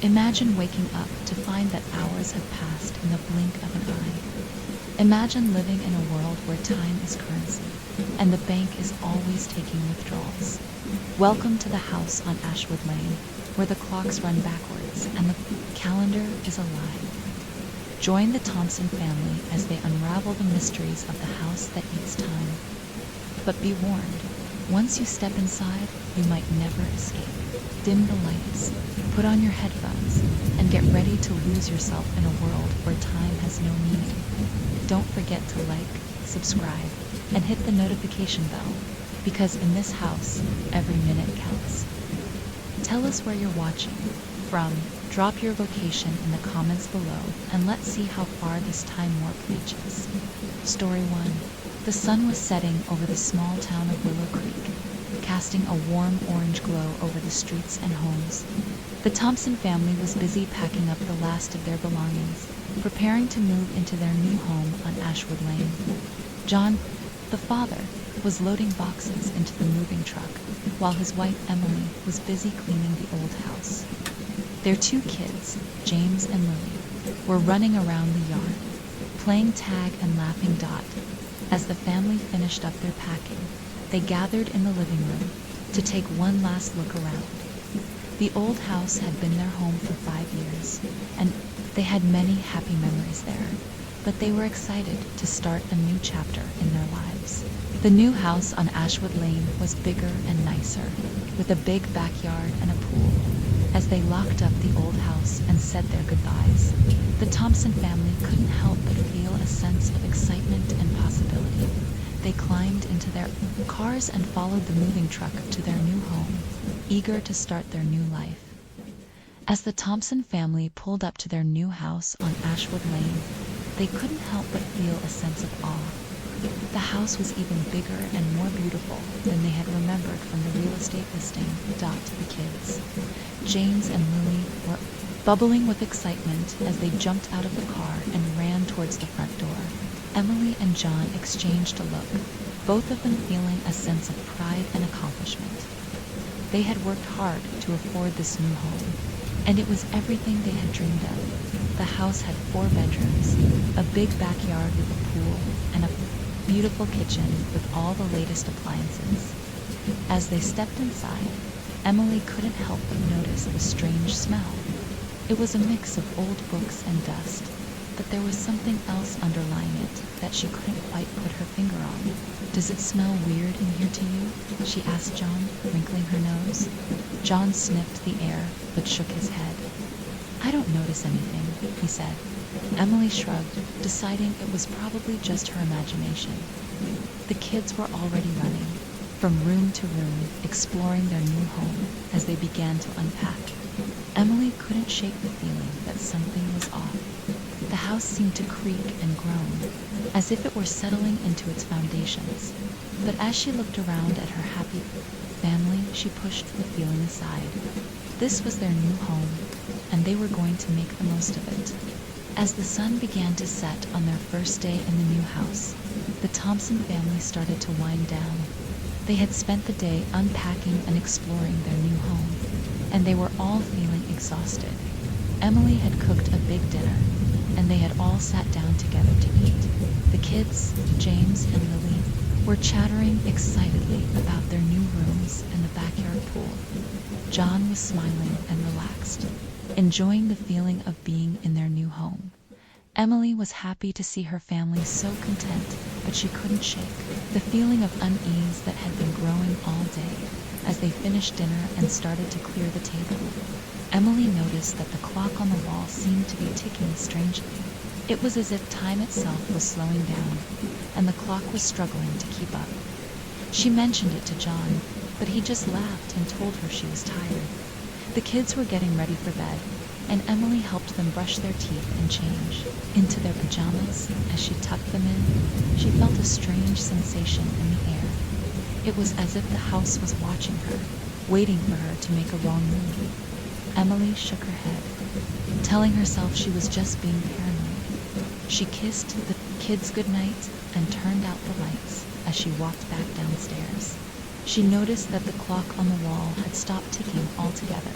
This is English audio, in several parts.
Imagine waking up to find that hours have passed in the blink of an eye. Imagine living in a world where time is currency, and the bank is always taking withdrawals. Welcome to the house on Ashwood Lane, where the clocks run backwards and the calendar is alive. Join the Thompson family as they unravel the mysteries of the house that eats time. But be warned, once you step inside, you might never escape. Dim the lights, put on your headphones, and get ready to lose yourself in a world where time has no meaning. Don't forget to like, subscribe, and hit the notification bell, because in this house, every minute counts. Tell us where you're watching from, drop your location in the comments below, and let's see how far this time warp reaches. Story 1. The sun was setting over the small town of Willow Creek, casting a warm orange glow over the streets and homes. The Thompson family was busy packing up the last of their belongings, preparing to move into their new home on Ashwood Lane. John, the father, was loading boxes into the moving truck, while his wife Emily was busy cleaning the old house. Their two kids, James and Lily, were running around the yard, playing tag and laughing Dot. As the family finished up their packing, they gathered in the living room to take one last look around. The old house had been their home for 5 years, and they had many happy memories there, but they were excited to start a new chapter in their lives. The new house on Ashwood Lane was bigger and nicer, with a big backyard and a pool. As they locked up the old house and said their goodbyes, the Thompson family couldn't help but feel a sense of excitement and possibility. They climbed into their cars and followed the moving truck to their new home, eager to start their new life. As the Thompson family pulled up to their new house on Ashwood Lane, they couldn't help but feel a sense of awe. The house was even bigger and more beautiful than they had remembered from the real estate listing. Dot, the kids, James and Lily, were bubbling with excitement as they jumped out of the car and ran towards the front door. Emily and John exchanged a look, both of them feeling a sense of pride and accomplishment. They had worked hard to afford this new home, and it was everything they had dreamed of. The house had 4 bedrooms, a big backyard with a pool, and a beautiful kitchen with all the latest appliances. As they stepped inside, Emily couldn't help but notice the strange smell. It was a mix of old books and dust, but there was something else underlying it that she couldn't quite put her finger on. "Does it smell weird in here to you?" she asked John, wrinkling her nose. John sniffed the air, but shook his head. "I don't notice anything," he said. Emily shrugged, deciding it was probably just her imagination. The kids were already running, from room to room, exploring their new home as they began to unpack. Emily couldn't shake the feeling that something was off. The house seemed to creak and groan, as if it were settling into its foundations. But as she looked around at her happy family, she pushed the feeling aside. This was their new home, and they were going to make the most of it. As the sun began to set on their first day in the new house, the Thompson family started to wind down. They had spent the day unpacking and exploring their new home, and they were all feeling exhausted. Emily had cooked a big dinner, and they had all sat down together to eat. The kids, James and Lily, were chattering excitedly about their new rooms and the backyard pool. John was smiling and relaxed, enjoying the feeling of being in their new home. Emily was happy to see her family so content, but she couldn't shake the feeling of unease that had been growing all day. As they finished dinner and started to clear the table, Emily noticed that the clock on the wall seemed to be ticking strangely. It was as if time itself was slowing down, and the clock was struggling to keep up. She mentioned it to John, but he just laughed and told her she was tired. The kids were getting ready for bed, and Emily helped them brush their teeth and change into their pajamas. As she tucked them in, she felt a strange sensation in the air. It was as if the house was watching her, waiting for her to make a wrong move. Emily shook her head, telling herself she was just being paranoid. She kissed the kids goodnight and turned out the lights as she walked back downstairs. She noticed that the clock on the wall had stopped ticking altogether.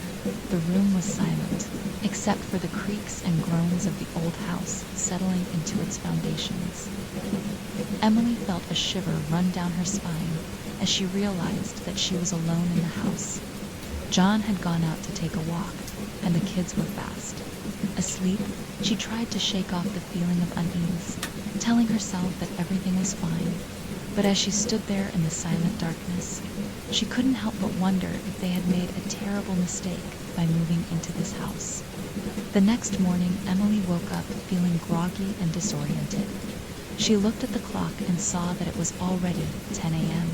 The room was silent, except for the creaks and groans of the old house settling into its foundations. Emily felt a shiver run down her spine as she realized that she was alone in the house. John had gone out to take a walk, and the kids were fast asleep. She tried to shake off the feeling of unease, telling herself that everything was fine. But as she stood there in the silent darkness, she couldn't help but wonder if they had made a terrible mistake by moving into this house. The next morning, Emily woke up feeling groggy and disoriented. She looked at the clock and saw that it was already 10 a.m.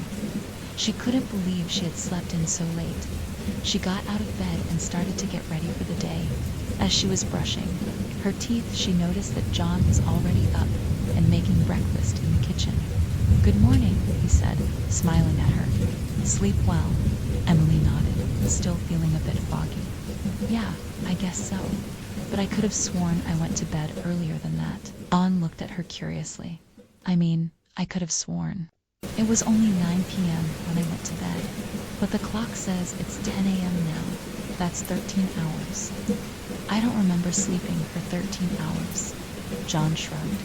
She couldn't believe she had slept in so late. She got out of bed and started to get ready for the day. As she was brushing her teeth, she noticed that John was already up and making breakfast in the kitchen. "Good morning," he said, smiling at her. "Sleep well?" Emily nodded, still feeling a bit foggy. "Yeah, I guess so. But I could have sworn I went to bed earlier than that." John looked at her curiously. I could have sworn. It was only 9 p.m. when I went to bed, but the clock says it's 10 a.m. now. That's 13 hours. I don't remember sleeping for 13 hours. John shrugged.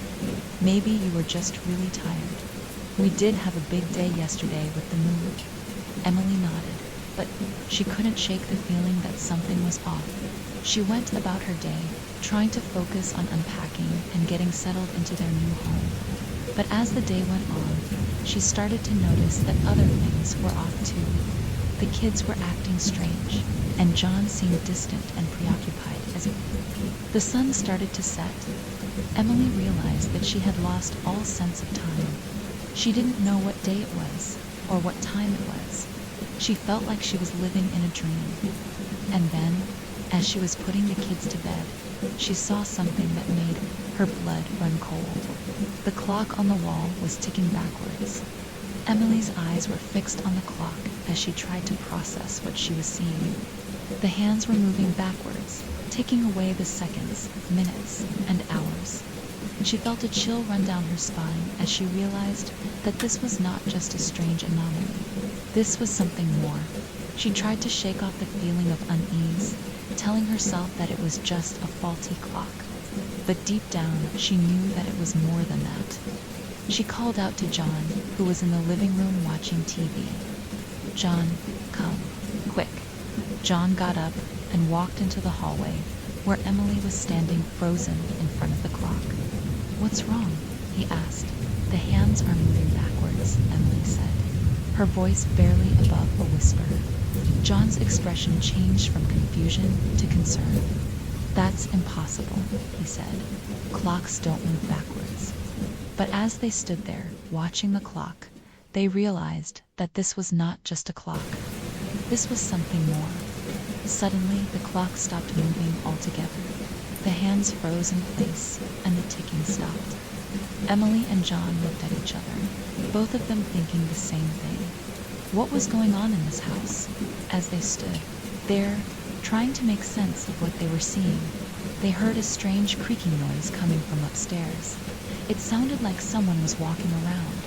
"Maybe you were just really tired. We did have a big day yesterday with the move." Emily nodded, but she couldn't shake the feeling that something was off. She went about her day, trying to focus on unpacking and getting settled into their new home. But as the day went on, she started to notice that other things were off too. The kids were acting strange, and John seemed distant and preoccupied as the sun started to set. Emily realized that she had lost all sense of time. She didn't know what day it was or what time it was. She felt like she was living in a dream. And then, as she was putting the kids to bed, she saw something that made her blood run cold. The clock on the wall was ticking backwards. Emily's eyes were fixed on the clock as she tried to process what she was seeing. The hands were moving backwards, taking away the seconds, minutes, and hours. She felt a chill run down her spine as she realized that this was not just a strange anomaly. This was something more. She tried to shake off the feeling of unease, telling herself that it was just a faulty clock. But deep down, she knew that it was more than that. She called out to John, who was in the living room watching TV. "John, come, quick." John got up and walked into the hallway, where Emily was standing frozen in front of the clock. "What's wrong?" he asked. "The hands are moving backwards," Emily said, her voice barely above a whisper. John's expression changed from confusion to concern. "That's impossible," he said. "Clocks don't move backwards." But as they stood there, watching the clock, they realized that this was not just a clock. This was something more. Suddenly, the clock stopped moving altogether. The hands froze in place, and the ticking stopped. Emily and John looked at each other, both of them thinking the same thing. What was going on in this house? As they stood there, trying to make sense of what they were seeing, they heard a strange creaking noise coming from upstairs. It sounded like someone was walking around,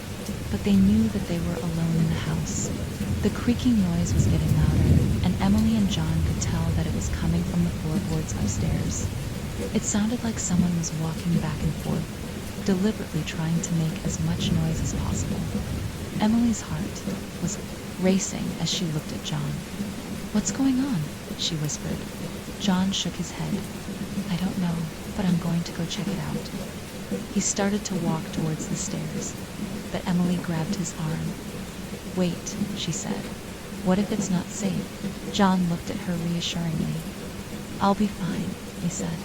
but they knew that they were alone in the house. The creaking noise was getting louder, and Emily and John could tell that it was coming from the floorboards upstairs. It sounded like someone was walking back and forth, deliberately trying to make as much noise as possible. Emily's heart was racing as she looked at John. "What's going on?" she whispered. John shook his head. "I don't know, but I'm going to go check it out." He started to walk towards the stairs, but Emily grabbed his arm. "Wait," she said. "What if it's not safe?" John looked at her reassuringly. "I'll be fine," he said.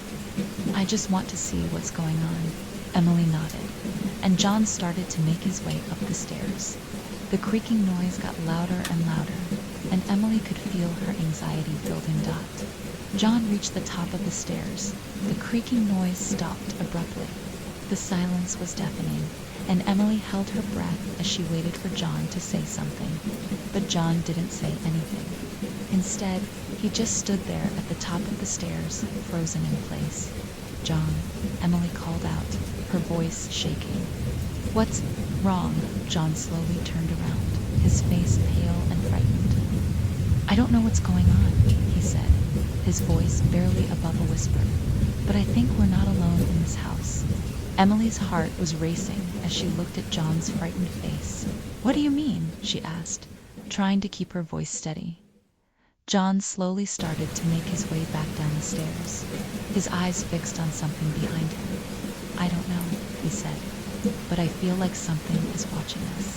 "I just want to see what's going on." Emily nodded, and John started to make his way up the stairs. The creaking noise got louder and louder, and Emily could feel her anxiety building up. John reached the top of the stairs. The creaking noise stopped abruptly. The silence was deafening, and Emily held her breath as she waited for John to say something. But John didn't say anything. Instead, he just stood there at the top of the stairs, frozen in place. "John," Emily called out, her voice shaking. "What's wrong?" John slowly turned around, his face pale and frightened. "I don't know what's going on," he said, his voice barely above a whisper. "But I think we're not alone in this house." Emily's heart was racing as she looked at John's frightened face. "What do you mean?" she asked, trying to keep her voice steady. John slowly started to make his way back down the stairs, his eyes fixed on something behind him. "I don't know," he said, "but I feel like something is watching us.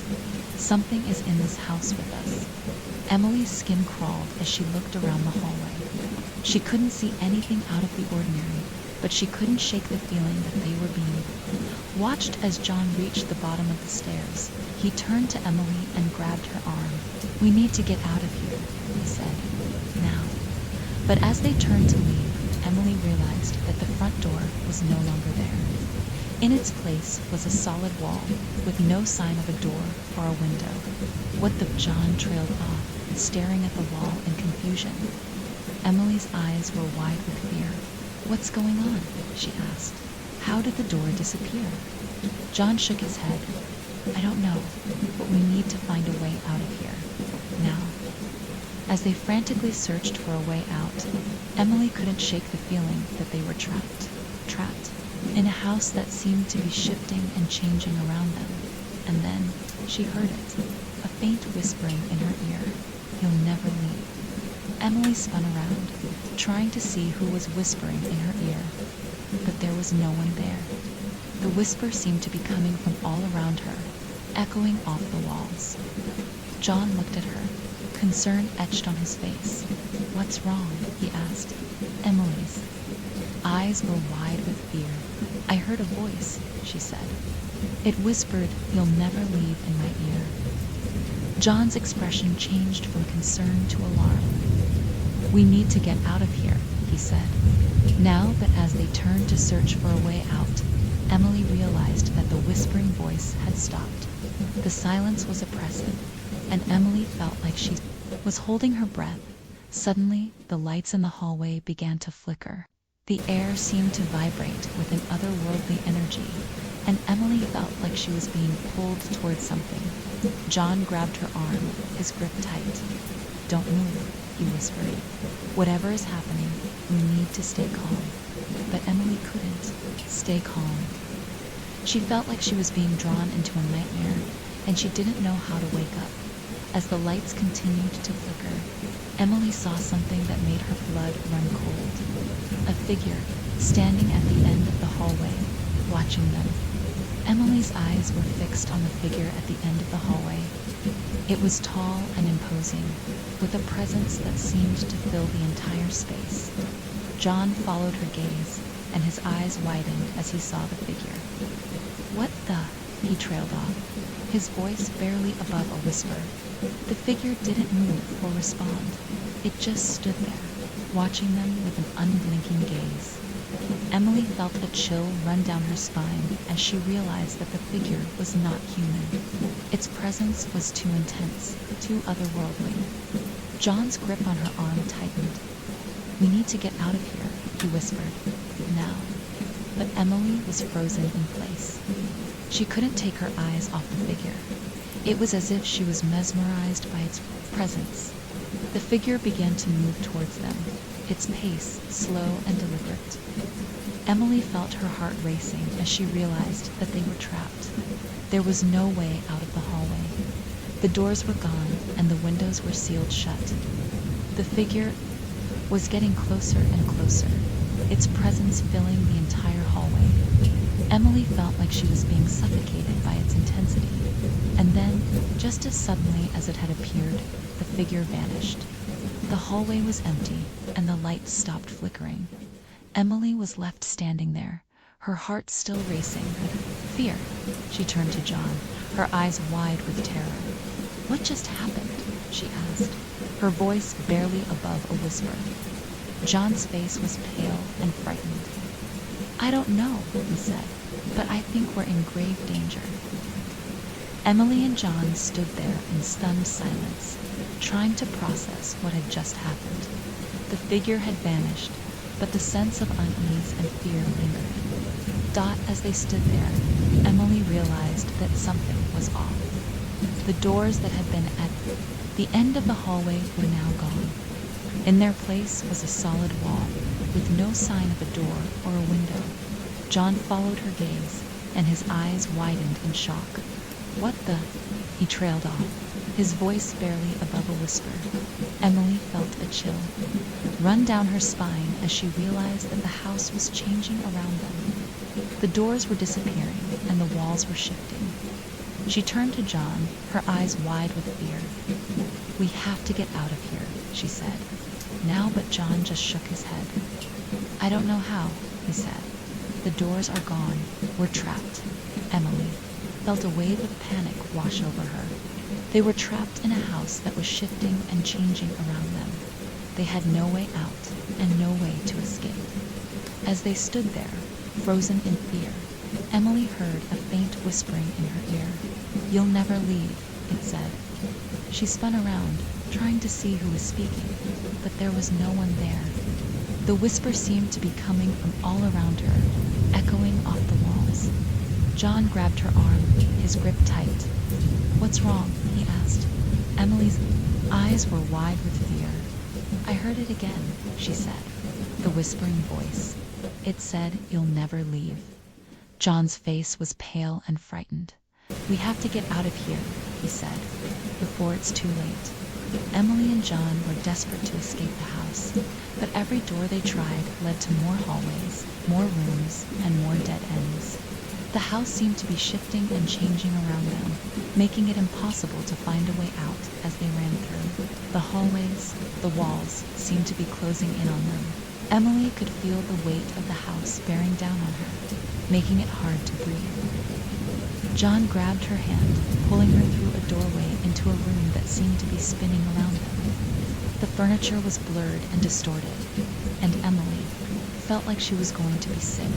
Something is in this house with us." Emily's skin crawled as she looked around the hallway. She couldn't see anything out of the ordinary, but she couldn't shake the feeling that they were being watched. As John reached the bottom of the stairs, he turned to Emily and grabbed her arm. "We need to get out of here," he said. "Now." But as they turned to leave, Emily realized that the front door was no longer there. In its place was a solid wall, with no sign of a door or a window. What the— John trailed off, staring at the wall in confusion. Emily's eyes were wide with fear. "What's going on?" she asked. "How did the door disappear?" John shook his head. "I don't know, but we need to find a way out of here. Now." As they frantically searched for a way out, Emily couldn't shake the feeling that they were trapped. Trapped in a house that seemed to be shifting and changing around them. And then she heard it, a faint whispering in her ear. "You'll never leave." Emily spun around, trying to see who was whispering in her ear, but there was no one there. The whisper seemed to be coming from all around her, echoing off the walls. John looked at her, concern etched on his face. "What's wrong?" he asked. Emily's eyes were wide with fear. "I heard a voice," she said. "It whispered, 'You'll never leave,' in my ear." John's expression changed from concern to alarm. "We need to get out of here," he said. Now, but as they turned to search for a way out, Emily realized that the whispering voice had stopped. The silence was oppressive, and Emily felt like she was holding her breath. Suddenly, the lights in the hallway began to flicker. The air seemed to vibrate with an otherworldly energy, and Emily felt like she was being pulled towards something. John grabbed her arm, his grip tight. "Don't move," he whispered. "Whatever is happening, we need to stay calm." But Emily couldn't stay calm. She felt like she was being drawn into a nightmare, and she didn't know how to wake up. As the lights continued to flicker, Emily saw something that made her blood run cold. A figure standing at the end of the hallway, watching them. Emily's eyes were fixed on the figure at the end of the hallway. It was tall and imposing, with a presence that seemed to fill the entire space. John followed her gaze, and his eyes widened as he saw the figure. "What the—" he trailed off, his voice barely above a whisper. The figure didn't move or respond. It just stood there, watching them with an unblinking gaze. Emily felt a chill run down her spine as she realized that the figure was not human. Its presence was too intense, too otherworldly. John's grip on her arm tightened. "We need to get out of here," he whispered. "Now." But Emily was frozen in place. She couldn't take her eyes off the figure. It was as if she was mesmerized by its presence. The figure began to move towards them, its pace slow and deliberate. Emily felt her heart racing as she realized that they were trapped. There was no way out of the hallway. The doors were gone, and the windows were sealed shut. The figure was getting closer and closer, its presence filling the entire hallway. Emily felt like she was being suffocated by its intensity. And then, just as suddenly as it had appeared, the figure vanished. The hallway was empty, and the lights stopped flickering. Emily was left standing there, her heart still racing with fear. She turned to John, her eyes wide with terror. "What just happened?" she asked, her voice barely above a whisper. John's face was pale and frightened. "I don't know," he said, "but I think we're in grave danger." Emily and John stood there in stunned silence, trying to process what had just happened. The figure had vanished, but the sense of unease and fear lingered. As they stood there, Emily realized that something was off. The doors that had been at the end of the hallway were now gone. In their place was a solid wall, with no sign of a door or a window. John followed her gaze, and his eyes widened in shock. "What the?" he trailed off, his voice barely above a whisper. Emily felt a chill run down her spine as she realized that the house was changing around them. The doors were disappearing, and the walls were shifting. She turned to John, her eyes wide with fear. "We have to get out of here," she said. Now, but John just shook his head. "I don't know how," he said. "The doors are gone. We're trapped." Emily felt a wave of panic wash over her. They were trapped in a house that was shifting and changing around them. They had no way out and no way to escape. As they stood there, frozen in fear, Emily heard a faint whispering in her ear. "You'll never leave," it said. She spun around, trying to see who was speaking, but there was no one there. The whisper seemed to be coming from all around her, echoing off the walls. John grabbed her arm, his grip tight. "What's wrong?" he asked. Emily's eyes were wide with fear. "I heard it again," she said. The whispering voice. It said, "You'll never leave." John's face was pale and frightened. "We have to get out of here," he said, "before it's too late." Emily and John were desperate to escape the house, but every door they tried led to more hallways, more rooms, and more dead ends. The house seemed to be shifting and changing around them, making it impossible to find a way out as they ran through. The hallways, the walls, seemed to be closing in on them. Emily could feel the weight of the house bearing down on her, making it hard to breathe. John grabbed her hand, pulling her through a doorway into a room that seemed to be spinning around them. The furniture was blurred and distorted, and Emily felt like she was going to be sick.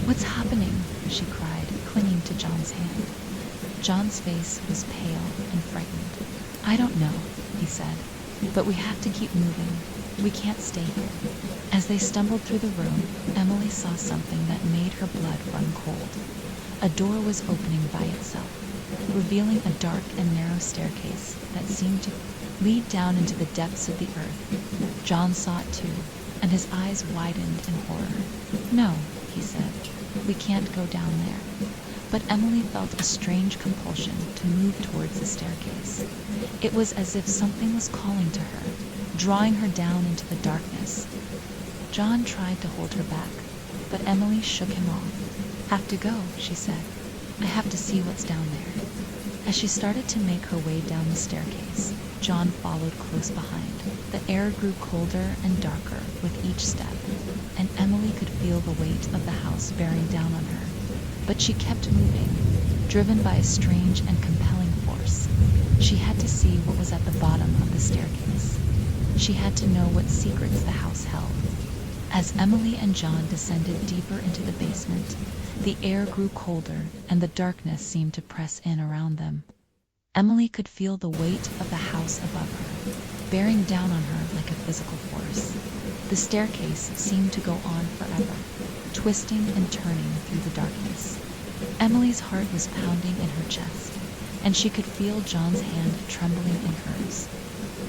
"What's happening?" she cried, clinging to John's hand. John's face was pale and frightened. "I don't know," he said, "but we have to keep moving. We can't stay here." As they stumbled through the room, Emily saw something that made her blood run cold. A door was opening by itself, revealing a dark and narrow staircase that seemed to lead down into the depths of the earth. John saw it too, and his eyes widened in horror. "No," he said, "we can't go down there." But Emily felt a strange compulsion to move towards the staircase. It was as if something was calling to her, drawing her down into the darkness. John tried to hold her back, but Emily shook him off. "Have to go," she said. "I have to see what's down there." As she started to make her way down the staircase, John followed close behind. The air grew colder and darker with each step, and Emily could feel the weight of the house bearing down on her. But she kept moving, driven by a strange and compelling force. She had to see what was at the bottom of the staircase. She had to know what secrets the house held. As Emily and John descended deeper into the basement, the air grew colder and the darkness seemed to press in around them. Emily could feel the weight of the house above her, bearing down on her like a physical force. The staircase seemed to go on forever, twisting and turning through the darkness. Emily's heart was pounding in her chest, and she could feel John's hand trembling in hers.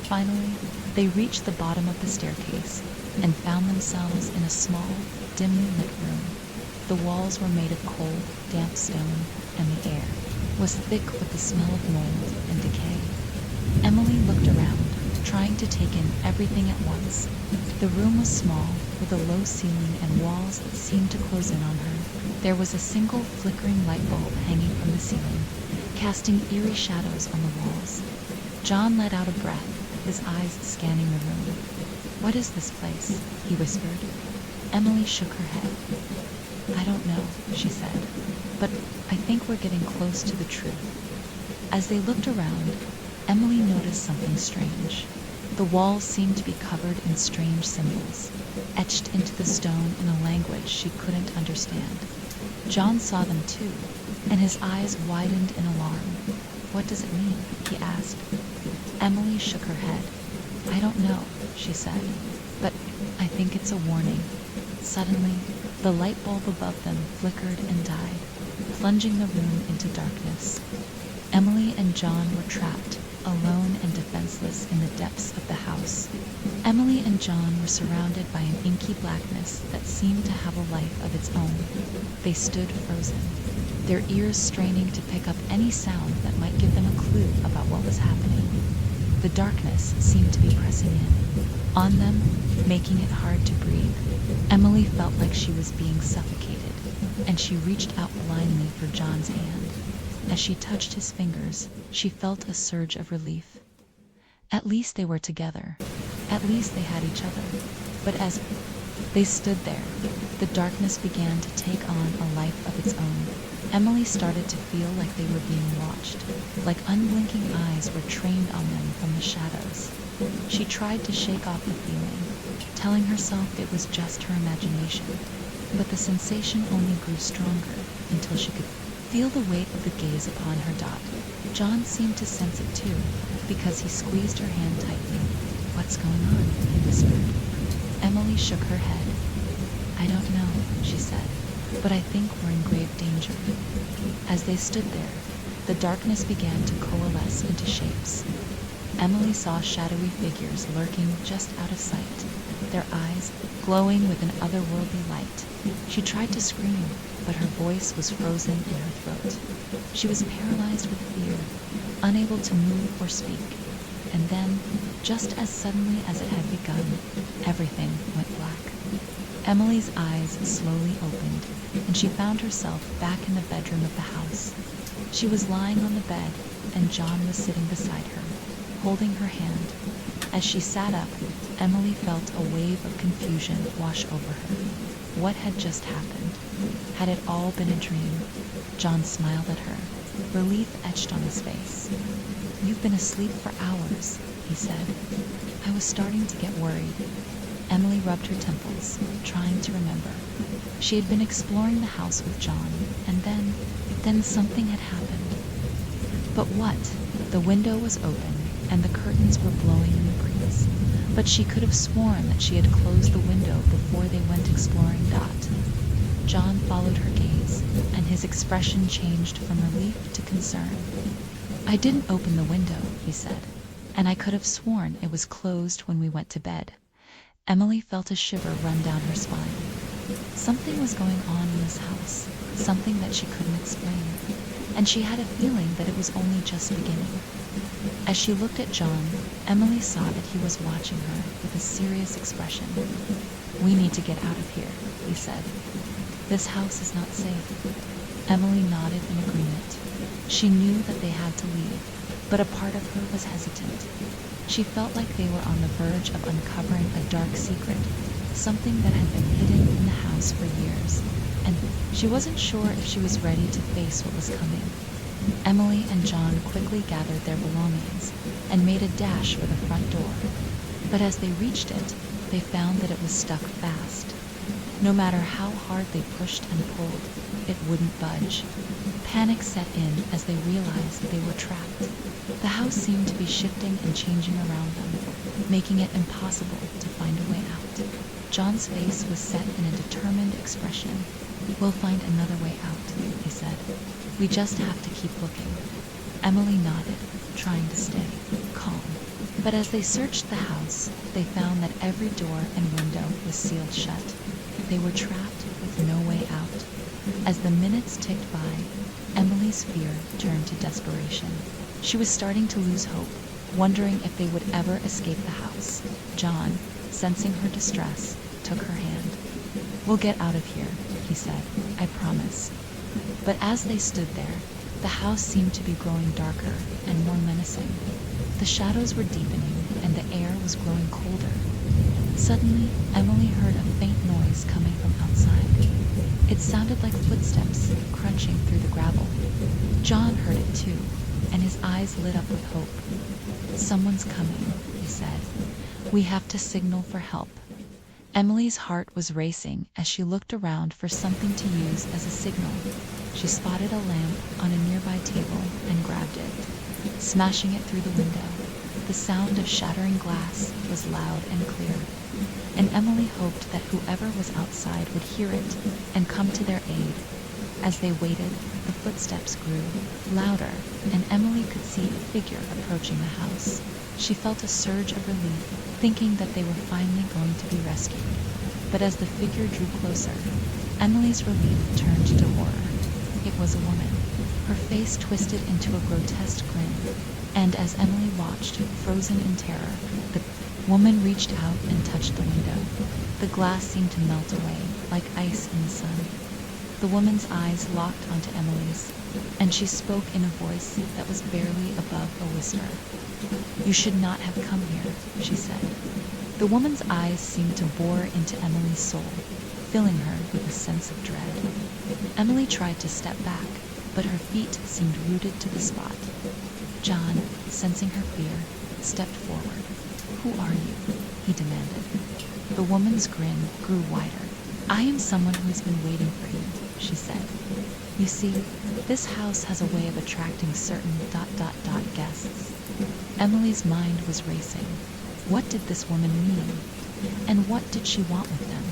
Finally, they reached the bottom of the staircase and found themselves in a small, dimly lit room. The walls were made of cold, damp stone, and the air was thick with the smell of mold and decay. Emily looked around, trying to take in everything at once. The room was small, with a low ceiling and walls that seemed to close in on her. There was a single flickering light bulb hanging from the ceiling, casting eerie shadows on the walls. John let out a breath, his eyes scanning the room. "What is this place?" he whispered. Emily shook her head. "I don't know," she said, "but I think we're getting close to the truth." As they looked around, Emily noticed something strange. The walls seemed to be covered in strange symbols, etched into the stone in a language she couldn't understand. John saw them too, and his eyes widened in alarm. "What does it mean?" he asked. Emily shook her head. "I don't know," she said, "but I think it's a warning." Suddenly, the light bulb above them flickered and died, plunging the room into darkness. Emily and John were trapped, alone and defenseless in the depths of the house. Emily and John were surrounded by an inky blackness that seemed to have a life of its own. They stood frozen, their ears straining to pick up any sound that might give them a clue about what was happening. The darkness seemed to be pressing in, on them, making it hard to breathe. Emily felt like she was being suffocated, and she reached out blindly for John's hand. As she touched his fingers, she felt a surge of relief. At least they were together. At least they had each other. But as they stood there, the darkness began to take on a life of its own. Emily started to feel like they were being watched, like unblinking eyes were trained on them from the shadows. She tried to shake off the feeling, telling herself it was just her imagination, but the sensation only grew stronger until she could feel the weight of the gaze upon her dot. John seemed to sense it too, because he squeezed her hand tightly. "What's going on?" he whispered. Emily shook her head. "I don't know," she said, "but I think we're in grave danger." As they stood there, the darkness began to coalesce into shapes. Emily saw shadowy figures lurking just out of sight, their eyes glowing with an otherworldly light. She tried to scream, but her voice was frozen in her throat. She was paralyzed with fear, unable to move or speak. And then, just as suddenly as it had begun, everything went black. Emily's eyes slowly opened, and she found herself back in the bedroom of the house. She was lying on the bed, and John was sitting beside her, holding her hand. As she sat up, Emily felt a wave of confusion wash over her. What had just happened? Had it all been a dream? John smiled at her, relief etched on his face. "You've been asleep for hours," he said. "I was starting to get worried." Emily rubbed her temples, trying to remember. She had been exploring the house with John, and then something had happened. But what? The window was open, and the curtains were blowing in the breeze. But she could have sworn that she had closed the window before they went exploring Dot. John followed her gaze, and his expression changed from relief to concern. "I didn't open the window," he said, "and I could have sworn it was closed when we went to bed." Emily felt a shiver run down her spine. Something was going on in this house, something that she couldn't explain, and she had a feeling that it was only just beginning. As she looked at John, Emily saw that he was watching her with a serious expression. "We need to get out of here," he said. "This house is not safe." Emily nodded in agreement. She knew that they had to leave, but a part of her was hesitant. She felt like they were on the verge of uncovering a dark secret, something that had been hidden in the house for years, and she wasn't sure if she was ready to face what was coming. Emily and John quickly gathered their belongings and made a dash for the front door, but as they reached it, they found that it was stuck fast. No matter how hard they pushed and pulled, it wouldn't budge. Panic set in as they realized they were trapped. The house seemed to be shifting and changing around them, making it impossible to find a way out. John's face was set in a determined expression. "We'll find another way out," he said. "We just have to keep looking." Emily nodded, trying to stay calm. But as they searched the house, they found that every door and window was sealed shut. They were trapped with no way out. As the minutes ticked by, Emily's fear turned to desperation. She was starting to lose hope, wondering if they would ever escape the house. John, sensing her distress, took her hand. "We'll get out of here," he said. "I promise." But as they stood there, the house seemed to be growing darker and more menacing. The shadows were deepening, and the air was growing colder. Suddenly, Emily heard a faint noise coming from outside. It sounded like footsteps crunching through the gravel. John heard it too, and his eyes lit up with hope. "Someone's coming," he said. "We have to signal for help." Emily's heart was racing as she looked around for something to use as a signal. She spotted a lamp on a nearby table and grabbed it, smashing it through the window. The sound of shattering glass was loud and clear, and Emily hoped that whoever was outside would hear it and come to their aid. As they waited, the footsteps grew louder, and Emily could see a figure approaching the house. She felt a surge of relief, thinking that they were finally going to be rescued. But as the figure drew closer, Emily's relief turned to horror. It was a woman, her face twisted into a grotesque grin, and as Emily watched, frozen in terror, the woman reached out and touched the window. The glass seemed to melt away, like ice in the sun. The woman's eyes locked onto Emily's, and she spoke in a voice that was barely above a whisper. "You should not have come here," she said. The woman's eyes seemed to bore into Emily's soul, filling her with a sense of dread. Emily tried to step back, but her feet seemed rooted to the spot. John, sensing her fear, stepped forward. "Who are you?" he demanded. The woman's grin grew wider. "I am someone who has been waiting for you," she said. "You see, this house has a way of attracting certain ... guests." Emily's mind was racing. What did this woman mean? And what did she want with them?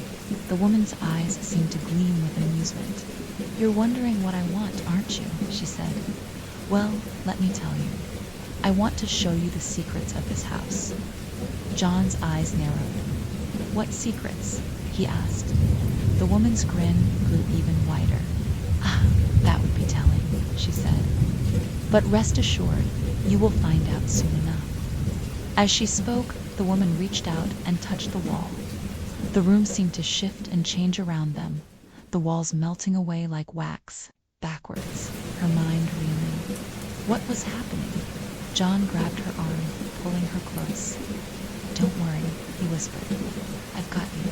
The woman's eyes seemed to gleam with amusement. "You're wondering what I want, aren't you?" she said. "Well, let me tell you. I want to show you the secrets of this house." John's eyes narrowed. "What secrets?" he asked. The woman's grin grew even wider. "Ah, that would be telling," she said. "But rest assured, you will find out soon enough." As she spoke, the woman reached out and touched the wall. The room seemed to shift and change around them, the walls melting away like wax, backwards, her mind reeling. What was happening? John grabbed her arm, pulling her close. "Don't worry," he whispered. "I've got you."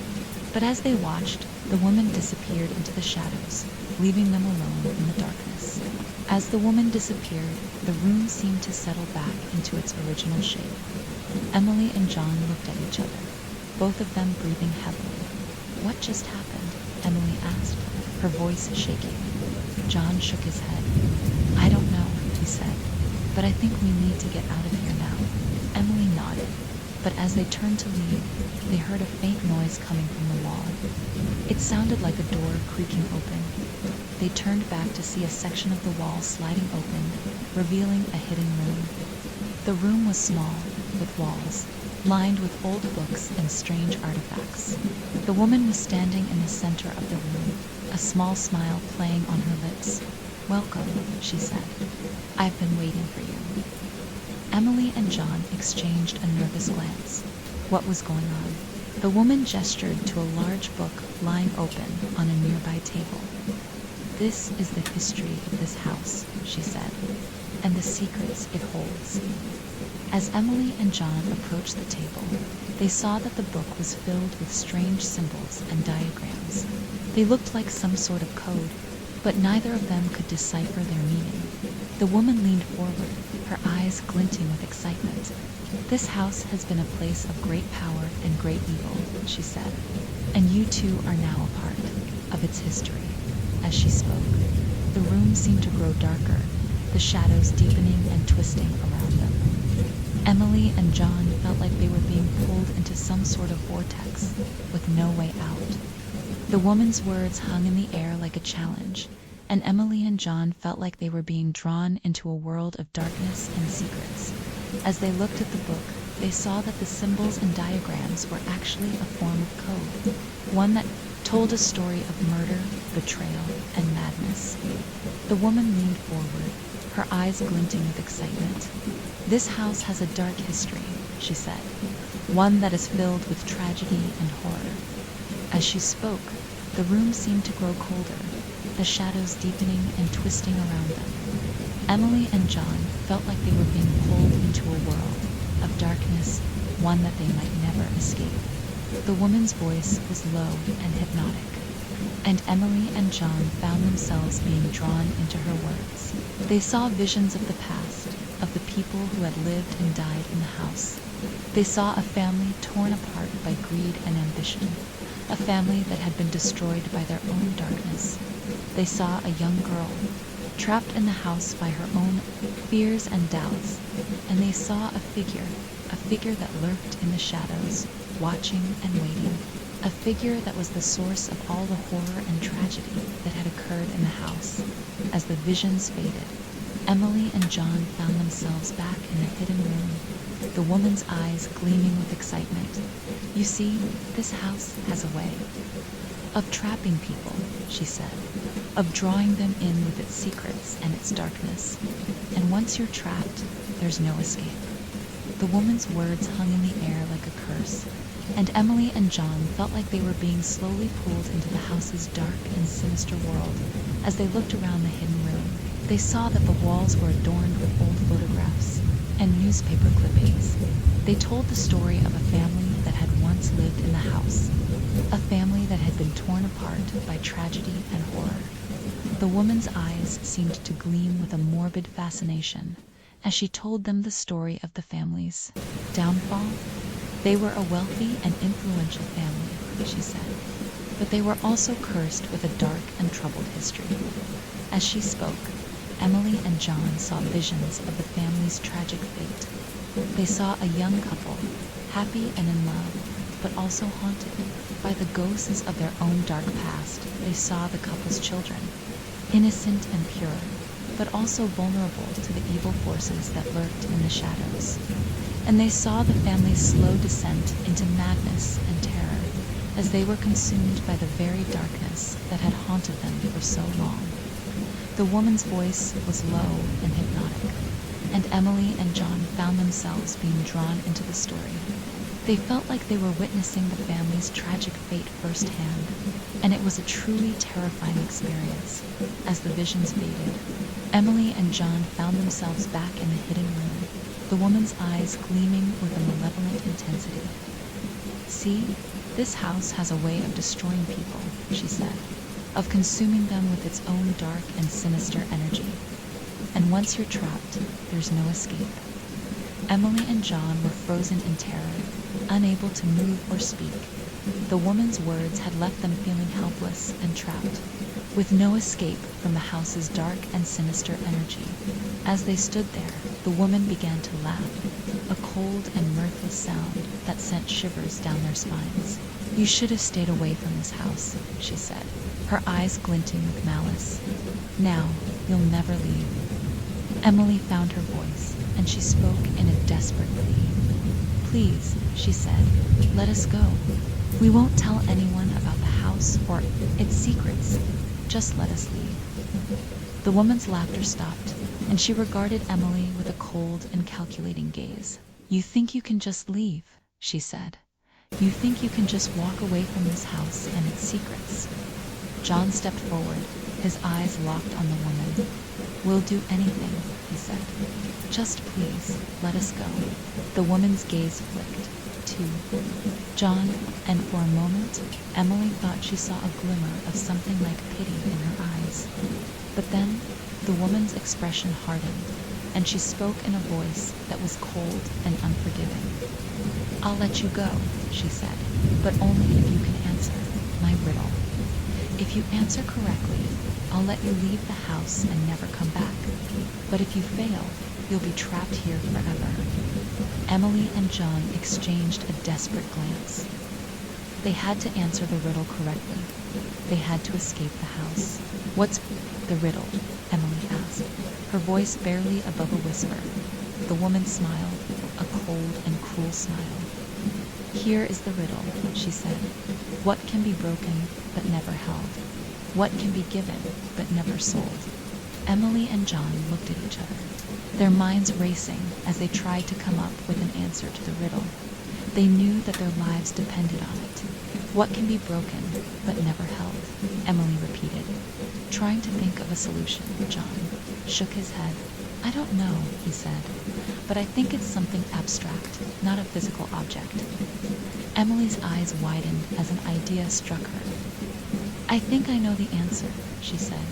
But as they watched, the woman disappeared into the shadows, leaving them alone in the darkness. As the woman disappeared, the room seemed to settle back into its original shape. Emily and John looked at each other, both of them breathing heavily. "What just happened?" Emily asked, her voice shaking. John shook his head. "I don't know," he said, "but I think we need to get out of here now." Emily nodded, but as they turned to leave, they heard a faint noise coming from the wall. It sounded like a door creaking open. They turned back to see a section of the wall sliding open, revealing a hidden room. The room was small, with walls lined with old books and strange artifacts. The woman was standing in the center of the room, a small smile playing on her lips. "Welcome," she said. "I've been waiting for you." Emily and John exchanged a nervous glance. What was going on? The woman gestured to a large book lying open on a nearby table. "This is the history of this house," she said, "and the secrets it holds." As Emily and John approached the table, they saw that the book was filled with strange symbols and diagrams. They looked like some sort of code, but neither of them could decipher their meaning. The woman leaned forward, her eyes glinting with excitement. "This house has been a place of great power and great evil," she said, "and you two are now a part of its history." As she spoke, the room seemed to grow darker, the shadows deepening and twisting around them. Emily and John felt like they were being pulled into some sort of vortex with no way out. The woman's words hung in the air like a challenge, and Emily and John felt like they were being drawn into a world of darkness and secrets. As they looked at the book, they saw that the symbols and diagrams were actually a form of code, one that told a story of murder, betrayal, and madness. The woman leaned forward, her eyes glinting with excitement. "This house has a dark history," she said, "one that is filled with tragedy and horror." As she spoke, the room seemed to grow colder, the shadows deepening and twisting around them. Emily and John felt like they were being pulled into a world of darkness, one that they might never escape. The woman's voice was low and hypnotic, and Emily and John found themselves being drawn into her words. They saw visions of the past, of the people who had lived and died in the house. They saw a family torn apart by greed and ambition, a family that had been destroyed by their own darkness. They saw a young girl, trapped in the house by her own fears and doubts, and they saw a figure that lurked in the shadows, watching and waiting, a figure that was the source of all the horror and tragedy that had occurred in the house. As the visions faded, Emily and John found themselves back in the hidden room, the woman's eyes gleaming with excitement. "You see, this house has a way of trapping people," she said, "of drawing them in with its secrets and its darkness. And once you're trapped, there's no escape." The woman's words hung in the air like a curse, and Emily and John felt like they were being slowly pulled into the house's dark and sinister world. As they looked around the hidden room, they saw that the walls were adorned with old photographs and newspaper clippings. They told the story of a family that had once lived in the house, a family that had been torn apart by tragedy and horror. The woman's eyes seemed to gleam with a morbid fascination as she told them the story of the family's downfall. They were a wealthy and influential family, she said, but they were also cursed with a dark and troubled history. As she spoke, Emily and John saw visions of the family's tragic fate. They saw a young couple, happy and in love, but also haunted by the ghosts of their own dark past. They saw the couple's children, innocent and pure, but also vulnerable to the evil forces that lurked in the shadows. And they saw the family's slow descent into madness and terror as they were consumed by the very darkness that had haunted them for so long. The woman's voice was low and hypnotic, and Emily and John found themselves being drawn into the story. They felt like they were witnessing the family's tragic fate firsthand, and it was a truly terrifying experience. As the visions faded, Emily and John found themselves back in the hidden room, the woman's eyes gleaming with a malevolent intensity. "See, this house has a way of destroying people," she said, "of consuming them with its own dark and sinister energy. And once you're trapped, there's no escape." Emily and John were frozen in terror, unable to move or speak. The woman's words had left them feeling helpless and trapped, with no escape from the house's dark and sinister energy. As they stood there, the woman began to laugh, a cold and mirthless sound that sent shivers down their spines. "You should have stayed away from this house," she said, her eyes glinting with malice. "Now, you'll never leave." Emily found her voice, and she spoke in a desperate plea. "Please," she said, "let us go. We won't tell anyone about the house or its secrets. Just let us leave." The woman's laughter stopped, and she regarded Emily with a cold and calculating gaze. "You think you can just leave," she said. "You think you can just walk away from this house and its secrets." John stepped forward, his eyes locked on the woman. "We'll do anything," he said. "Just please, let us go." The woman's gaze flicked, to John, and for a moment, Emily thought she saw a glimmer of something like pity in her eyes. But then, the woman's expression hardened, and she spoke in a voice that was cold and unforgiving. "I'll let you go," she said, "but only if you can answer my riddle. If you answer correctly, I'll let you leave the house and never come back. But if you fail, you'll be trapped here forever." Emily and John exchanged a desperate glance. They had to answer the riddle correctly. They had to escape the house. "What's the riddle?" Emily asked, her voice barely above a whisper. The woman smiled, a cold and cruel smile. "Here is the riddle," she said. "What can be broken but never held? What can be given but never sold?" Emily and John looked at each other, their minds racing as they tried to come up with an answer to the riddle. They knew that their lives depended on it. "What can be broken but never held?" Emily repeated. Trying to think of a solution, John shook his head. "I don't know," he said, "but I think it's something abstract, not a physical object." Emily's eyes widened as an idea struck her. "I think I know the answer," she said.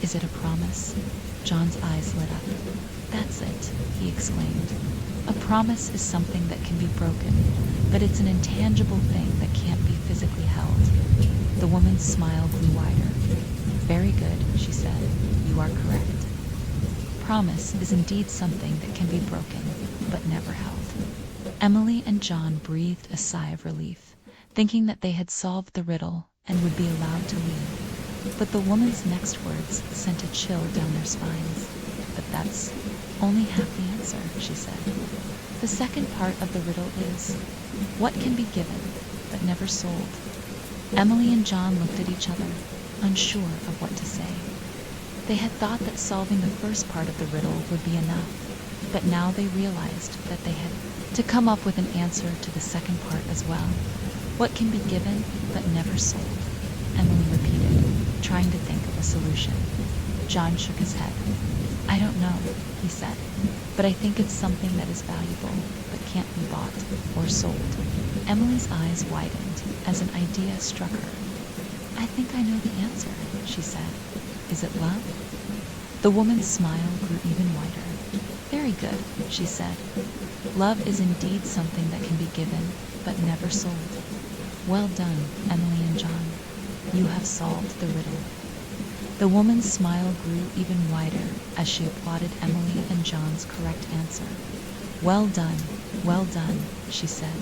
"Is it a promise?" John's eyes lit up. "That's it," he exclaimed. "A promise is something that can be broken, but it's an intangible thing that can't be physically held." The woman's smile grew wider. "Very good," she said. "You are correct. Promise is indeed something that can be broken, but never held." Emily and John breathed a sigh of relief. thinking that they had solved the riddle and would be allowed to leave. But the woman's next words sent a chill down their spines. "But that's only half the answer," she said. "The second part of the riddle is, what can be given but never sold?" Emily and John looked at each other, unsure of what to say. They had thought that solving the first part of the riddle would be enough, but now they realized that they had to come up with an answer to the second part as well. "What can be given but never sold?" Emily repeated, trying to think of a solution. John shook his head. "I don't know," he said, "but I think it's something that is valuable but can't be bought or sold." Emily's eyes widened as an idea struck her. "I think I know the answer," she said. "Is it love?" The woman's smile grew even wider. "Very good," she said. "Love is indeed something that can be given but never sold." "Well done, Emily and John. You have solved the riddle." The woman's smile grew even wider as she applauded Emily and John's correct answer. Well done," she said.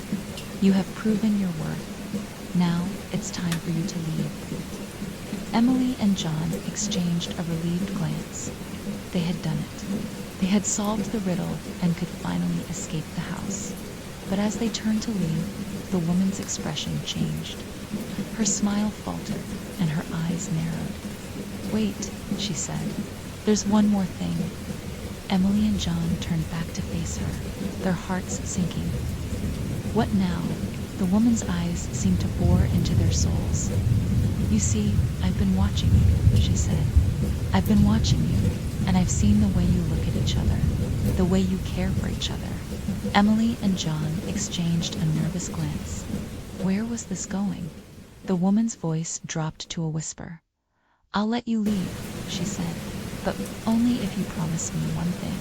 "You have proven your worth. Now it's time for you to leave." Emily and John exchanged a relieved glance. They had done it. They had solved the riddle and could finally escape the house. But as they turned to leave, the woman's expression changed. Her smile faltered and her eyes narrowed. "Wait," she said. "There's one more thing." Emily and John turned back to face her, their hearts sinking. "What now?" The woman's eyes seemed to bore into their souls. "You see, I've been watching you," she said. "I've been watching you, and I've seen the way you look at each other, the way you care for each other." Emily and John exchanged a nervous glance. Where was this going? The woman's voice dropped to a whisper. "I'll let you leave," she said, "but only if you promise me one thing."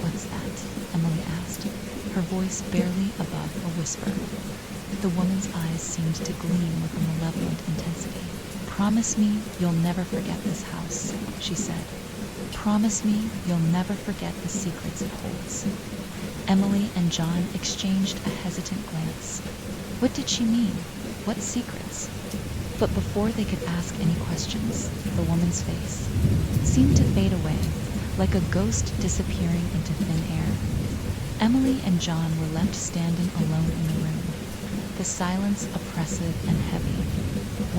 "What's that?" Emily asked, her voice barely above a whisper. The woman's eyes seemed to gleam with a malevolent intensity. "Promise me you'll never forget this house," she said. "Promise me you'll never forget the secrets it holds." Emily and John exchanged a hesitant glance. What did she mean? What secrets? But before they could ask any questions, the woman's face seemed to fade away, like a ghost disappearing into thin air. Emily and John were left standing alone in the room, the silence oppressive and heavy.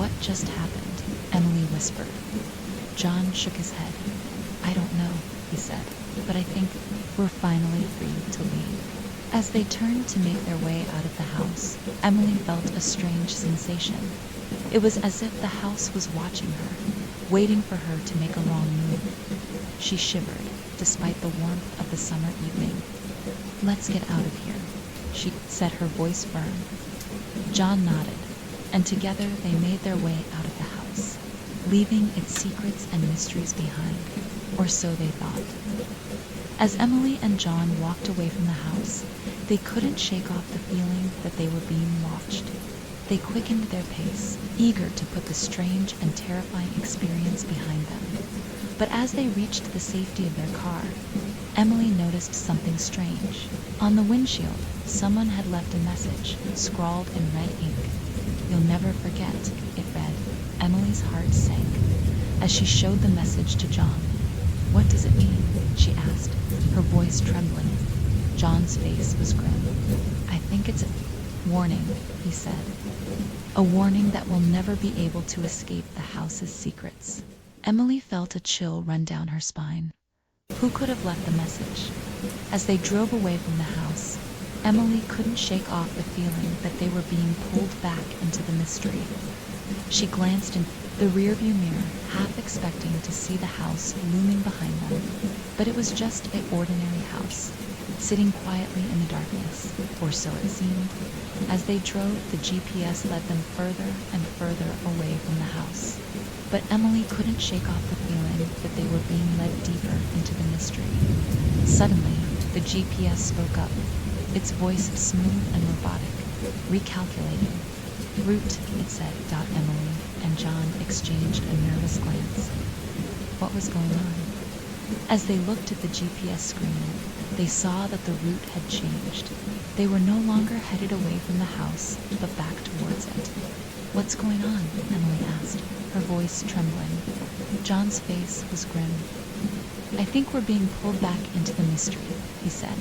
"What just happened?" Emily whispered. John shook his head. "I don't know," he said, "but I think we're finally free to leave." As they turned to make their way out of the house, Emily felt a strange sensation. It was as if the house was watching her, waiting for her to make a wrong move. She shivered, despite the warmth of the summer evening. "Let's get out of here," she said, her voice firm. John nodded, and together they made their way out of the house, leaving its secrets and mysteries behind, or so they thought. As Emily and John walked away from the house, they couldn't shake off the feeling that they were being watched. They quickened their pace, eager to put the strange and terrifying experience behind them. But as they reached the safety of their car, Emily noticed something strange. On the windshield, someone had left a message, scrawled in red ink. "You'll never forget," it read. Emily's heart sank as she showed the message to John. "What does it mean?" she asked, her voice trembling. John's face was grim. "I think it's a warning," he said. "A warning that we'll never be able to escape the house's secrets." Emily felt a chill run down her spine. Who could have left the message? As they drove away from the house, Emily couldn't shake off the feeling that they were being pulled back into the mystery. She glanced in the rearview mirror, half expecting to see the house looming behind them, but it was just an ordinary house, sitting quietly in the darkness, or so it seemed. As they drove, the GPS led them further and further away from the house. But Emily couldn't shake off the feeling that they were being led deeper into the mystery. Suddenly, the GPS spoke up, its voice smooth and robotic, recalculating. "Route," it said. Emily and John exchanged a nervous glance. What was going on? As they looked at the GPS screen, they saw that the route had changed. They were no longer headed away from the house, but back towards it. "What's going on?" Emily asked, her voice trembling. John's face was grim. "I think we're being pulled back into the mystery," he said.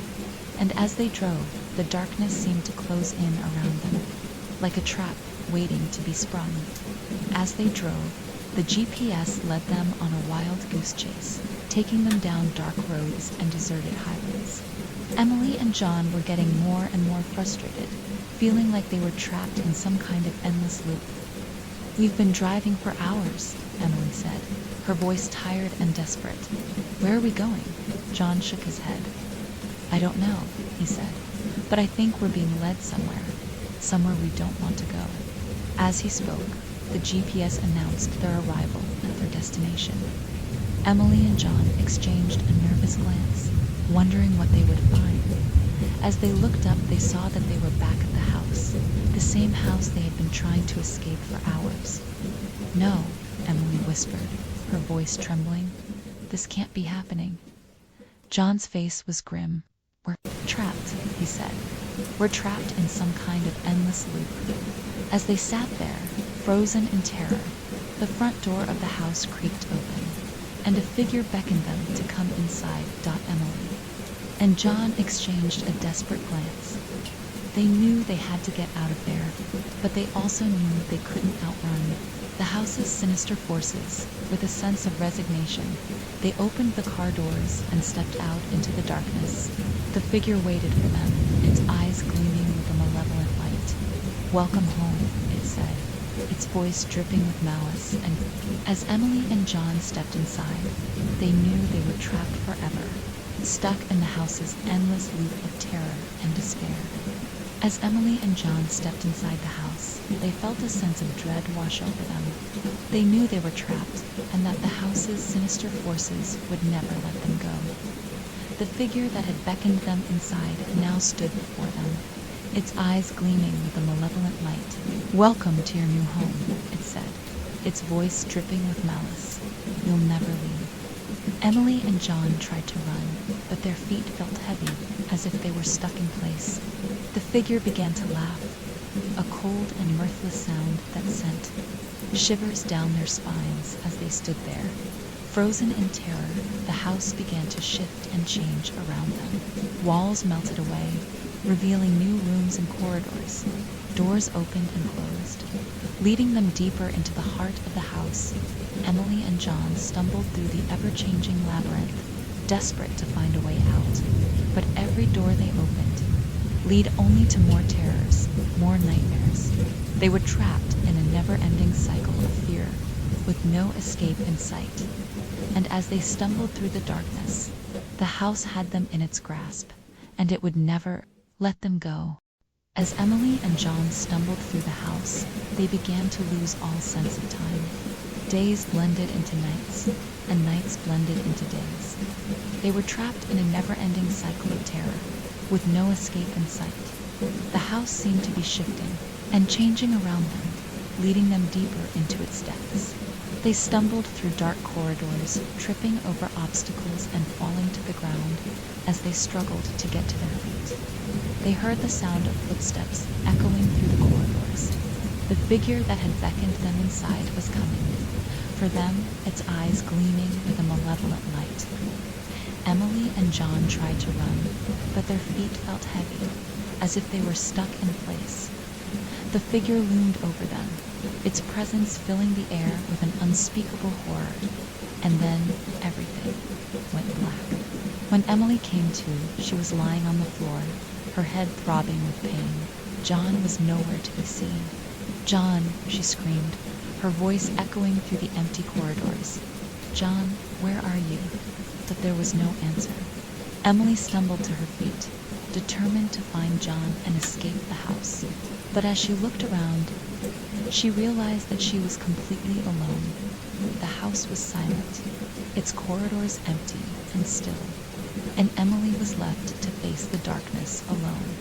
And as they drove, the darkness seemed to close in around them, like a trap waiting to be sprung. As they drove, the GPS led them on a wild goose chase, taking them down dark roads and deserted highways. Emily and John were getting more and more frustrated, feeling like they were trapped in some kind of endless loop. "We've been driving for hours," Emily said, her voice tired and desperate. "Where are we going?" John shook his head. "I don't know," he said, "but I think we're being led somewhere we don't want to go." As he spoke, the GPS announced their arrival at their destination. Emily and John exchanged a nervous glance, wondering what they would find. As they looked up, they saw that they were back at the house, the same house they had been trying to escape for hours. "No," Emily whispered, her voice trembling. "This can't be happening." John's face was grim. "We're trapped," he said. "We're trapped in some kind of endless loop." As they sat there, frozen in terror, the front door of the house creaked open, and a figure beckoned them to come inside. Emily and John exchanged a desperate glance. They knew they had to get out of there, but they also knew they couldn't outrun the house's sinister forces. With a sense of resignation, they opened the car doors and stepped out into the darkness. The figure waited for them, its eyes gleaming with a malevolent light. "Welcome home," it said, its voice dripping with malice. And as Emily and John stepped inside, they knew they were trapped forever, stuck in the house's endless loop of terror and despair. As Emily and John stepped inside the house, they felt a sense of dread wash over them. They knew they were trapped, and that the house's sinister forces would never let them go. The figure that had beckoned them inside now stood before them, its eyes gleaming with a malevolent light. "Welcome to your new home," it said, its voice dripping with malice. "You'll never leave." Emily and John tried to run, but their feet felt heavy, as if they were stuck in place. The figure began to laugh, a cold and mirthless sound that sent shivers down their spines as they stood there. Frozen in terror, the house began to shift and change around them. Walls melted away, revealing new rooms and corridors. Doors opened and closed, leading them deeper into the heart of the house. Emily and John stumbled through the ever-changing labyrinth, desperate to find a way out. But every door they opened lead only to more terrors, more nightmares. They were trapped in a never-ending cycle of fear, with no escape in sight. And as they stumbled through the darkness, the house had them in its grasp, and it would never let them go. As Emily and John stumbled through the house, they began to lose all sense of time. Days blended into nights, and nights blended into days. They were trapped in a never-ending cycle of terror, with no escape in sight. The house seemed to be shifting and changing around them, leading them deeper into its depths. They stumbled through dark corridors, tripping over obstacles and falling to the ground as they struggled to get to their feet. They heard the sound of footsteps echoing through the corridors. The figure that had beckoned them inside was coming. For them, its eyes gleaming with a malevolent light. Emily and John tried to run, but their feet felt heavy, as if they were stuck in place. The figure loomed over them, its presence filling the air with an unspeakable horror. And then everything went black. When Emily came to, she was lying on the floor, her head throbbing with pain. John was nowhere to be seen. "John," she screamed, her voice echoing through the empty corridors. "John, where are you?" But there was no answer. Emily stumbled to her feet, determined to find John and escape the house. But as she looked around, she realized that she was completely alone. The house was silent, its corridors empty and still, and Emily was left to face the darkness alone.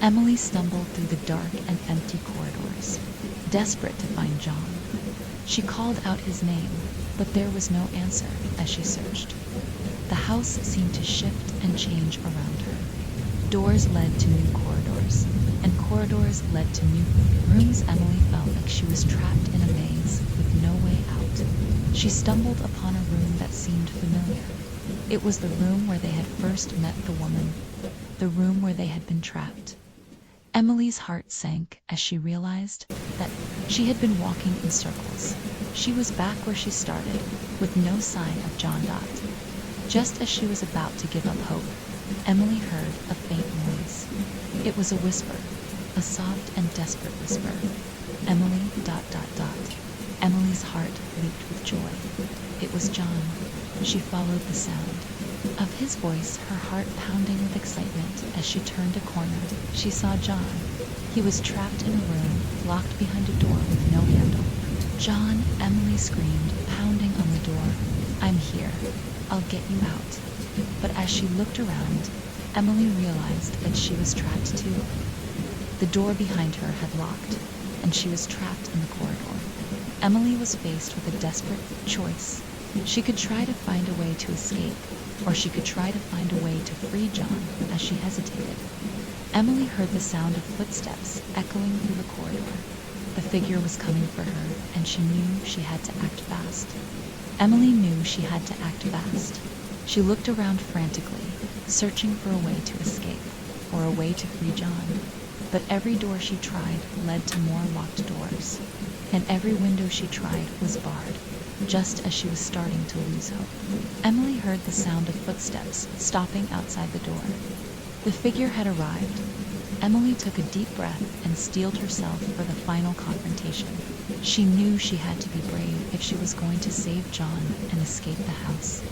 Emily stumbled through the dark and empty corridors, desperate to find John. She called out his name, but there was no answer as she searched. The house seemed to shift and change around her. Doors led to new corridors, and corridors led to new rooms. Emily felt like she was trapped in a maze with no way out. She stumbled upon a room that seemed familiar. It was the room where they had first met the woman, the room where they had been trapped. Emily's heart sank as she realized that she had been walking in circles. She was back where she started, with no sign of John Dot. Just as she was about to give up hope, Emily heard a faint noise. It was a whisper, a soft and desperate whisper. Emily ... Emily's heart leaped with joy. It was John. She followed the sound of his voice, her heart pounding with excitement. As she turned a corner, she saw John. He was trapped in a room, locked behind a door with no handle. "John," Emily screamed, pounding on the door. "I'm here. I'll get you out." But as she looked around, Emily realized that she was trapped too. The door behind her had locked, and she was trapped in the corridor. Emily was faced with a desperate choice. She could try to find a way to escape, or she could try to find a way to free John. As she hesitated, Emily heard the sound of footsteps echoing through the corridor. The figure was coming for her, and she knew she had to act fast. Emily knew she had to act fast. She looked around frantically, searching for a way to escape, or a way to free John. But every door she tried led to more locked doors, and every window she tried was barred. Just as she was starting to lose hope, Emily heard the sound of footsteps stopping outside the door. The figure had arrived. Emily took a deep breath and steeled herself for the final confrontation. She knew she had to be brave if she was going to save John and escape the house.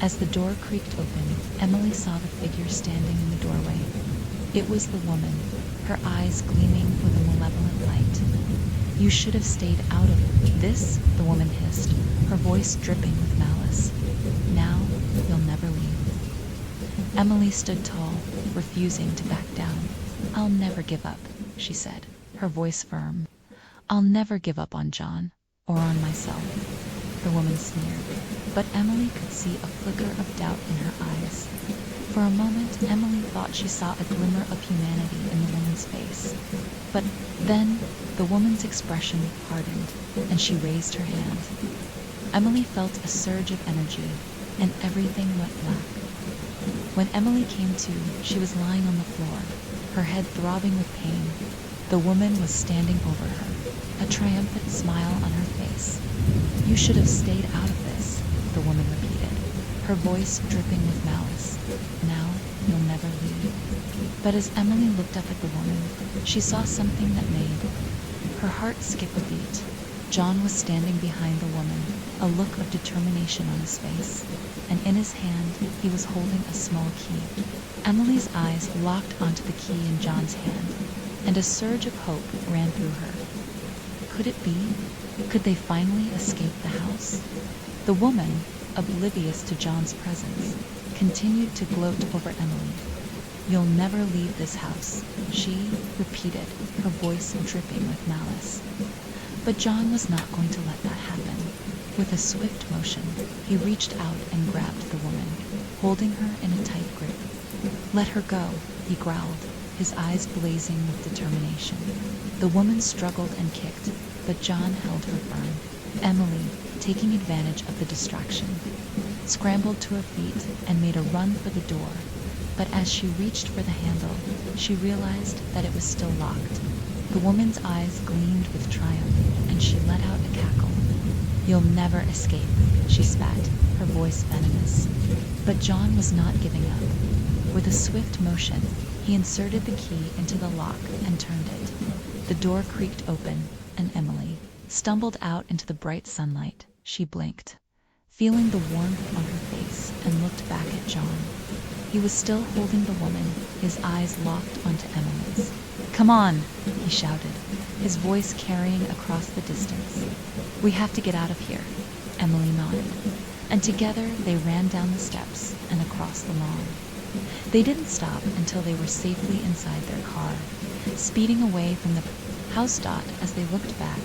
As the door creaked open, Emily saw the figure standing in the doorway. It was the woman, her eyes gleaming with a malevolent light. "You should have stayed out of this," the woman hissed, her voice dripping with malice. "Now you'll never leave." Emily stood tall, refusing to back down. "I'll never give up," she said, her voice firm. "I'll never give up on John, or on myself." The woman sneered, but Emily could see a flicker of doubt in her eyes. For a moment, Emily thought she saw a glimmer of humanity in the woman's face. But then, the woman's expression hardened, and she raised her hand. Emily felt a surge of energy, and everything went black. When Emily came to, she was lying on the floor, her head throbbing with pain. The woman was standing over her, a triumphant smile on her face. "You should have stayed out of this," the woman repeated, her voice dripping with malice. "Now you'll never leave." But as Emily looked up at the woman, she saw something that made her heart skip a beat. John was standing behind the woman, a look of determination on his face, and in his hand he was holding a small key. Emily's eyes locked onto the key in John's hand, and a surge of hope ran through her. Could it be? Could they finally escape the house? The woman, oblivious to John's presence, continued to gloat over Emily. "You'll never leave this house," she repeated, her voice dripping with malice. But John was not going to let that happen. With a swift motion, he reached out and grabbed the woman, holding her in a tight grip. "Let her go," he growled, his eyes blazing with determination. The woman struggled and kicked, but John held her firm. Emily, taking advantage of the distraction, scrambled to her feet and made a run for the door. But as she reached for the handle, she realized that it was still locked. The woman's eyes gleamed with triumph, and she let out a cackle. "You'll never escape," she spat, her voice venomous. But John was not giving up. With a swift motion, he inserted the key into the lock and turned it. The door creaked open, and Emily stumbled out into the bright sunlight. She blinked, feeling the warmth on her face, and looked back at John. He was still holding the woman, his eyes locked onto Emily's. "Come on," he shouted, his voice carrying across the distance. "We have to get out of here." Emily nodded, and together they ran down the steps and across the lawn. They didn't stop until they were safely inside their car, speeding away from the house. As they looked back,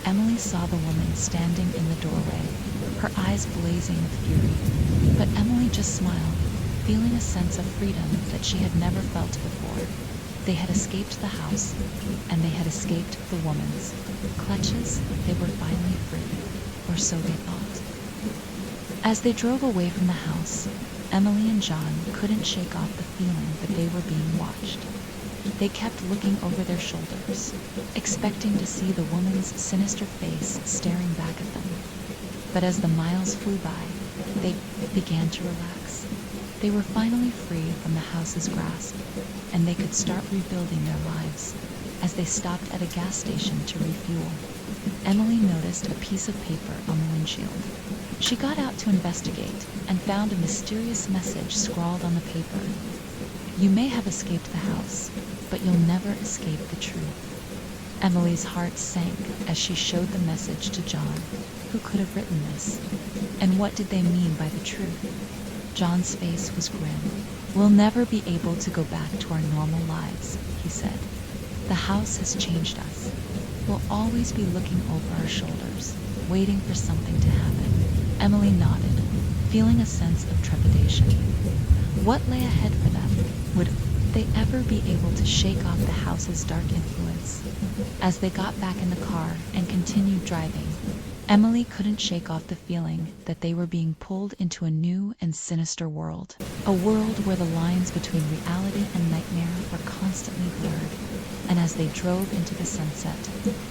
Emily saw the woman standing in the doorway, her eyes blazing with fury. But Emily just smiled. feeling a sense of freedom that she had never felt before. They had escaped the house, and they had escaped the woman's clutches. They were finally free, or so they thought. As they drove away from the house, Emily and John couldn't shake off the feeling that they were being watched. They kept looking over their shoulders, expecting to see the woman's sinister face staring back at them. But as the miles flew by, they began to relax. They were finally free from the house's grasp, and they could start rebuilding their lives. As they stopped at a gas station to refuel, Emily noticed a piece of paper on the windshield. She got out to investigate and found a mysterious message scrawled on the paper. "You may have escaped the house, but you'll never escape the truth." Emily's heart sank as she showed the message to John. Who could have written this? And what did they mean by the truth? John's face was grim. "We'll never be able to go back to our normal lives," he said. "The house has changed us. We'll always be looking over our shoulders, waiting for something to happen." Emily nodded, feeling a sense of trepidation. What lay ahead for them? Would they ever be able to shake off the house's dark influence? As they got back in the car and continued driving, Emily couldn't shake off the feeling that they were being pulled into a new and sinister world. A world where the lines between reality and nightmare were constantly blurred. And as they drove into the sunset,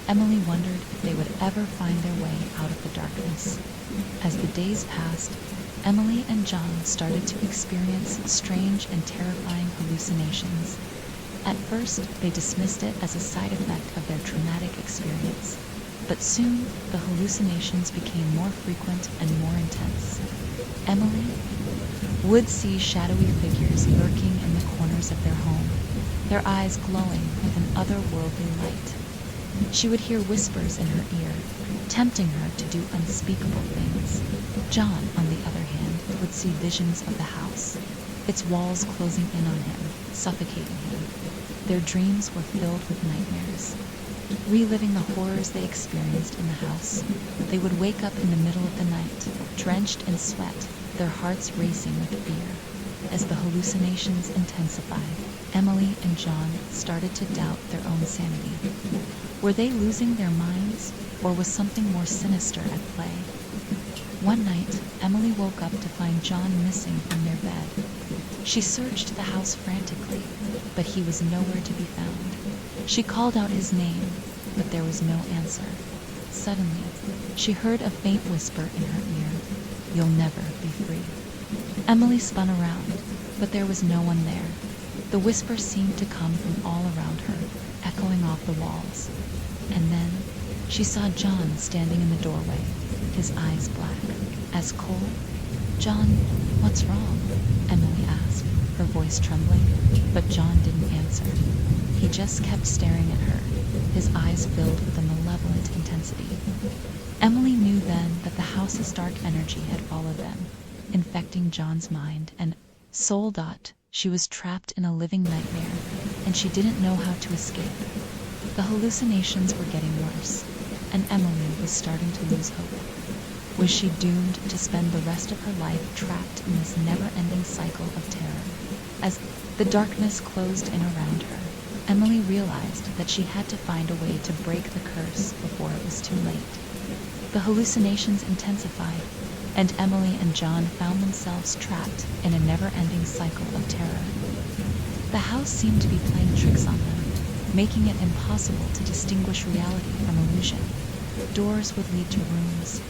Emily wondered if they would ever find their way out of the darkness. As the days passed, Emily and John started to experience strange and terrifying hallucinations. At first, they dismissed it as a side effect of their traumatic experience. But soon, the hallucinations became more frequent and more intense. Emily would see shadowy figures lurking in the corners of their home, their eyes glowing with an otherworldly light. She would hear whispers in her ear, tempting her to do unspeakable things. John, on the other hand, would see visions of the house, its walls closing in on him, suffocating him. Their dreams were filled with nightmares. Reliving the horrors they experienced in the house, they would wake up in the middle of the night, drenched in sweat, their hearts racing with fear. As the hallucinations intensified, Emily and John started to doubt their own sanity. Were they losing their minds, or was something more sinister at play? One night, Emily woke up to find John missing from their bed. She searched the house frantically, but he was nowhere to be found. She called out his name, but there was no answer. Suddenly, she heard a faint whisper in her ear, "You'll never be free." Emily spun around, but there was no one there. The whisper seemed to come from all around her, echoing off the walls. And then, she saw John standing in the doorway, his eyes black, as cold. "John, what's wrong?" Emily asked, her voice trembling, but John didn't answer. He just kept staring at her, his eyes filled with a malevolent intensity. Emily knew then that the house's dark energy had followed them, infecting John's mind and soul. She was trapped in a living nightmare, and she didn't know how to escape. The hallucinations were getting worse, and Emily was starting to lose hope. Was she doomed to spend the rest of her life trapped in this never-ending cycle of terror? As the darkness closed in around her, Emily realized that she had to find a way to break the curse before it was too late. The hallucinations intensified, and Emily and John found themselves trapped in a never-ending cycle of terror. The house seemed to be playing tricks on them, making it impossible to distinguish reality from illusion. Doors would lead to rooms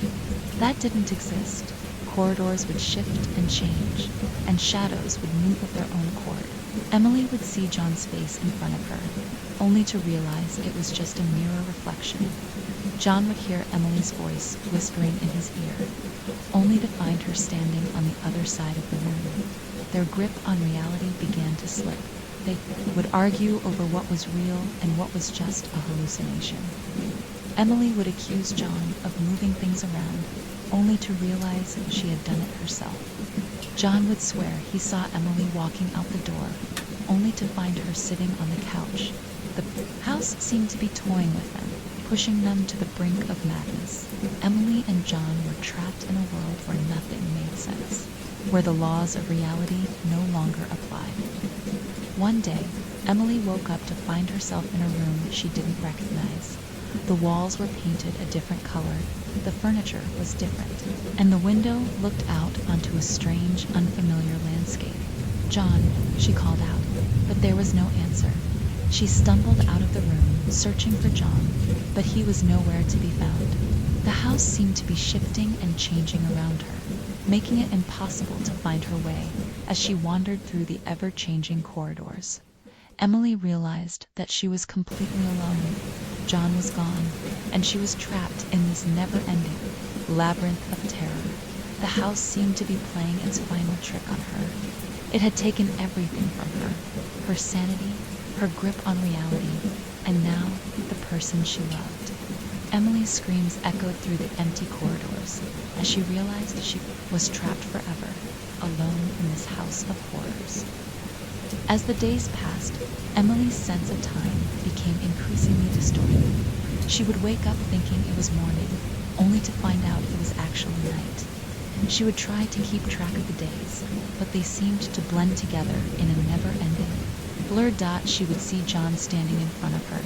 that didn't exist. Corridors would shift and change, and shadows would move of their own accord. Emily would see John's face in front of her, only to realize it was just a mirror reflection. John would hear Emily's voice whispering in his ear, only to find her standing on the other side of the room. Their grip on reality began to slip. They would argue over what was real and what was just a hallucination. Emily would accuse John of moving things around, only to realize she had done it herself. John would swear he saw Emily walking out the door, only to find her sitting on the couch. The house seemed to be toying with them, pushing them to the brink of madness. Emily and John were trapped in a world where nothing made sense, where the laws of reality no longer applied. One day, Emily woke up to find herself in a room she didn't recognize. The walls were painted a different color, the furniture was different, and the window looked out onto a strange, unfamiliar landscape. "John," she called out, but there was no answer. She stumbled out of the room, searching for John, but he was nowhere to be found. The house seemed to be shifting and changing around her, making it impossible to find her way as she wandered through the ever-changing corridors. Emily realized that she was completely alone. John was gone, and she was trapped in this never-ending labyrinth of terror. The house seemed to be playing its final trick on her. It had taken everything from her, her sanity, her grip on reality, and now the person she loved. Emily's screams echoed through the empty corridors as she realized she was trapped forever, alone in this house of horrors. As the days passed, Emily's sense of time became increasingly distorted. She would wake up thinking it was morning, only to find out it was actually night. She would try to keep track of the days, but they seemed to blend together in a never-ending blurred dot. She would see John standing in front of her,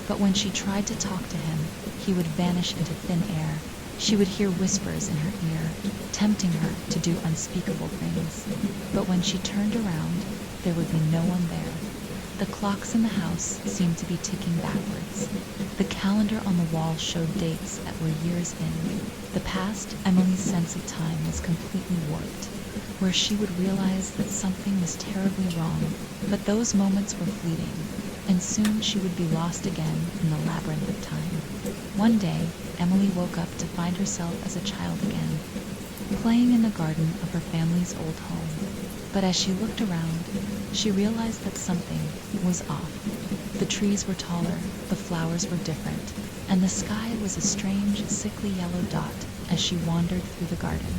but when she tried to talk to him, he would vanish into thin air. She would hear whispers in her ear, tempting her to do unspeakable things. But when she turned around, there would be no one there. The clocks in the house seemed to be ticking backwards. The calendar on the wall showed dates that were years in the past. Emily's sense of time was completely warped, where she would realize that something was terribly wrong, but those moments were fleeting, and soon she would be lost again in the labyrinth of time. One day, Emily woke up to find herself as a child again, playing in the garden of her family's old home. But as she looked around, she realized that something was off. The trees were taller, the flowers were different, and the sky was a strange, sickly yellow dot as she wandered through the garden.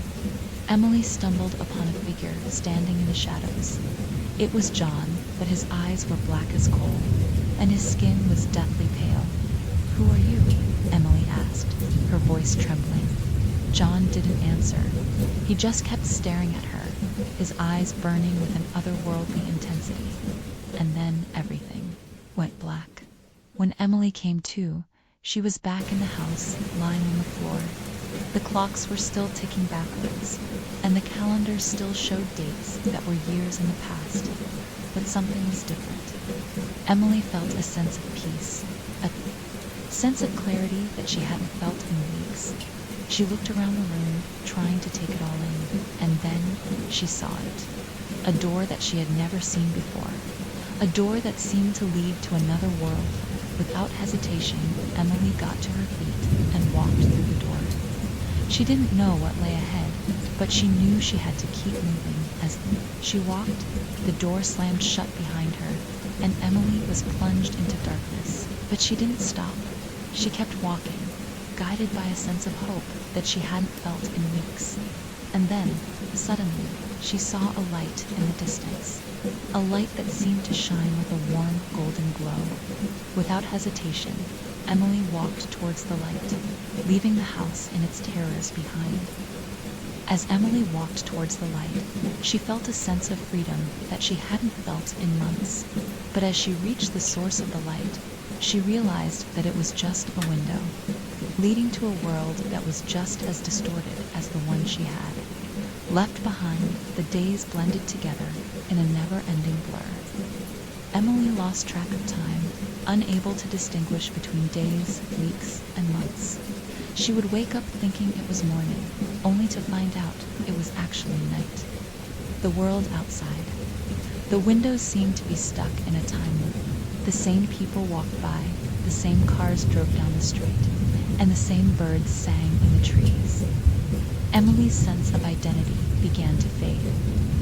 Emily stumbled upon a figure standing in the shadows. It was John, but his eyes were black as coal, and his skin was deathly pale. "Who are you?" Emily asked, her voice trembling. John didn't answer. He just kept staring at her, his eyes burning with an otherworldly intensity. And then everything went black. When Emily came to, she was back in the house, lying on the floor. The clocks were still ticking backwards, and the calendar still showed dates that were years in the past. But something was different. Emily felt a sense of peace, a sense of clarity that she hadn't felt in weeks. She looked around the room, trying to take it all in, and then she saw it. A door that she had never seen before. A door that seemed to lead to another world. Without hesitation, Emily got to her feet and walked through the door. She didn't know what lay ahead, but she knew she had to keep moving. As she walked, the door slammed shut behind her, and Emily was plunged into darkness. But she didn't stop. She kept walking, guided by a sense of hope that she hadn't felt in weeks. And then, suddenly, she saw a light in the distance, a light that seemed to shine with a warm, golden glow. Without hesitation, Emily walked towards the light, leaving the house and its terrors behind. As Emily walked towards the light, she felt a sense of freedom that she hadn't felt in months. But as she reached the source of the light, she realized that it was just a window, leading to a world that was just as distorted as the one she had. Left behind, the days blended together in a never-ending blur. Emily lost track of time, unable to distinguish between days, weeks, and months. She would wake up thinking it was morning, only to find out it was actually night. The world outside. The windows seemed to be stuck in a time loop. The same people walked by, the same cars drove down the street, and the same birds sang in the trees. Emily's sense of identity began to fade.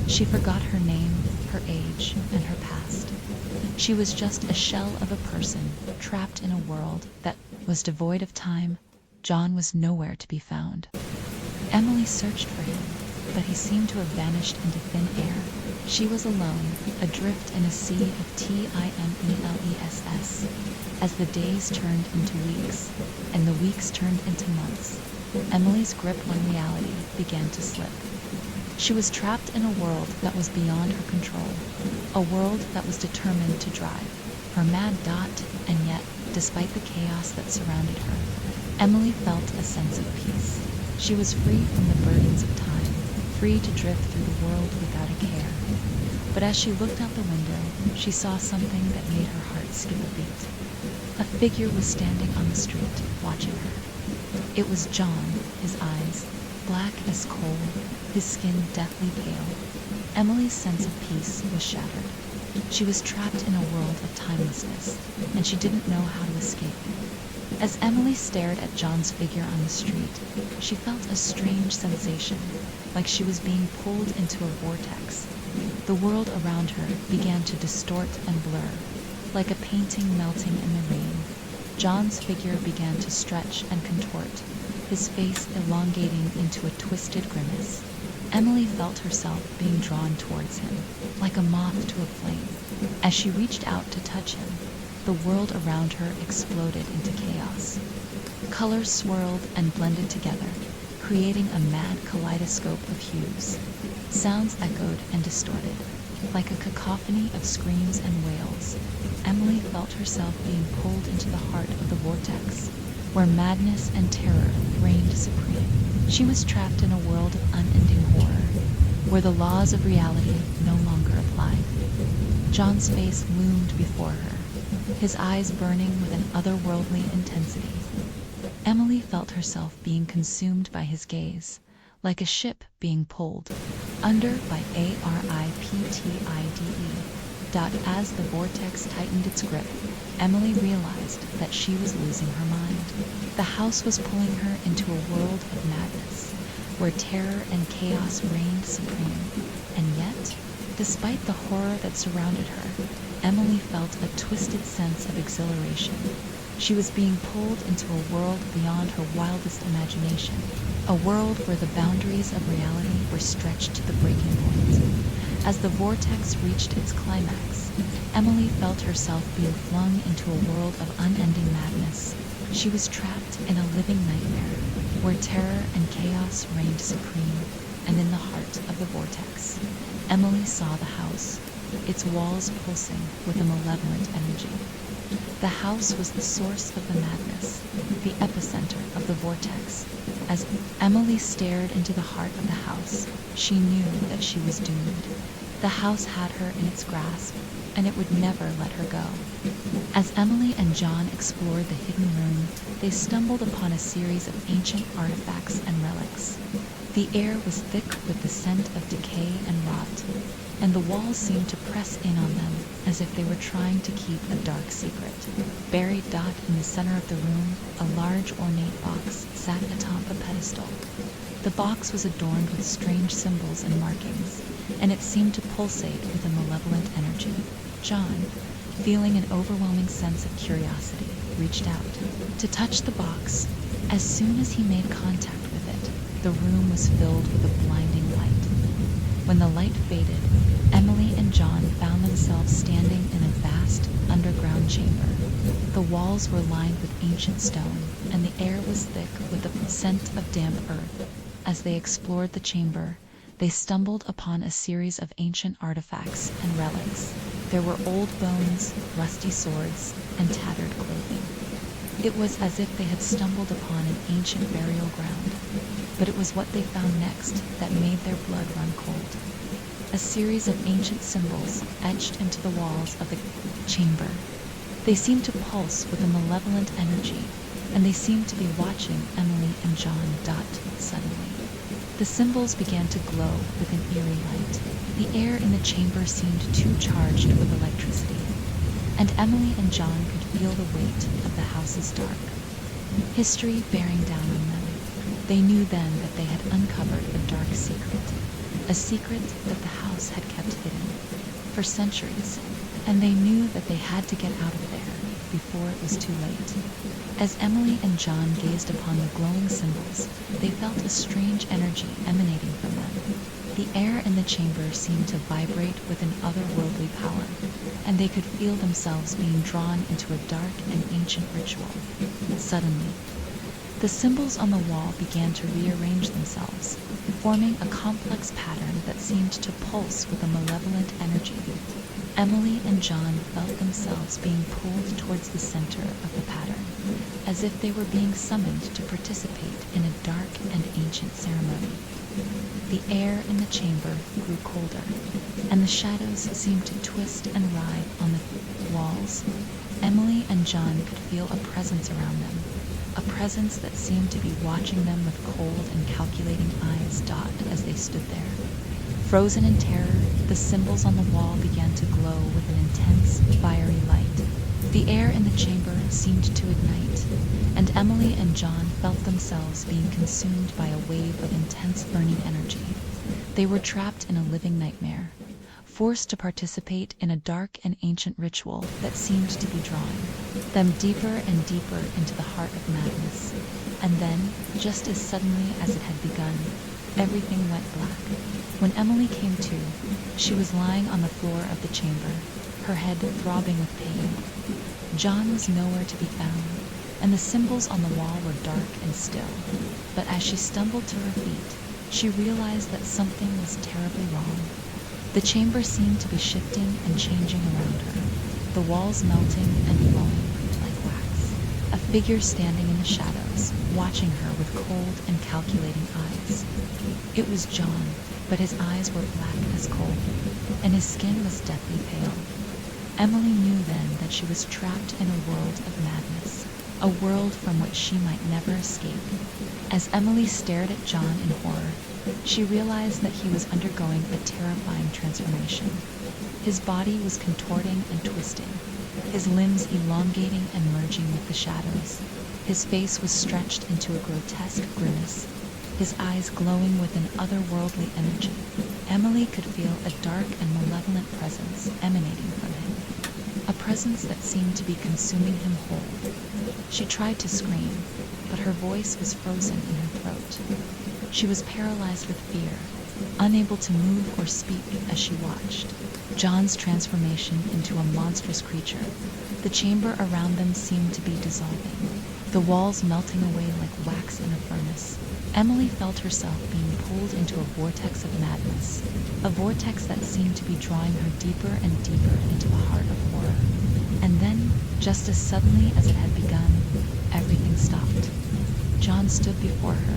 She forgot her name, her age, and her past. She was just a shell of a person trapped in a world that was devoid of time. John was nowhere to be found. Emily searched for him, but he seemed to have vanished into thin air. She was alone, adrift in a sea of timeless. As the days turned into weeks, and the weeks turned into months, Emily's grip on reality began to slip. She was trapped in a world that was beyond her control, a world that was determined to drive her mad dot, and yet, despite the chaos that surrounded her, Emily felt a sense of peace. She was free from the burdens of time, free to drift through the world without a care. But as she looked out the window, she saw something that made her heart skip a beat. A figure was standing on the street, watching her. It was John, his eyes black as coal, his skin deathly pale. Emily's sense of peace was shattered. She was trapped in a world of timelessness, and she didn't know how to escape. As Emily stared at John's figure on the street, she felt a strange sensation, like she was being pulled into a vortex. The world around her began to distort and blur, like a painting melting in the rain. John's figure began to stretch and contort, his face elongating into a twisted grimace. Emily felt herself being drawn towards him, like a moth to a flame. As she reached out to touch him, the world around her exploded into chaos. Colors swirled and blended together, creating a mad kaleidoscope of hues. Sounds echoed and distorted, like a cacophony of screams and wails. Emily felt herself being pulled into the heart of the vortex, where madness and terror reigned supreme. She was trapped in a world of unending horror, where the laws of reality no longer applied. John's face loomed before her, his eyes burning with an otherworldly intensity. Emily felt herself being consumed by his gaze, like a ship being pulled under by ARIPTIDE. As the vortex tightened its grip, Emily realized that she was losing her mind. The house was pulling her into a world of madness, where terror and chaos reigned supreme. And yet, despite the horror that surrounded her, Emily felt a twisted sense of exhilaration. She was being pulled into a world beyond her wildest imagination, a world where the boundaries of reality were stretched to the breaking point. As the vortex reached its climax, Emily felt herself being flung into a world of unending madness. She was trapped in a living nightmare, where terror and chaos reigned supreme, and in the heart of the vortex, Emily saw the house, its walls pulsing with a malevolent energy. The house was the source of the madness, the epicenter of the vortex. As Emily stared into the heart of the house, she knew that she was doomed. The house had her in its grasp, and it would never let her go. As Emily and John explored the hidden room, they stumbled upon a series of ancient artifacts and relics. The air was thick with the scent of decay and rot, and the walls seemed to press in on them as if they were trying to keep a dark secret. Buried in the center of the room, a large ornate box sat atop a pedestal. The box was adorned with strange symbols and markings, and it seemed to pulsate with a malevolent energy. John, feeling an overwhelming sense of curiosity, reached out to touch the box. As soon as he made contact with it, the room was filled with a blinding light. When the light faded, Emily and John found themselves standing in a vast underground chamber. The walls were lined with ancient stone, and the air was thick with the scent of damp earth. As they explored the chamber, they stumbled upon a series of ancient artifacts and relics. There were old bones, rusty swords, and tattered clothing. It was as if they had stumbled upon an ancient burial ground, but it was what they found next that made their blood run cold. A series of ancient symbols etched into the walls of the chamber. They seemed to pulse with a malevolent energy, and they seemed to be watching Emily and John. Suddenly, the symbols began to glow with an eerie light. The air in the chamber seemed too charged with electricity, and Emily and John could feel the weight of the house's dark history bearing down on them. They knew then that they had uncovered a dark secret, a secret that the house had kept hidden for centuries, and they knew that they had to get out of there before it was too late. As Emily and John gazed upon the glowing symbols, they felt a strange energy emanating from them. The air in the chamber seemed to vibrate with an otherworldly power, and they could feel themselves being drawn into a dark and ancient ritual. Suddenly, the symbols on the wall began to rearrange themselves, forming a complex pattern that seemed to pulse with a malevolent energy. Emily and John felt themselves being pulled towards the center of the pattern, as if they were being summoned to participate in a dark and ancient ceremony. The air in the chamber grew colder, and the shadows seemed to twist and writhe on the walls. Emily and John could feel a presence around them, a presence that seemed to be watching them with cold and calculating eyes as they stood there. Frozen in terror, the symbols on the wall began to glow with an intense, fiery light. The air in the chamber seemed to ignite, and Emily and John felt themselves being consumed by a wave of intense burning energy. They were trapped in a living nightmare, forced to participate in a dark and ancient ritual that seemed to be drawing them deeper and deeper into the heart of madness. And then, just as suddenly as it had begun, everything went black. When Emily came to, she was lying on the floor of the chamber, her head throbbing with pain. John was nowhere to be found, and the symbols on the wall were dark and still. But as she stumbled to her feet, she realized that something was terribly wrong. The chamber seemed to be shifting and changing around her, the walls melting and flowing like wax. A figure standing in the shadows, watching her with cold and calculating eyes. It was John, but his eyes were black as coal, and his skin was deathly pale. Emily knew then that she was trapped in a world of madness, a world from which she might never escape. As Emily stared at John in horror, she realized that he was undergoing a terrifying transformation. His body was contorting and twisting, his limbs elongating and merging with the shadows. His face was stretched into a grotesque grimace, his eyes glowing with an otherworldly energy. Emily could feel a dark and malevolent presence emanating from him, a presence that seemed to be consuming him whole. She tried to scream, but her voice was frozen in her throat. She was paralyzed with fear, unable to move or speak as she watched John's transformation into a monstrous creature. The chamber around them seemed to be dissolving, the walls melting away like wax in a furnace. Emily felt herself being pulled into a vortex of madness, a vortex that seemed to be drawing her deeper and deeper into the heart of horror. And then, just as suddenly as it had begun, everything stopped. John stood before her,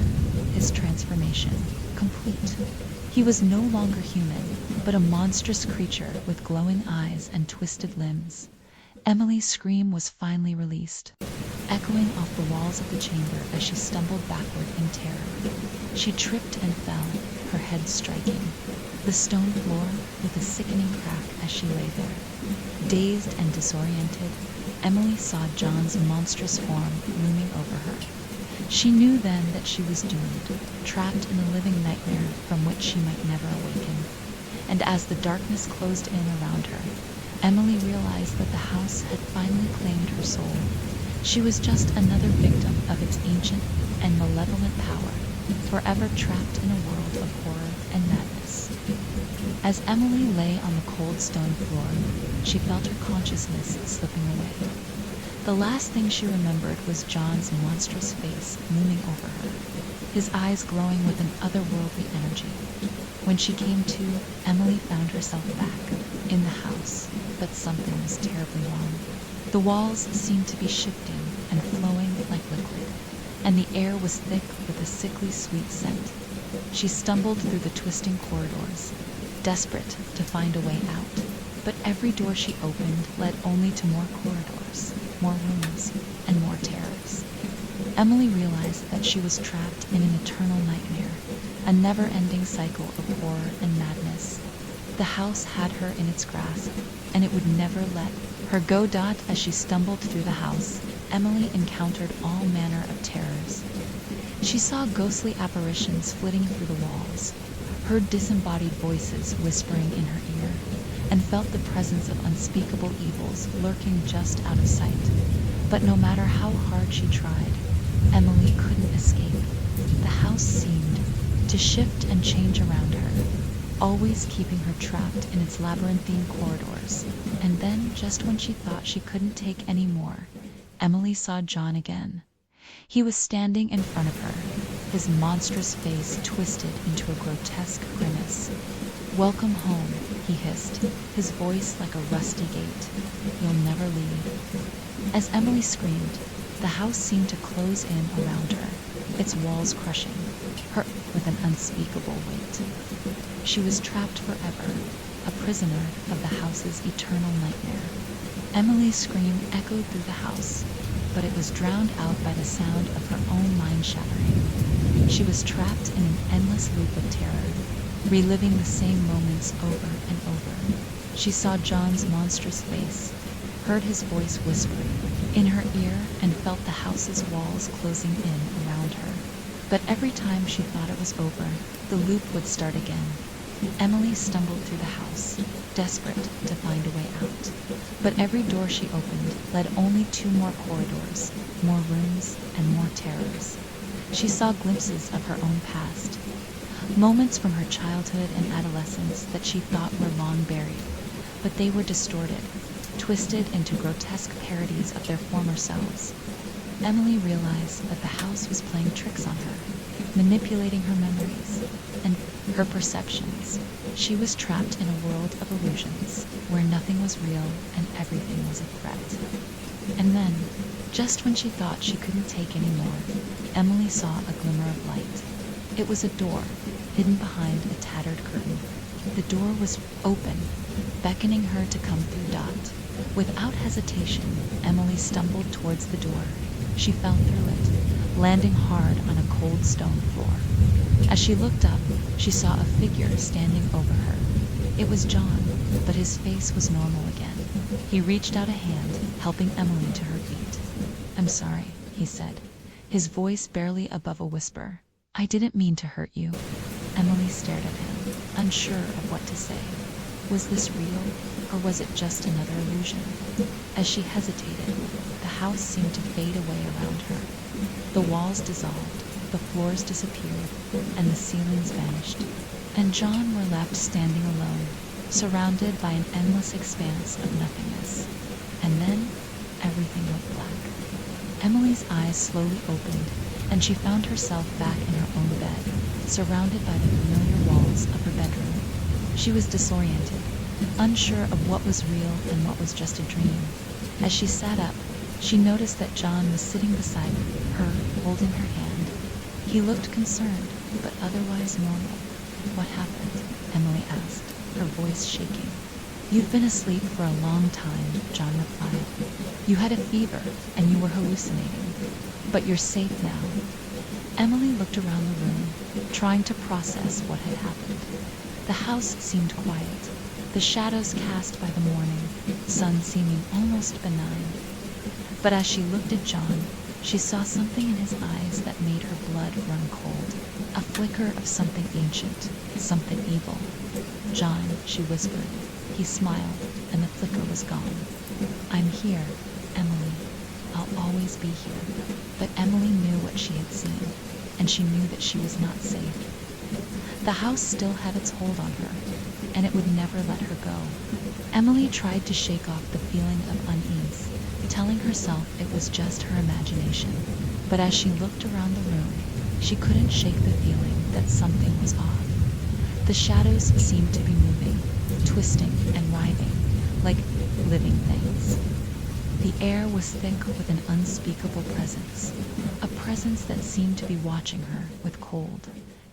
his transformation complete. He was no longer human, but a monstrous creature with glowing eyes and twisted limbs. Emily's scream was finally released, echoing off the walls of the chamber as she stumbled backward in terror. She tripped and fell, her head striking the stone floor with a sickening crack as she lay there. Dazed and disoriented, Emily saw John's monstrous form looming over her. She knew then that she was doomed, trapped in a living nightmare from which she might never awaken. And as the darkness closed in around her, Emily realized that the house had finally claimed her soul. She was just another victim of its ancient and malevolent power, forever trapped in a world of horror and madness. As Emily lay on the cold stone floor, she felt her consciousness slipping away. The last thing she remembered was John's monstrous face looming over her, his eyes glowing with an otherworldly energy. When she came to, Emily found herself back in the house, but something was terribly wrong. The walls seemed to be shifting and flowing like liquid, and the air was thick with a sickly sweet scent. She stumbled through the twisting corridors, desperate to find a way out, but every door she opened led only to more corridors, more rooms, and more terrors. Emily realized that she was trapped in an eternal nightmare, a never-ending cycle of horror and madness. The house had her in its grasp, and it would never let her go. As she stumbled through the house, Emily encountered all manner of terrors. She saw ghostly apparitions flitting through the walls, heard disembodied voices whispering in her ear, and felt the presence of unspeakable evils lurking just out of sight. But no matter how hard she tried, Emily couldn't escape. The house seemed to shift and change around her, always keeping her trapped in its labyrinthine corridors. And then, just when she thought she couldn't take any more, Emily saw John again. He was standing in front of her, his monstrous face twisted into a grotesque grimace. "Welcome home," he hissed, his voice like a rusty gate. "You'll never leave." As Emily screamed, the house seemed to close in around her, its walls crushing her with an unspeakable weight. She was trapped forever, a prisoner of the house's eternal nightmare. Emily's scream echoed through the house, but it was drowned out by the sound of her own mind shattering. She was trapped in an endless loop of terror, reliving the same moments over and over. She saw John's monstrous face, heard his voice whispering in her ear, and felt the house's walls closing in around her. But every time she thought it was over, the loop would start again. Emily stumbled through the house, desperate to find a way out. But every door she opened led only to more corridors, more rooms, and more terrors. She saw glimpses of her own past, moments from her childhood and adolescence that she thought were long buried, but they were distorted, twisted into grotesque parodies of their former selves. Emily realized that the house was playing tricks on her, manipulating her memories and her perceptions. She was trapped in a world of illusions, where nothing was real and everything was a threat. And then, just when she thought she couldn't take any more, Emily saw a glimmer of light. It was a door, hidden behind a tattered curtain. The door was open, beckoning her to come through. Without hesitation, Emily stumbled towards the door. She fell through it, landing hard on a cold stone floor. As she looked up, she saw a figure standing over her. It was John, but his face was normal again. He reached out a hand, helping Emily to her feet. "I'm sorry," he said, his voice barely above a whisper. "I didn't mean to hurt you." Emily stared at him, unsure of what to say. Was this real, or was it just another illusion? As she hesitated, the house seemed to fade away around her. The walls dissolved, the floors disappeared, and the ceilings vanished. And John were left standing alone, surrounded by an endless expanse of nothingness. And then, everything went black. Emily's eyes slowly opened, and she found herself back in her own bed, surrounded by the familiar walls of her bedroom. She was disoriented, unsure of what was real and what was just a dream. As she sat up, she noticed that John was sitting beside her, holding her hand. He looked concerned, but otherwise normal. "What happened?" Emily asked, her voice shaking. "You've been asleep for a long time," John replied. "You had a fever, and you were hallucinating. But you're safe now." Emily looked around the room, trying to process what had happened. The house seemed quiet, the shadows cast by the morning sun seeming almost benign. But as she looked at John, she saw something in his eyes that made her blood run cold. A flicker of something ancient, something evil. "John," she whispered. He smiled, and the flicker was gone. "I'm here, Emily. I'll always be here." But Emily knew what she had seen, and she knew that she was not safe. The house still had its hold on her, and it would never let her go. Emily tried to shake off the feeling of unease, telling herself it was just her imagination. But as she looked around the room, she couldn't shake the feeling that something was off. The shadows seemed to be moving, twisting and writhing, like living things. The air was thick with an unspeakable presence, a presence that seemed to be watching her with cold,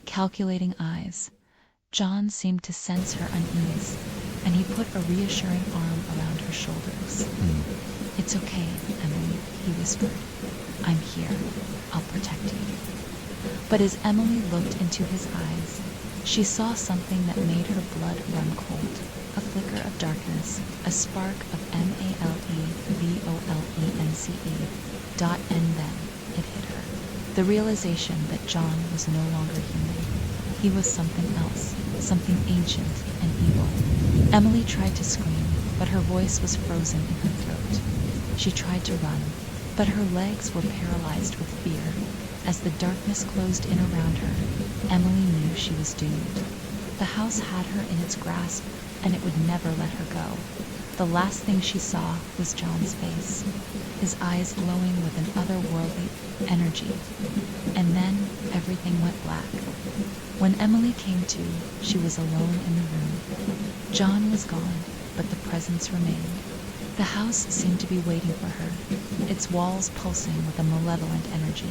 calculating eyes. John seemed to sense her unease, and he put a reassuring arm around her shoulders. "It's okay, Emily," he whispered. "I'm here. I'll protect you." But as Emily looked into his eyes, she saw something that made her blood run cold. A flicker of darkness, a spark of MALEVOLENCE. And then it hit her. The realization that John was no longer human. He was something else, something ancient and evil. Emily tried to scream, but her voice was frozen in her throat. She tried to run, but her legs were paralyzed with fear. As the darkness closed in around her, Emily knew she was doomed. The house had her in its grasp, and it would never let her go. The last thing she saw was John's face, his eyes glowing with an otherworldly energy. And then everything went black. When Emily came to, she was alone in the room. John was gone, but the presence remained. The house seemed to be waiting for her, its walls pulsing with a malevolent energy.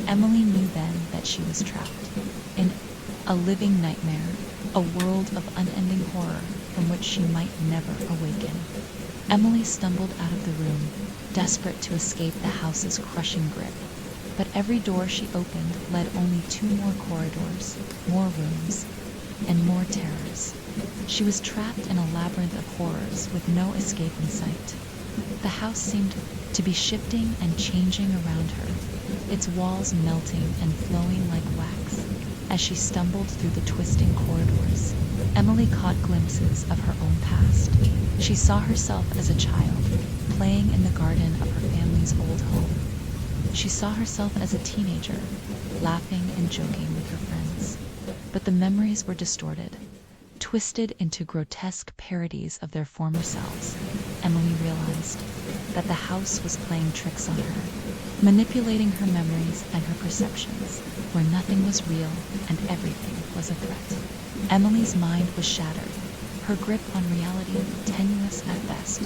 Emily knew then that she was trapped in a living nightmare, a world of unending horror from which she might never awaken. Emily stumbled out of the room, desperate to escape the house's crushing grip. But every door she opened led only 2 more corridors, more rooms, and more terrors. She was trapped in a labyrinth of horrors with no escape in sight. The house seemed to be shifting and changing around her, its walls melting and flowing like wax. As she stumbled through the twisting corridors, Emily caught glimpses of her own past. She saw herself as a child, playing in the garden of her family's old home. She saw herself as a teenager, laughing and joking with her friends. But the memories were distorted, twisted into grotesque parodies of their former selves. Emily realized that the house was playing tricks on her, manipulating her memories and her perceptions, where nothing was real and everything was a threat. Emily's mind was shattered, her grip on reality tenuous at best.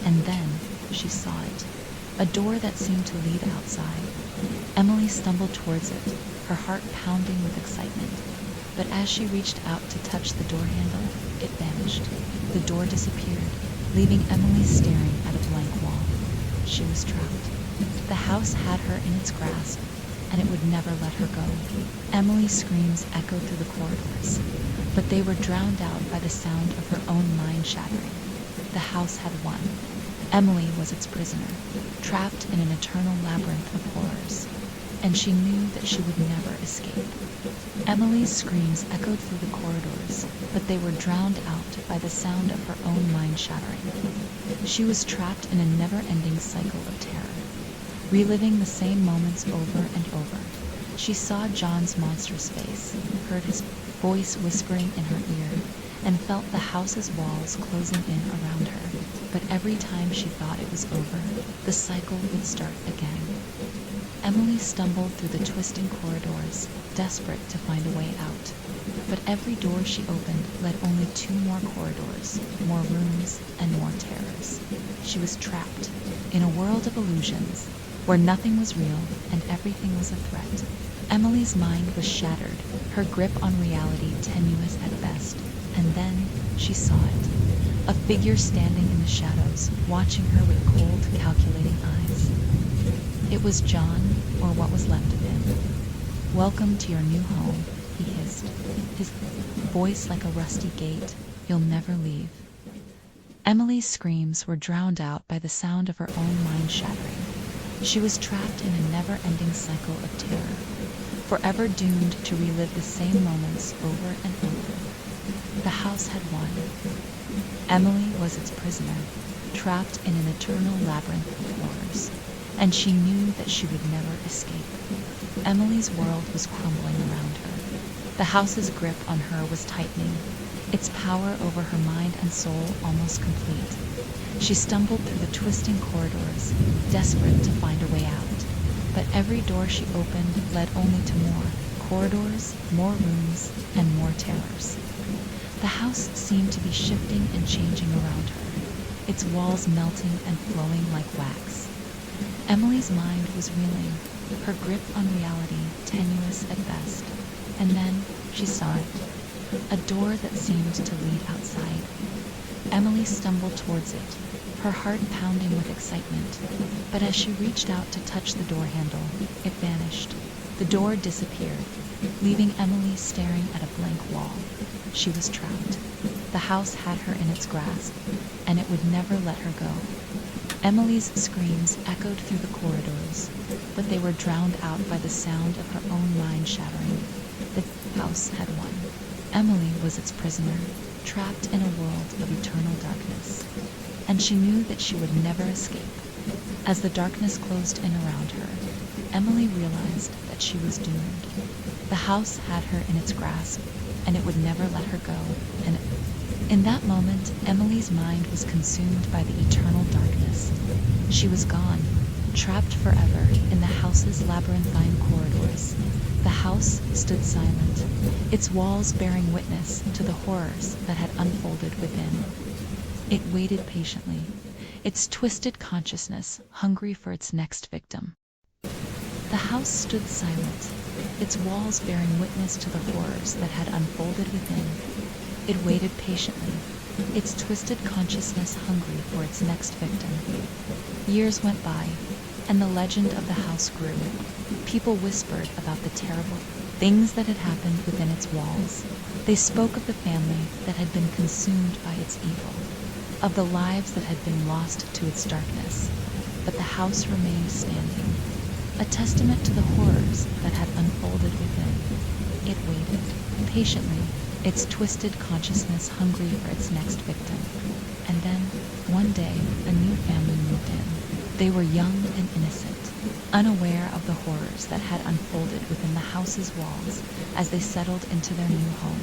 And then she saw it, a door that seemed to lead outside. Emily stumbled towards it, her heart pounding with excitement. But as she reached out to touch the door handle, it vanished. The door disappeared, leaving Emily staring at a blank wall. She was trapped. The house had her in its grasp, and it would never let her go. Emily's screams echoed through the corridors, but they were drowned out by the sound of her own mind shattering. The house had won. Emily was its prisoner, trapped in an eternal labyrinth of horrors, and she knew that she would never escape. Emily's screams echoed through the corridors, but they were drowned out by the sound of her own mind shattering. She was trapped in a never-ending cycle of terror, reliving the same moments over and over. She saw John's monstrous face, heard his voice whispering in her ear, and felt the house's walls closing in around her. But every time she thought it was over, the cycle would start again. Emily stumbled through the twisting corridors, desperate to find a way out. But every door she opened led only 2 more corridors, more rooms, and more terrors. She was trapped in a world of illusions, where nothing was real and everything was a threat. Emily's mind was shattered, her grip on reality tenuous at best. And then she saw it, a figure standing in the shadows, watching her with cold, calculating eyes. It was John, or what was left of him. "Welcome to your new home," he hissed, his voice like a rusty gate. "You'll never leave." Emily's screams were drowned out by the sound of her own mind shattering. She was trapped in a never-ending cycle of terror, forever doomed to relive the same moments over and over. The house had won. Emily was its prisoner, trapped in an eternal labyrinth of horrors, and she knew that she would never escape. Emily's world was crumbling around her. The house's grip on her was tightening, its power over her mind and soul almost complete. She stumbled through the twisting corridors, desperate to find a way out. But every door she opened led only to more corridors, more rooms, and more terrors. The house seemed to be shifting and changing around her, its walls melting and flowing like wax. Emily's mind was reeling, her grip on reality tenuous at best. And then she saw it, a door that seemed to lead outside. Emily stumbled towards it, her heart pounding with excitement. But as she reached out to touch the door handle, it vanished. The door disappeared, leaving Emily staring at a blank wall. She was trapped. The house had her in its grasp, and it would never let her go. Emily's screams echoed through the corridors, but they were drowned out by the sound of her own mind shattering. The house had won. Emily was its prisoner, trapped in a world of eternal darkness, and she knew that she would never escape. As the darkness closed in around her, Emily realized that she was doomed. The house had her in its grasp, and it would never let her go. And in that moment, Emily's mind was consumed by the eternal darkness. She was gone, trapped forever in the house's labyrinthine corridors. The house stood silent, its walls bearing witness to the horrors that had unfolded within. It waited patiently, its twisted consciousness hungry for its next victim. The house stood silent, its walls bearing witness to the horrors that had unfolded within. It waited patiently, its twisted consciousness hungry for its next victim. Years went by, and the legend of the house grew. People whispered about the terrible things that had happened within its walls. They spoke of the family that had been consumed by its evil, of the lives that had been lost to its darkness. But the house remained standing, a testament to the horrors that had unfolded within. It waited, patiently, its twisted consciousness hungry for its next victim. And then, one day, a new family moved in. They were young and innocent, unaware of the horrors that had unfolded within the house's walls as they settled into their new home.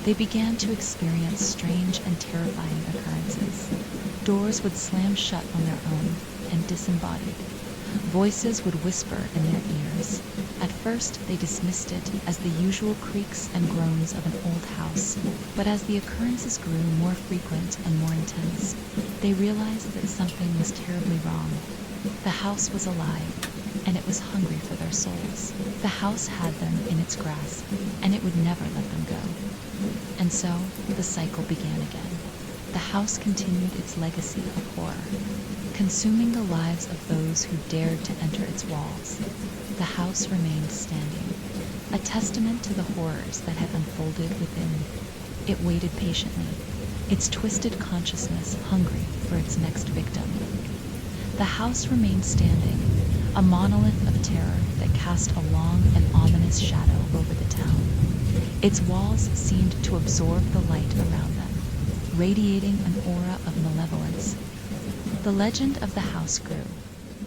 They began to experience strange and terrifying occurrences. Doors would slam shut on their own and disembodied. Voices would whisper in their ears. At first, they dismissed it as the usual creaks and groans of an old house, but as the occurrences grew more frequent and more intense, they realized that something was terribly wrong. The house was alive, and it was hungry for their souls. The house had them in its grasp, and it would never let them go. And so, the cycle began again. The house continued its legacy of horror, consuming the lives of those who dared to enter its walls. The house remained standing, a testament to the horrors that had unfolded within. It waited patiently, its twisted consciousness hungry for its next victim. The house remained standing, a monolith of terror that cast a long and ominous shadow over the town. Its walls seemed to absorb the light around them, radiating an aura of malevolence. The legend of the house grew.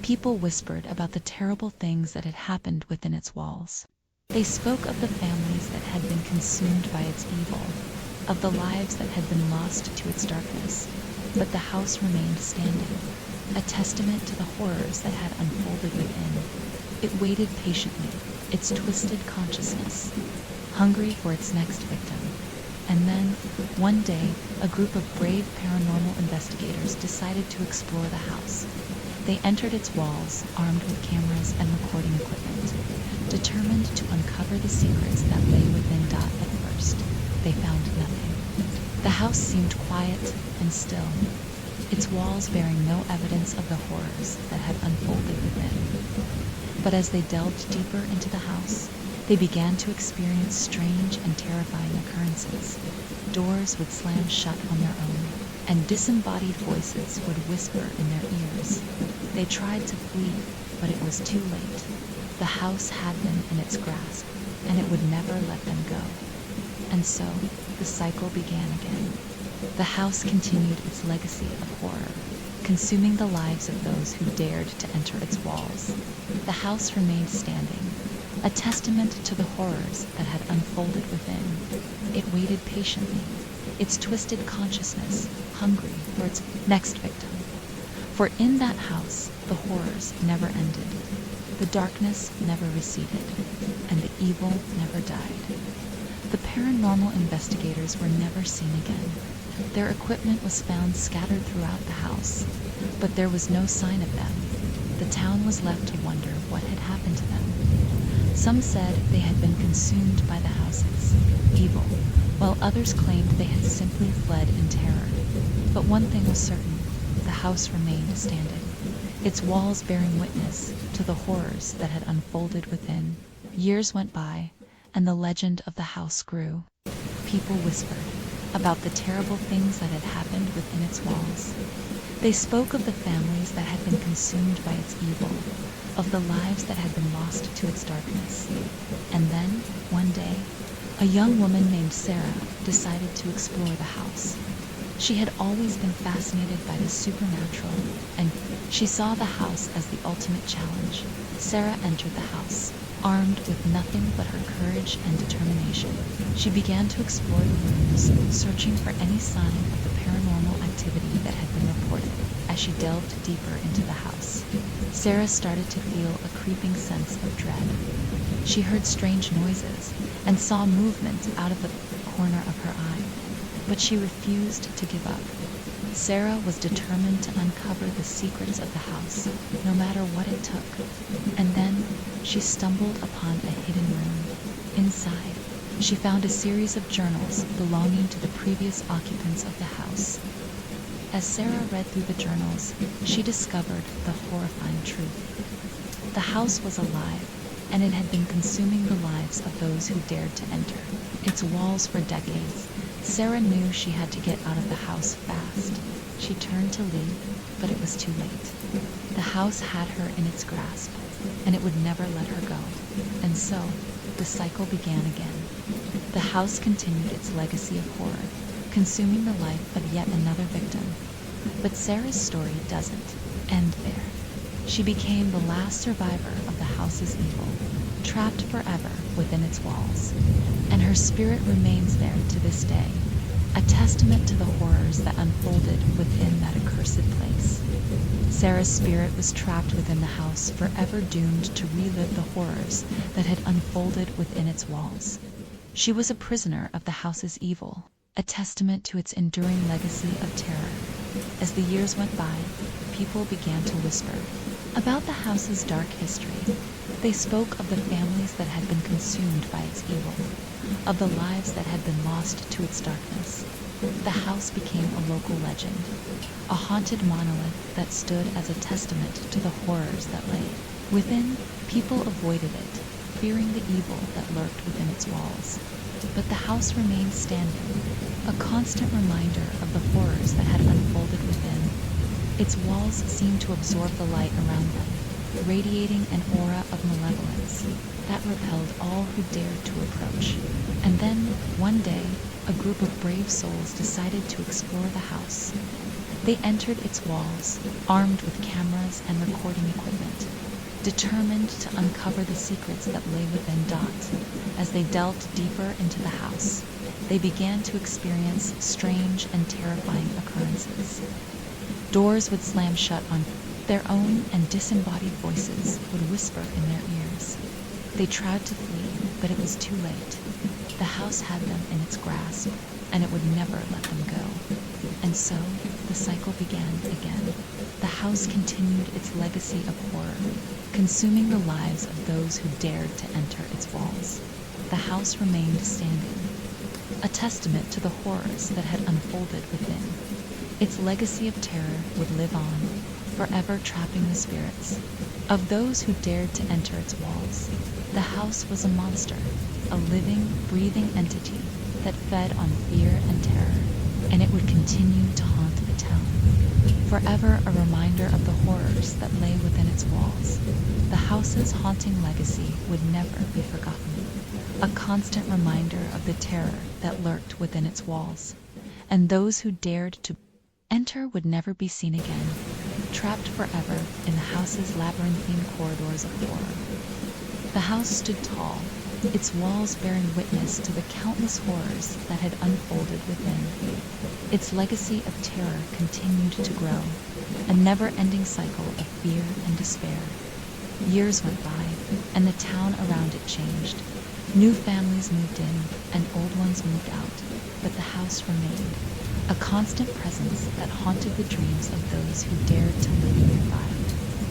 People whispered about the terrible things that had happened within its walls. They spoke of the families that had been consumed by its evil, of the lives that had been lost to its darkness. But the house remained standing, a testament to the horrors that had unfolded within. It waited patiently, its twisted consciousness, hungry for its next victim. And then, one day, a group of brave paranormal investigators decided to explore the house. They entered its walls, armed with cameras and recording equipment, determined to uncover the secrets that lay within. At first, they found nothing. The house seemed quiet and still, its walls bearing no evidence of the horrors that had unfolded within. But as they delved deeper into the house, they began to experience strange and terrifying occurrences. Doors would slam shut on their own, and disembodied voices would whisper in their ears. They tried to flee, but it was too late. The house had them in its grasp, and it would never let them go. And so, the cycle began again. The house continued its legacy of horror, consuming the lives of those who dared to enter its walls. The house remained standing, a testament to the horrors that had unfolded within. It waited patiently, its twisted consciousness hungry for its next victim. For in that house, the horrors never ended, the darkness never receded, and the evil never died. The paranormal investigators were never seen again. Their equipment was found scattered throughout the house, but there was no sign of them. The town was left to wonder what had happened to them. Some said they had been consumed by the house's evil, while others claimed they had simply fled in terror. But one thing was certain, the house remained standing, its walls bearing witness to the horrors that had unfolded within. Years went by, and the legend of the house grew. People whispered about the terrible things that had happened within its walls. They spoke of the families that had been consumed by its evil, of the lives that had been lost to its darkness. And then, one day, a young woman named Sarah decided to explore the house. She had always been fascinated by the supernatural, and she saw the house as the ultimate challenge. Sarah entered the house, Armed with nothing but her courage and determination, she began to explore the rooms, searching for any sign of the paranormal activity that had been reported. As she delved deeper into the house, Sarah started to feel a creeping sense of dread. She heard strange noises and saw movement out of the corner of her eye, but she refused to give up. Sarah was determined to uncover the secrets of the house, no matter what it took. And then she stumbled upon a hidden room. Inside, she found a series of journals belonging to the previous occupants of the house. As Sarah read through the journals, she discovered the horrifying truth. The house was alive, and it had been consuming the lives of those who dared to enter its walls for decades. Sarah knew she had to get out of the house fast. She turned to leave, but it was too late. The house had her in its grasp, and it would never let her go. And so, the cycle began again. The house continued its legacy of horror, consuming the life of yet another victim. But Sarah's story doesn't end there. She became the last survivor of the house's evil, trapped forever within its walls. And her spirit remains there to this day, a testament to the horrors that unfolded within that accursed place. Sarah's spirit was trapped within the house, forever doomed to relive the horrors that had unfolded within its walls. She was a prisoner of the house's evil, a testament to its enduring legacy of terror. As the years went by, people began to whisper about the house's dark history. They spoke of the families that had been consumed by its evil, of the lives that had been lost to its darkness. The house became a local legend, a haunted monolith that stood as a testament to the horrors that lay within. People avoided it, fearing the evil that lurked within its walls. But the house remained standing, a constant reminder of the horrors that had unfolded within. Its walls seemed to absorb the light around them, radiating an aura of malevolence that repelled all who dared to approach. And then, one day, a group of brave souls decided to explore the house. They entered its walls, armed with cameras and recording equipment, determined to uncover the secrets that lay within. As they delved deeper into the house, they began to experience strange and terrifying occurrences. Doors would slam shut on their own, and disembodied voices would whisper in their ears. They tried to flee, but it was too late. The house had them in its grasp, and it would never let them go. And so, the cycle began again. The house continued its legacy of horror, consuming the lives of those who dared to enter its walls. The house remained standing, a testament to the horrors that had unfolded within. Its legacy of terror would live on, forever trapping the spirits of those who dared to enter its walls. The house was a monster, a living, breathing entity that fed on fear and terror, and it would continue to haunt the town, forever a reminder of the horrors that lay within its walls. The house's haunting legacy would never be forgotten, a constant reminder of the terror that lurked within its walls, and those who dared to enter would never be seen again, trapped forever in the house's labyrinthine corridors of horror. The house stood tall, its walls bearing witness to the countless horrors that had unfolded within. Its legacy of terror continued to grow, a never-ending cycle of fear and despair. Years went by, and the town around it changed. New families moved in, and old ones moved out, but the house remained, a constant presence that haunted the dreams of those who dared to live nearby.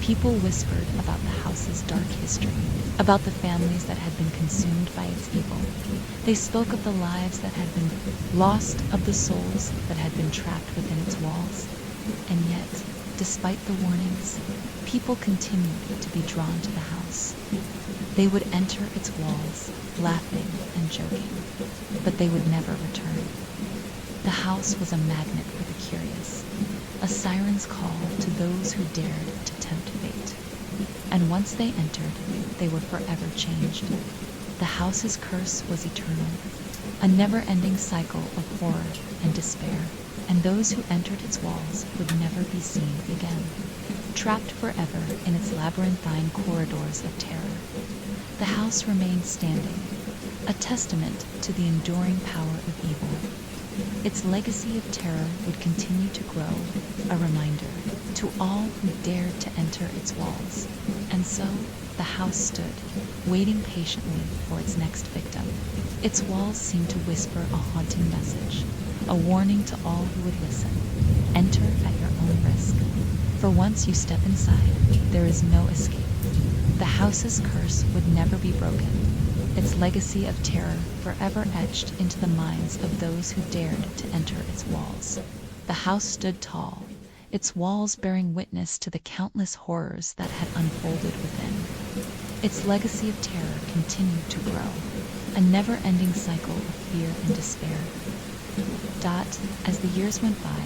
People whispered about the house's dark history, about the families that had been consumed by its evil. They spoke of the lives that had been lost, of the souls that had been trapped within its walls. And yet, despite the warnings, people continued to be drawn to the house. They would enter its walls, laughing and joking, but they would never return. The house was a magnet for the curious, a siren's call to those who dared to tempt fate. And once they entered, they were forever changed. The house's curse was eternal, a never-ending cycle of horror and despair, and those who entered its walls would never be seen again, trapped forever in its labyrinthine corridors of terror. the house remained standing, a testament to the enduring power of evil. Its legacy of terror would continue to grow, a reminder to all who dared to enter its walls. And so, the house stood, waiting patiently for its next victim. Its walls seemed to whisper a haunting message, a warning to all who would listen. Enter at your own risk, for once you step inside, there is no escape. The house's curse would never be broken, its legacy of terror forever etched into the minds of those who dared to enter its walls. The house stood tall, its walls bearing witness to the countless horrors that had unfolded within. Its legacy of terror continued to grow, a never-ending cycle of fear and despair. As the years went by,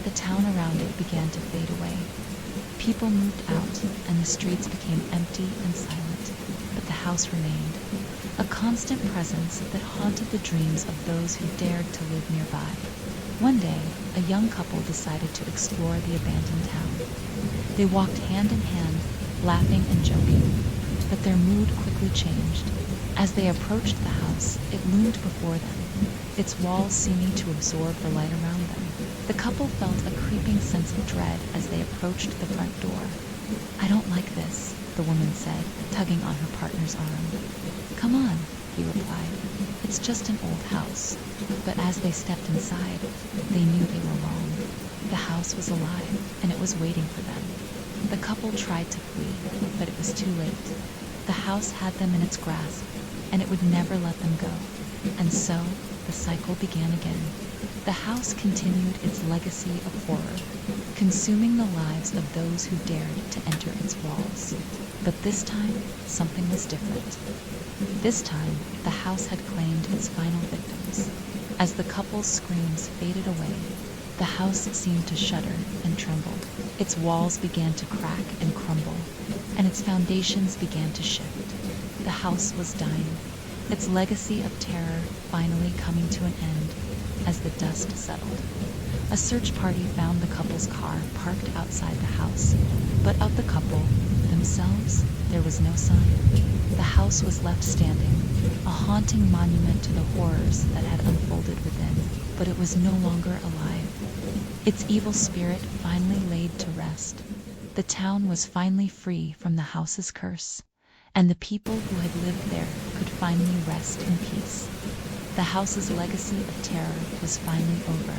the town around it began to fade away. People moved out, and the streets became empty and silent, but the house remained, a constant presence that haunted the dreams of those who dared to live nearby. One day, a young couple decided to explore the abandoned town. They walked hand in hand, laughing and joking, but their mood quickly changed. As they approached the house, it loomed before them, its walls seeming to absorb the light around them. The couple felt a creeping sense of dread as they approached the front door. "I don't like this," the woman said, tugging on her partner's arm. "Come on," he replied. "It's just an old house." But as they stepped inside, they knew they were wrong. The house was alive, and it was waiting for them. The couple tried to flee, but it was too late. The house had them in its grasp, and it would never let them go. And so, the cycle began again. The house continued its legacy of horror, consuming the lives of those who dared to enter its walls. But this time, something was different. This time, the house had claimed its final victims. As the couple's screams faded away, the house seemed to shudder and tremble. Its walls began to crack and crumble, and its foundations began to shift. The house was dying, its legacy of terror finally coming to an end as the dust settled. A search party found the couple's car parked outside the house, but of the couple themselves, there was no sign. The house was left standing, a haunting monument to the horrors that had unfolded within, but it was no longer alive. Its evil spirit finally laid to rest. The town was finally free from the house's curse, and the people who had lived there could finally rest in peace. The house's legacy of terror was finally over,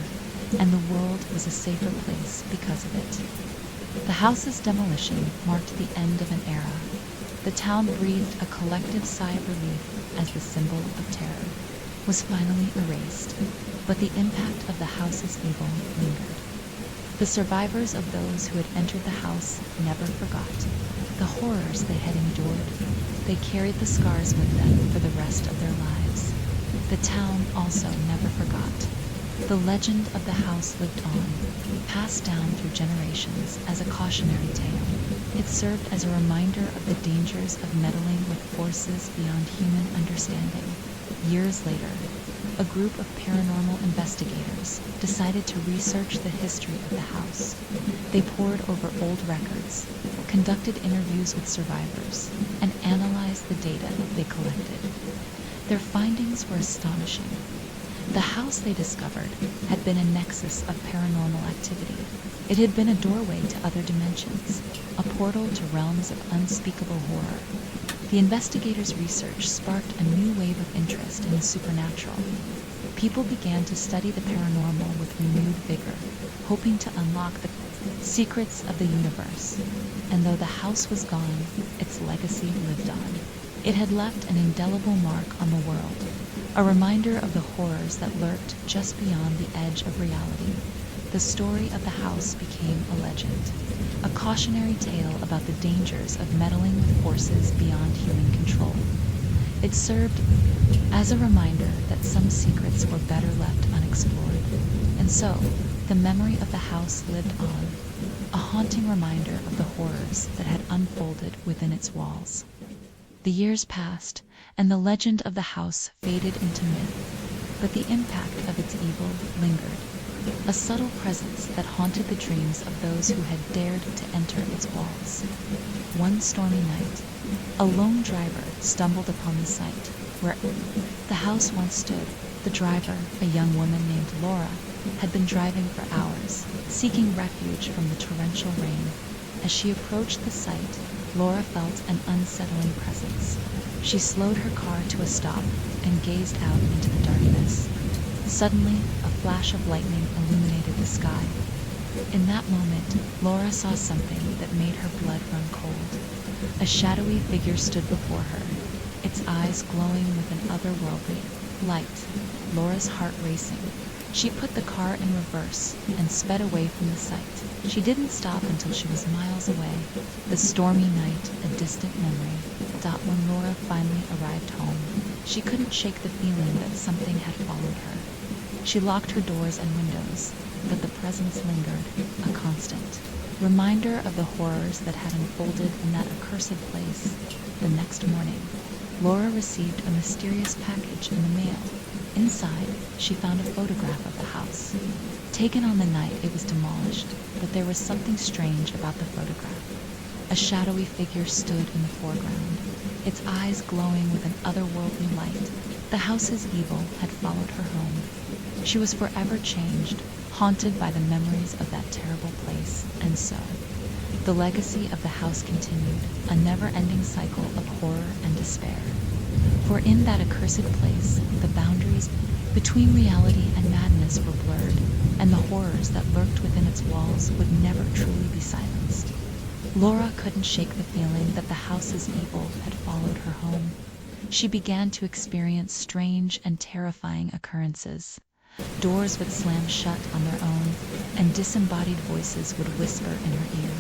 and the world was a safer place because of it. The house's demolition marked the end of an era. The town breathed a collective sigh of relief as the symbol of terror was finally erased, but the impact of the house's evil lingered. The survivors of those who had entered the house never forgot the horrors they had endured. They carried the scars with them for the rest of their lives. The town also never forgot. The legend of the house lived on, passed down through generations as a cautionary tale. It served as a reminder of the dangers of meddling with forces beyond human understanding. Years later, a group of paranormal investigators decided to research the history of the house. They pored over old records, conducted interviews with survivors, and analyzed the data they collected. Their findings were astonishing. The house, they discovered, had been a nexus of paranormal activity. It had been a doorway to other dimensions, a portal to realms of unspeakable horror. The investigators' research sparked a new wave of interest in the supernatural. People began to study the paranormal with renewed vigor, hoping to unlock the secrets of the universe. And though the house was gone, its legacy lived on. It had left an indelible mark on the world, a reminder of the horrors that lurked just beyond the edge of reality. The story of the house became a legend, a cautionary tale about the dangers of meddling with forces beyond human control. It served as a reminder that some secrets were better left unexplored. And so, the memory of the house lived on, a haunting reminder of the horrors that had unfolded within its walls. The years passed, and the legend of the house faded into myth, but the impact of its evil lingered, a subtle presence that haunted the dreams of those who had dared to enter its walls. One stormy night, A lone driver stumbled upon the site where the house once stood. The driver, a young woman named Laura, had been driving for hours, seeking refuge from the torrential rain. As she approached the site, Laura felt an unsettling presence. She slowed her car to a stop and gazed out into the darkness. Suddenly, a flash of lightning illuminated the sky. In that moment, Laura saw something that made her blood run cold. A shadowy figure stood before her, its eyes glowing with an otherworldly light. Laura's heart racing. She put the car in reverse and sped away from the site. She didn't stop until she was miles away. The stormy night, a distant memory. When Laura finally arrived home, she couldn't shake the feeling that something had followed her. She locked her doors and windows, but the presence lingered, a constant reminder of the horrors that had unfolded in that accursed place. The next morning, Laura received a mysterious package in the mail. Inside, she found a photograph of the house. Taken on the night it was demolished, but there was something strange about the photograph. A shadowy figure stood in the foreground, its eyes glowing with an otherworldly light. The house's evil had followed her home. She was forever changed, haunted by the memories of that terrible place, and so the legacy of the house continued, a never-ending cycle of horror and despair. For in that accursed place, the boundaries between reality and madness were blurred, and the horrors that lurked within its walls would never truly be silenced. Laura couldn't shake the feeling that the house's evil had followed her home. She began to experience strange and terrifying occurrences. Doors would slam shut on their own, and disembodied voices would whisper in her ear.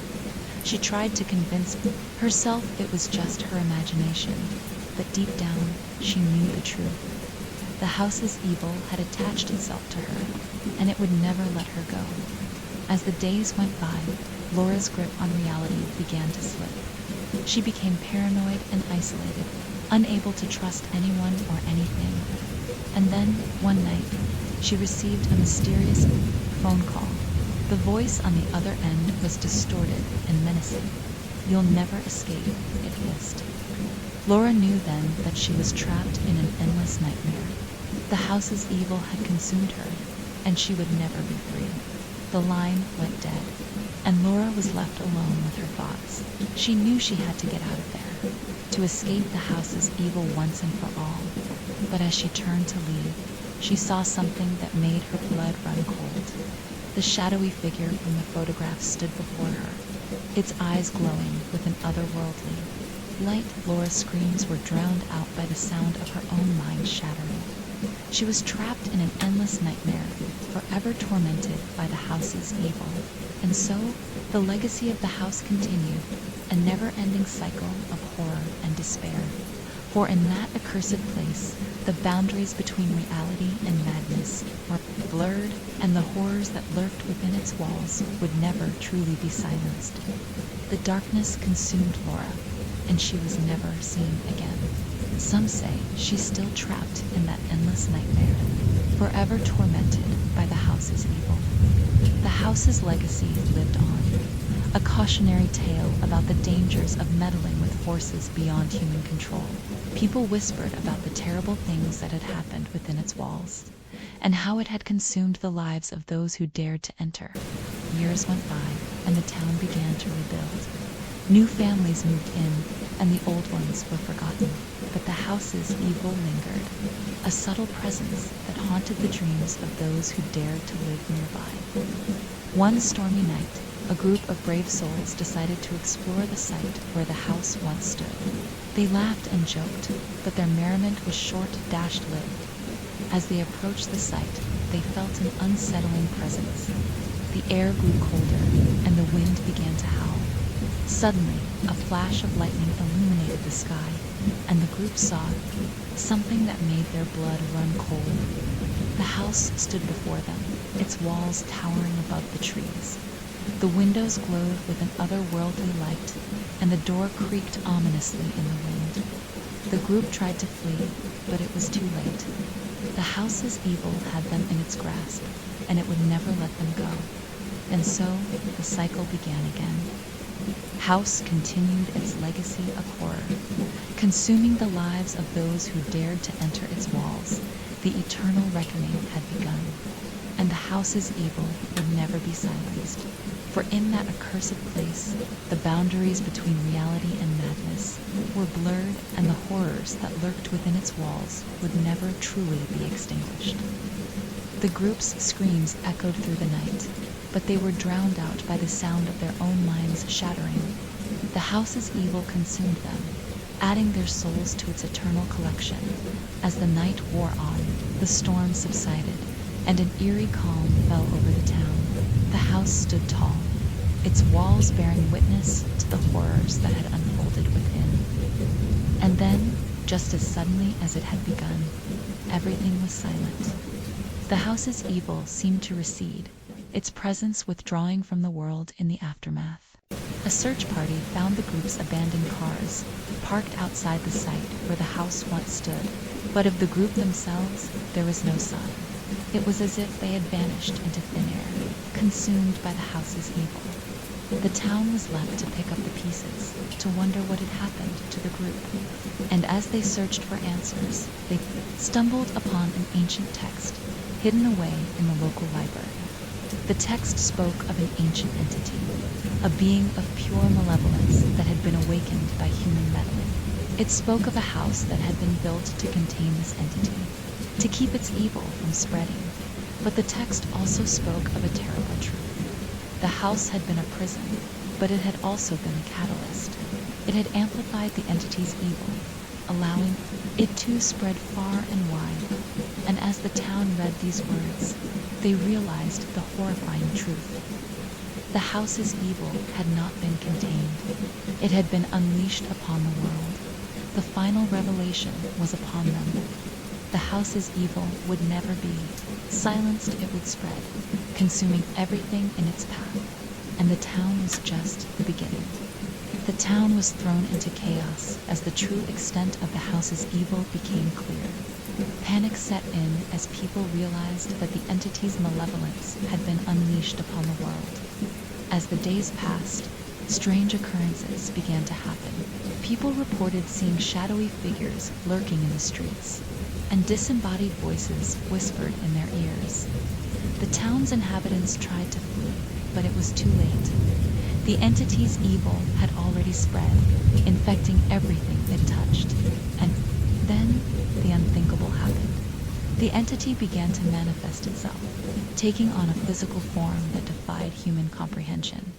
She tried to convince herself it was just her imagination, but deep down, she knew the truth. The house's evil had attached itself to her, and it would never let her go. As the days went by, Laura's grip on reality began to slip. She became paranoid and isolated, unable to trust anyone or anything. And then, one night, she received a mysterious phone call. The voice on the other end was distorted and menacing. "You'll never escape," it hissed. Laura knew then that she was trapped in an endless nightmare. The house's evil had consumed her, and she would never be free. The line went dead, and Laura was left alone with her thoughts. She knew she had to get out of there, to escape the house's evil once and for all. But as she turned to leave, she saw something that made her blood run cold. The shadowy figure from the photograph stood before her, its eyes glowing with an otherworldly light. Laura's screams were drowned out by the sound of her own mind shattering. She was trapped in an endless nightmare, forever tormented by the house's evil. And so, the legacy of the house continued, a never-ending cycle of horror and despair. For in that accursed place, the boundaries between reality and madness were blurred, and the horrors that lurked within its walls would never truly be silenced. The darkness consumed Laura, and she was never seen again. Some say she's still trapped in that endless nightmare, forever tormented by the house's evil. The house's legacy lived on, a cautionary tale about the dangers of meddling with forces beyond human control. People whispered about the terrible things that had happened within its walls, and how it had consumed the lives of those who dared to enter. Years went by, and the town began to rebuild. New families moved in, and the old ones were forgotten. But the house's evil lingered, a subtle presence that haunted the dreams of those who dared to live nearby. One stormy night, a group of brave souls decided to explore the site where the house once stood. They laughed and joked, but their merriment was short, dashed-lived. As they approached the site, they felt an unsettling presence. The air grew colder, and the wind began to howl. Suddenly, a flash of lightning illuminated the sky, and the group saw something that made their blood run cold. The house stood before them, its walls towering above the trees. The windows glowed with an otherworldly light, and the door creaked ominously in the wind. The group tried to flee, but it was too late. The house's evil had them in its grasp, and it would never let them go. And so the cycle began again. House continued its legacy of horror, consuming the lives of those who dared to enter its walls. The eternal reckoning had begun, and the house's evil would never be silenced. For in that accursed place, the boundaries between reality and madness were blurred, and the horrors that lurked within its walls would never truly be extinguished. The group's screams echoed through the night, but they were drowned out by the sound of their own minds shattering. The house's evil consumed them, adding their souls to its eternal collection. As the night wore on, the storm subsided, and an eerie calm fell over the town. The house stood tall, its walls bearing witness to the horrors that had unfolded within. And then, just as suddenly as it had begun, everything was silent. The house's evil seemed to recede, its presence withdrawing from the world in the aftermath. A search party found the group's abandoned cars, parked outside the site where the house once stood, but of the group themselves, there was no sign. It was as if they had vanished into thin air, consumed by the house's evil. The town was left to pick up the pieces, to wonder what had happened to the group. And as they searched for answers, they stumbled upon an ancient text, hidden away in the local library. The text spoke of an ancient entity, a being of pure malevolence that had been awakened by human meddling. It spoke of a house that had been built to contain this entity, to keep its evil from spreading. But the text also spoke of a terrible truth. The house had been a prison, but it had also been a catalyst. It had amplified the entity's evil, allowing it to spread far and wide. And as the town read these words, they realized the horrifying truth. The house's evil had not been contained. It had been unleashed upon the world. The final revelation was upon them. The house's evil would never be. Silenced, it would spread, consuming everything in its path. And the town was just the beginning. The town was thrown into chaos as the true extent of the house's evil became clear. Panic set in as people realized that the entity's malevolence had been unleashed upon the world. As the days passed, strange occurrences began to happen. People reported seeing shadowy figures lurking in the streets, and disembodied voices whispered in their ears. The town's inhabitants tried to flee, but it was too late. The entity's evil had already spread, infecting everything it touched. And then the unthinkable happened. The entity began to manifest itself, taking on a physical form that defied human comprehension.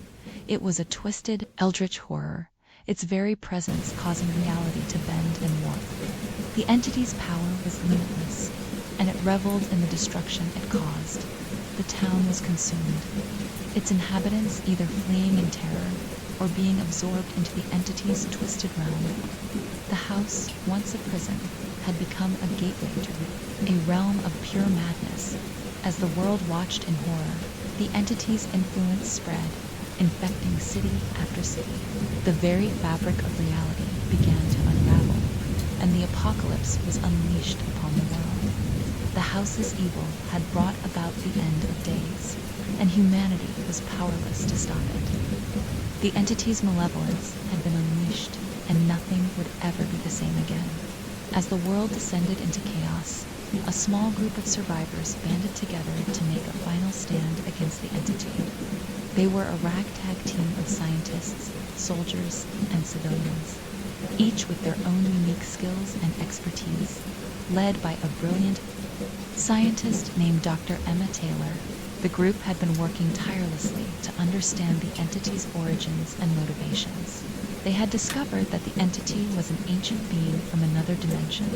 It was a twisted, eldritch horror, its very presence causing reality to bend and warp. The entity's power was limitless, and it reveled in the destruction it caused. The town was consumed, its inhabitants either fleeing in terror or being absorbed into the entity's twisted realm. The house, once a prison, had become a gateway to a realm of pure madness. As the world watched in horror, the entity's influence spread, infecting city after city. The very fabric of reality began to unravel, and the apocalypse was unleashed upon the world. The house's evil had brought about the end of days, and humanity was powerless to stop it. The entity's malevolence had been unleashed, and nothing would ever be the same again. As the world descended into chaos, a small group of survivors banded together to make a final stand against the entity. They were a ragtag team of scientists, soldiers, and civilians, each with their own unique skills and expertise. Led by a brilliant scientist named Dr. Emma Taylor, the group had been working tirelessly to understand the entity's origins and motivations. They had discovered that the entity was an ancient being from another dimension,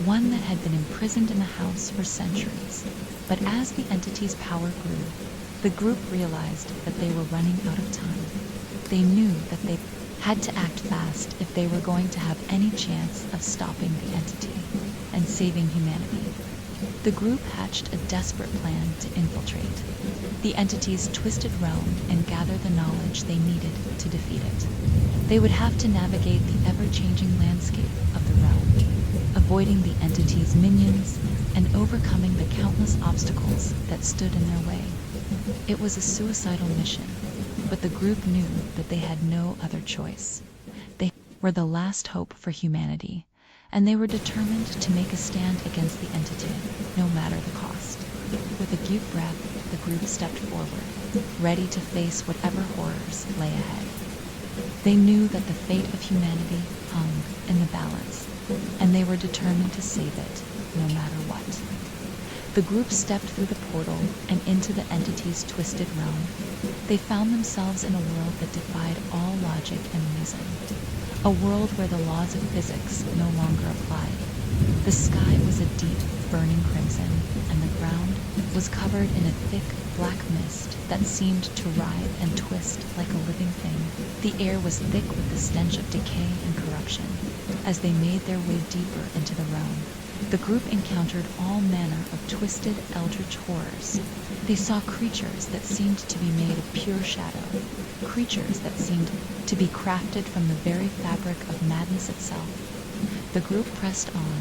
one that had been imprisoned in the house for centuries. But as the entity's power grew, the group realized that they were running out of time. They knew that they had to act fast if they were going to have any chance of stopping the entity and saving humanity. The group hatched a desperate plan to infiltrate the entity's twisted realm and gather the knowledge they needed to defeat it. They would have to navigate the ever-changing landscape of the realm, avoiding the entity's minions and overcoming the countless obstacles that stood in their way. It was a suicidal mission, but the group knew that they had no other choice. They were the last hope for humanity, and they were determined to make a stand against the entity, no matter the cost. With a deep breath, the group stepped forward, ready to face whatever horrors lay ahead. They knew that the fate of humanity hung in the balance, and they were determined to save it, no matter what. The group stepped through the portal and into the entity's twisted realm. They found themselves in a world that defied all logic and reason. A world where the laws of physics no longer applied. The sky was a deep, burning crimson, and the ground was covered in a thick, black mist that seemed to writhe and twist like a living thing. The air was thick with the stench of decay and corruption. As they made their way deeper into the realm, the group encountered all manner of twisted, eldritch horrors. They saw creatures that seemed to be made of pure shadow, creatures that seemed to be crafted from the very fabric of madness itself. The group pressed on,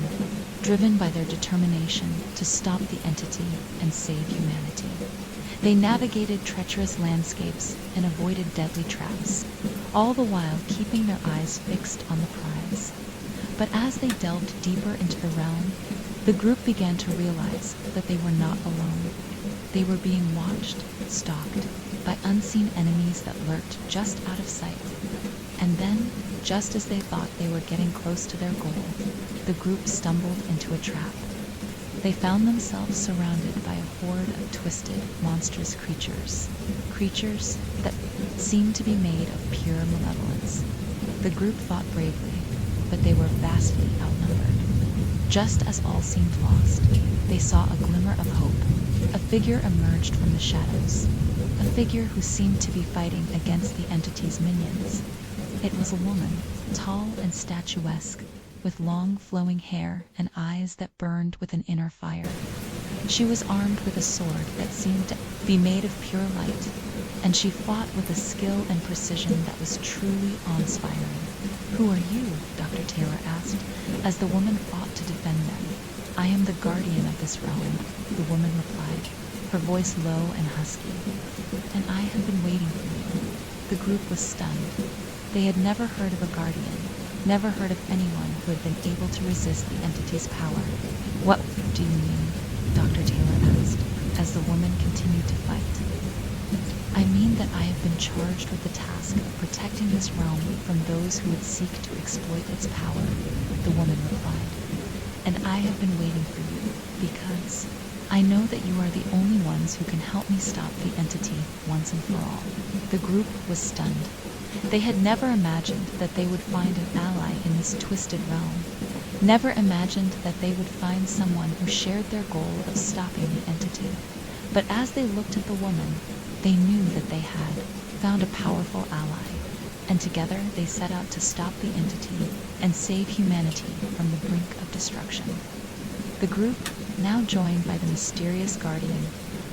driven by their determination to stop the entity and save humanity. They navigated treacherous landscapes and avoided deadly traps, all the while keeping their eyes fixed on the prize. But as they delved deeper into the realm, the group began to realize that they were not alone. They were being watched, stalked, by unseen enemies that lurked just out of sight. And then, just as they thought they were getting close to their goal, the group stumbled into a trap. They found themselves surrounded by a horde of twisted, monstrous creatures. Creatures that seemed to be made of pure malevolence. The group fought bravely, but they were vastly outnumbered. Just as all seemed lost, they saw a glimmer of hope. A figure emerged from the shadows. A figure who seemed to be fighting against the entity's minions. It was a woman, tall and statuesque, with long flowing hair and eyes that burned with an inner fire. She was armed with a sword that seemed to be made of pure light, and she fought with a skill and precision that was truly awe-inspiring. "Who are you?" Dr. Taylor asked, as the woman fought to defend them. "I am the guardian of this realm," the woman replied, her voice low and husky. "And I have been waiting for you." The group was stunned. They had never heard of a guardian, never heard of anyone who had been able to resist the entity's power. "What do you mean?" Dr. Taylor asked, as the woman continued to fight. "I mean that I have been charged with the task of protecting this realm from those who would seek to exploit its power," the woman replied. "And I have been waiting for you because I know that you are the only ones who can help me stop the entity once and for all." The group was stunned. They had never imagined that they would find an ally in this twisted realm, never imagined that they would find someone who shared their goal of stopping the entity. But as they looked at the woman, they knew that they had found a powerful ally, and together they set out to stop the entity and save humanity from the brink of destruction. The group, now joined by the mysterious guardian,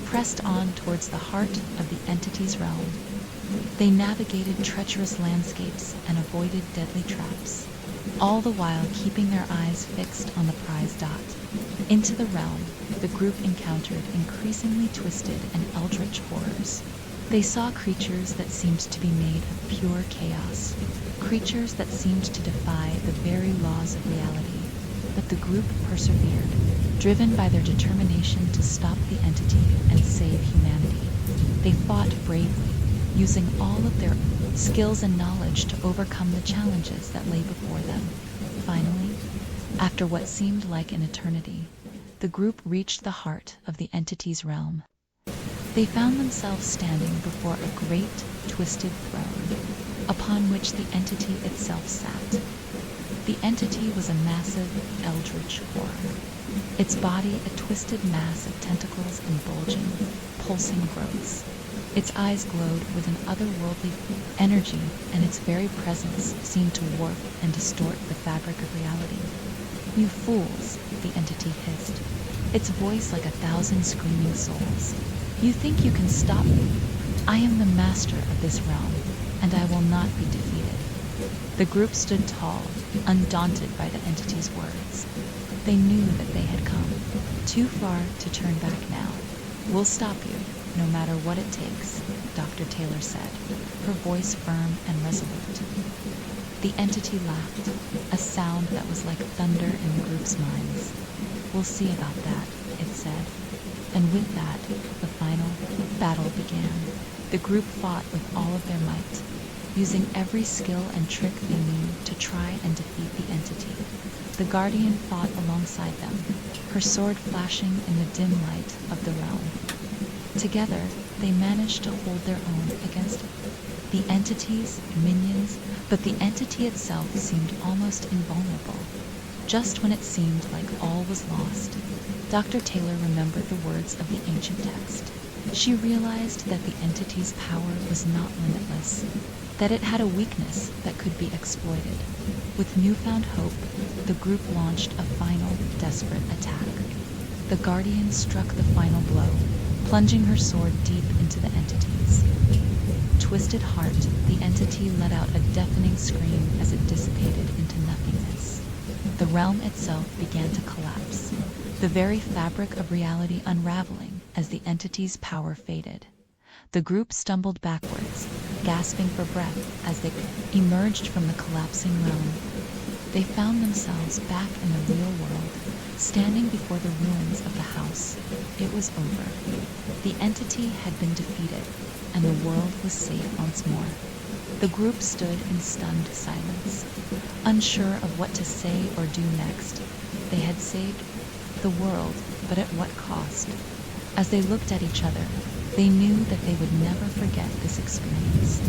pressed on towards the heart of the entity's realm. They navigated treacherous landscapes and avoided deadly traps, all the while keeping their eyes fixed on the prize dot. Into the realm, the group encountered increasingly twisted and eldritch horrors. They saw creatures that seemed to be made of pure chaos, creatures that seemed to defy the very laws of reality. But the group persevered, driven by their determination to stop the entity and save humanity. They fought bravely, using all of their skills and knowledge to overcome the challenges that lay before them. Finally, after what seemed like an eternity, the group reached the heart of the entity's realm. They found themselves standing before a great, twisted throne, upon which the entity itself sat. The entity was a massive, eldritch horror, its body a twisted mass of tentacles and bulging, pulsing growths. Its eyes glowed with an otherworldly energy, and its very presence seemed to warp and distort the fabric of reality. "You fools," the entity hissed, its voice like 1,000 screaming souls. "You think you can stop me? I am the master of this realm, and I will not be defeated." The group stood tall, undaunted by the entity's words. They knew that they had come too far to turn back now. "We'll stop you, no matter what it takes," Dr. Taylor said, her voice firm and resolute. The entity laughed, a sound that was like thunder in the group's minds. "We'll see about that," it said. And with that, the final battle began. The group fought with all of their might, using every skill and trick they knew to try and defeat the entity. The Guardian fought alongside them, her sword flashing in the dim light of the realm. Together, they managed to hold their own against the entity's minions, but the entity itself seemed almost invulnerable. Just when it seemed like all was lost, Dr. Taylor remembered the words of the ancient text. She realized that the entity's power was not limitless, that it had a weakness that could be exploited. With newfound hope, the group launched a final, desperate attack. The Guardian struck the final blow, plunging her sword deep into the entity's twisted heart. The entity let out a deafening scream as it dissipated into nothingness. The realm itself began to collapse, the very fabric of reality unraveling as the entity's power faded. The group stumbled backwards, gasping for breath as they emerged from the collapsing realm. They found themselves back in the real world, standing before the ruins of the house. It was over. The entity had been defeated, and the world was safe once more. The group stood in stunned silence, unsure of what to say or do next. They had saved the world, but at what cost? As they looked at each other, they knew that they would never forget this experience.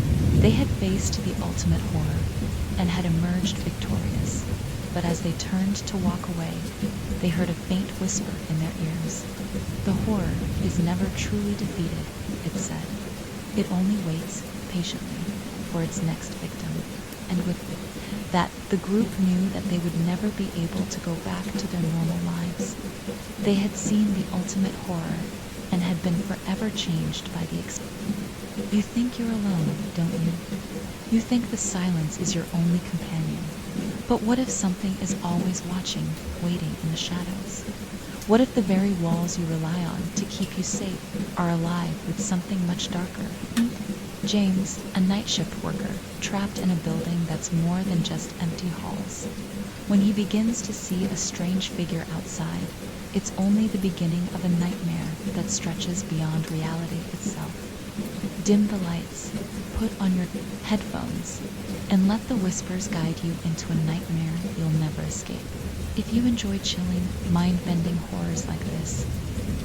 They had faced the ultimate horror and had emerged victorious. But as they turned to walk away, they heard a faint whisper in their ears. "The horror is never truly defeated," it said. "It only waits patiently for its next victim." And with that, the group knew that they would never be able to go back to their normal lives. They had seen the ultimate horror and had been forever changed by the experience. You think you're alone, don't you? You think the silence is your only companion. But what if something is always watching, waiting in the shadows? What if the very walls you rely on to keep you safe are alive with something much darker? James, a night shift worker, trapped in a building that's more than just empty halls. When he begins to see a strange figure outside, it's only the beginning of a nightmare that stretches beyond reality itself. Dim the lights, put on your headphones, and let the whispers guide you into a nightmare you'll never escape. If you enjoy chilling, mind-bending horrors like this,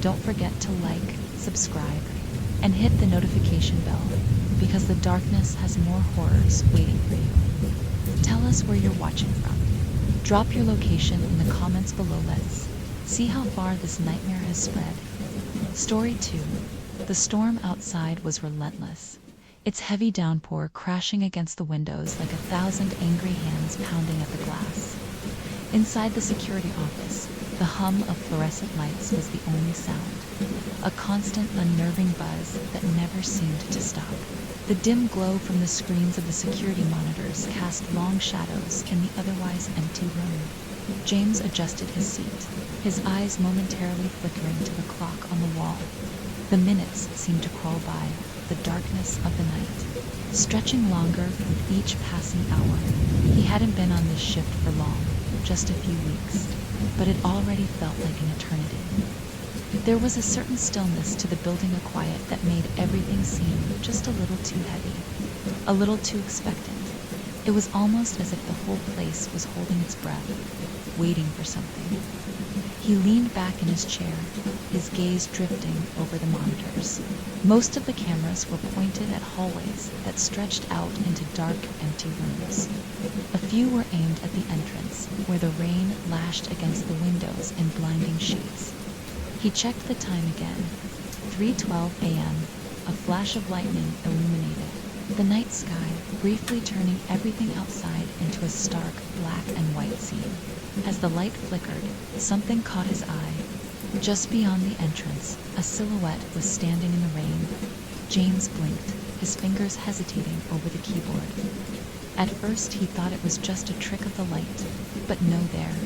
don't forget to like, subscribe, and hit the notification bell, because the darkness has more horrors waiting for you. Tell us where you're watching from. Drop your location in the comments below. Let's see how far this nightmare has spread. Story 2. The storm outside was relentless, its heavy downpour crashing against the windows like 1,000 angry hands pounding at the glass. Inside the security office, the hum of fluorescent lights was the only sound, a constant, unnerving buzz that never seemed to stop. The dim glow from the screens of the security monitors cast long shadows in the otherwise empty room. James adjusted his seat, his eyes momentarily flickering to the clock on the wall. The minutes seemed to crawl by, the darkness of the night stretching longer with each passing hour. He hadn't been on this shift for long, just a few weeks, but it already felt like an eternity. There was a certain stillness to the building, a quiet that made everything seem just a little too heavy, a little too expectant. It was almost as if the whole place was holding its breath, waiting for something. He leaned back in his chair, his gaze drifting over the monitors. Most of the cameras were pointed at hallways that stretched out into dark, empty rooms. A few were aimed at the entrance, where the rain lashed against the windows in blinding sheets. He checked the time again. 3:12 a.m. A flash of lightning illuminated the night sky, briefly turning everything outside into a stark black and white scene. As the light flickered, something caught his eye. Just beyond the entrance, a silhouette was standing in the rain. James blinked, his fingers hesitating over the keyboard. At first he thought it was just a trick of the light, but no there.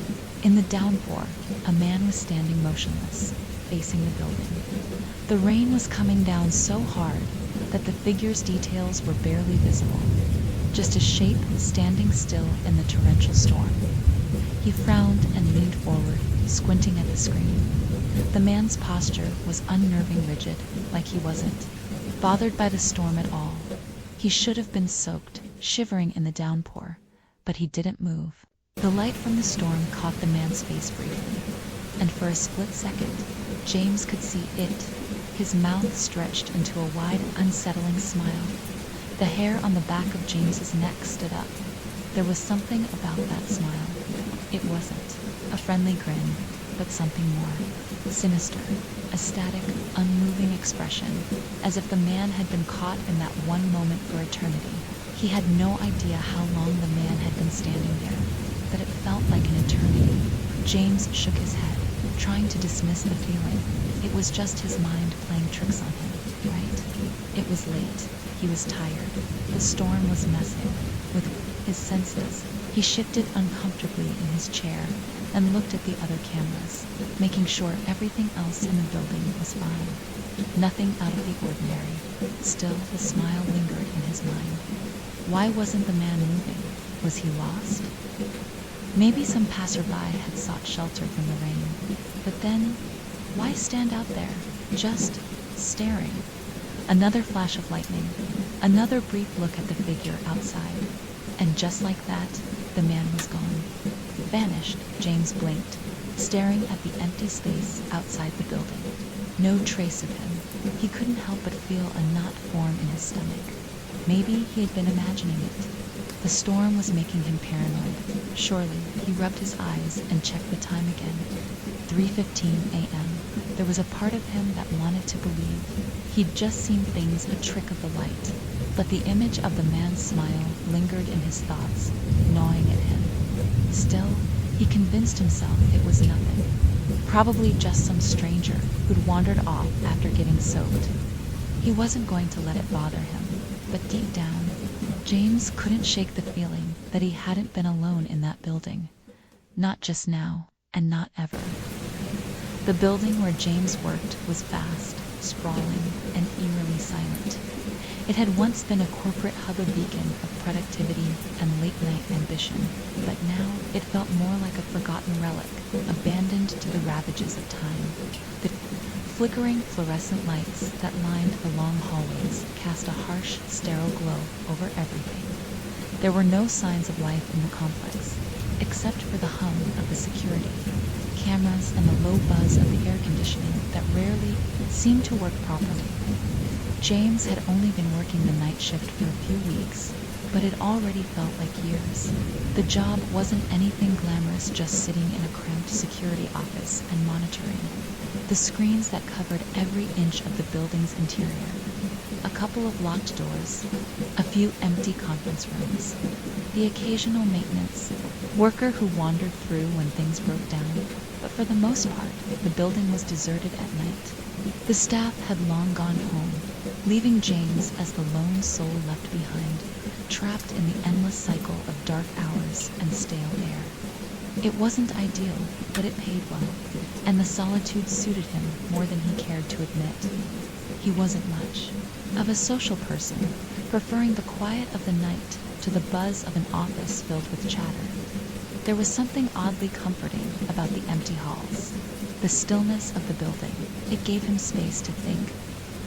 In the downpour, a man was standing motionless, facing the building. The rain was coming down so hard that the figure's details were barely visible, just a shape standing still in the torrential storm. He frowned and leaned forward, squinting at the screen. The man's posture was unnerving rigid, like he wasn't bothered by the storm at all. He should have been soaked, shivering in the downpour, but he didn't move. The light from the storm caught the man's face briefly, and for a split second, James could see it, his mouth stretched into a wide, unsettling smile. The hair on the back of James's neck stood up. There was something about that smile. It wasn't a friendly grin, but something more sinister, a static, unmoving expression, as if the man had been caught in that one moment for eternity. He had no idea how long the man had been standing there, but it felt like an eternity. James shook his head, trying to dismiss the feeling. It was just his mind playing tricks on him, right? It was late. He was tired. The storm was messing with his senses. He shifted uncomfortably in his chair and looked at the other cameras, making sure everything else in the building was fine. Nothing out of the ordinary. Still, the smile lingered in his mind. Why wasn't the man moving? Was he lost? Maybe some passerby had sought shelter from the rain. But then, why stand out there, just staring? Another flash of lightning, another brief look at the figure outside, and just like that, the man was gone. Vanished. James blinked, staring at the empty space outside the building. No trace of him. He couldn't help but feel a knot form in his stomach. Maybe he had been imagining it. The storm was making him paranoid. Surely, he rubbed his eyes and checked the time again. 3:15 a.m. There was a part of him that wanted to believe he'd just seen things a trick of the light. But the image of the man's smile lingered in his thoughts, gnawing at him. Still, he convinced himself it was nothing. Probably just some stranger who'd wandered off after getting soaked. He wasn't going to let it bother him, but deep down, James couldn't shake the feeling that he hadn't been alone in that building. Not just now, and not ever. The building where James worked was vast, sprawling, and eerily silent. It had once been a corporate hub, a beacon of productivity and late-night ambition, but now it felt more like a forgotten relic, abandoned to the ravages of time. The flickering fluorescent lights that lined the long hallways cast a harsh, sterile glow over everything. There were no signs of life in the complex, except for the hum of the security cameras and the low buzz of the air conditioning that rarely seemed to work properly. James had only been working the night shift for a few weeks, but it already felt like years. The job wasn't anything glamorous, just sitting in a cramped security office and monitoring. The screens that covered every inch of the building's interior. A couple of locked doors, a few empty conference rooms, the occasional maintenance worker who wandered through when things broke down, but for the most part, the building was deserted at night. The staff had long gone home, leaving James as the lone soul left behind, trapped in the endless cycle of dark hours and stale air. It wasn't ideal, but it paid well, and the solitude suited him more than he cared to admit. He wasn't much of a social person, preferring the quiet of the night to the buzz of an office filled with chatter. There was something oddly comforting about the empty halls, the stillness of the building. It gave him space to think,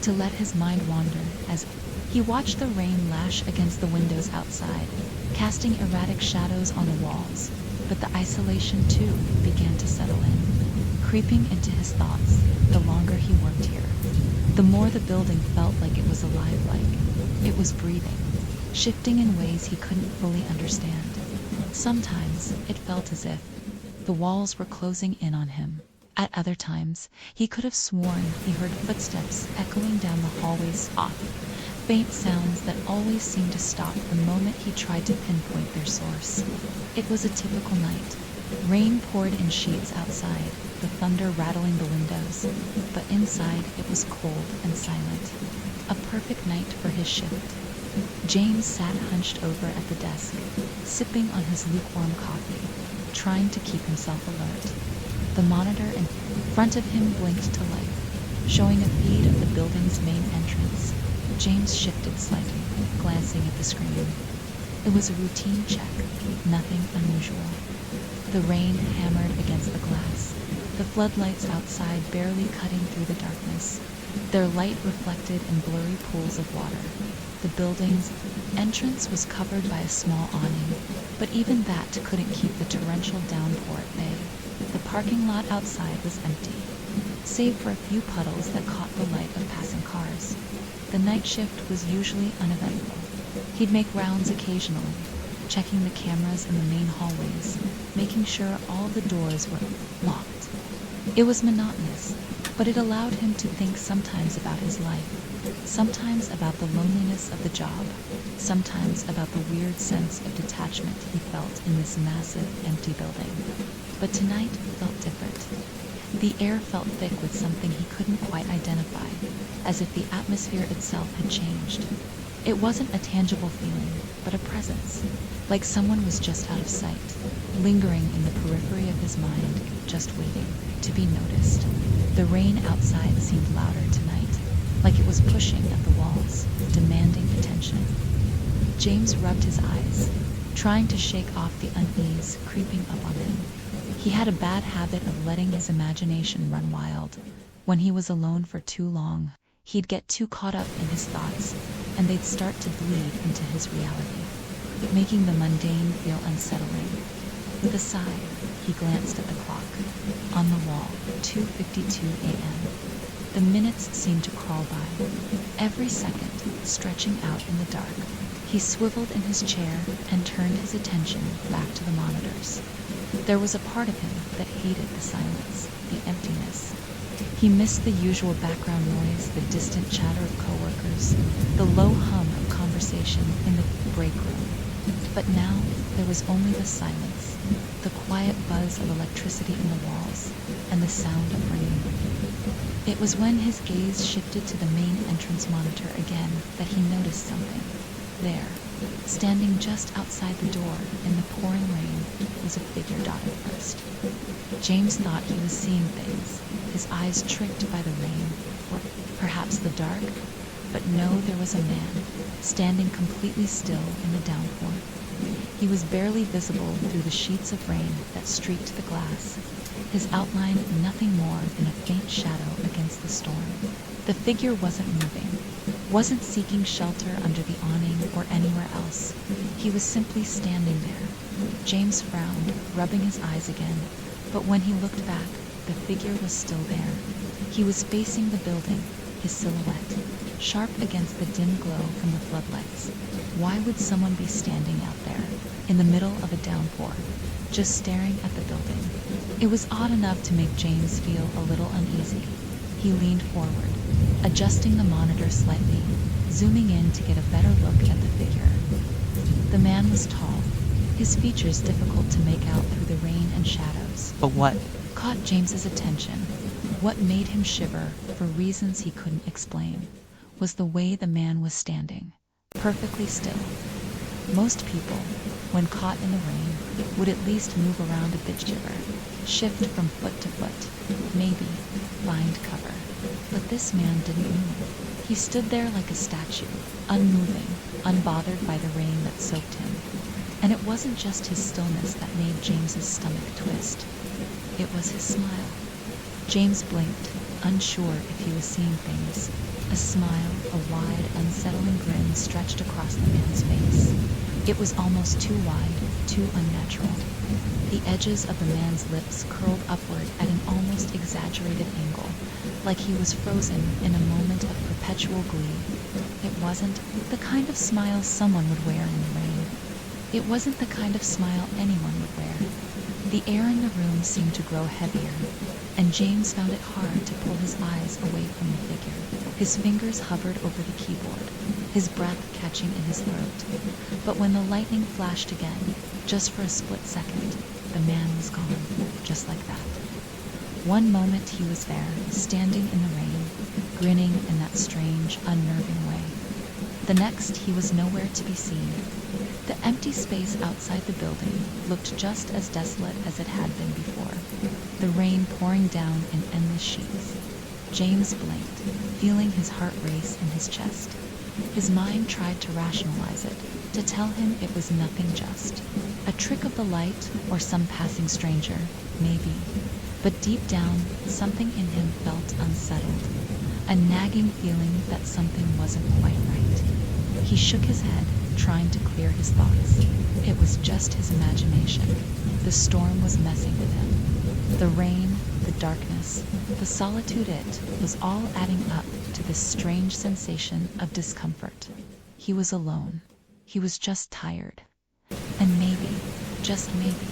to let his mind wander as he watched the rain lash against the windows outside, casting erratic shadows on the walls. But the isolation, too, began to settle in, creeping into his thoughts the longer he worked here. The more the building felt like it was alive, like it was breathing, shifting in ways he couldn't fully understand. Sometimes it felt as if the walls were closing in on him. At other times, he could have sworn he heard footsteps echoing down the hallways, off, faint sounds that always seemed to stop the moment he tried to pinpoint their source. It was a typical night. Rain poured in sheets outside, the thunder rattling the windows, but inside it was cold and silent. A perfect night for his shift. James sat hunched over at the desk, sipping on his lukewarm coffee, trying to keep himself alert. The monitor in front of him blinked to life, showing a feed of the building's main entrance. James shifted slightly, glancing at the screen. It was a routine check, nothing unusual. The rain hammered against the glass, the floodlights outside barely cutting through the darkness, their light reflected in blurry pools of water. The building's entrance was covered by a small awning, but even that couldn't keep the torrential downpour at bay. The parking lot outside was empty, save for a few puddles that caught the light of passing cars. The night shift was usually uneventful. He'd make rounds occasionally, checking the cameras in the main hallways, making sure all the doors were locked. It was monotonous, but it allowed him to think sometimes about his life, sometimes about the loneliness of the job, sometimes about the weird sense of detachment he felt in this massive, empty building. But tonight felt different. The air felt thick with something he couldn't quite identify, as if the atmosphere itself had changed. It wasn't a tangible feeling, but a presence, like someone was just out of sight, lingering in the periphery of his mind, just waiting to be noticed. The rain outside seemed louder tonight, like it was pushing at the walls, demanding attention. James rubbed his eyes, trying to shake off the unease creeping up on him. He had a bad habit of letting his imagination run wild. When he was alone for too long, he'd get too caught up in his thoughts, and they'd start to bleed into his reality, making the mundane feel unsettling. With a sigh, he glanced at the clock. On the wall, 2:52 a.m. The minutes seemed to crawl by, every second stretching out in the dark. He swiveled in his chair and turned his attention back to the monitors. There was a part of him that hated the silence, the emptiness. He missed the usual background noise, the distant chatter of coworkers, the low hum of conversation in the break room. But now there was only the silence, the quiet buzz of electricity in the walls, and the sound of rain. It was when his gaze shifted to the main entrance monitor again that he noticed something. There, standing just outside the door in the pouring rain, was a figure dotted first. James thought he was seeing things, his eyes tricked by the rain, or perhaps the dark. But no, there was a man, standing completely still in the downpour. He was barely visible through the sheets of rain that streaked the glass, his outline nothing more than a faint shadow against the storm. The figure wasn't moving, wasn't seeking shelter under the awning or anywhere else. He was simply standing there. James frowned, rubbing his eyes again, but when he looked back, the figure was still there. He was facing the building, his silhouette, sharp against the dim glow from the floodlights. Why would someone be standing out there, in the middle of a downpour, just staring at the building? It was odd enough to make James feel a little uneasy. He leaned forward, adjusting the monitor slightly, zooming in to get a better look at the figure. The man was tall, his features difficult to make out through the rain and shadows. But what Caught James's attention, what made him shiver for reasons he couldn't explain, was the way the man was standing, perfectly still. Most people, when caught in the rain, would at least move around a bit, shift from foot to foot, maybe find cover. But this man didn't move. He stood there like a statue, unmoving, unbothered by the rain that soaked him. And it wasn't just his stillness that made James's stomach twist. It was his smile. James blinked, unsure if he was seeing things. A smile, a wide, unsettling grin stretched across the man's face. It was almost too wide, too unnatural. The edges of the man's lips curled upward at an almost exaggerated angle, like he was frozen in a moment of perpetual glee. It wasn't the kind of smile someone would wear in the rain. It wasn't the kind of smile anyone would wear. The air in the room seemed to grow heavier, and James found it hard to pull his eyes away from the figure. His fingers hovered over the keyboard, his breath catching in his throat. But when the lightning flashed again, just for a split second, the man was gone, just like that. One moment he was there, standing in the rain, grinning in that strange, unnerving way. The next, he was nowhere to be seen. The empty space outside the building looked just as desolate as it had been before, the rain pouring down in endless sheets. James blinked, feeling his heart race in his chest. His mind tried to rationalize it, to tell him it was nothing, just a trick of the light or some passing stranger, maybe. But deep down, something in him felt unsettled, a nagging feeling that something wasn't quite right. He shook his head, trying to clear his thoughts. It was just his imagination. The storm was messing with him. The rain, the darkness, the solitude, it was all adding up to this strange sensation of discomfort. He was alone. He was just tired. And maybe, just maybe,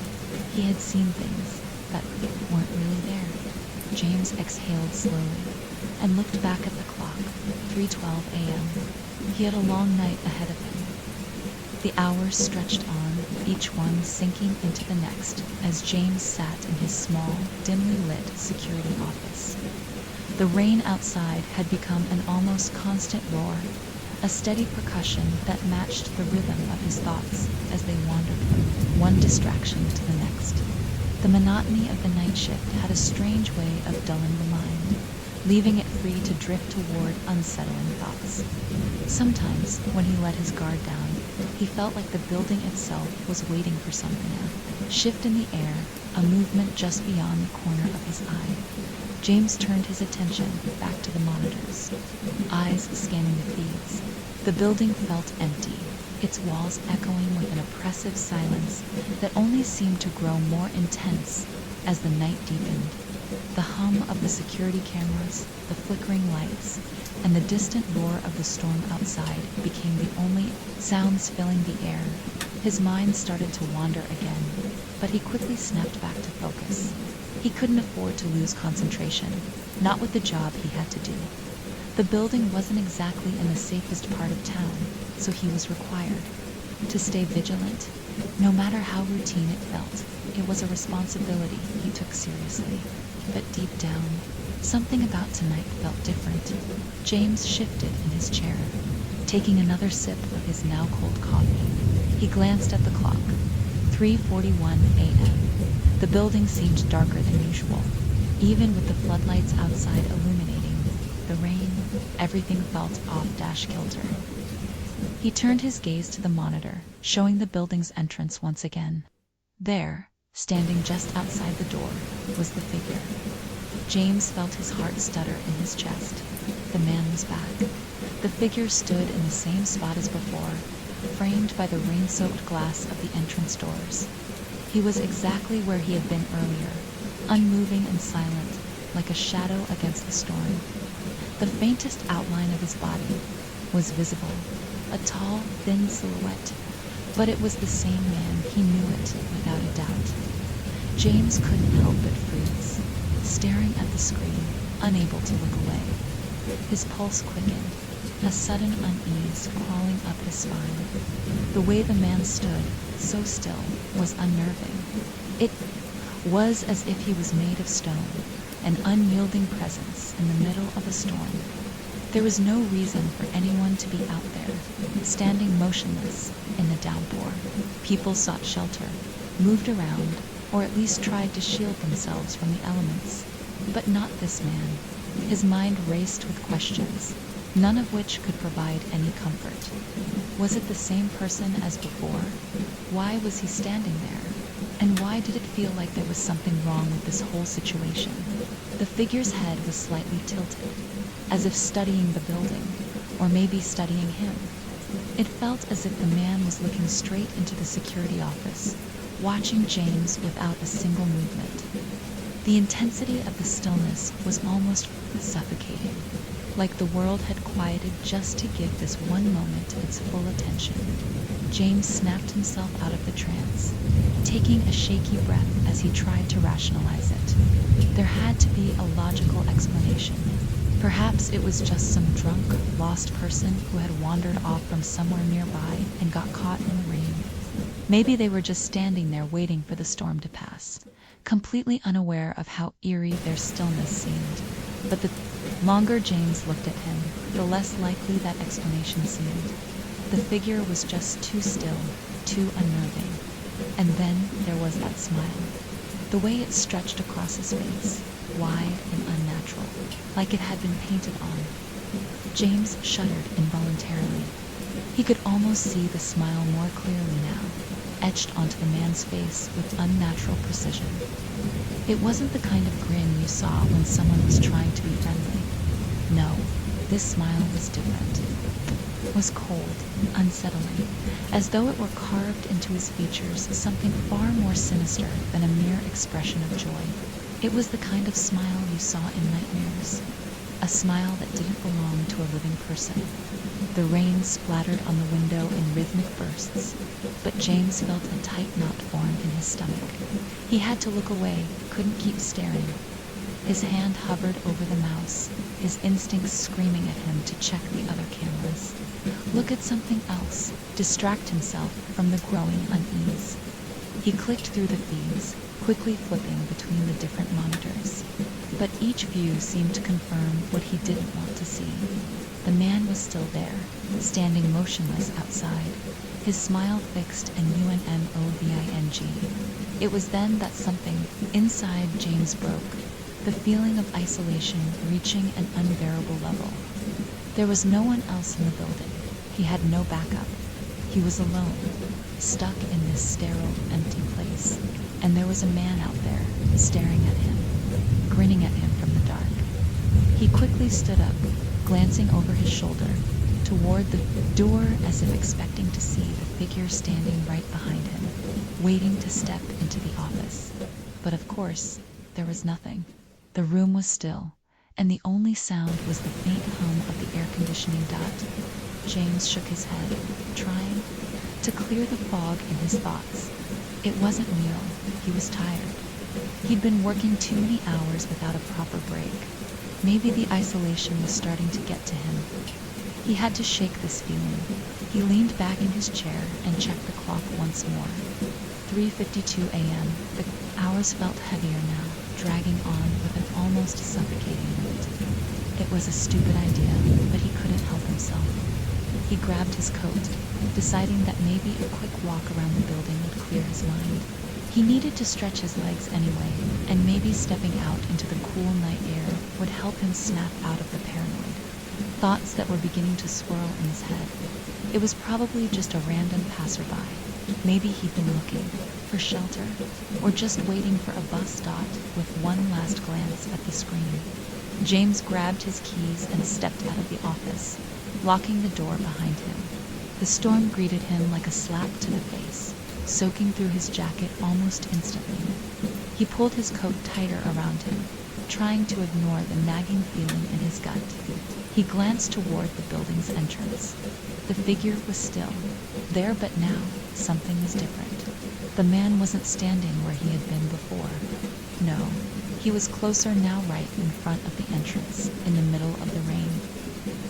he had seen things that weren't really there. James exhaled slowly and looked back at the clock, 3:12 a.m. He had a long night ahead of him. The hours stretched on, each one sinking into the next, as James sat in his small, dimly lit security office. The rain outside had become an almost constant roar, a steady percussion that matched the rhythm of his thoughts as they wandered from one distraction to the next. The monotony of the night shift had a strange way of dulling the mind, leaving it free to drift toward unsettling thoughts. Sometimes, when he let his guard down, he felt like the building itself was waiting for something. A shift in the air, a movement just beyond the corner of his eye. James turned his attention back to the monitors, eyes scanning the feeds. The building felt empty, its walls echoing with an oppressive silence that only seemed to grow more intense as the night deepened. The hum of the security cameras, the flickering lights, and the distant roar of the storm outside became the only sounds filling the air. His mind started to wander again, but he quickly snapped back to focus. He couldn't afford to lose concentration, not with the job he had to do. The building wasn't exactly in the safest part of town, so he was required to stay vigilant. No matter how routine it felt, it was a responsibility he took seriously. But deep down, something about tonight felt different. James shifted in his chair, taking another sip of his now cold coffee. He glanced at the clock, 3:41 a.m. The building seemed darker than usual, even with the floodlights outside illuminating the rain. Everything felt off-kilter. He turned his gaze to the monitor, showing the building's entrance once again. There, standing just outside the door, was the figure. James felt his heart stutter in his chest. The man was back. The figure stood in the same spot as before, framed by the rain-soaked glass of the entrance doors. He was exactly where he had been earlier, unmoving and silent, like a shadow against the storm. The faintest outline of his body was visible, a tall, thin silhouette, but it was the same man. He knew it without a doubt. James couldn't help but freeze, staring at the screen, unable to look away. His pulse quickened, a sudden unease crawling up his spine. The way the man stood, so still, was unnerving. It was as if he was made of stone, an unyielding presence in the middle of a storm. There was no reason for anyone to be out there, standing motionless in the downpour. People sought shelter, moved around, or at least tried to shield themselves from the elements. But not this man. His mind raced with questions, none of which could provide any comfort. Was it the same person as before? Why was he standing there? And why did it feel like there was something wrong with this whole situation? The figure's head was slightly tilted, as if studying the building, or maybe studying him. It felt as if the man was looking straight into the security office, watching James without a single movement. The intensity of the stillness was almost suffocating, like the world had quieted just to give this one moment its full attention. James snapped himself out of the trance, taking a shaky breath as he tried to rationalize it. There had to be a logical explanation. Perhaps it was just some drunk, lost person who had wandered off from somewhere nearby and got caught in the rain. Maybe they were just standing there waiting for the storm to pass, completely unaware of how eerie their stillness seemed. But the longer James looked at him, the less likely that explanation seemed. The figure was just too still, too unnerving. And then there was that smile. The way it stretched across his face, wide and unnatural, like it had been painted on. James shuddered involuntarily. He could almost see the smile more clearly now, etched onto the man's face with unnatural precision. It wasn't the kind of grin you saw when someone was trying to be friendly. No, this smile was different. It was cold, unsettling, as though it were carved into his features something far more sinister than a mere expression of joy. It was the kind of smile you saw in nightmares, a smile that didn't belong to a living person. The rain splattered on the window in rhythmic bursts, but James felt a tight knot form in his stomach. He had to look away, couldn't keep staring. His hand hovered over the mouse, his instincts screaming at him to check the other cameras. Look at something else, distract himself from the growing unease. He clicked through the feeds, quickly flipping between the different monitors. But each view seemed to confirm what he didn't want to see. The man was still there, standing motionless outside, his smile fixed and unmoving. It was then that something inside James broke, the feeling of isolation reaching an unbearable level. There was no one else in the building. He had no backup. He was alone, stuck in this sterile, empty place. And there was a man out there, staring at him, grinning at him from the dark. He quickly stood up, glancing over his shoulder, toward the door as if expecting to see the figure standing right behind him, waiting to step into the office. But of course, there was nothing. The room was still, and the only sound was the faint hum of the air conditioning duct. James shook his head, trying to clear the fog in his thoughts. It wasn't real. He was tired. He'd been working too many hours without a proper break. Maybe the isolation was starting to get to him. He had to shake this feeling. He leaned back in his chair and checked the clock once more. 3:52 a.m. The hours felt heavier now, dragging on with an almost suffocating weight. It was a stupid idea, but he couldn't help himself. He grabbed his coat, deciding that maybe a quick walk around the building would clear his mind. He needed to stretch his legs anyway, and maybe stepping out into the cool night air would help him snap out of the paranoid thoughts that were beginning to swirl in his head. It was probably just a random passerby. Maybe he'd been looking for shelter, or just waiting for a bus stop with one last glance at the screen. James grabbed his keys and stepped out of the office, locking the door behind him. The storm greeted him like a slap to the face, soaking through his jacket almost instantly. He pulled his coat tighter around him, trying to ignore the nagging feeling in his gut. He glanced toward the building's entrance. The figure was still there, but now something was different. The man wasn't standing where he had been before. No, he was closer now, right in front of the entrance, in the middle of the rain.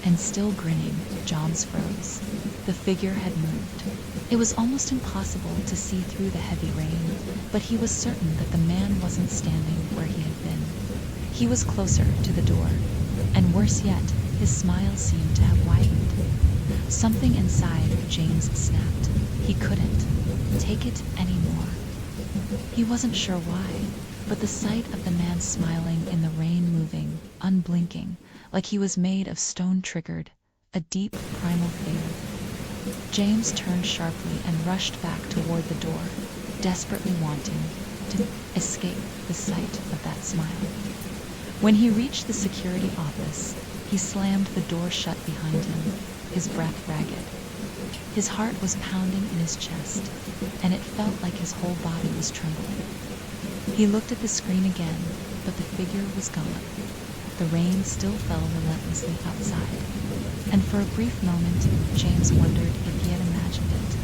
And still grinning, James froze. The figure had moved. It was almost impossible to see through the heavy rain, but he was certain that the man wasn't standing where he had been. He was closer to the door, and worse yet, his smile seemed to have widened. Something inside James snapped. He couldn't take it anymore. He wasn't sure why, but the sight of the man smiling in the rain, moving, unblinking, like he was made of stone, triggered a deep primal fear. James turned sharply and rushed back toward the door, desperately wanting to escape the sight of that smile. When he reached the security office, he slammed the door shut behind him, his breath ragged. His heart was pounding in his chest, and it felt like his whole body was trembling. He looked at the screen again, but the figure was gone. The rain still fell relentlessly outside, and for a brief moment, James wondered if he had imagined it.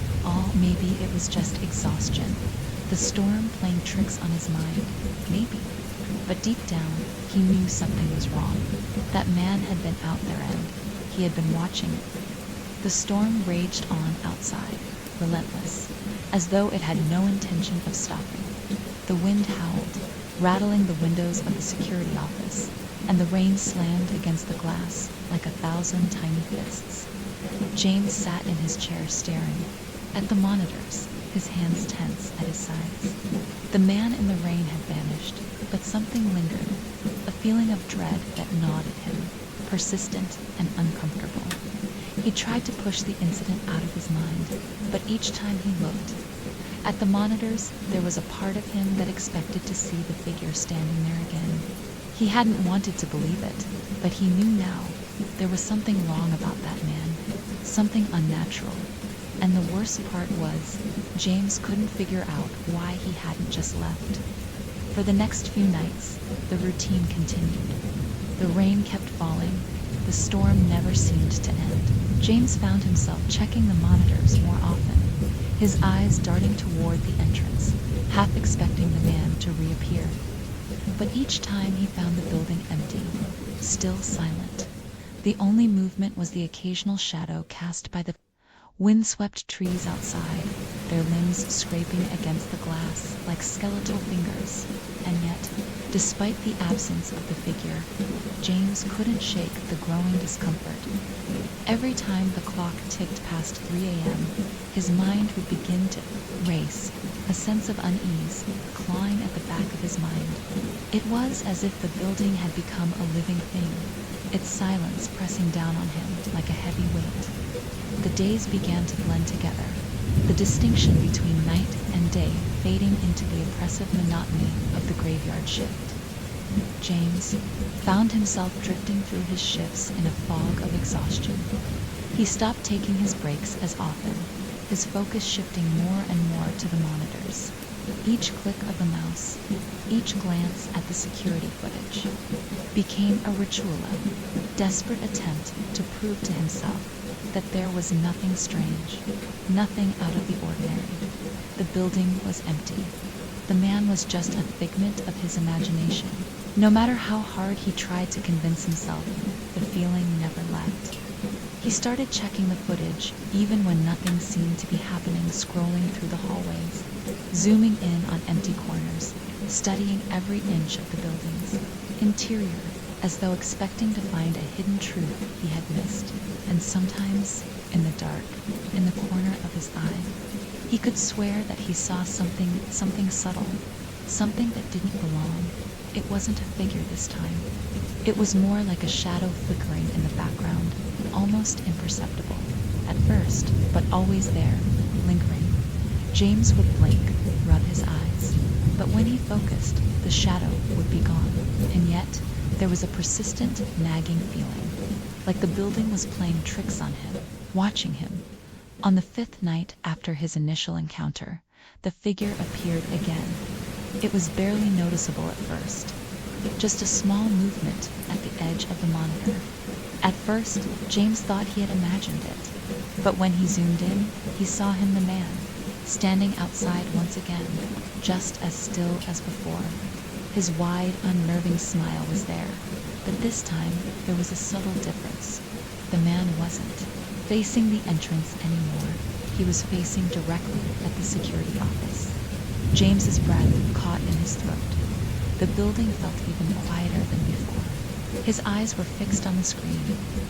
Maybe it was just exhaustion, the storm playing tricks on his mind, maybe. But deep down, he knew something was wrong. That man had been out there, and he had been watching it. The storm raged on outside, relentless, as though it had no intention of stopping. The wind howled, rattling the windows of the security office, and the rain slammed against the glass like 1,000 tiny fists. James sat in his chair staring at the monitors, his hands tense at his sides. The man in the rain had vanished, but something lingered, a feeling of dread that gnawed at him. persistent and uncomfortable. He tried to push the incident out of his mind, but each time he looked at the monitors, there was a part of him that expected to see the figure standing there again. He hadn't wanted to believe it, but he knew now there was something wrong about that man, something unnatural. And the worst part was, James couldn't figure out why he hadn't just left. For the next few nights, the routine continued. The rain kept falling. The storm never seemed to end. James found himself checking the monitors more often, his eyes darting toward the entrance, half expecting the man to reappear. But each time he found the building empty, still silent. The only movement was the occasional shadow cast by the windswept trees outside, their limbs scraping against the glass like skeletal fingers. And yet, despite the absence of the figure, James couldn't shake the growing discomfort. Every time the clock ticked past 3 a.m., his mind would begin to race, a sense of unease clawing at the back of his mind. It was as if the building had become a living thing, its silence pressing down on him like a heavy weight. The days began to blend together, the distinction between night and day fading into the oppressive monotony of the graveyard shift. James found himself drifting through his shifts in a fog of exhaustion. He stopped taking his breaks as often, his focus shifting more and more to the monitors. Each click of the mouse, each glance at the security footage, became a ritual, a desperate attempt to prove to himself that there was nothing strange, nothing out of the ordinary. The building was empty. The man was just a figment of his imagination. No matter how hard he tried to convince himself, the feeling never left. He started checking the footage, even when nothing seemed to be happening, scrolling through the hallways, zooming in on empty corners, studying every inch of the building's interior, as though expecting to find a hidden truth he had missed. And sometimes, in the dark, in the corner of his eye, he could swear that he saw something subtle, something that didn't belong. It wasn't a figure this time. It was more like a shadow flickering in the background, almost imperceptible at first, but always there, lingering. James would blink, rub his eyes, but when he focused, the shadow would be gone. And yet, there was a persistent, nagging feeling, like the building was playing tricks on him, watching him. On the 5th night after his initial encounter, the figure appeared again. It was barely noticeable at first, just a small movement at the edge of the monitor. At first, James thought he had imagined it, but when he zoomed in, he saw him, the man, standing outside once again, just as still as before. His wide, unnerving smile was there, but this time there was a subtle difference. The man wasn't facing the entrance anymore. He was facing directly at the security office. James's breath caught in his throat. The building felt even quieter than before. His eyes were fixed on the screen,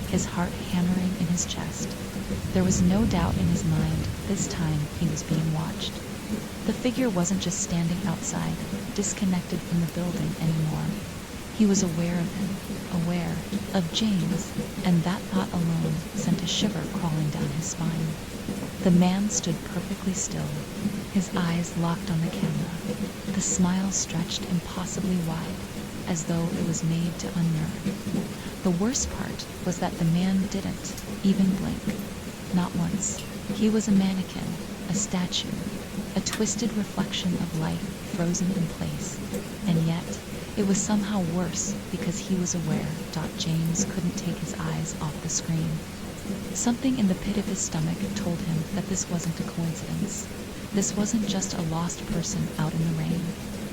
his heart hammering in his chest. There was no doubt in his mind this time he was being watched. The figure wasn't just standing outside, disconnected from the building anymore. He was aware of him, aware of James, and that thought alone sent a shiver crawling down his spine. The man stood perfectly still, his eyes locked on the camera, the smile stretched impossibly wide, as though it was made to unnerve. The worst part was that the man didn't even blink, not once. He was a mannequin, a statue, a twisted reflection of life frozen in place, and yet it was somehow worse because he was aware James couldn't take his eyes off the screen. Something in the pit of his stomach told him that this wasn't a coincidence. This wasn't just a lost person out in the rain.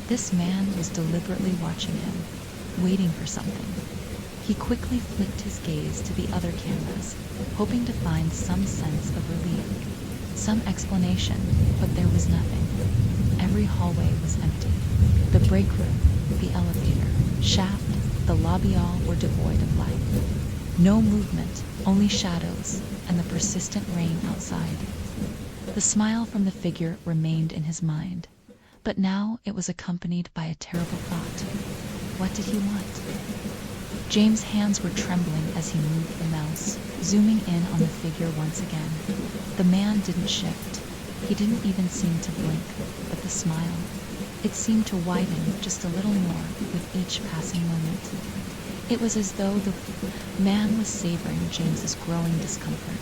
This man was deliberately watching him, waiting for something. He quickly flicked his gaze to the other cameras, hoping to find some sense of relief, some explanation, but there was nothing. Every hallway was empty. The break room, the elevator, shaft, the lobby, all were devoid of life. No movement, only shadows, and the persistent rain outside. The smile from the figure remained in his mind, but now it was accompanied by a terrible thought. What did he want? James' hands were trembling as he moved the mouse, zooming in on the figure once again. The man didn't shift. He didn't even seem to blink, but the smile, it seemed to widen just a little more with each passing moment. It was as though the man was savoring James's growing discomfort,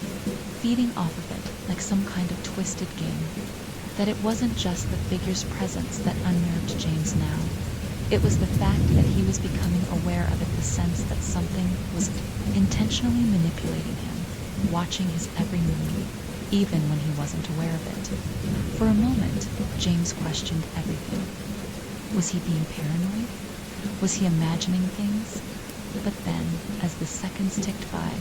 feeding off of it like some kind of twisted game. That it wasn't just the figure's presence that unnerved James now. It was the fact that he was becoming aware of it, the sense that something was intentionally manipulating him, watching his every move, even when he wasn't aware of it. For a moment, James questioned everything. Was he being paranoid? Was he imagining things? But then, as the seconds ticked by,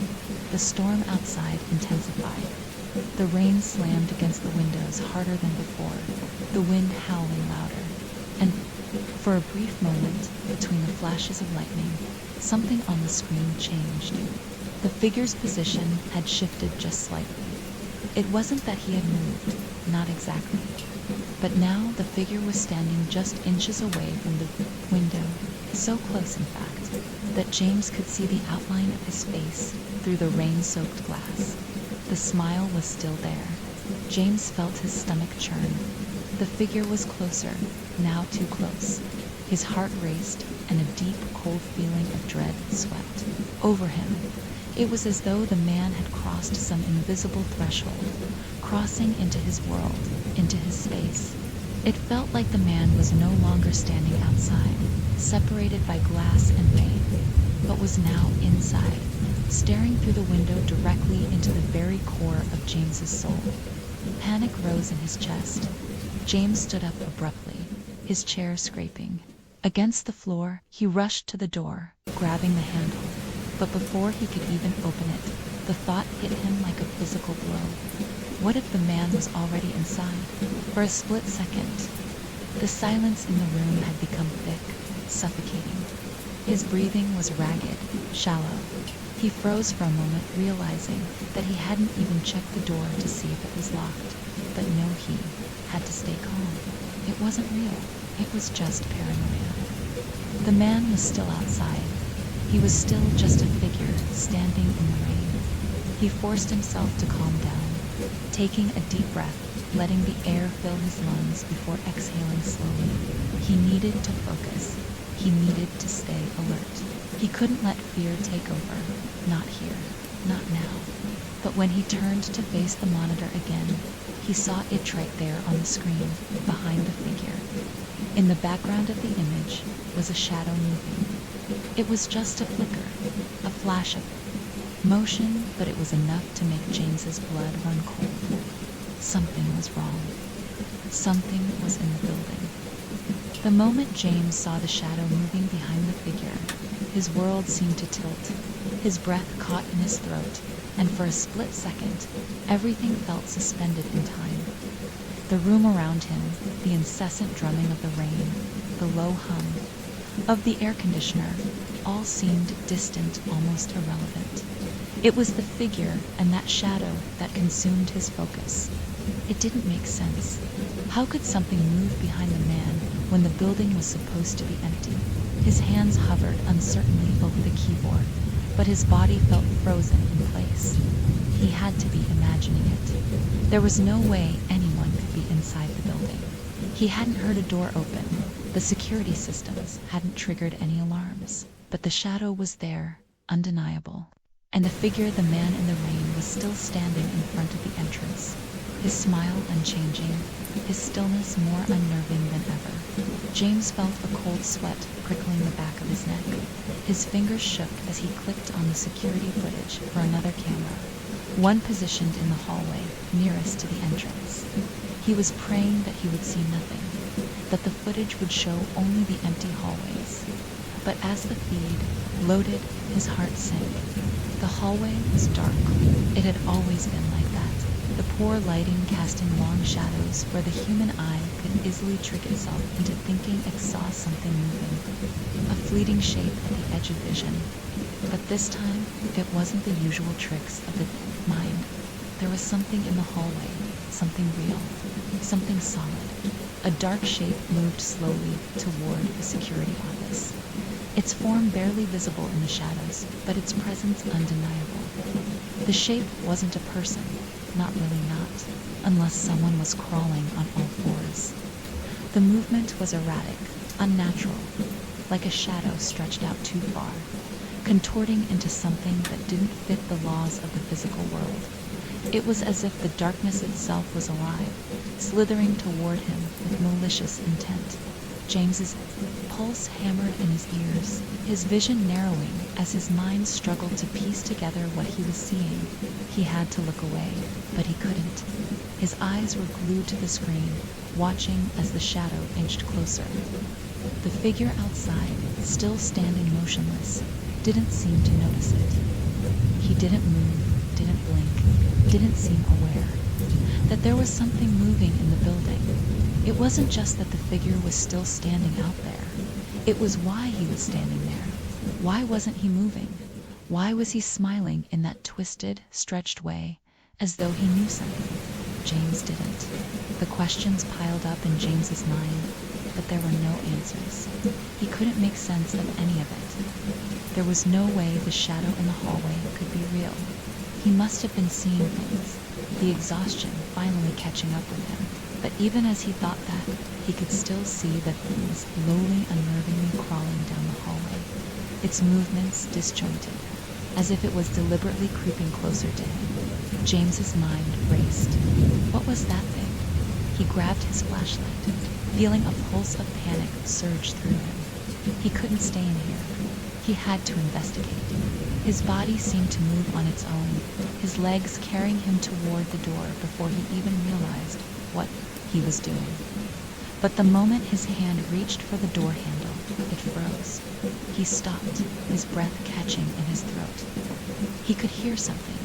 the storm outside intensified. The rain slammed against the windows harder than before, the wind howling louder. And for a brief moment, between the flashes of lightning, something on the screen changed. The figure's position had shifted just slightly. It wasn't that he had moved, not exactly. But now the figure was standing just inches away from the window, so close in fact, that James could see the outline of his face through the rain-soaked glass. The smile was still there. James felt his stomach churn. The figure was closer, now too close. His heart raced, and a deep, cold feeling of dread swept over him. It was as though the man had crossed some invisible threshold, crossing into his world, into his space. It felt like the man was no longer standing outside, separated by glass and rain, but was now inside, staring through the window directly into the very core of James's soul. Panic rose in his chest. James stood up abruptly, his chair scraping. Against the floor, he rushed to the door, grabbing the handle. But before he could even open it, the thought hit him like a physical blow. What if the man was already inside? For a split second, the silence in the room had become thick, suffocating. His breathing was ragged, shallow. He froze for a moment, realizing that he hadn't even checked the door to see if it was locked. But no, he had to stay calm. It wasn't real. It was just paranoia. The man was still outside. He was still just a figure standing in the rain. He forced himself to calm down, taking a deep breath, letting the air fill his lungs before exhaling slowly. He needed to focus. He needed to stay alert. He couldn't let fear take over. Not here. Not now. But when he turned to face the monitor again, he saw it right there on the screen, behind the figure. In the background of the image was a shadow moving. It was just a flicker, a flash of it. Motion, but it was enough to make James's blood run cold. Something was wrong. Something was in the building. The moment James saw the shadow moving behind the figure, his world seemed to tilt. His breath caught in his throat, and for a split second, everything felt suspended in time. The room around him, the incessant drumming of the rain, the low hum of the air conditioner, all seemed distant, almost irrelevant. It was the figure and that shadow that consumed his focus. It didn't make sense. How could something move behind the man when the building was supposed to be empty? His hands hovered uncertainly over the keyboard, but his body felt frozen in place. He had to be imagining it. There was no way anyone could be inside the building. He hadn't heard a door open. The security systems hadn't triggered any alarms. But the shadow was there, undeniable. And the figure, the man in the rain, was still standing in front of the entrance. His smile unchanging, his stillness more unnerving than ever. James felt a cold sweat prickling the back of his neck. His fingers shook as he clicked on the security footage for another camera, one positioned in the hallway nearest to the entrance. He was praying that he would see nothing, that the footage would show only the empty hallways. But as the feed loaded, his heart sank. The hallway was dark. It had always been like that. The poor lighting casting long shadows where the human eye could easily trick itself into thinking it saw something moving. A fleeting shape at the edge of vision. But this time, it wasn't the usual tricks of the mind. There was something in the hallway, something real, something solid. A dark shape moved slowly toward the security office. its form barely visible in the shadows, but its presence undeniable. The shape wasn't a person, not really not, unless someone was crawling on all fours. The movement was erratic, unnatural, like a shadow stretched out too far, contorting into something that didn't fit the laws of the physical world. It was as if the darkness itself was alive, slithering toward him with malicious intent. James's pulse hammered in his ears, his vision narrowing as his mind struggled to piece together what he was seeing. He had to look away, but he couldn't. His eyes were glued to the screen, watching as the shadow inched closer. The figure outside, still standing motionless, didn't seem to notice it. He didn't move, didn't blink, didn't seem aware that there was something moving in the building. It wasn't just that the figure was still standing out there. It was why he was standing there. Why wasn't he moving? Why was he smiling in that twisted, stretched way, as though he knew something? James didn't. The questions piled up in James's mind, but there were no answers. He couldn't make sense of any of it. There was no way the shadow in the hallway could be real. He must have been seeing things, the exhaustion finally catching up with him. But even as he thought that, he could still see the thing slowly, unnervingly crawling down the hallway, its movements disjointed, as if it was deliberately creeping closer to him. James's mind raced. What was that thing? He grabbed his flashlight, feeling a pulse of panic surge through him. He couldn't stay in here. He had to investigate. His body seemed to move on its own, his legs carrying him toward the door before he even realized what he was doing. But the moment his hand reached for the door handle, it froze. He stopped, his breath catching in his throat. He could hear something,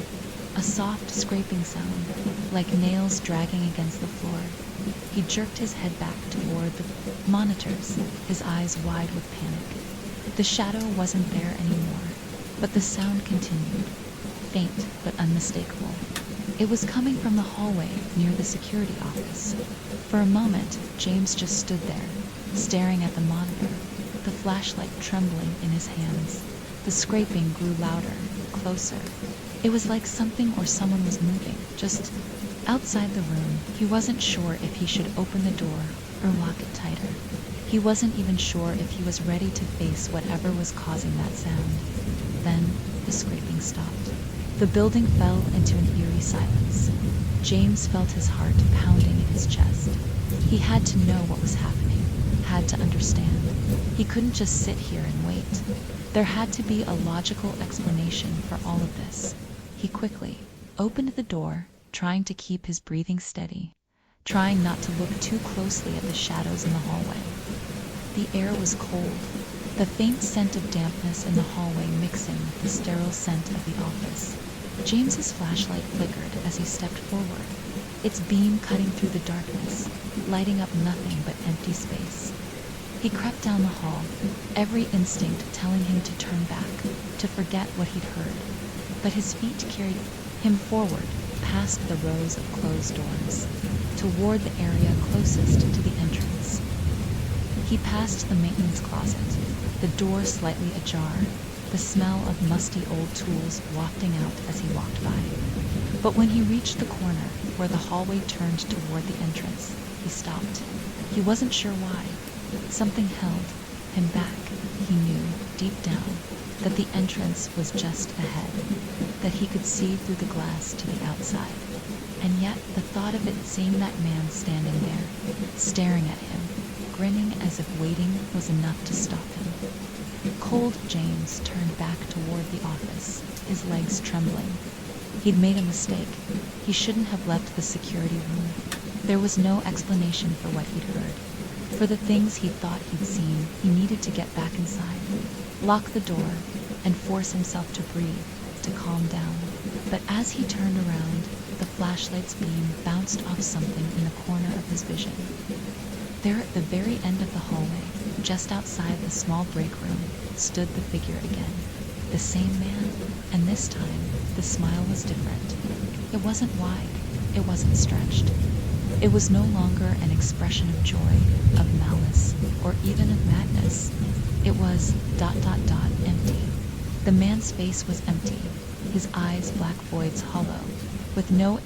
a soft scraping sound, like nails dragging against the floor. He jerked his head back toward the monitors, his eyes wide with panic. The shadow wasn't there anymore, but the sound continued, faint but unmistakable. It was coming from the hallway near the security office. For a moment, James just stood there, staring at the monitor, the flashlight trembling in his hands. The scraping grew louder, closer. It was like something or someone was moving, just outside the room. He wasn't sure if he should open the door or lock it tighter. He wasn't even sure if he was ready to face whatever was causing that sound. Then the scraping stopped. The building fell into an eerie silence. James felt his heart pounding in his chest. He had to know what was happening, had to understand. He couldn't just sit here and wait. There had to be a logical explanation for all of this. He quickly opened the door, trying to keep his breathing steady, trying not to look too closely at the shadows in the hallway. The air was cold, the faint scent of dampness in the hallway mixing with the sterile scent of the office. James's flashlight flickered as he stepped forward, its beam cutting through the darkness, lighting up nothing but empty space. He crept down the hall, every instinct telling him to turn back, to forget what he'd heard. But his feet carried him forward, past the rows of closed doors, toward the area closest to the entrance. He passed the maintenance closet, the door slightly ajar, the smell of musty old tools wafting out as he walked by. But when he reached the corner where the hallway turned toward the entrance, he stopped. He wasn't sure why. Something held him back. He knew, deep down, that the entrance was just ahead, that he could see through the glass to the outside. And yet the thought of it, seeing that man standing there, staring at him, grinning as if waiting was enough to stop him. Cold James turned back toward the office, his legs trembling. He'd made a mistake. He shouldn't have left the security room. There was no explanation for what he'd heard. For the things he thought he'd seen, he needed to get back inside, lock the door, and force himself to breathe, to calm down. But as he turned around, the flashlight's beam bounced off something in the corner of his vision. There at the very end of the hallway, just outside the small break room, stood the figure again. The same man, and this time, the smile was different. It wasn't wide, it wasn't stretched. It was no longer an expression of joy, of malice, or even of madness. It was ... empty. The man's face was empty, his eyes black voids hollow, with no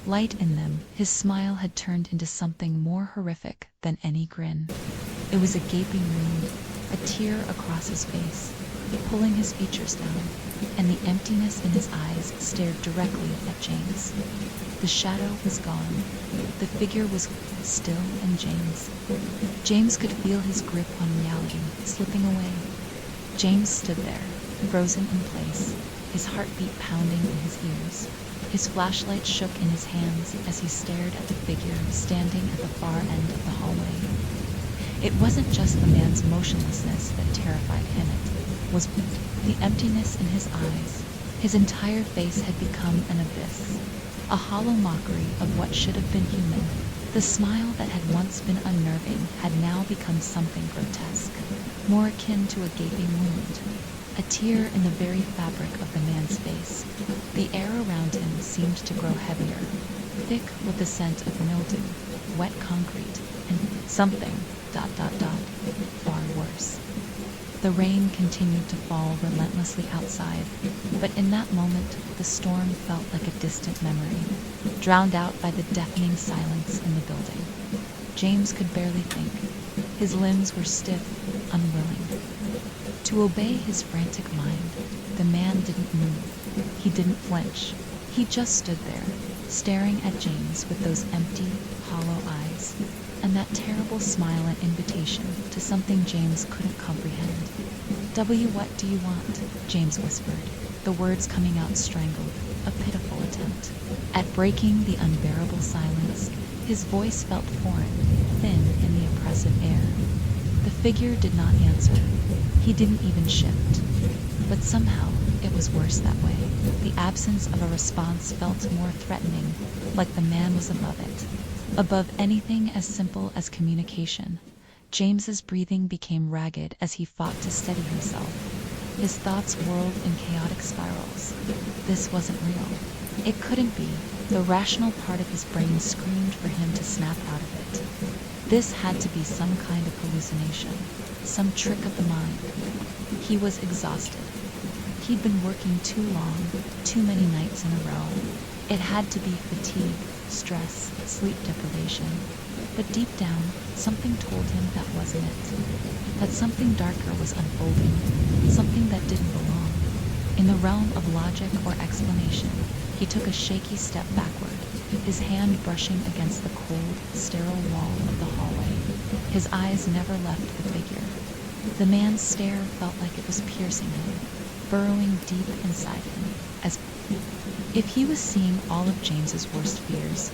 light in them. His smile had turned into something more horrific than any grin. It was a gaping wound, a tear across his face, pulling his features down, and the emptiness in his eyes stared directly at James. The shadow was gone. The figure was still and James could feel his grip on reality slipping away. James stood there, frozen in place, his heartbeat pounding in his ears. His flashlight shook in his hands as he stared at the figure standing at the far end of the hallway. It wasn't just the man's motionlessness that terrified him, it was the emptiness in his eyes. His entire face had become an abyss, a hollow mockery of what should have been human. The smile that had once been unnerving had now become something grotesque, more akin to a gaping wound, a tear in the very fabric of the man's face. The air around him seemed to grow heavier, thick with the scent of mildew, wet concrete, and something ... far worse. The rain continued to fall relentlessly outside, but in that moment the storm felt like a distant memory, drowned out by the deafening silence in the building. James could barely think. His limbs were stiff, unwilling. To obey his frantic mind, the man didn't move. He didn't flinch. He just stood there, staring at James with those empty, hollow eyes, and that terrible smile an invitation to something James couldn't comprehend. What do you want?" James whispered, the words coming out strangled, a pitiful attempt at breaking the unbearable silence. His voice felt foreign, thin in the oppressive air. The figure did not answer. He didn't even shift. But somehow it was worse that way. The absence of a response felt more threatening, like the man was above it, above anything as simple as communication. James's breathing became ragged as he fought to steady himself. His thoughts whirled in chaotic spirals. This wasn't real. It couldn't be. The rational part of his brain screamed for him to snap out of it. This had to be some kind of hallucination, some trick of the mind. He was exhausted. He'd been working too long, too many nights in a row. It had to be fatigue, stress, sleep deprivation. But deep down, something told him that wasn't it. That something darker was unfolding, something that didn't belong. In the realm of logic or explanation, he took a shaky step backward, his hand brushing against the cold, sterile wall of the hallway. His eyes never left the figure. The man's stare felt like it was piercing him, burrowing deep inside him, as if he was seeing all of James's worst fears,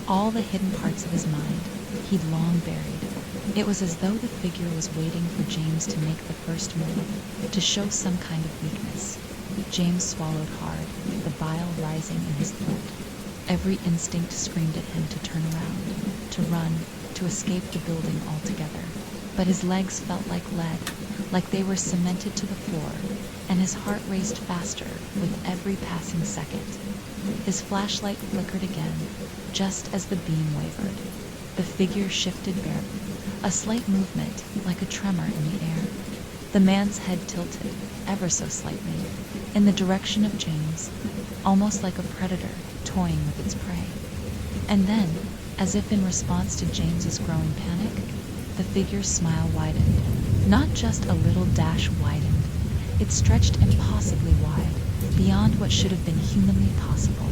all the hidden parts of his mind he'd long buried. It was as though the figure was waiting for James to make the first move, to show some kind of weakness. James swallowed hard, the bile rising in his throat. Every instinct screamed at him to turn around, to run, to escape the building altogether. But his legs felt like lead, like they were cemented to the floor, and his heart raced faster with every passing second. His flashlight flickered again, just as the beam wavered. The figure shifted barely, a slight movement, like a tremor in the air. The man's head tilted, ever so slightly, in the direction of James, almost like a predator toying with its prey. And then, as if in response to James's growing panic, the figure's smile widened. Not just a little dash widened, it stretched impossibly wide, beyond what should have been humanly possible.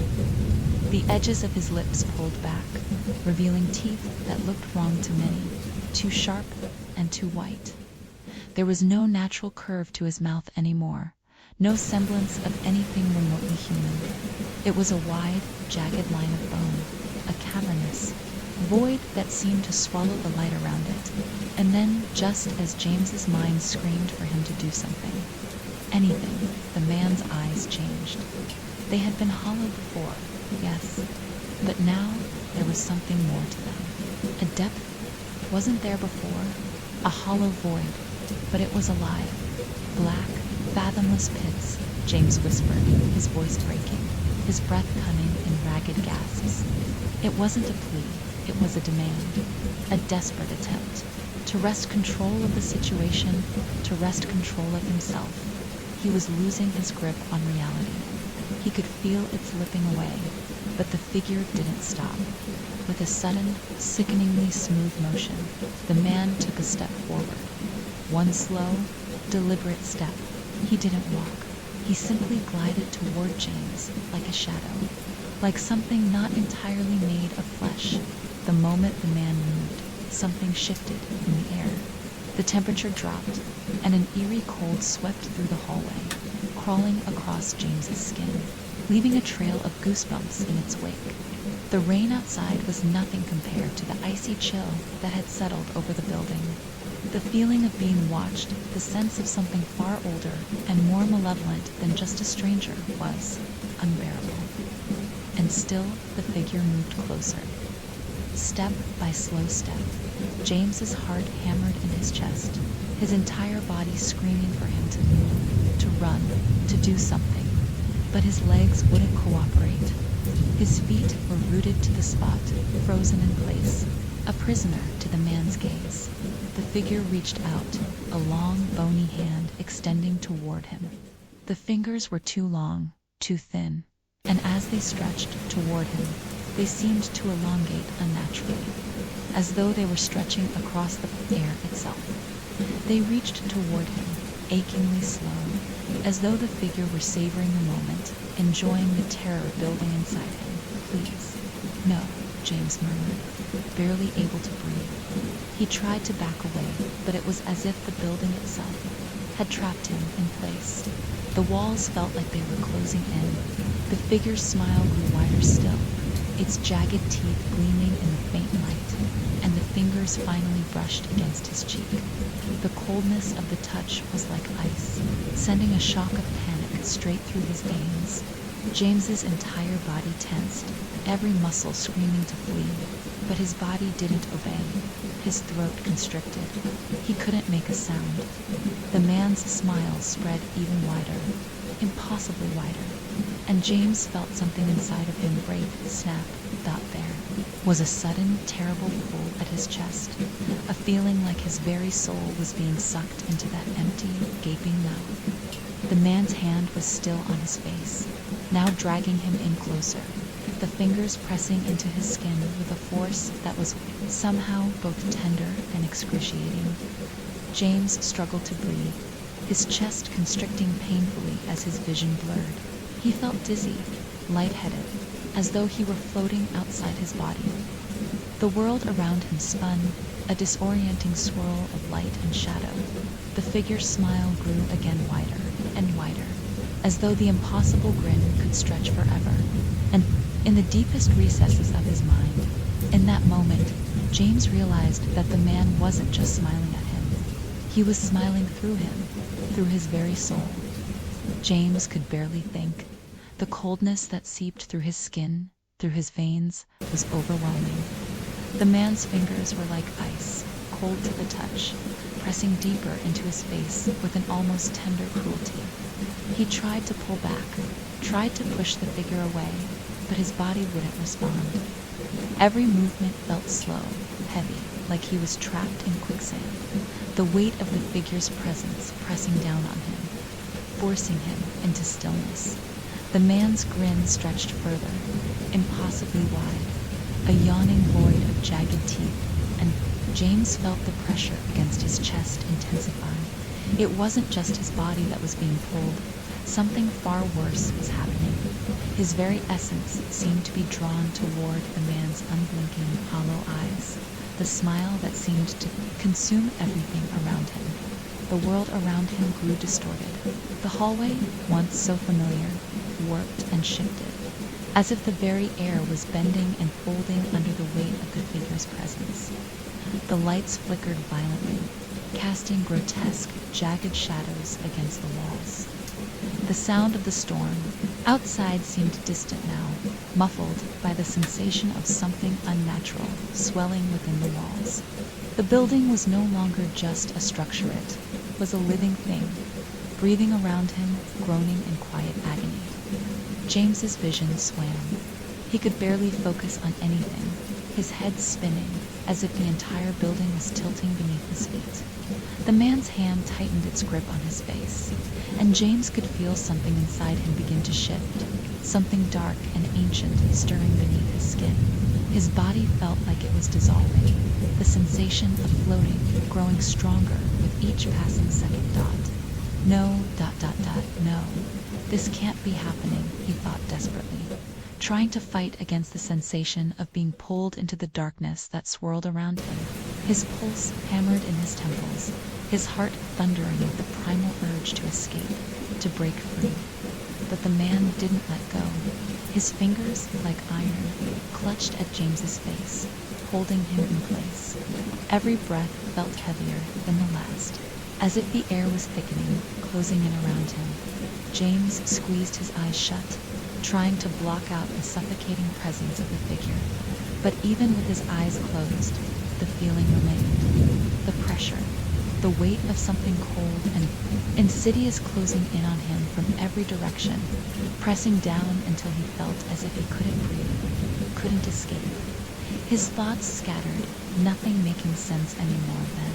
The edges of his lips pulled back, revealing teeth that looked wrong to many, too sharp and too white. There was no natural curve to his mouth anymore, no semblance of anything remotely human. It was a wide, jagged line of bone, a cavernous void that seemed to swallow the light around it. And then, just as James's mind screamed for him to do something, anything, the man's eyes changed. They had been hollow before, yes, but now there was something more to them. A depth wasn't there before, a hollow void, but it was alive. Black, fathomless pits, James whispered, his voice breaking, his breath coming in ragged gasps. It wasn't a plea, It was a demand, a desperate attempt to wrest control of the situation, to wrest control of himself. He was losing his grip on reality. He could feel it slipping away, but the figure didn't stop. With a sudden, sickeningly smooth motion, the man took a step forward. One slow, deliberate step. He didn't walk. He simply glided toward James like a shadow, like something not entirely made of flesh. The moment the man moved, something shifted in the air. The temperature dropped, and an eerie cold swept through the hallway, crawling across James's skin, leaving a trail of goosebumps in its wake. The rain outside was nothing compared to the icy chill that had settled over the building. The feeling of being watched, the sense of something far older and more malevolent than just a stranger, was unbearable. And still the figure moved closer. Step by slow step, James's heart hammered in his chest, his entire body screaming for him to move, to run, to do something. But his legs wouldn't cooperate. His feet were rooted to the spot, frozen in place, a prisoner to the man's gaze. The figure reached out, a long, bony hand extending toward him. The fingers were too long, too thin, and as they stretched toward him, they seemed to elongate unnaturally, as though they were stretching across the air itself. They reached toward him, achingly slow, as though the figure were savoring the moment, enjoying the terror building inside him. "Please, no," James murmured, barely able to breathe. He tried to back away, but it was as if the building itself had trapped him in place. The walls felt like they were closing in. The figure's smile grew wider still, its jagged teeth gleaming in the faint light, and the fingers finally brushed against his cheek. The coldness of the touch was like ice, sending a shock of panic straight through his veins. James's entire body tensed, every muscle screaming to flee, but his body didn't obey. His throat constricted. He couldn't make a sound. The man's smile spread even wider, impossibly wider, and James felt something inside of him break, snap, stop there. Was a sudden, terrible pull at his chest, a feeling like his very soul was being sucked into that empty, gaping mouth. The man's hand was still on his face, now dragging him in closer, the fingers pressing into his skin with a force that was somehow both tender and excruciating. James struggled to breathe, his chest constricting painfully as his vision blurred. He felt dizzy, lightheaded, as though he were floating outside his body. The world around him spun, a disorienting swirl of light and shadow. The figure's smile grew again wider and wider, as though the impossible grin could stretch forever. And in the deepest recesses of his mind, in that moment, James realized that the man wasn't just smiling at him. He was smiling through him, through his very soul. James could barely think. The coldness that seeped through his skin, through his veins, was overwhelming. The man's fingers were like ice, cold to the touch, pressing deeper into his face with an almost tender cruelty. He tried to pull back, tried to push the figure away, but his body wouldn't respond. Every movement felt slow, heavy, like he was trapped in quicksand, the weight of the figure's presence pressing down on him, forcing him into stillness. The man's grin stretched further, impossibly wide, a yawning void of jagged teeth, and James felt the pressure against his chest intensify. It wasn't just his body that was being pulled. Something far worse was happening. His very essence seemed to be drawn toward the man's unblinking, hollow eyes, the smile that seemed to consume everything around him. The world around him grew distorted. The hallway, once so familiar, warped and shifted, as if the very air was bending and folding under the weight of the figure's presence. The lights flickered violently, casting grotesque, jagged shadows against the walls. The sound of the storm outside seemed distant now, muffled by the sensation of something unnatural swelling within the walls. The building was no longer just a structure, it was a living thing, breathing around him, groaning in quiet agony. James's vision swam. He could barely focus on anything. his head spinning, as if the entire building was tilting beneath his feet. The man's hand tightened its grip on his face, and James could feel something inside him begin to shift, something dark and ancient stirring beneath his skin. His body felt like it was dissolving, the sensation of floating growing stronger with each passing second dot. No, no. This can't be happening, he thought desperately, trying to fight against the sensation of being pulled into the darkness that swirled around him. His pulse hammered in his temples, his heart thundering with the primal urge to escape, to break free. But the man didn't let go. His fingers, like iron, clutched at James's face, holding him in place. Every breath felt heavier than the last, as if the air was thickening, closing in around him. James squeezed his eyes shut, trying to block out the suffocating presence of the figure. But even with his eyes closed, the feeling remained. The pressure, the weight of something cold and insidious closing in on him from every direction, pressing down until he felt as if he couldn't breathe, couldn't escape. His thoughts scattered, nothing making sense anymore then.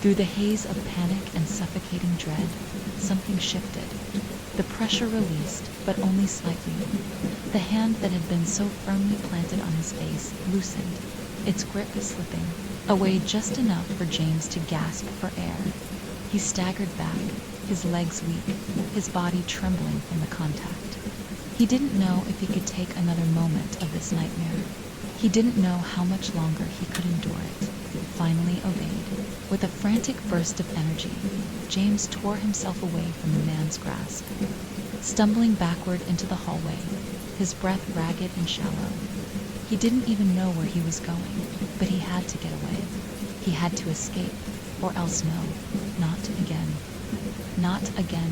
Through the haze of panic and suffocating dread, something shifted. The pressure released, but only slightly. The hand that had been so firmly planted on his face loosened, its grip slipping away just enough for James to gasp for air. He staggered back, his legs weak, his body trembling from the contact. He didn't know if he could take another moment of this nightmare. He didn't know how much longer he could endure it. Finally obeyed. With a frantic burst of energy, James tore himself away from the man's grasp, stumbling backward into the hallway, his breath ragged and shallow. He didn't even know where he was going, but he had to get away. He had to escape, or else no, not again. Not again, ...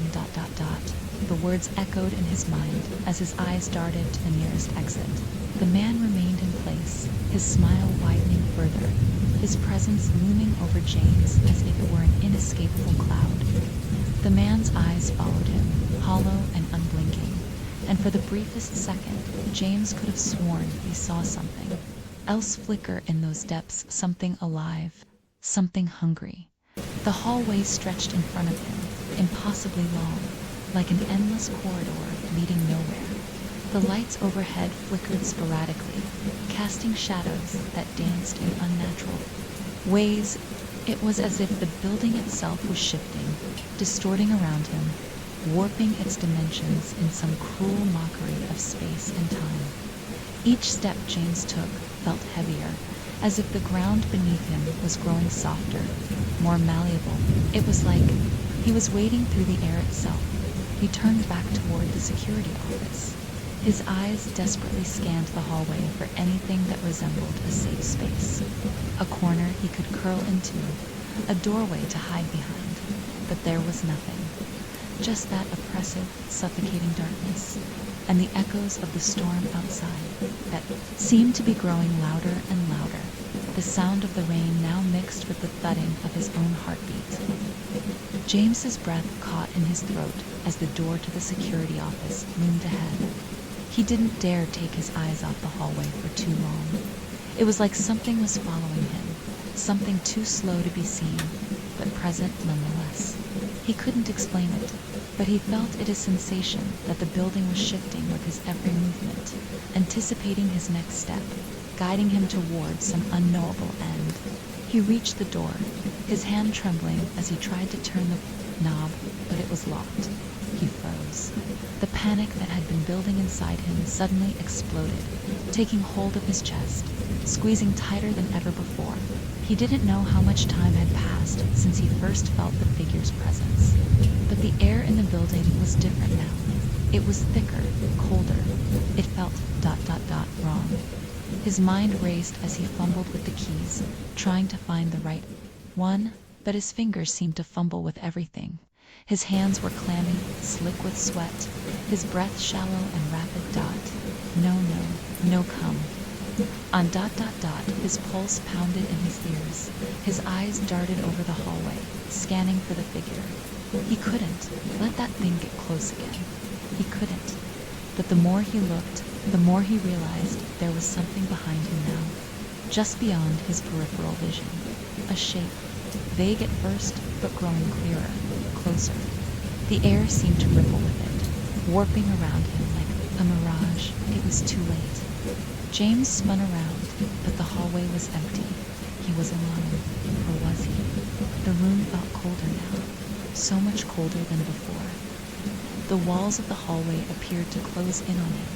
The words echoed in his mind as his eyes darted to the nearest exit. The man remained in place, his smile widening further, his presence looming over James as if it were an inescapable cloud. The man's eyes followed him, hollow and unblinking, and for the briefest second, James could have sworn he saw something else flicker in those depths, something alive, something hungry. The hallway stretched in front of him, impossibly long, like an endless corridor leading nowhere. The lights overhead flickered sporadically, casting shadows that danced in unnatural ways. It was as if the building itself was shifting, distorting around him, warping its dimensions in some cruel mockery of space and time. Each step James took felt heavier, as if the ground beneath him was growing softer, more malleable. It was like he was wading through the air itself. He turned back toward the security office. His eyes desperately scanned the hallway for anything that resembled a safe space. A corner he could curl into, a doorway to hide behind. But there was nothing. Just that oppressive, suffocating darkness, and the echoes of the storm outside that seemed to be growing louder and louder, the sound of the rain now mixed with the thudding of his own heartbeat. James's breath caught in his throat as the door to the security office loomed ahead. He didn't dare take his eyes off the hallway for too long. It was like something was following him, something too slow to be seen, but present nonetheless. He couldn't explain it, but he felt it a sensation that the building was shifting with his every movement, anticipating his next step, guiding him toward some unknowable end. He reached the door, his hand trembling as he tried to turn the knob, but it was locked. He froze. The panic that had been building inside him suddenly exploded, taking hold of his chest, squeezing tighter than ever before. He didn't know how much time had passed since he first felt the figure's presence. But the air in the building was different now. It was thicker, colder. It felt ... wrong. His mind raced as he fumbled with the keys, trying to find the right one, but his fingers seemed to fumble with everything. His hands were clammy, slick with sweat, his breath shallow and rapid. No, come. On ... his pulse pounded in his ears. His eyes darted over the hallway, scanning for the figure. He couldn't let that thing get close again. He couldn't. But the more he looked, the more he realized there was something behind him now. Just beyond his peripheral vision, a shape, vague at first, but growing clearer, closer. The air seemed to ripple with it, warping around him like a mirage. It was too late. James spun around, but the hallway was empty. He was alone, or was he? The room felt colder now, so much colder than before. The walls of the hallway appeared to close in on him,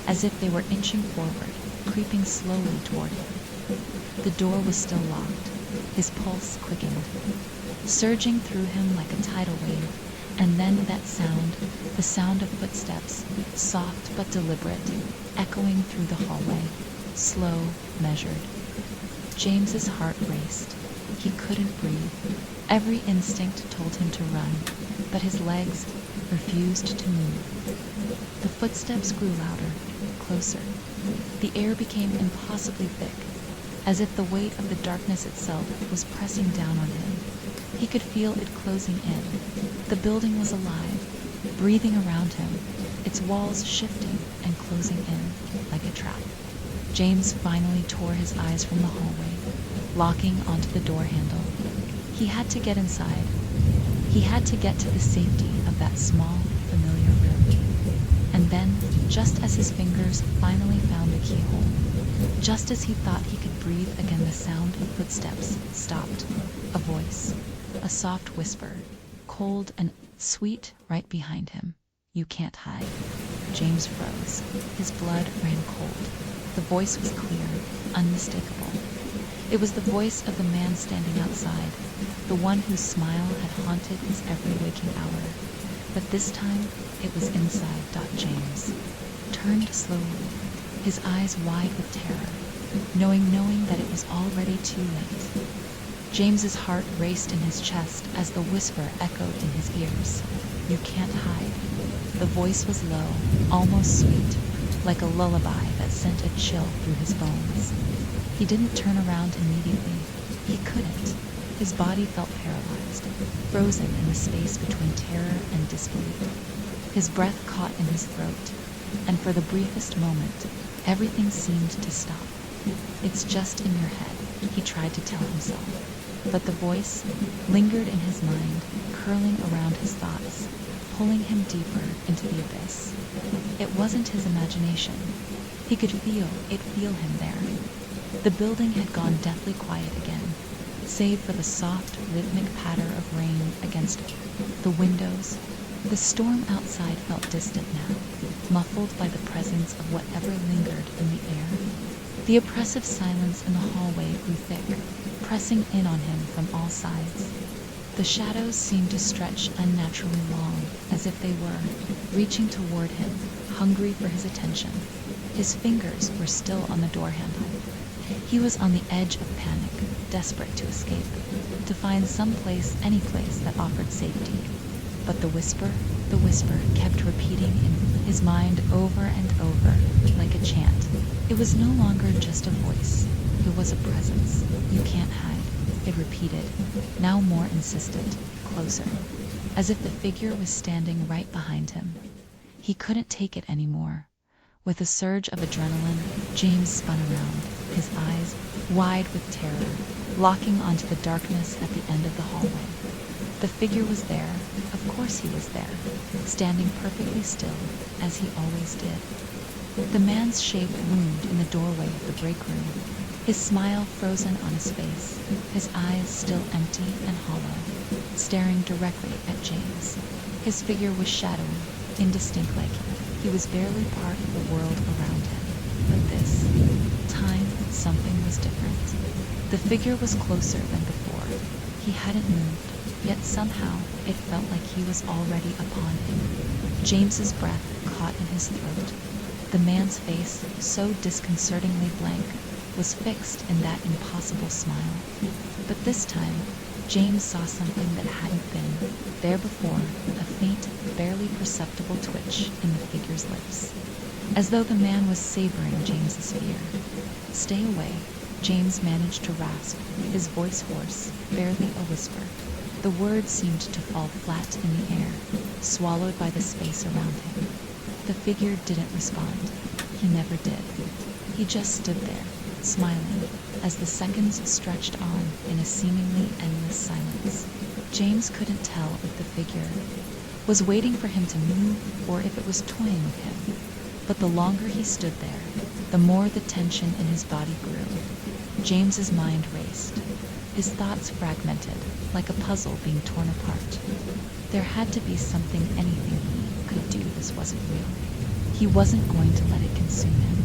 as if they were inching forward, creeping slowly toward him. The door was still locked. His pulse quickened, surging through him like a tidal wave, and then that sound, the sound of footsteps, soft but deliberate, echoing through the hallway, slow, measured. James's heart raced. He couldn't breathe. Every instinct told him to run, but his legs refused to move. The footsteps grew louder, closer. The air became impossibly thick, as if the weight of the darkness itself was pressing down on him. He could feel it closing in. The building was alive, breathing around him, its walls shifting and closing in like a trap. James finally tore his eyes from the hallway, locking onto the door handle. He had to get inside. He had to get to the safety of that small, familiar room. And then, just as his fingers finally found the keyhole, just as he thought he could breathe again, the sound of footsteps stopped. A voice, a soft whisper, cold and sweet, right behind him. "You can't hide." James froze. His blood ran cold. The voice was clear, unmistakable. It was the voice of the man standing outside, the one whose smile had haunted his every waking hour. But this time, it was inside. James turned slowly, his eyes wide with terror, knowing that it was already too late. James's heart raced in his chest as the whisper echoed in his ears. "You can't hide." The voice was low, almost sweet, like a lullaby that sent a chill through his bones. He didn't turn around immediately. He couldn't. His body felt paralyzed, frozen in the space between terror and disbelief. His breath caught in his throat, and for the briefest moment, everything seemed to stop. "It's just in your head," he tried to tell himself. But the voice lingered in his mind, curling around his thoughts, pulling him deeper into the abyss. It wasn't his imagination. He could feel him there. The building had gone deathly quiet again, save for the soft, rhythmic patter of rain against the windows. The storm outside felt distant now, muffled by the presence of whatever lingered in the air. The oppressive silence in the hallway grew thick, pressing in on him from all sides. The shadows seemed to stretch unnaturally long, as if they were reaching toward him, hungry for his attention. His fingers were still on the door handle. He was on the edge of panic, desperate to escape, to find some place, any place that offered safety. But the whisper kept repeating in his mind over and over, like a chant. It was no longer just a voice. It was a presence. "You can't hide," it repeated, now more insistent, closer, as if the figure was standing right behind him. He couldn't take it anymore. With a surge of adrenaline, James spun around, his eyes wide with terror, locking onto the darkness at the end of the hallway. The figure was there. Of course he was there, standing perfectly still, as he always did. The man's shape loomed in the doorway of the break room, his smile frozen on his face, his eyes still empty and hollow, staring directly at James. His figure was shadowy, indistinct like him. He was barely part of the world around him. But this time, something was different. The figure was closer than before. He hadn't moved, yet somehow it felt like he was already upon him. James's breath caught in his throat. The man's face, so disconcertingly blank, was fixed in that impossible smile. But this time, James saw something that hadn't been there before, a faint, barely perceptible twitch in the figure's lips, as though the man was savoring James's fear. "Stay away," James managed to rasp, his voice hoarse, barely a whisper. The words seemed to fall flat in the air, swallowed by the space around him. The figure didn't respond. He never did. He just stood there, smiling, as the seconds stretched on in a seemingly endless silence. James couldn't tell if the figure was waiting for him to move or if it was toying with him. But the longer he stood there, the more the tension in his body grew. James's mind raced, his thoughts fragmented, like a puzzle being torn apart. There had to be something, anything he could do. This wasn't real. He wasn't going to let it consume him.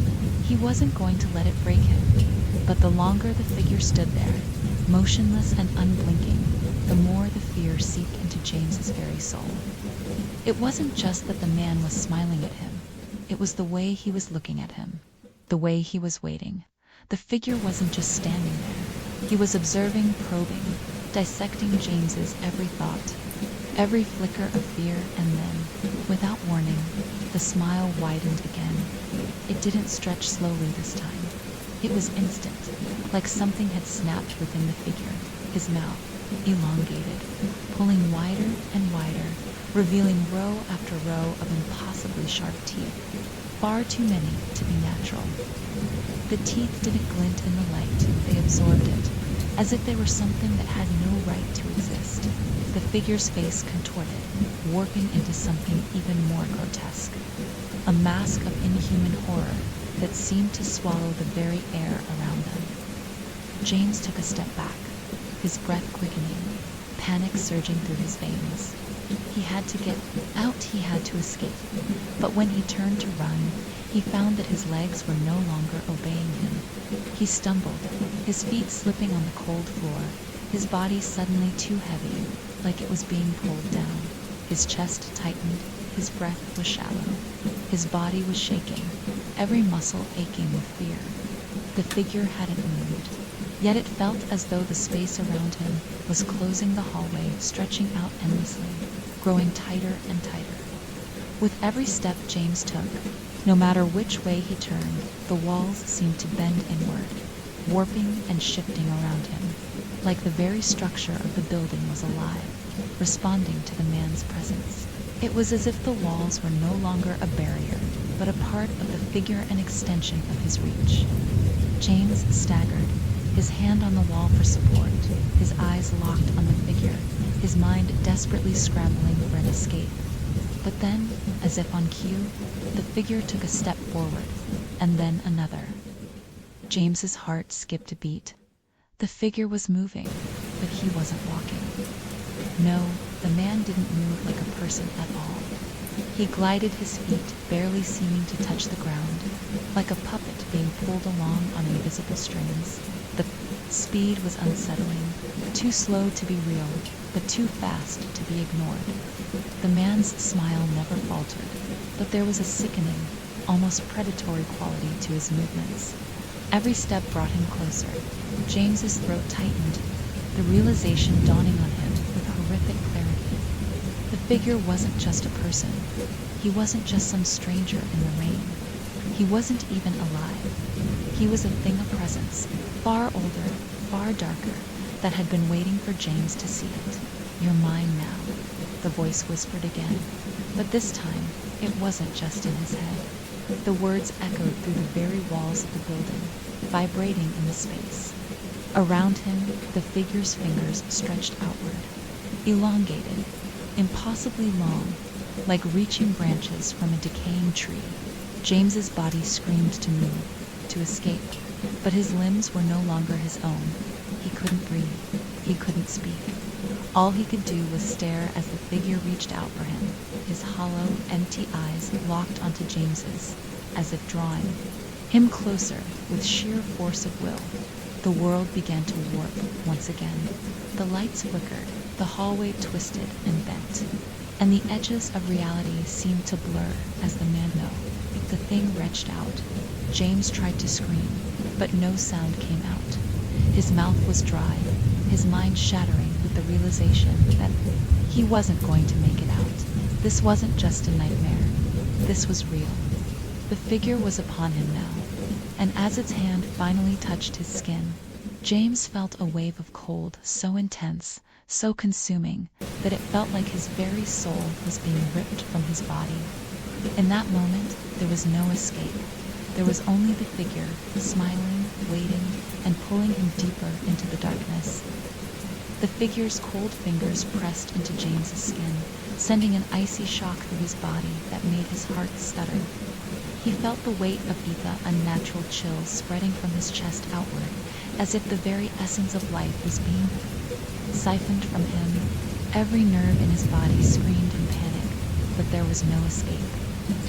He wasn't going to let it break him. But the longer the figure stood there, motionless and unblinking, the more the fear seeped into James's very soul. It wasn't just that the man was smiling at him. It was the way he was looking at him, the way he was waiting. The figure wasn't just standing there. He was observing, probing, dissecting James's every thought, every flicker of fear, and then, without warning, the smile widened again. It didn't stretch slowly this time. It was instant, like something had snapped within the figure. His mouth, elongated, pulling wider and wider, revealing row after row of impossibly sharp teeth, far too many to be natural. The teeth didn't glint in the light, they absorbed it, as if they were something that had no right to exist. The figure's face contorted, warping into something even more grotesque, a mask of inhuman horror that seemed to swallow the very air around them. James took a step back, his breath quickening, panic surging through his veins. He had to get out, he had to escape. But when he turned to run, he found that his legs were no longer obeying him. He stumbled, his feet slipping on the cold floor, his body suddenly too heavy, like it was being pulled down. His chest tightened, his breath was shallow, his body was shaking, every muscle aching with fear. The figure hadn't moved, yet it felt as though the space around him was closing, the hallway stretching out endlessly, growing tighter and tighter. With every step James took, no matter which way he turned, the walls seemed to bend inward, warping and shifting around him, like the very structure of the building was alive, responding to the man's presence. It was as if the walls were no longer a barrier, but a part of the figure, an extension of his reach. James staggered, his hand on the wall for support, his eyes locked on the figure, his mind desperately scrambling for an escape. But then, as if on cue, the figure took a step forward, and then another. James's heart skipped a beat. The figure was moving, but he wasn't walking. No, the man didn't move like a person at all. He glided his feet, barely seeming to touch the ground, like a puppet being pulled along on invisible strings. The speed was unsettling, too slow to be real, but too fast to be ignored. The man's smile never faltered, but there was a sickening, almost predatory quality to his movements. Every step brought him closer. James's throat tightened, the realization dawning on him with horrific clarity. The figure wasn't just a person. He wasn't just some stranger in the rain. He wasn't even alive. He was a thing of presence, far older, far darker, that had been waiting for James to see it. "You're mine now," the voice whispered again. But this time, it wasn't just in his head. The words echoed through the very walls of the building, vibrating in the space. Around him, the figure's fingers stretched outward, elongated, impossibly long, like reaching branches from a decaying tree. James's body screamed to move, to escape, but his limbs were no longer his own. He couldn't breathe. He couldn't speak. All he could do was stare as the figure reached out for him, his hollow, empty eyes locked onto James's, as if drawing him closer with sheer force of will. The world began to warp once again. The lights flickered, the hallway twisted and bent, and the edges of reality seemed to blur as the man knew. The thing reached out. James tried to scream, but no sound came out. His mouth was dry, his mind shattering with the realization that he wasn't going to make it out. This wasn't just a nightmare. This was real. The figure was upon him now, and as its hand finally touched his skin, James felt a wave of cold so intense, so consuming, that it felt like his very soul was being ripped from his body. In that moment, there was no escape. there was only the figure, smiling, waiting, and pulling him deeper into the darkness. The figure's cold fingers pressed into James's skin, sending an icy shock through his body that made his heart stutter. He felt the weight of the unnatural chill spreading from his chest outward, as if the very essence of life was being siphoned from him. Every nerve in his body screamed in panic, but there was no escape.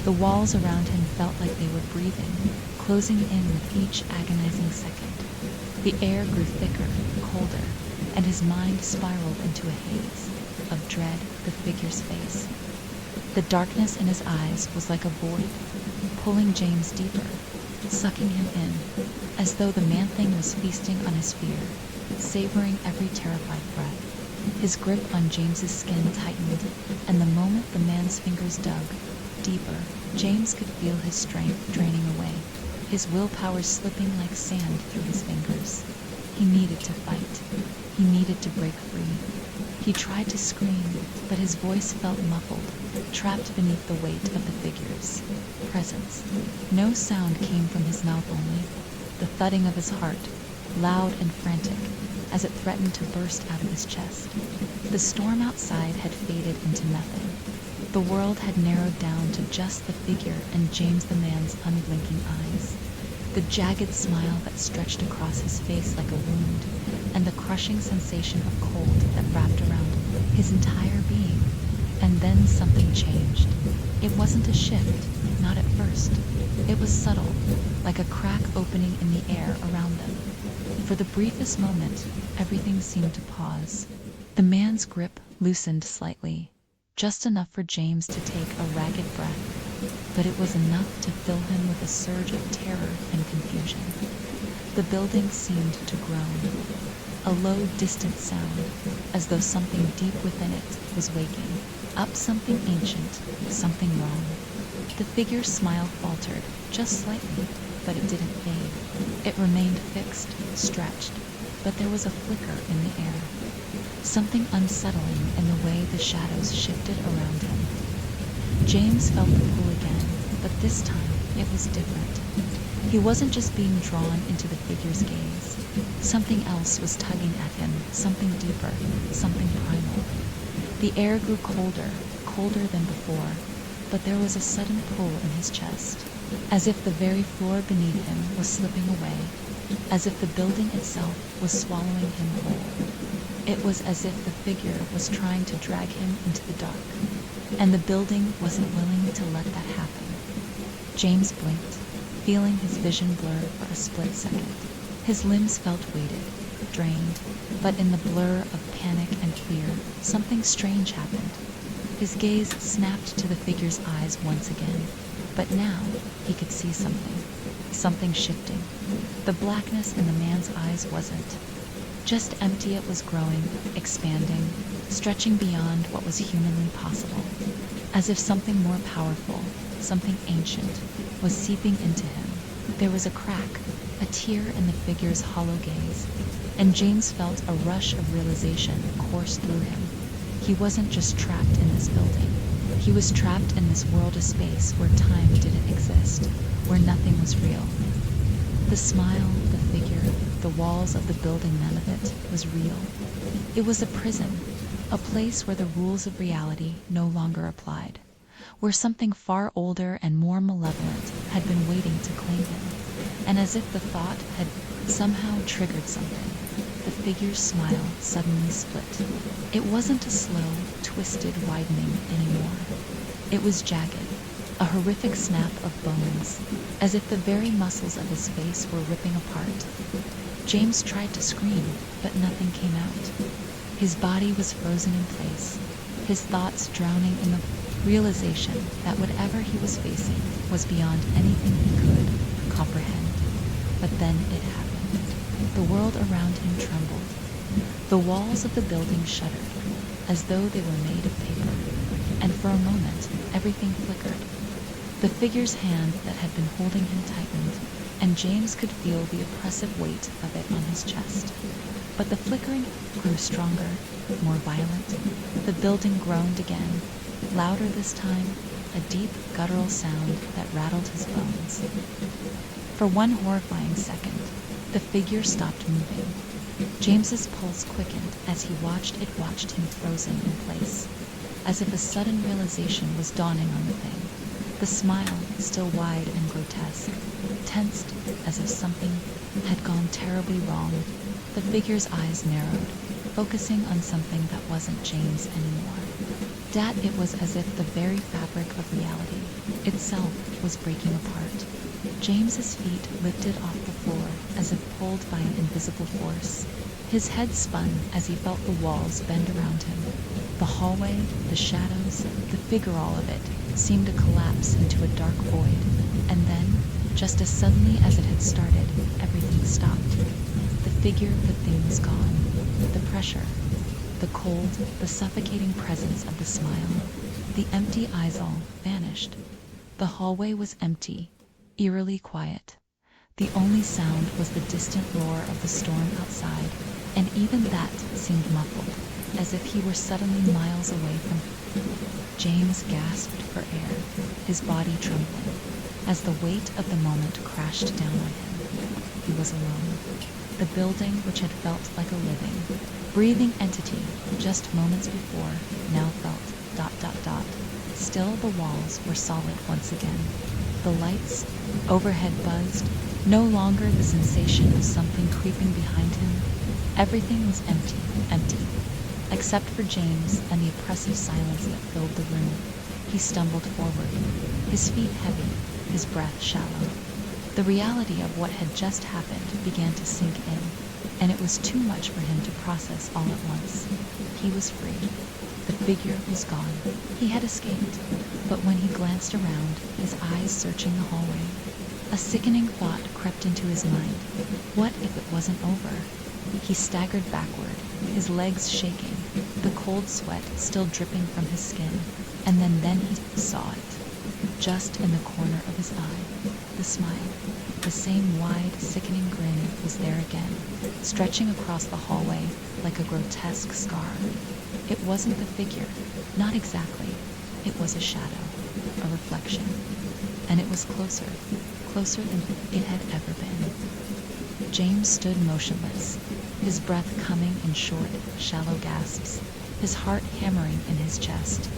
The walls around him felt like they were breathing, closing in with each agonizing second. The air grew thicker, colder, and his mind spiraled into a haze of dread. The figure's face, the darkness in his eyes was like a void, pulling James deeper, sucking him in, as though the man-thing was feasting on his fear, savoring every terrified breath. His grip on James's skin tightened, and the moment the man's fingers dug deeper, James could feel his strength draining away, his willpower slipping like sand through his fingers. He needed to fight. He needed to break free. He tried to scream, but his voice felt muffled, trapped beneath the weight of the figure's presence. No sound came from his mouth, only the thudding of his heart, loud and frantic, as it threatened to burst out of his chest. The storm outside had faded into nothing. The world had narrowed down to just the figure and James the man's unblinking eyes. The jagged smile that stretched across his face like a wound, and the crushing sensation of cold that wrapped around his entire being. And then something changed. It wasn't a shift, not at first. It was subtle, like a crack opening in the air around them. For the briefest moment, everything seemed to pause. The man's grip loosened slightly, just enough for James to take a ragged breath. But it was enough to fill him with a surge of terror and confusion. The building seemed to groan, a low, distant sound, as though something deep within it was waking up, something ancient, something wrong. The figure's smile faltered, just slightly, but it didn't fade. It remained fixed, stretched, but there was a flicker in the air, something unsettling in the way the shadows shifted around him. James felt the pull again, but this time it was different. He wasn't just being drawn into the figure's gaze. Something else was tugging at him, something deeper, something primal. The air grew colder, colder than before, but there was a sudden pull in his chest, as if the very floor beneath him was slipping away, as if the building itself was swallowing him whole. It was as if the figure was trying to drag him into the dark, and the building wasn't willing to let that happen. James blinked, feeling his vision blur for a split second. His limbs felt weighted, drained, but in the blur of panic and fear, something strange happened. His gaze snapped to the figure's eyes once again, but now he could see something shifting. The blackness in the man's eyes wasn't just empty, it was growing, expanding, stretching beyond what was humanly possible, as if something more powerful, something ancient, was seeping into him. There was a crack, a tear in the figure's hollow gaze, and James felt a rush of realization course through him. He wasn't just trapped in this building. He was trapped in this world of space where time didn't exist, where nothing was real. The smile, the figure, the walls of the building, none of it was real. It was a prison, a place where the rules of reality no longer applied, where something far older and more malevolent had been waiting to claim him. And as if the thought had somehow triggered something, the figure's smile suddenly split. It wasn't a slow, twisted widening anymore. It was jagged, a horrific snap of bones, as if the very muscles of his face were ripping apart. James tried to scream, but nothing came out. His body was frozen in place, his thoughts drowning in the realization that whatever he was facing was beyond anything he could comprehend. But then it happened. The world around him trembled. The walls of the building shuddered, as though they were made of paper, and for a moment everything flickered. The figure's hand that had been holding him tightened, and James could feel the oppressive weight of it on his chest. But the flickering grew stronger, more violent. The building groaned again, louder this time, a deep, guttural sound that rattled his bones. For one horrifying second, the figure stopped moving. James's pulse quickened as he watched him frozen in place, as if a sudden realization was dawning on the thing. The smile, still wide and grotesque, tensed as if something had gone terribly wrong. The figure's eyes narrowed, focusing on something that wasn't James anymore. It was as if the very fabric of reality itself was breaking apart. James's feet lifted off the floor as if pulled by an invisible force. His head spun as he felt the walls bend around him. The hallway, the shadows, the figure, all of it seemed to collapse into a dark void. And then, just as suddenly as it had started, everything stopped. The figure, the thing was gone. The pressure, the cold, the suffocating presence of the smile, the empty eyes all vanished. The hallway was empty, eerily quiet. The only sound was the distant roar of the storm outside, and even that seemed muffled, as if he were suddenly miles away from James gasped for air, his body trembling, as the weight of the moment crashed down on him. He was alone. The building, which had felt like a living, breathing entity just moments before, now felt ... Still, the walls were solid once again. The lights overhead buzzed, no longer the sensation of something creeping behind him. Everything was empty, except for James and the oppressive silence that filled the room. He stumbled forward, his feet heavy, his breath shallow. The reality of what had just happened began to sink in, and it was too much for him to process all at once. He was free. The figure was gone. He had escaped, but when he glanced around, his eyes searching the hallway, a sickening thought crept into his mind. What if it wasn't over? He staggered backward, his legs shaking, the cold sweat still dripping from his skin, and then he saw it. Just in the corner of his eye, the smile, the same wide, sickening grin was there again, stretching across the hallway like a grotesque scar. It wasn't the figure, not exactly. It was a shadow, a reflection, and it was closer than it had ever been. James stood motionless, his breath coming in short, shallow gasps, his heart hammering in his chest.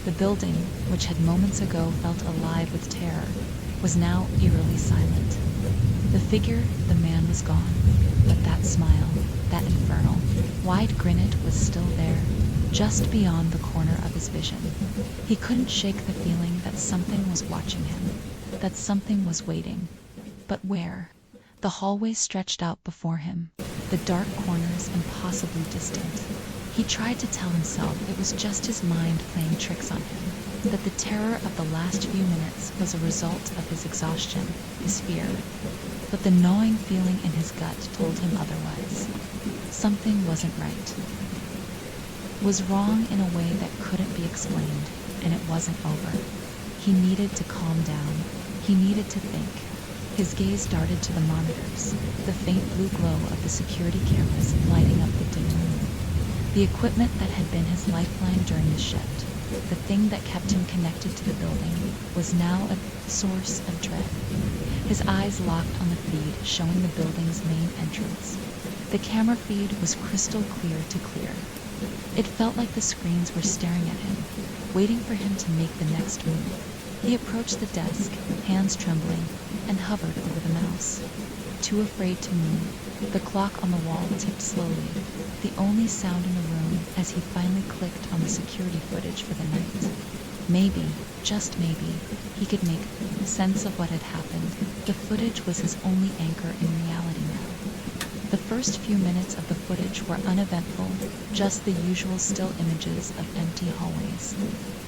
The building, which had moments ago felt alive with terror, was now eerily silent. The figure, the man, was gone, but that smile, that infernal, wide grin, was still there, just beyond the corner of his vision. He couldn't shake the feeling that something was watching him, that something was waiting. But where? The hallway stretched out before him, the dark corners impossibly distant. He tried to tell himself it was just his mind playing tricks on him, that the terror of the last few minutes was a result of his exhaustion, his fear. But the gnawing feeling in his gut told him otherwise. Something wasn't right. Was wrong in a way that couldn't be explained, and it wasn't over. He needed to calm down. He needed to think. His gaze darted to the monitors, the faint blue glow of the security cameras lighting up the dim room. The equipment that had been his lifeline during the shift, the thing that kept him connected to the building, was now a source of dread. His eyes locked on the feed showing the building's main entrance. The camera feed was crystal clear to clear. It felt like the screens were staring at him, waiting for him to make the next move. He approached the desk, hands trembling, and hovered over the mouse. Too afraid to move, the clock on the wall ticked slowly, the only sound in the room as he finally clicked on the security footage for the night. Maybe, just maybe, he could make sense of what had happened. The footage was his only anchor in reality now. The first few minutes of the footage were uneventful, just the usual still images of empty hallways,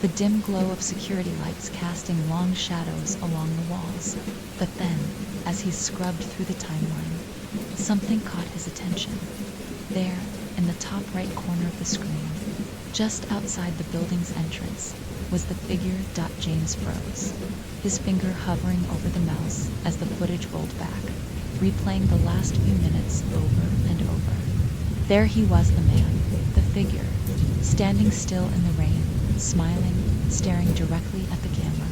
the dim glow of security lights casting long shadows along the walls. But then, as he scrubbed through the timeline, something caught his attention. There, in the top right corner of the screen, just outside the building's entrance, was the figure. James froze, his finger hovering over the mouse as the footage rolled back, replaying the last few minutes over and over. There he was, the man, the figure, standing still in the rain, smiling, staring directly at the camera.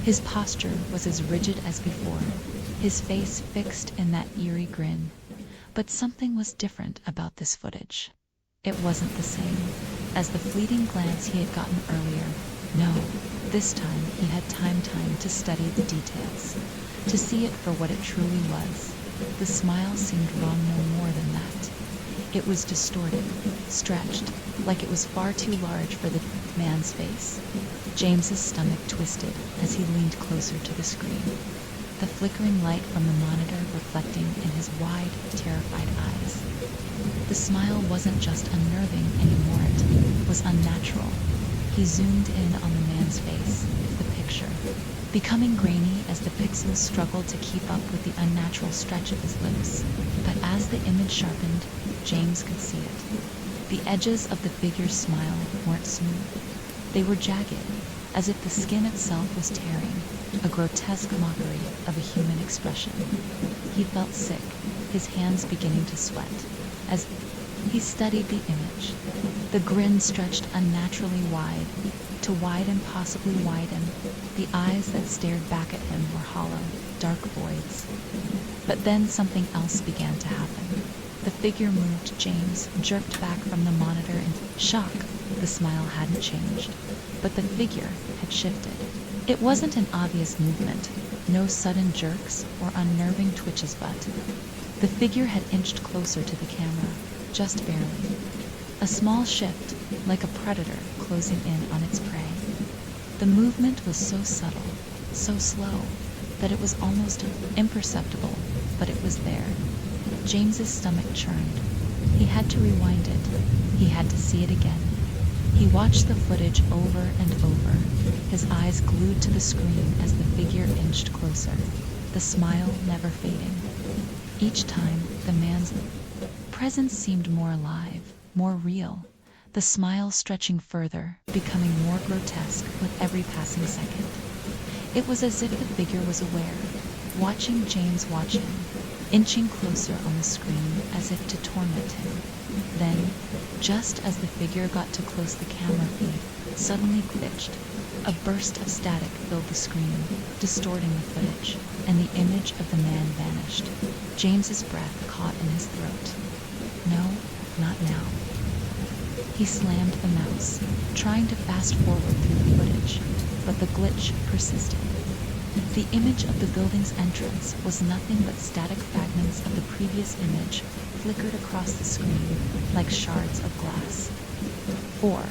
His posture was as rigid as before, his face fixed in that eerie grin. But something was different about this footage. It wasn't the same as the fleeting glance he had gotten earlier. No, this time he had time to study the details, to see it for what it truly was. The smile seemed wrong no more than that. It was distorted, stretched, like it was far too large for the man's face. James's stomach twisted as he leaned closer to the screen, the flickering light from the monitor reflecting in his wide, terrified eyes. The smile wasn't just unnerving anymore, it was unnatural. He zoomed in on the man's face, the picture, becoming grainy as the pixels struggled to keep up with the unnatural stretch of his lips. But as the image sharpened, James could see it. The edges of the figure's smile weren't smooth. They were jagged, as if the skin itself was tearing, a grotesque mockery of a human expression. He felt sick, his hands beginning to sweat, as he studied the image. The grin stretched unnaturally wide, to widen, possibly widen. The eyes that stared back at him were hollow, dark voids. But then something else began to happen. The figure moved. James jerked back from the monitor in shock. The smile hadn't changed, but the figure had shifted. It wasn't an obvious movement, no sudden jerks or unnerving twitches, but the figure had inched closer to the camera, just barely. A small shift, like a predator closing in on its prey. The movement was so subtle, so slow, that it was almost imperceptible, but it was there. James's stomach churned. He had to rewind it. He had to see it again. He watched the footage over and over, his eyes glued to the screen as the figure inched closer, the smile never fading. Each time, the man's presence seemed more alive, more real, the smile stretching further, becoming more grotesque with every passing second. It was as if the figure was aware, watching James watch him, inching closer on the screen as if to torment him. Then, just as the figure got too close, the camera feed suddenly glitched. A burst of static filled the screen, distorting the footage, and the image of the man vanished. James's breath caught in his throat. No, not now. He slammed the mouse, trying to fast forward through the footage, but the glitch persisted. The image of the building's entrance was nothing but static fragments of the previous image flickered across the screen like shards of glass. For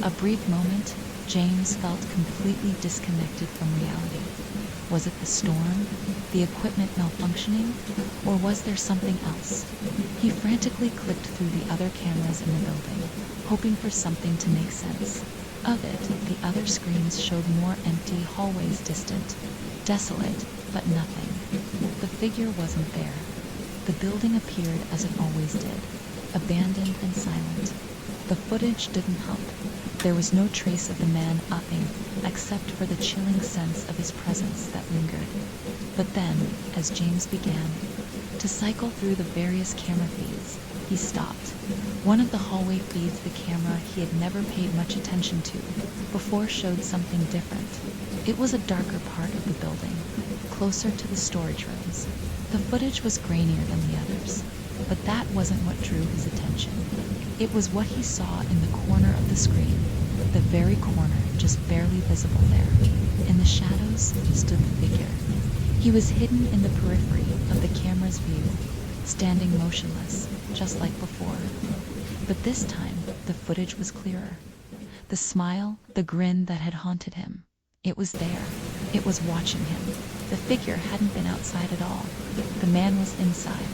a brief moment, James felt completely disconnected from reality. Was it the storm, the equipment malfunctioning, or was there something else? He frantically clicked through the other cameras in the building, hoping for something to make sense. Of it, the other screens showed more empty hallways, distant, desolate, but nothing. The figure wasn't there. The building appeared as it always did, abandoned and silent. The footage didn't help. There was no trace of the man upping, except for the chilling sense of his presence that lingered. But then, as James began to cycle through the various camera feeds, he stopped. One of the hallway feeds, the camera he had never paid much attention to before, showed something different. It was a darker part of the building, closer to the storage rooms. The footage was grainier than the others, but that wasn't what drew his attention. It was what he saw in the corner of the screen, the very corner, just barely visible there. In the shadows stood the figure. He was hidden in the periphery of the camera's view, standing motionless, just like before. But this time, the footage was clearer. The smile, the grin that had haunted him, it was there. It was watching him. The figure hadn't been outside at all. The man was inside.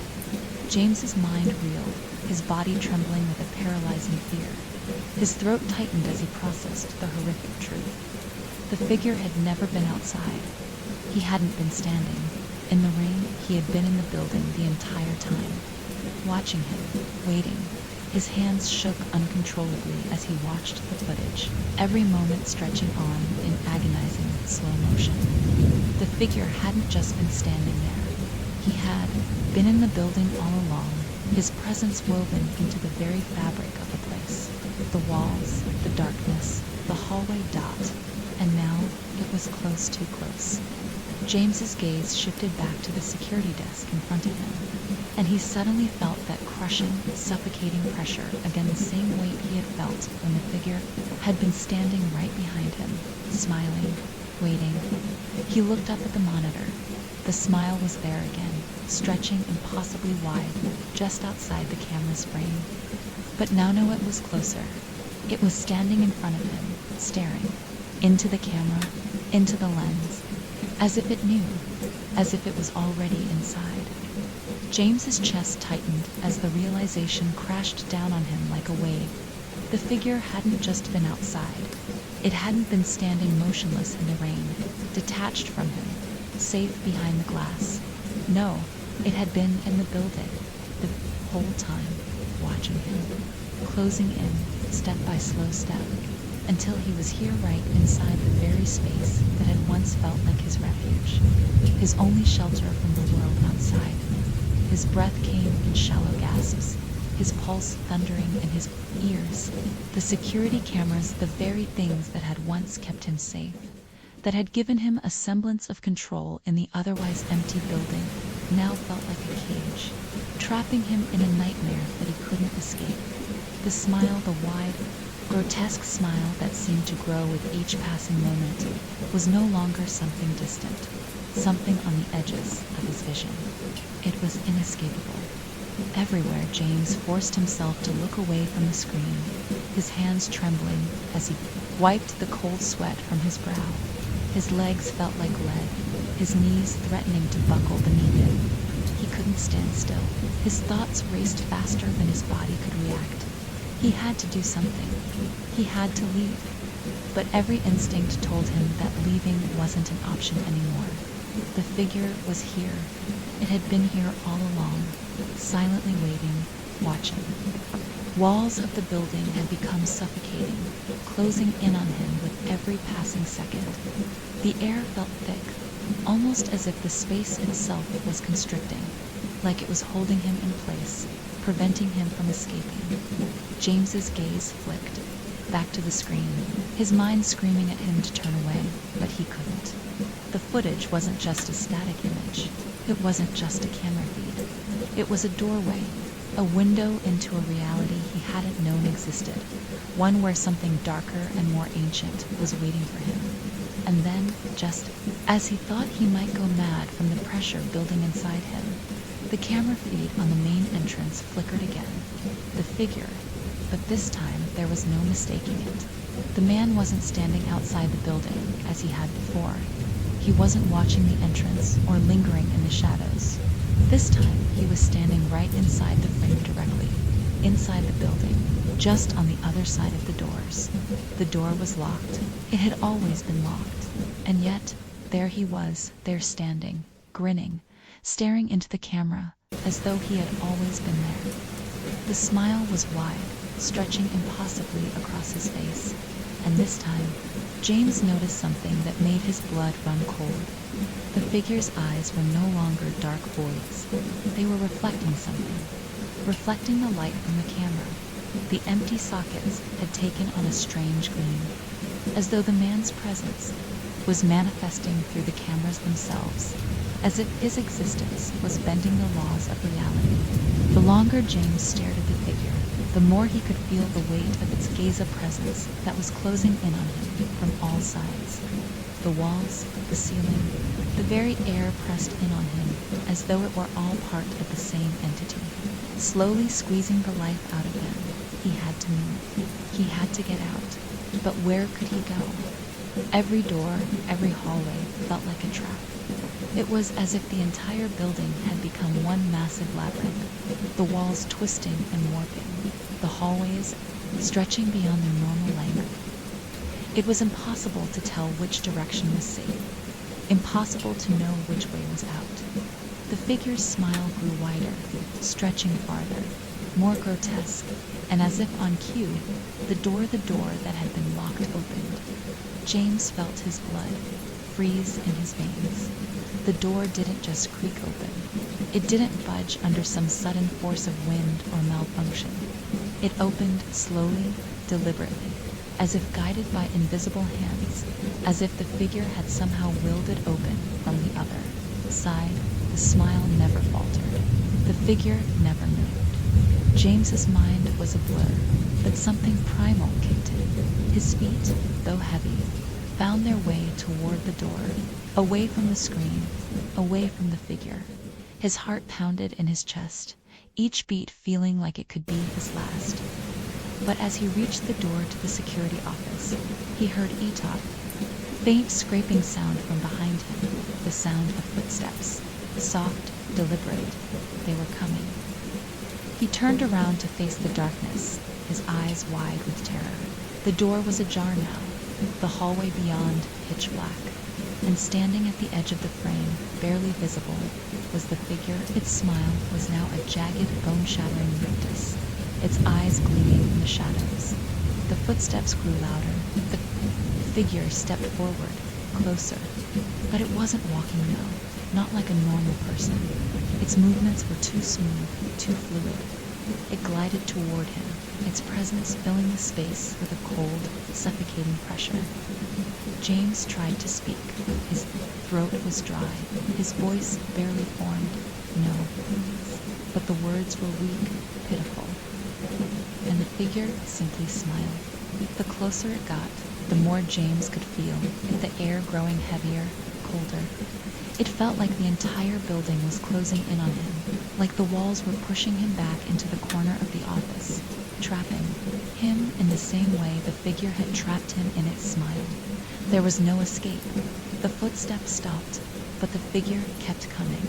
James's mind reeled, his body trembling with a paralyzing fear. His throat tightened as he processed the horrific truth. The figure had never been outside. He hadn't been standing. In the rain, he had been in the building the entire time, watching him, waiting. His hands shook uncontrollably as he watched the footage, every moment stretching on in agonizing slow motion. The figure hadn't just been standing there. He had been in the building all along, his presence woven into the very fabric of the place. The walls, the darkness, the hallway dot, and now it was close, too close. James's gaze shifted back to the security desk in front of him, and he suddenly felt that crushing, suffocating pressure, again the same weight he had felt when the figure had been standing right behind him, smiling, waiting. He looked up at the monitor. The smile was there again, stretching impossibly wide, just outside the camera's frame. But now it was closer. It was standing in front of him, staring into the camera, into the lens, as if it knew, as if it was already inside. James's chest tightened as the realization crashed down on him like a wave. The figure hadn't just been outside. It hadn't been standing motionless in the rain, detached from him, safe behind the glass. No, it had been in the building, the whole time, watching him, closing in, step by slow step, until he was here right inside the very space that had once felt like his refuge, his only shelter from the world outside. His breath came in shallow gasps, his pulse thundering in his ears. The security cameras, the very things that had once kept him safe, that had given him a semblance of control in the otherwise empty building, now felt like a cage, trapping him in a nightmare that he couldn't escape. The smile, the wide, grotesque smile that seemed to grow with each passing moment, was no longer something distant, something on the edges of his vision. It was inescapable. Everywhere James forced himself to look away from the screen, his hands trembling as he wiped the cold sweat from his brow. His legs felt like lead, his knees threatening to buckle beneath him. He couldn't stand still. His thoughts raced faster than his body could react. He had to do something. He had to leave. But every instinct told him that leaving wasn't an option anymore. The figure was here. It had been here all along, silently waiting, watching. Walls of the building had become suffocating, closing in on him with every passing second. The air felt thick, almost as if the space itself was constricting, like it was holding him in place, preventing him from escaping. James's gaze flicked back to the screen, his mind screaming at him to turn away, but he couldn't. The footage wasn't just a static image. It wasn't just a camera feed. It was a doorway, a window into a reality he hadn't known existed, one where something darker and more ancient was waiting for him. And then, just as he thought he might go mad from the pressure building inside him, the camera feed on the main entrance flickered again. The figure, but this time there was no mistaking it. The man wasn't standing outside the building as he had before. He wasn't watching the entrance or lingering in the shadows. This time he was standing right inside the frame directly, inside the building, just on the other side of the doors. The door was locked. It had always been locked. And yet, there he was, there standing, grinning, staring into the camera, as though he had always been there. The smile was wide, stretching impossibly across his face. And this time, James noticed something that made his blood run cold. The figure's eyes were no longer dark voids. They were reflecting something, reflecting the light from the camera. The empty sockets had taken on a strange gleam, as though the man's presence was manifesting through the cameras themselves, as if his existence was bending the laws of reality. The longer James stared at the figure, the more he could feel the weight of its gaze of presence that was closing in on him from all sides. The walls, the ceiling, the very air pressed in on him as though it were all part of the same entity, slowly squeezing the life out of him. He had to move. He had to get out. But where could he go? Every door, every hallway felt like a trap. It was as if the entire building had become one massive labyrinth, the walls twisting and warping, the hallways stretching beyond their normal length. It was impossible to tell which direction was safe, impossible to know which way was out. The figure's smile grew wider, stretching farther, more grotesque, and as if on cue, the door that had been locked opened. James felt his blood freeze in his veins. The door didn't just creak open. It didn't budge under some sudden force of wind or malfunction. It opened slowly, deliberately, as if guided by invisible hands, as if the figure had somehow willed it open from the other side. The smile never faltered. The figure never moved. James's mind was a blur, but something primal kicked in. His feet, though heavy, found their way toward the door, away from the screen, away from the figure. His heart pounded in his chest, each beat feeling like it could be his last. But as he reached the door to the security office, he heard Etop. Faint scraping sound from behind him, the sound of footsteps. Soft, deliberate, they were coming. He turned around to face the darkness, his eyes wide with terror. The door was ajar now, the hallway beyond pitch black, and standing at the edge of the frame, barely visible, was the figure. Its smile was now a jagged, bone-shattering rictus, its eyes gleaming in the shadows. The footsteps grew louder. The figure stepped forward, closer. But it wasn't walking now, not like a normal person. Its movements were too smooth, too fluid. It glided toward him, its presence filling the space with a cold, suffocating pressure. James tried to speak. His throat was dry, his voice barely formed. No. But the words were weak, pitiful. And the figure simply smiled. The closer it got, the more James could feel, the air growing heavier, colder. It felt like the entire building was closing in on him, like the walls were pushing him back into the corner of the office, trapping him in the same way the figure had trapped him in its smile. There was no escape. The footsteps stopped, but the figure kept coming.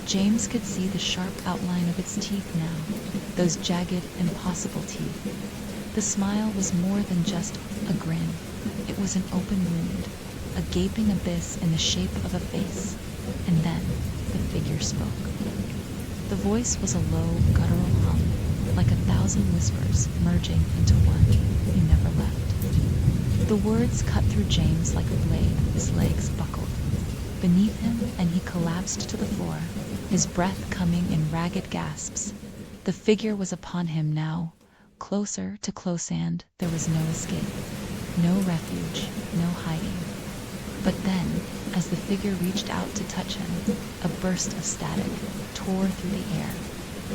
James could see the sharp outline of its teeth now, those jagged, impossible teeth. The smile was more than just a grin. It was an open wound, a gaping abyss in the shape of a face. And then the figure spoke. The voice was a low, guttural hum, like 1,000 whispers merging into one. You never left. The words cut through James like a blade. His legs buckled beneath him, and he collapsed to the floor, his breath coming in ragged gasps. The figure was upon him now, closer to close, and there was no escape, no refuge, no hiding. But then, as the figure reached out to touch him, a burst of static tore through the air.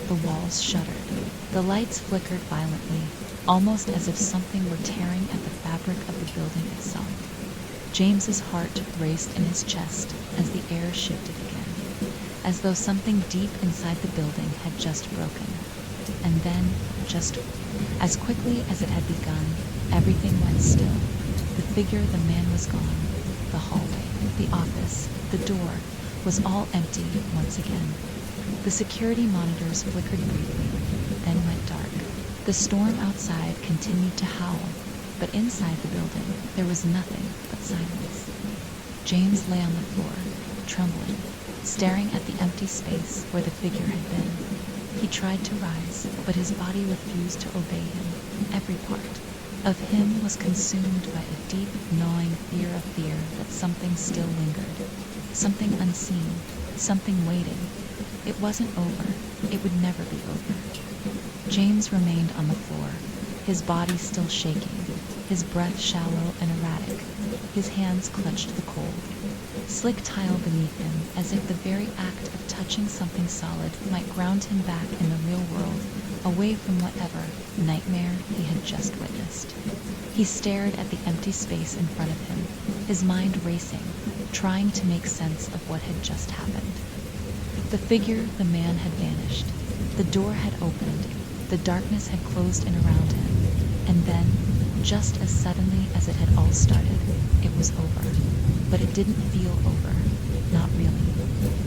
The walls shuddered. The lights flickered violently, almost as if something were tearing at the fabric of the building itself. James's heart raced in his chest as the air shifted again, as though something deep inside the building had just broken. And then, just as quickly as it had begun, everything went still. The figure, the man was gone. The hallway, the office, the door was all empty once again. The security monitors flickered briefly, then went dark. The storm outside continued to howl, but inside the building there was nothing but silence. James lay on the floor, trembling, staring at the empty space where the figure had been. He tried to rise, but his body refused to obey him. Every part of him was consumed by a deep, gnawing fear that something still lingered, something unseen, something waiting. It wasn't over. It would never be over. James remained on the floor, his body still shaking, his breath shallow and erratic, his hands clutched the cold, slick tile beneath him, as if the very act of touching something solid might ground him back in the real world, away from whatever nightmare he had just witnessed. He stared at the empty space in front of him, his mind racing, trying to make sense of what had just happened. The figure, the man, had vanished. The door had opened. The darkness had closed in around him. And then, just as suddenly as it had all started, it was over. But it didn't feel over. Not really.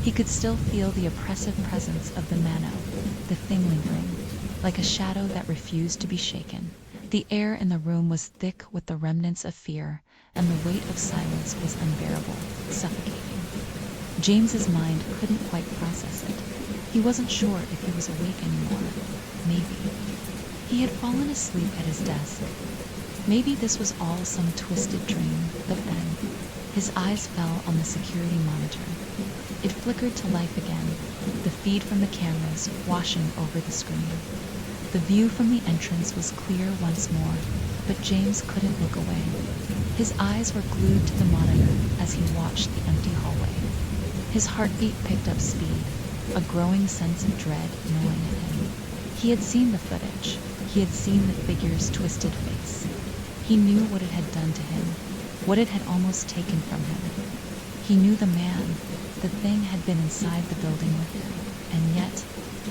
He could still feel the oppressive presence of the mano, the thing lingering, like a shadow that refused to be shaken. The air in the room was thick with the remnants of fear, and the weight of silence was unbearable, suffocating. James's mind couldn't quite process it. He wasn't sure if he was awake anymore. Maybe. He had fallen asleep at his desk. Maybe this was all some twisted dream, but then his eyes fell on the security monitor. It flickered to life again, the feed from the cameras washing over the screen. The view from the entrance was clear once more, but James couldn't look away. His eyes were glued to the monitor as he watched the empty hallway. His heartbeat picked up speed, a growing sense of dread gnawing at him. He had seen the footage. He had seen the figure's twisted face. He knew what it had done to him, what it had almost taken from him. He knew the man, the thing had been inside the building with him, and yet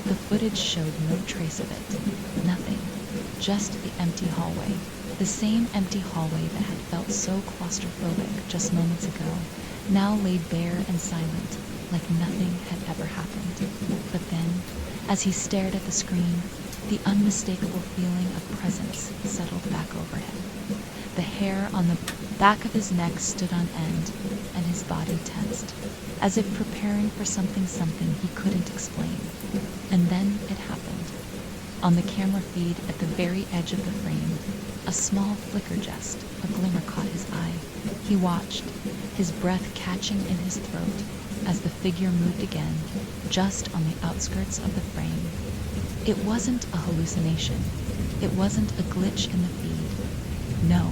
the footage showed no trace of it. Nothing. Just the empty hallway. The same empty hallway that had felt so claustrophobic just moments ago, now laid bare and silent, like nothing had ever happened. But then, as he stared at the screen, the unmistakable feeling of presence settled back over him. The hair on the back of his neck stood on end, and his body tensed, as if preparing for something he couldn't explain. And then it happened. On the camera feed at the very edge of the frame, a small flicker just, a glimmer caught his eye. He watched, his breath catching in his throat, as the figure moved again, just on the outskirts of the frame. It wasn't a hallucination. It wasn't a glitch in the feed. No,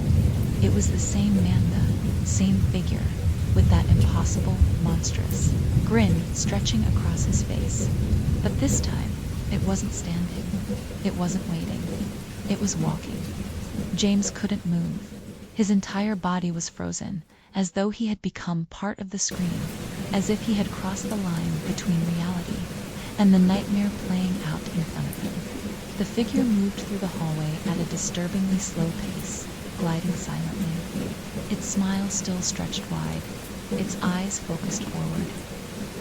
it was the same Manda, same figure, with that impossible, monstrous grin stretching across his face. But this time, it wasn't standing. It wasn't waiting. It was walking. James couldn't move. His entire body was frozen, as though he had become part of the screen, as if he had crossed the line between reality and the nightmare playing out in front of him. The figure moved through the hallway at a disturbingly slow pace, gliding silently. Its smile still stretched wide, its eyes focused forward.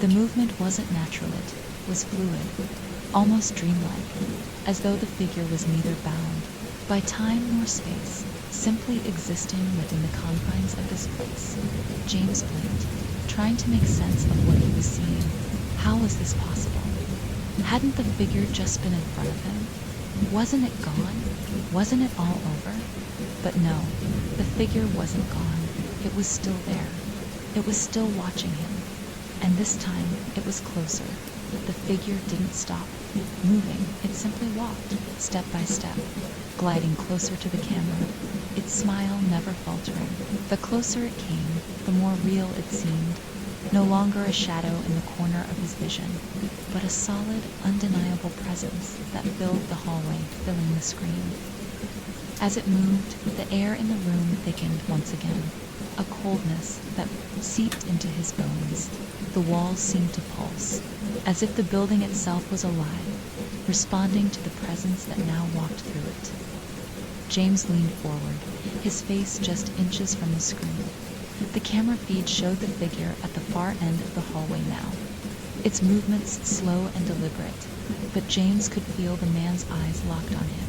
The movement wasn't natural, it was fluid, almost dreamlike, as though the figure was neither bound by time nor space, simply existing within the confines of this place. James blinked, trying to make sense of what he was seeing. How was this possible? Hadn't the figure just been in front of him? Wasn't it gone? Wasn't it all over? But no, the figure wasn't gone. It was still there. It was still watching him. And this time, it was closer. The figure didn't stop moving. It simply walked, step by step, gliding closer to the camera, its smile never faltering. The closer it came, the more real it seemed. No longer a shadow in the corner of his vision, but a solid, undeniable presence that filled the hallway, filling the screen. As it moved, the air in the room thickened once again, a coldness that seeped into his bones. The walls seemed to pulse, as if the building itself was alive, responding to the presence that now walked through it. James leaned forward, his face just inches from the screen. The camera feed showed the figure at the far end of the hallway now, its movements slow and deliberate, but James could feel the man's eyes locked on him.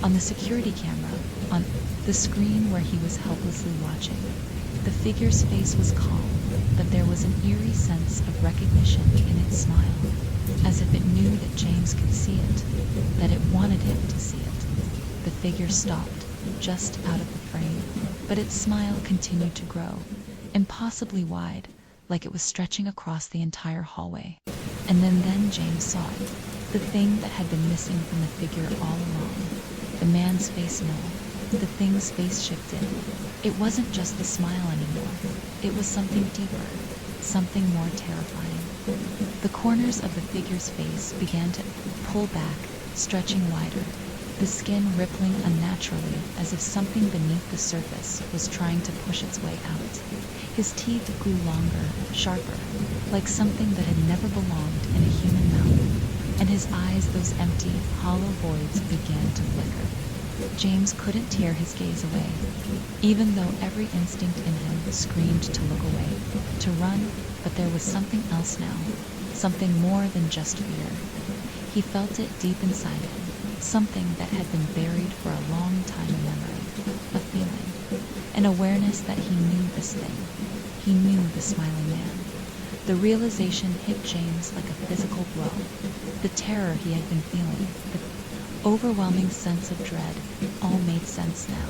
On the security camera, on the screen where he was helplessly watching, the figure's face was calm, but there was an eerie sense of recognition in its smile, as if it knew that James could see it, that it wanted him to see it. The figure stopped, just out of the frame, but its smile continued to grow, impossibly wide, like it was stretching across the entire hallway. And then James saw it, the thing that had been missing from the figure all along. The man's face no, the thing's face shifted. It wasn't just the smile anymore. It was something deeper, something more terrifying. The corners of the figure's face began to pull back, stretching wider, the skin rippling unnaturally as if something beneath the surface was trying to push its way out. His teeth grew longer, sharper, like something that had never belonged in a human mouth, and his eyes, those empty, hollow voids, began to flicker. James couldn't tear his gaze away, even though every instinct in him screamed to look away, to run, but there was something else now, something more than just fear. He felt it deep inside him, something that had been buried for a long time in memory, a feeling, an awareness that he knew this thing. He knew the smiling man. The realization hit James like a physical blow. The terror he had been feeling, the overwhelming sense of dread, all made sense now.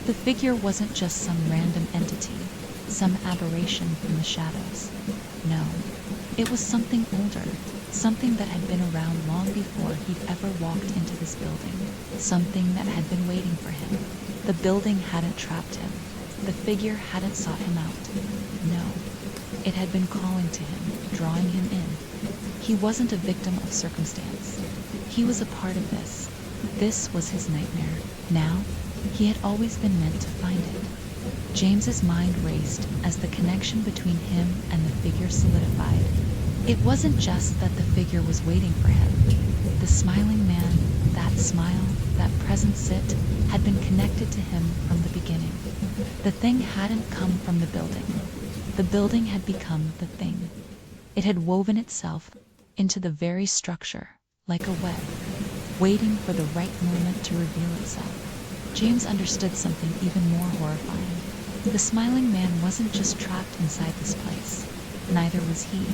The figure wasn't just some random entity, some aberration from the shadows. No, it was something older, something that had been around long before he'd ever walked into this building, something that had been waiting for him. The building hadn't trapped him. The figure hadn't sought him out. No, it had been calling to him, drawing him in. He wasn't a victim of circumstance. He was a part of this. This was his nightmare. Now, he had always been meant to find it. James's mind raced as the connection between him and the figure solidified. It wasn't just that the figure was waiting for him. The smiling man, that smile, that present sit, had been connected to him from the beginning. The thing hadn't come from the building. The building had become the thing. It had woven itself into the very structure, like a web, waiting for the right moment to reveal itself. James understood something even more horrifying. The smiling man wasn't just trapped inside this place. Neither was he.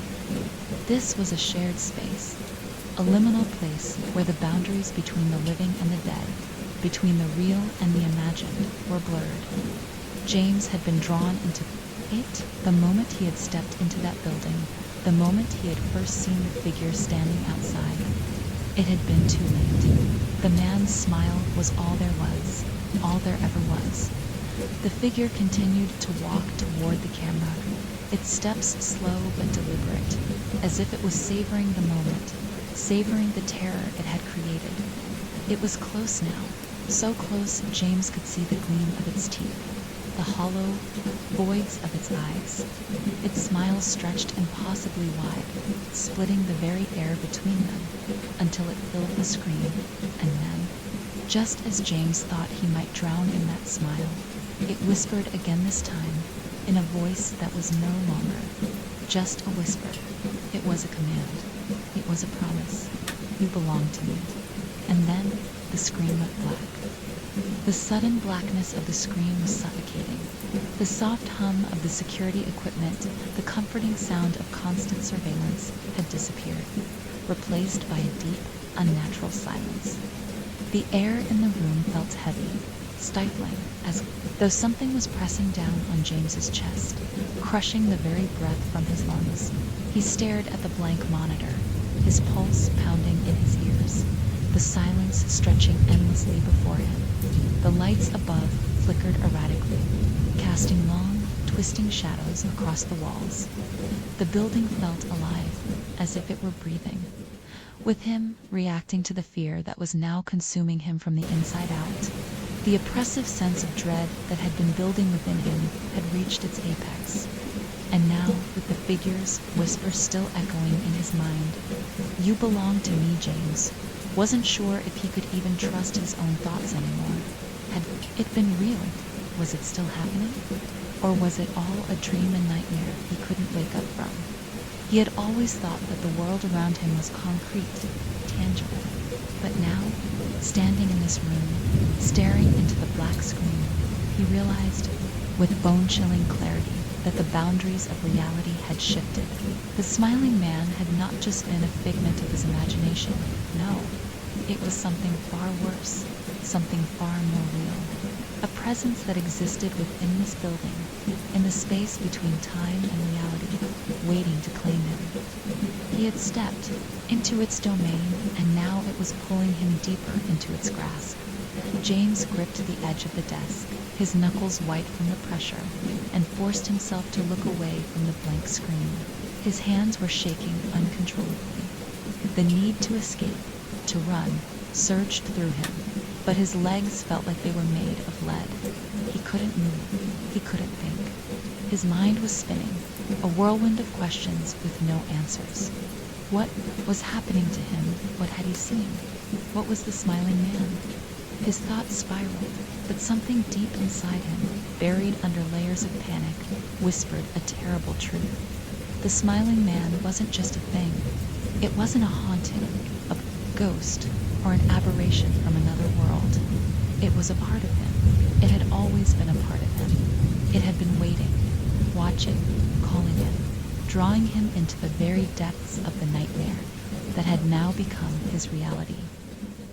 This was a shared space, a liminal place where the boundaries between the living and the dead, between the real and the imagined, were blurred. James had been drawn into it the moment he had stepped into that building, the moment he had first seen the figure standing outside. It had been too late. The man's smile was all there was, all there ever was. The figure continued to walk toward the camera, its steps slow but deliberate, as if it was savoring the moment, savoring the terror it had created. It was close now, so close James could see the gleam of its teeth, the hollow voids of its eyes. Its smile stretched impossibly wide, splitting the very air between them, until it filled the screen, and then, just as James thought he might drown in that smile, it whispered again, this time, in a voice that was no longer just a whisper. It was a command. It was a promise. You belong to me. And then the screen went black. The sudden blackness of the screen was suffocating. The soft hum of the security equipment, the comforting sound of constant surveillance, had disappeared, replaced by a deep, unnatural silence. The air in the room felt heavy, stifling, as though something was pressing down on James's chest, crushing the very breath from his lungs. He stared at the blank monitor, his pulse pounding in his ears, the silence stretching endlessly before him. The lights above flickered erratically, casting long, twisting shadows across the walls. The building felt alive, as if it were breathing, with him reacting to the fear that was now consuming him from the inside out. The oppressive sense of dread that had been building within him had reached its apex. And now, with the figure's whisper still echoing in his mind, "You belong to me, James," wasn't sure if he could even trust his own thoughts anymore. Had it been real? Was it still happening? Or was it all a dream and nightmare he couldn't wake up from? He had always thought that the world around him was concrete, tangible. But now, standing in this room, staring into the black screen, he realized, with bone-chilling clarity, that the boundaries of reality had shifted. The smiling man had not just been a figment of his imagination. No, it was something far worse, something far more real. A presence that existed within this building, in the space between time and reality, waiting to claim him. He had stepped into its domain, and now it was pulling him deeper into its grasp. James gripped the edge of the desk, his knuckles white from the pressure, and forced himself to look away from the blank screen. His hands were shaking uncontrollably. The need to escape, to run, surged through him, but his legs felt like they were made of lead. He couldn't move. He couldn't think. His mind was spinning, a whirlwind of questions with no answers. What was happening to him? What had he seen? What was the smiling man? His thoughts spiraled, but something deep inside him, buried under layers of panic, whispered a terrible truth. The smiling man wasn't just a thing. It wasn't a haunting, a ghost, or an aberration from another world. It was a part of him. It had always been a part of him. It had been waiting, watching, calling him, drawing him into the very depths of the nightmare that had now become his reality.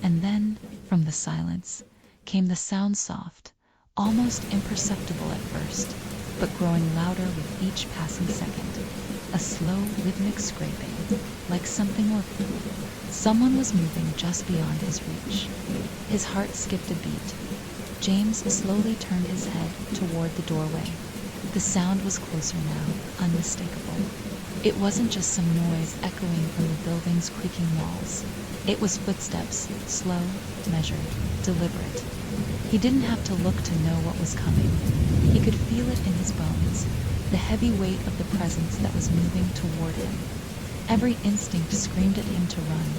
And then, from the silence, came the sound, soft, almost imperceptible at first, but growing louder with each passing second. A slow, rhythmic scraping, like something were someone was moving just beyond his reach. His heart skipped a beat. James slowly turned his head toward the doorway. The sound was closer now, unmistakable. It wasn't just some noise echoing from the building's creaking walls. It was footsteps, slow, measured, deliberate. He didn't have to look to know what was coming. He could feel it in his bones, the heavy weight of the presence that was moving toward him. Every instinct screamed at him to run,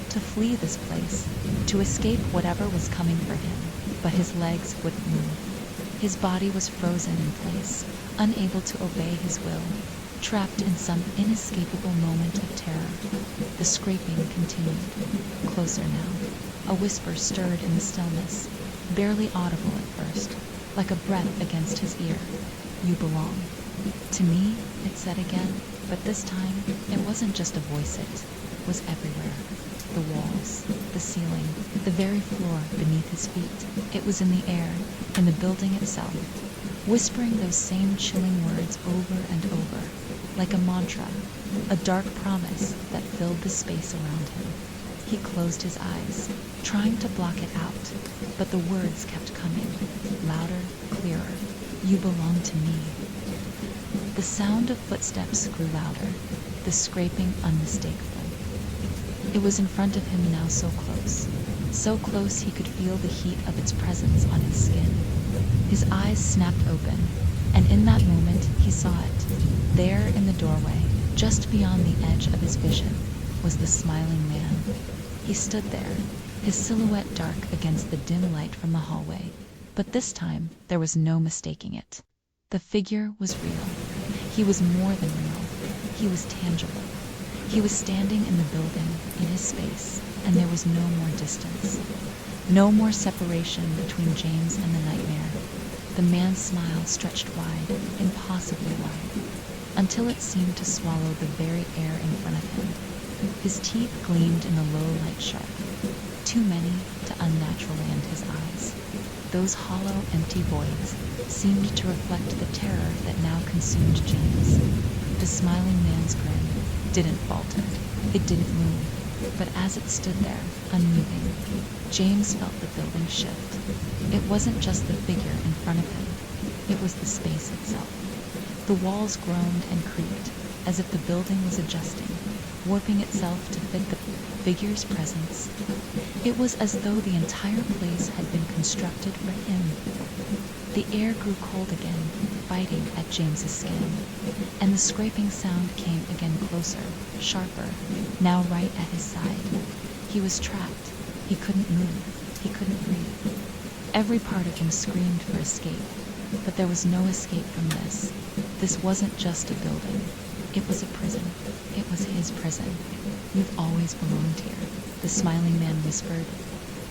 to flee this place, to escape whatever was coming for him, but his legs wouldn't move. His body was frozen in place, unable to obey his will, trapped in some inescapable moment of terror. The scraping continued, closer now. A whisper stirred in the stillness, barely audible at first, like a breath against his ear. "You belong." "To me," it said again, but this time it wasn't just a voice, it was everywhere. The walls, the ceiling, the very floor beneath his feet. It was in the air, in the building itself, whispering those same chilling words over and over, like a mantra, a dark promise that filled the space around him. He closed his eyes, trying to block it out, but the words kept coming, louder, clearer. "You belong to me." The sound of footsteps grew louder, the scraping unmistakable. It was in front of him now, so close he could feel the heat of its presence on his skin. His eyes snapped open, and in that moment he saw it. There in the doorway, just beyond the edge of his vision, was the smiling man. He stood there, his silhouette dark against the dim light from the hallway, but this time there was no mistaking it. The figure was real. He was more than real. He was tangible. He was standing in the building, in his space, and there was no more distance. No more separation between James and the nightmare. The man's smile stretched wide, impossibly wide, until it seemed to swallow the very air in front of him. His teeth gleamed in the low light sharp, too many to unnaturally his eyes. Those hollow, empty voids seemed to reflect the terror that now consumed James. The smiling man's grin didn't falter. It didn't move. But as it stood there, unmoving, James felt the building shift. It wasn't just the figure in front of him. It was the space itself. The walls groaned and creaked, as if the building was adjusting, warping itself to fit the figure's presence. It was as though the entire place had been constructed for him. The air grew cold again, biting at James's skin, and the scraping sound came again closer, sharper, now right at his side. He was trapped. He couldn't move. He couldn't breathe. Every part of him screamed for escape, but there was no escape from this. This wasn't just a building. It was a prison. It was his prison. "You've always belonged here," the smiling man whispered,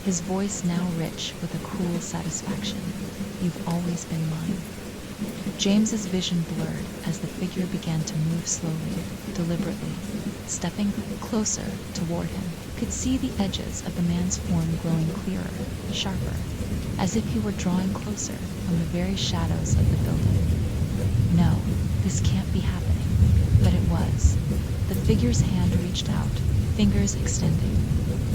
his voice now rich with a cool satisfaction. "You've always been mine." James's vision blurred as the figure began to move slowly, deliberately, stepping closer toward him. Could see the edges of the man's form growing clearer, sharper, as if he were drawing closer from the very shadows of the building. No, this can't be happening. But it was. The figure's hand reached out, fingers extending,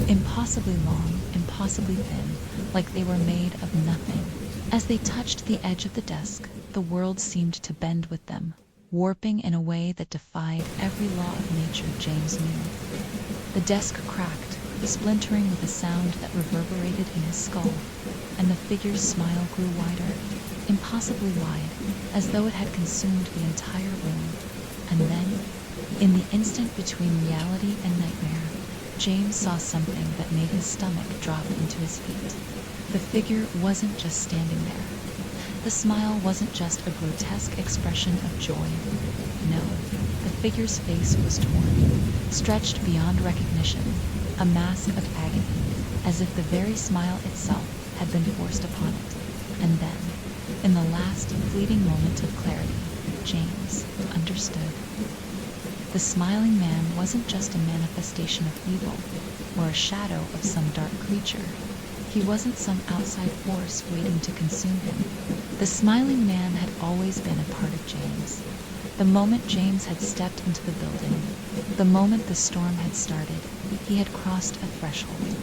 impossibly long, impossibly thin, like they were made of nothing. As they touched the edge of the desk, the world seemed to bend with them, warping in a way that defied every law of nature James knew. The desk cracked, splintering with a sound that reverberated in his skull, and the figure's smile grew wider, impossibly wide, as though it had consumed the entire room. And then, in the instant between reality and nightmare, James saw something that made his stomach drop into his feet. The figure wasn't just standing there. The smile wasn't just a grotesque expression of joy. No, the figure's face was torn, stretched beyond recognition, a mask of agony, as if the very smile itself had been forced upon it. And then, in the last fleeting moment of clarity, James understood. The smiling man wasn't just a manifestation of evil, or a shadow of some dark creature. He wasn't some outside force waiting to consume him. The smiling man had always been a part of James. The moment James had stepped into the building, the moment the storm had started, he had crossed a threshold.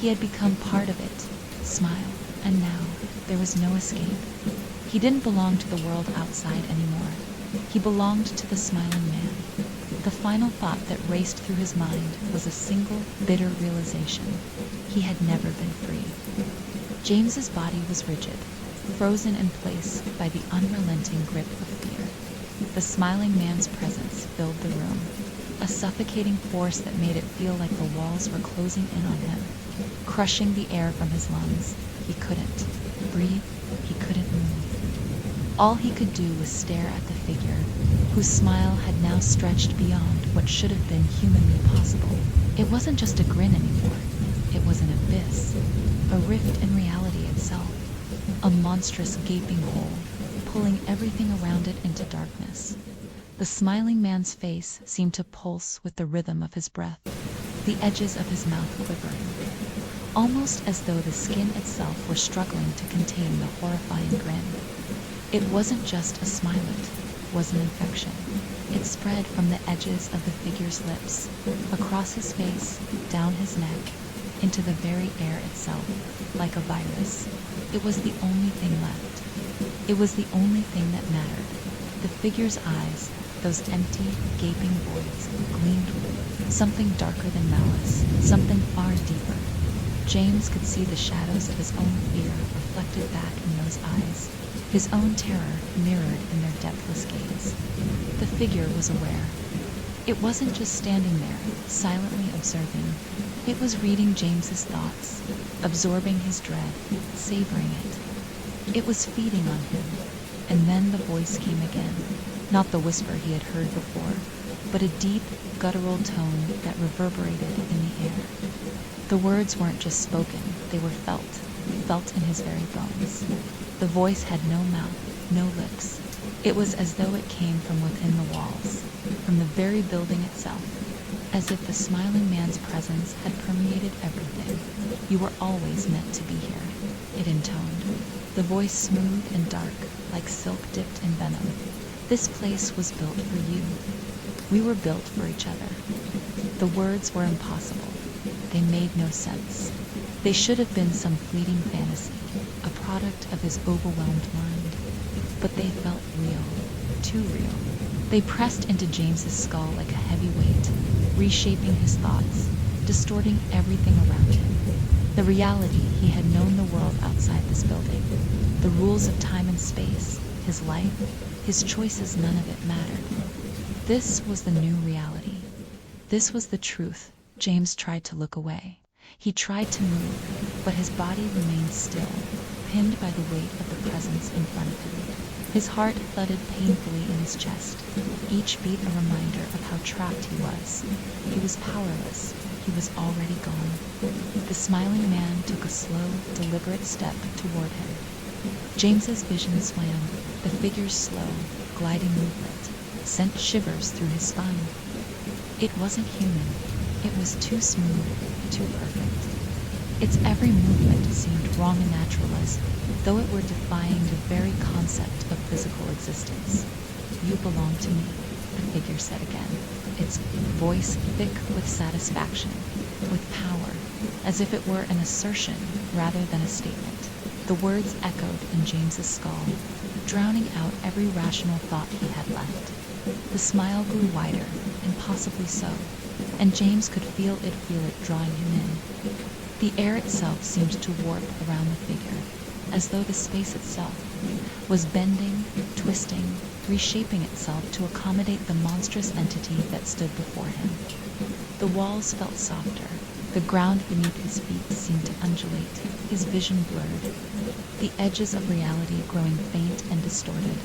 He had become part of it, smile And now, there was no escape. He didn't belong to the world outside anymore. He belonged to the smiling man. The final thought that raced through his mind was a single, bitter realization. He had never been free. James's body was rigid, frozen in place by the unrelenting grip of fear. The smiling man's presence filled the room, a suffocating force that made it feel like the walls were closing in on him, crushing the air from his lungs. He couldn't breathe, he couldn't move. All he could do was stare at the figure, whose smile had now stretched beyond what should have been humanly possible. It wasn't just a grin anymore, it was an abyss, a rift in reality itself, a monstrous gaping hole, pulling everything around it into darkness. The smiling man's face seemed to pulse with the rhythm of his breath, the edges of his mouth quivering, almost as though the skin itself were struggling to contain the horrifying grin. It wasn't just a smile, it was an infection. It spread from the edges of the figure's lips, across his face, down his neck, into the very air itself, like a virus. It was the only thing left. It was the only thing that mattered. The figure's eyes, those empty, gaping voids, gleamed with something darker than malice, something far deeper. James could see the shadows of his own fear reflected back in those eyes, his own terror mirrored in their depthless gaze. The figure was aware. It wasn't just standing there, silently observing. It was reading James's thoughts, absorbing his dread, savoring it. It was feeding on him. And then the voice came again, not the whisper he had heard before, but a deep, guttural tone that reverberated in the air. The words weren't just spoken, they were felt in his very bones. The voice had no mouth, no lips. It was as though it came from within the walls, from the very building itself, as if the smiling man's presence had permeated everything. You were always meant to be here, it intoned, the voice smooth and dark, like silk dipped in venom. This place was built for you. We were built for each other. The words were impossible. They made no sense. They should have been some fleeting fantasy, a product of his overwhelmed mind. But they felt real, too real. They pressed into James's skull like a heavy weight, reshaping his thoughts, distorting everything around him. The reality he had known the world outside this building, the rules of time and space, his life, his choices, none of it mattered. This was the new reality. This was the truth. James tried to look away. He tried to move, but his body remained still, pinned by the weight of the presence in front of him. His heart thudded painfully in his chest, each beat a reminder of how trapped he was. He was powerless. He was already gone. The smiling man took a slow, deliberate step toward him. James's vision swam. The figure's slow, gliding movement sent shivers through his spine. It wasn't human. It was too smooth, too perfect. Its every movement seemed wrong and natural, as though it were defying the very concept of physical existence. You belong to me, the figure said again, its voice thick with satisfaction, with power, as if it were an assertion rather than a statement. The words echoed in James's skull, drowning out every rational thought he had left. The smile grew wider, impossibly so, and James could feel it drawing him in. The air itself seemed to warp around the figure, as though the space itself was bending, twisting, reshaping itself to accommodate the monstrous entity that stood before him. The walls felt softer. The ground beneath his feet seemed to undulate, his vision blurred, the edges of reality growing faint and distorted.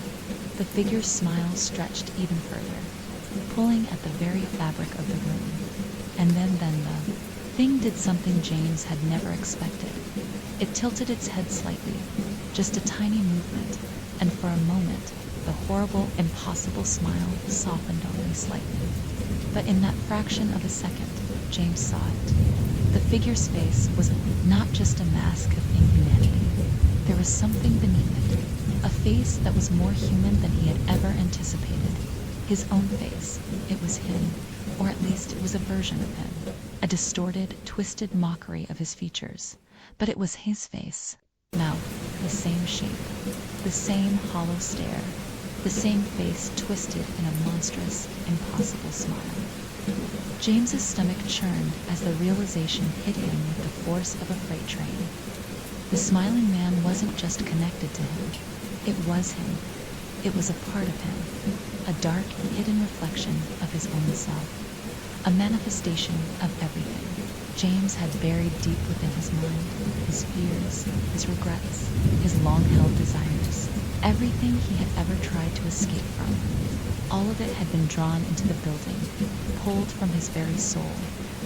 The figure's smile stretched even further, pulling at the very fabric of the room. And then the thing did something James had never expected. It tilted its head slightly, just a tiny movement, and for a moment, the horrible, impossible smile softened only slightly. But in that fraction of a second, James saw it. The figure's face was not just a mask of inhumanity. There was something beneath it, a face that was more human than he had ever anticipated. His own face. It was him, or at least it was a version of him, a distorted, twisted mockery of his features. But it was his face. Mouth, the same shape, the same hollow stare, the same face twisted in a monstrous, impossible smile. James's stomach churned as the realization hit him with the force of a freight train. The smiling man wasn't just connected to him. It was him. It was a part of him, a dark, hidden reflection of his own self, a manifestation of everything James had buried deep within his mind, his fears, his regrets, his long-held desires, everything he had ever tried to escape from. All of it had been drawn into the building, pulled from his very soul,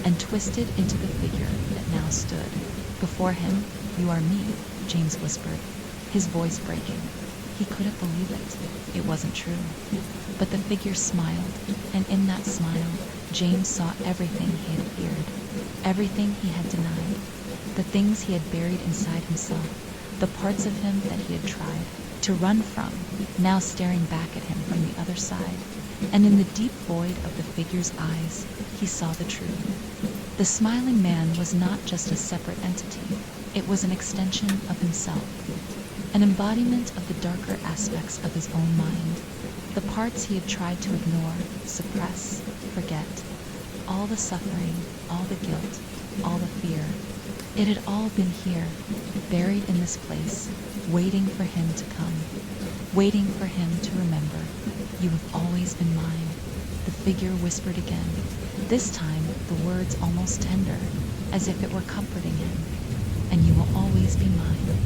and twisted into the figure that now stood. Before him, "You are me," James whispered, his voice breaking. He couldn't believe it. It wasn't true. But the figure smiled, and in that smile, James saw everything he had feared, everything he had denied, the things he had buried inside himself, the parts of him that he had tried to run from, now staring back at him from the other side. And in the deep void of the figure's eyes, he saw the truth. The smiling man was not just a separate entity. It was an extension of himself, an embodiment of the darker aspects of his own mind, the parts he had tried to ignore, suppress, forget, all the suffering, all the guilt, all the fear. It had all been here, buried in this place, waiting for him to come, waiting for him to remember. "You have always been mine," the figure whispered again, this time the words almost tender, as if it were comforting him. "And you will always be mine."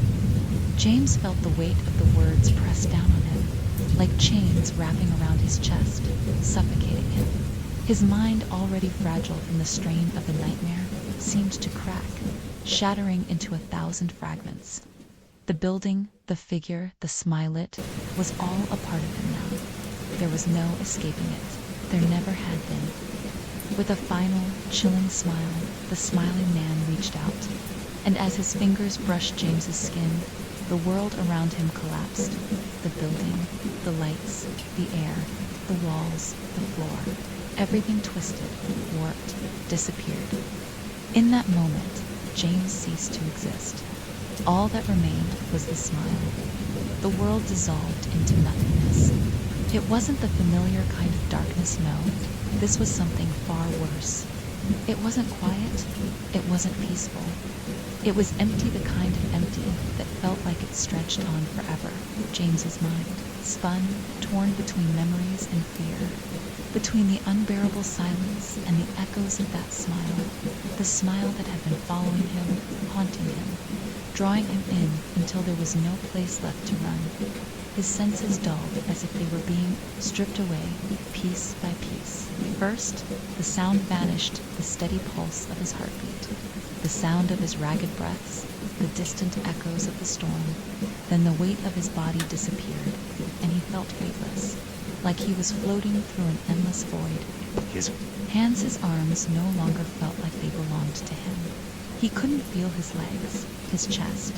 James felt the weight of the words press down on him, like chains wrapping around his chest, suffocating him. His mind, already fragile from the strain of the nightmare, seemed to crack, shattering into 1,000 fragments. The building, the figure, the smilet, was all a part of him now. There was no escaping it. There never had been. With a final, chilling smile, the smiling man reached out, and as his fingers brushed James's skin, the world around him collapsed. The building, the lights, the air, the walls, the floor. Everything twisted, warped, disappeared. In that moment, James ceased to exist. All that remained was the smile. The world dissolved into nothingness. It wasn't the familiar kind of darkness, no. This was something far worse. It wasn't quiet. It wasn't peaceful. It was empty, the kind of empty that felt like it stretched on forever. James's mind spun, torn between memories and fear, between the unbearable silence and the echoes of that smile, the smile that had been following him, haunting him, drawing him in until there was no place left to run. His senses dulled as if they were being stripped away, piece by piece. First, the sound vanished, the steady pulse of his heartbeat, the sound of his ragged breaths, the distant echoes of the storm. Then the weight of his body disappeared, and he felt weightless, like he was floating through an endless void. His hands, his arms no longer felt like they belonged to him. He couldn't feel his legs, his chest.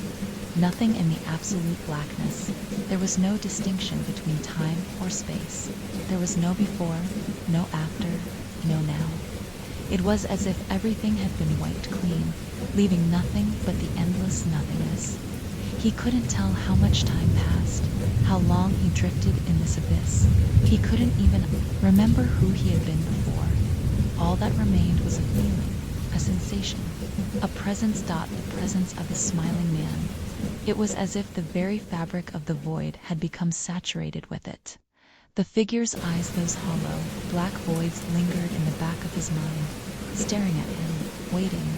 Nothing in the absolute blackness. There was no distinction between time or space. There was no before, no after, no now. It was as if everything had been wiped clean, leaving nothing but the endless nothingness. He couldn't tell how much time passed, how long he drifted in this abyss. He couldn't even remember who he had been before. All that remained was a feeling, a sensation, a presence. The presence of the smiling man. It was as if the very fabric of the void had become saturated with it. The figure's eyes, those hollow, black voids, lingered in the back of his mind, staring at him, waiting.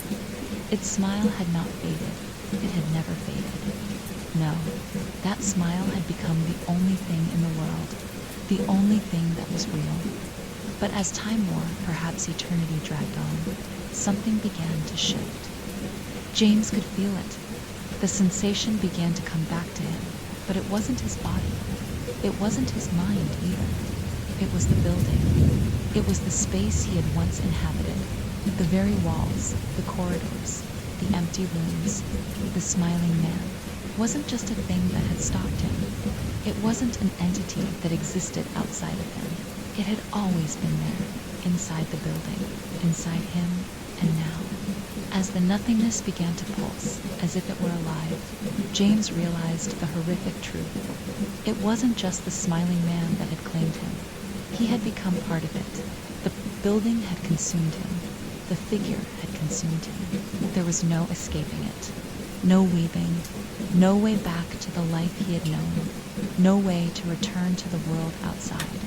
Its smile had not faded. It had never faded. No, that smile had become the only thing in the world, the only thing that was real. But as time wore, perhaps eternity dragged on, something began to shift. James could feel it. The sensation began to come back to him, but it wasn't his body. It wasn't his mind either. It was the building. It was the space he had once inhabited. The very walls, the corridors, the empty rooms. The smiling man wasn't just a thing that had stopped him. It wasn't an entity that existed outside of him. It had always been there, inside the building, inside him, and now. As the nothingness began to pulse, as if it were alive, James realized the horrific truth. It wasn't just the smiling man that had claimed him. He had become part of it. The building had consumed him. The figure had consumed him. There was no escaping it. No weaving. No way back to the life he had known. No way to return to the world outside.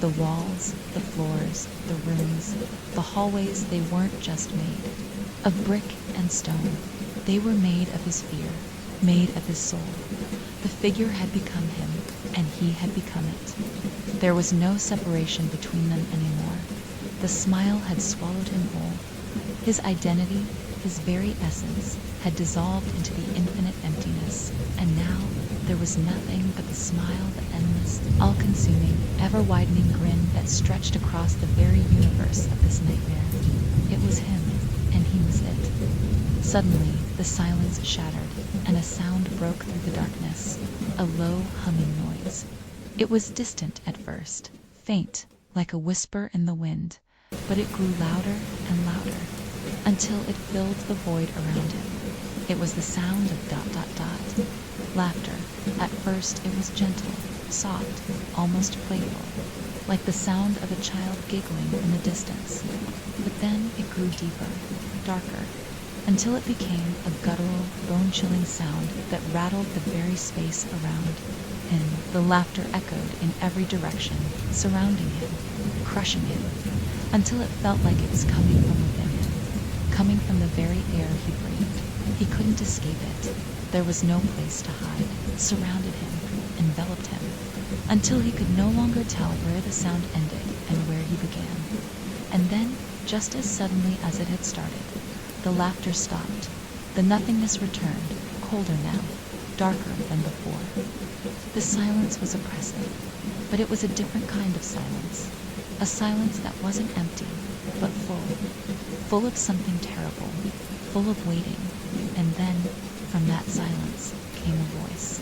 The walls, the floors, the rooms, the hallways, they weren't just made of brick and stone. They were made of his fear, made of his soul. The figure had become him, and he had become it. There was no separation between them anymore. The smile had swallowed him whole. His identity, his very essence, had dissolved into the infinite emptiness, and now there was nothing but the smile, the endless, all-consuming, ever-widening grin that stretched across the very universe of this nightmare. It was him, and he was it. Suddenly, the silence shattered, and a sound broke through the darkness, a low humming noise. It was distant at first, faint, like a whisper in the wind, but it grew louder and louder, until it filled the void around him. It was the sound of ... laughter. At first it was gentle, soft, almost playful, like the sound of a child giggling in the distance. But then it grew deeper, darker, until it became a guttural, bone-chilling sound that rattled the very space around him. The laughter echoed in every direction, surrounding him, crushing him, until it felt like it was coming from within him, coming from the very air he breathed. He couldn't escape it. There was no place to hide. It surrounded him, enveloped him, until he could no longer tell where the sound ended and where he began. And then, just as suddenly as it had started, the laughter stopped. The nothingness returned, colder now, darker than before. The silence was oppressive, but it was a different kind of silence. A silence that wasn't empty, but full of something terrible, full of waiting. And then, from that silence, came a voice.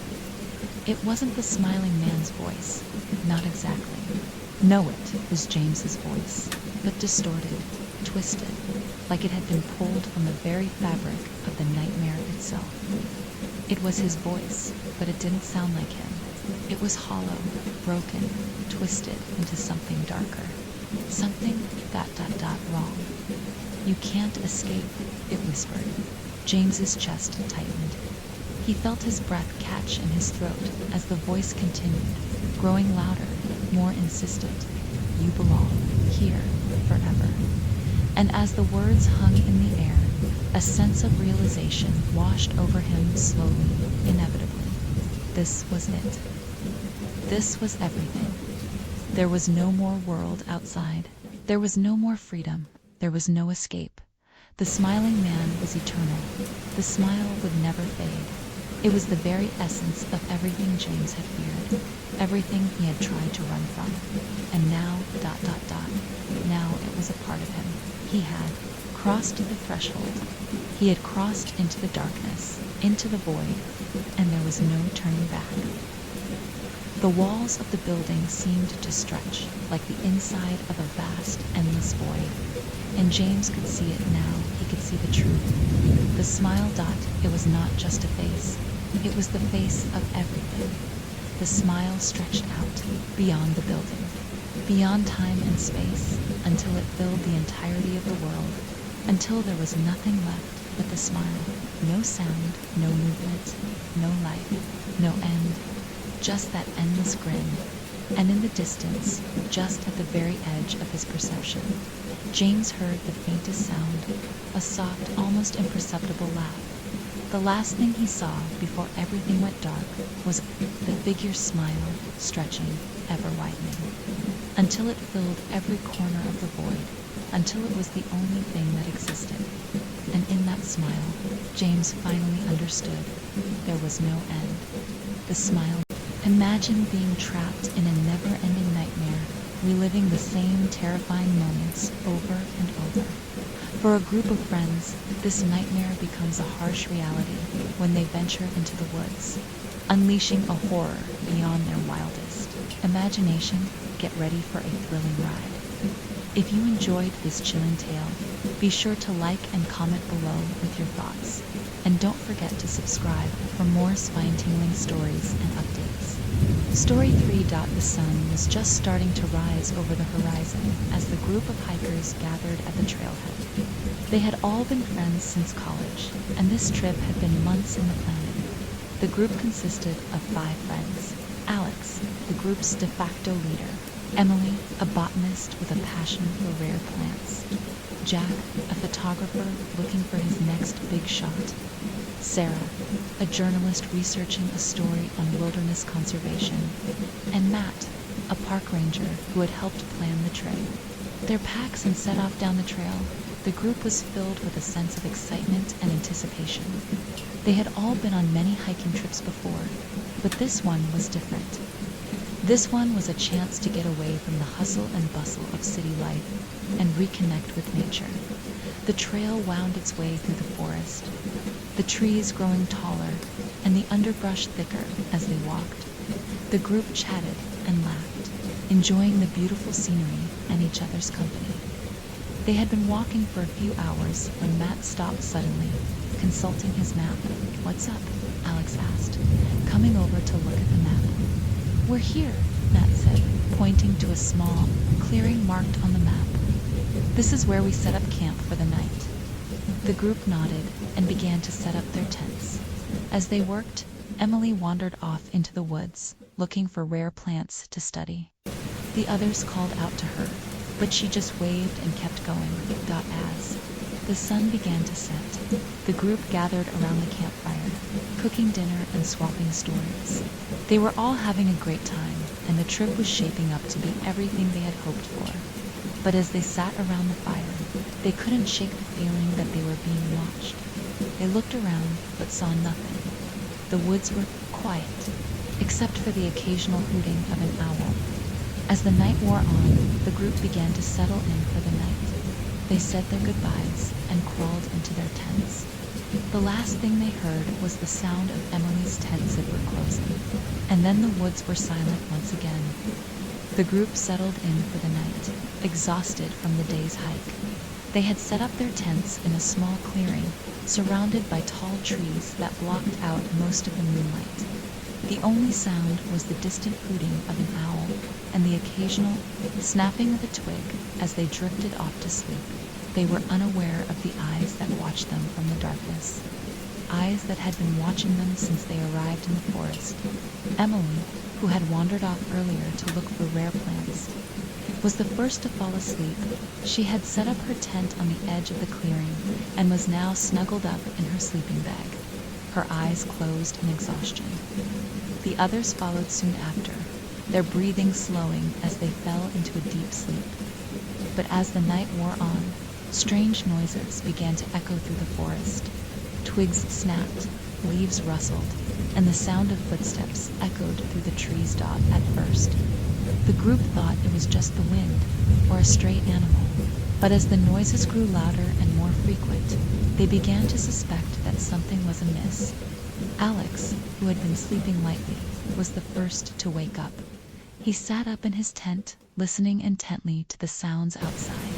It wasn't the smiling man's voice, not exactly. No, it was James's voice, but distorted, twisted, like it had been pulled from the very fabric of the nightmare itself. It was his voice, but it didn't sound like him. It was hollow, broken, twisted into something darker. Something ... wrong. You can't escape, it whispered. James's chest tightened. He felt his breath catch in his throat as the voice continued, growing louder, more insistent. You belong here forever. And as the words hung in the air, a sense of realization washed over him slowly, inevitably. This was it. This was everything. There was no more world outside. There was no more freedom. There was no escape. The smiling man was eternal. The smile would never fade. It was the very essence of everything James had feared, everything he had tried to run from. And now ... now it was a part of him. He had crossed the threshold. He had crossed into the darkness, into the void, and there was no turning back. The walls of the building seemed to stretch like the inside of a vast, endless void. And James could see it now. He could see the truth. The smile ... it was not just a face. It was the face of everything. The smile stretched out beyond the building, beyond time and space, until it filled the entirety of the world, until there was nothing left but the smile. No sound, no movement, no life, no end. Just that endless grin, and in the distance, just at the very edge of his perception, James heard the faintest sound, a soft, almost imperceptible laugh. The last thing he saw before everything went dark was the figure's smile, stretching, ever widening, until it filled every corner of the void, until it was the only thing that existed. And in that smile, James finally understood there was no end. The smile. Imagine being trapped in a never-ending nightmare, reliving the same terrifying moments over and over. For a group of friends, this nightmare becomes a harsh reality when they venture into the woods, unleashing a horror beyond their wildest imagination. Get ready for a thrilling ride. If you enjoyed this chilling tale, be sure to like and comment below with your thoughts. And don't forget to subscribe for more spine-tingling stories and updates. Story 3. The sun was just starting to rise over the horizon as the group of hikers gathered at the trailhead. They had all been friends since college, and this trip had been months in the planning. The group consisted of 5 friends. Alex, the group's de facto leader. Emily, a botanist with a passion for rare plants. Jack, a photographer looking for his next big shot. Sarah, a journalist researching a story on wilderness conservation. And Matt, a park ranger who had helped plan the trip. Their packs and set off down the trail, the group was filled with a sense of excitement and anticipation. They had all been on many hiking trips before, but this one was different. This one was a chance to get away from the hustle and bustle of city life and reconnect with nature. The trail wound its way through the forest, the trees growing taller and the underbrush thicker as they walked. The group chatted and laughed, enjoying the beautiful scenery and each other's company. They had been walking for a few hours when Matt stopped suddenly, consulting his map. "What's up?" Alex asked, coming over to look at the map. "We're here," Matt said, pointing to a small clearing marked on the map. "This is where we set up camp for the night." The group nodded and began to set up their tents. As they worked, Emily wandered off into the woods, looking for rare plants to study. The others called out to her, but she just waved and kept going. As the sun began to set, the group gathered around the campfire, cooking dinner and swapping stories. They were all having a great time, and the trip was shaping up to be everything they had hoped for. But as they sat around the fire, they couldn't shake the feeling that they were being watched. They looked around, but saw nothing. The woods were quiet, except for the occasional hooting of an owl. As the night wore on, the group began to settle in for the night. They said their goodbyes and crawled into their tents. The last thing they heard was the sound of Emily's tent zipper closing, and then the woods were silent once again. The group settled in for the night, exhausted from the day's hike. They had set up their tents in a small clearing, surrounded by tall trees that blocked out most of the moonlight. The only sound was the distant hooting of an owl and the occasional snapping of a twig as they drifted off to sleep. They were unaware of the eyes that watched them from the darkness. Eyes that had been watching them since they arrived in the forest. Emily, who had wandered off earlier to look for rare plants, was the first to fall asleep. She had set up her tent on the edge of the clearing and was now snuggled up in her sleeping bag, her eyes closed in exhaustion. The others followed soon after, their breathing slowing as they fell into a deep sleep. But as the night wore on, strange noises began to echo through the forest. Twigs snapped, leaves rustled, and the sound of footsteps echoed through the trees. At first, the group thought it was just the wind or a stray animal, but as the noises grew louder and more frequent, they began to suspect that something was amiss. Alex, who had been sleeping lightly, was the first to wake up. He sat up in his tent, listening intently to the sounds outside.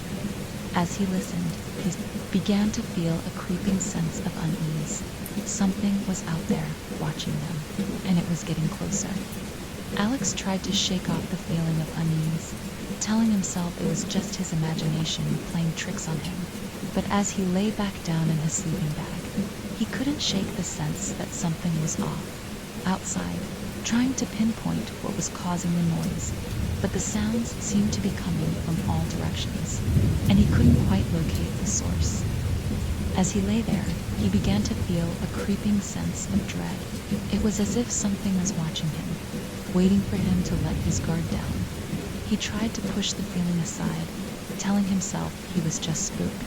As he listened, he began to feel a creeping sense of unease. Something was out there, watching them, and it was getting closer. Alex tried to shake off the feeling of unease, telling himself it was just his imagination playing tricks on him. But as he lay back down in his sleeping bag, he couldn't shake the sense that something was off. Outside, trying to pinpoint what was causing the noise, but the sounds seemed to be coming from all directions, and he couldn't quite locate the source. As he lay there, he began to feel a creeping sense of dread. It was as if something was watching him, waiting for him to let his guard down. He tried to push the feeling aside, telling himself he was just spooked.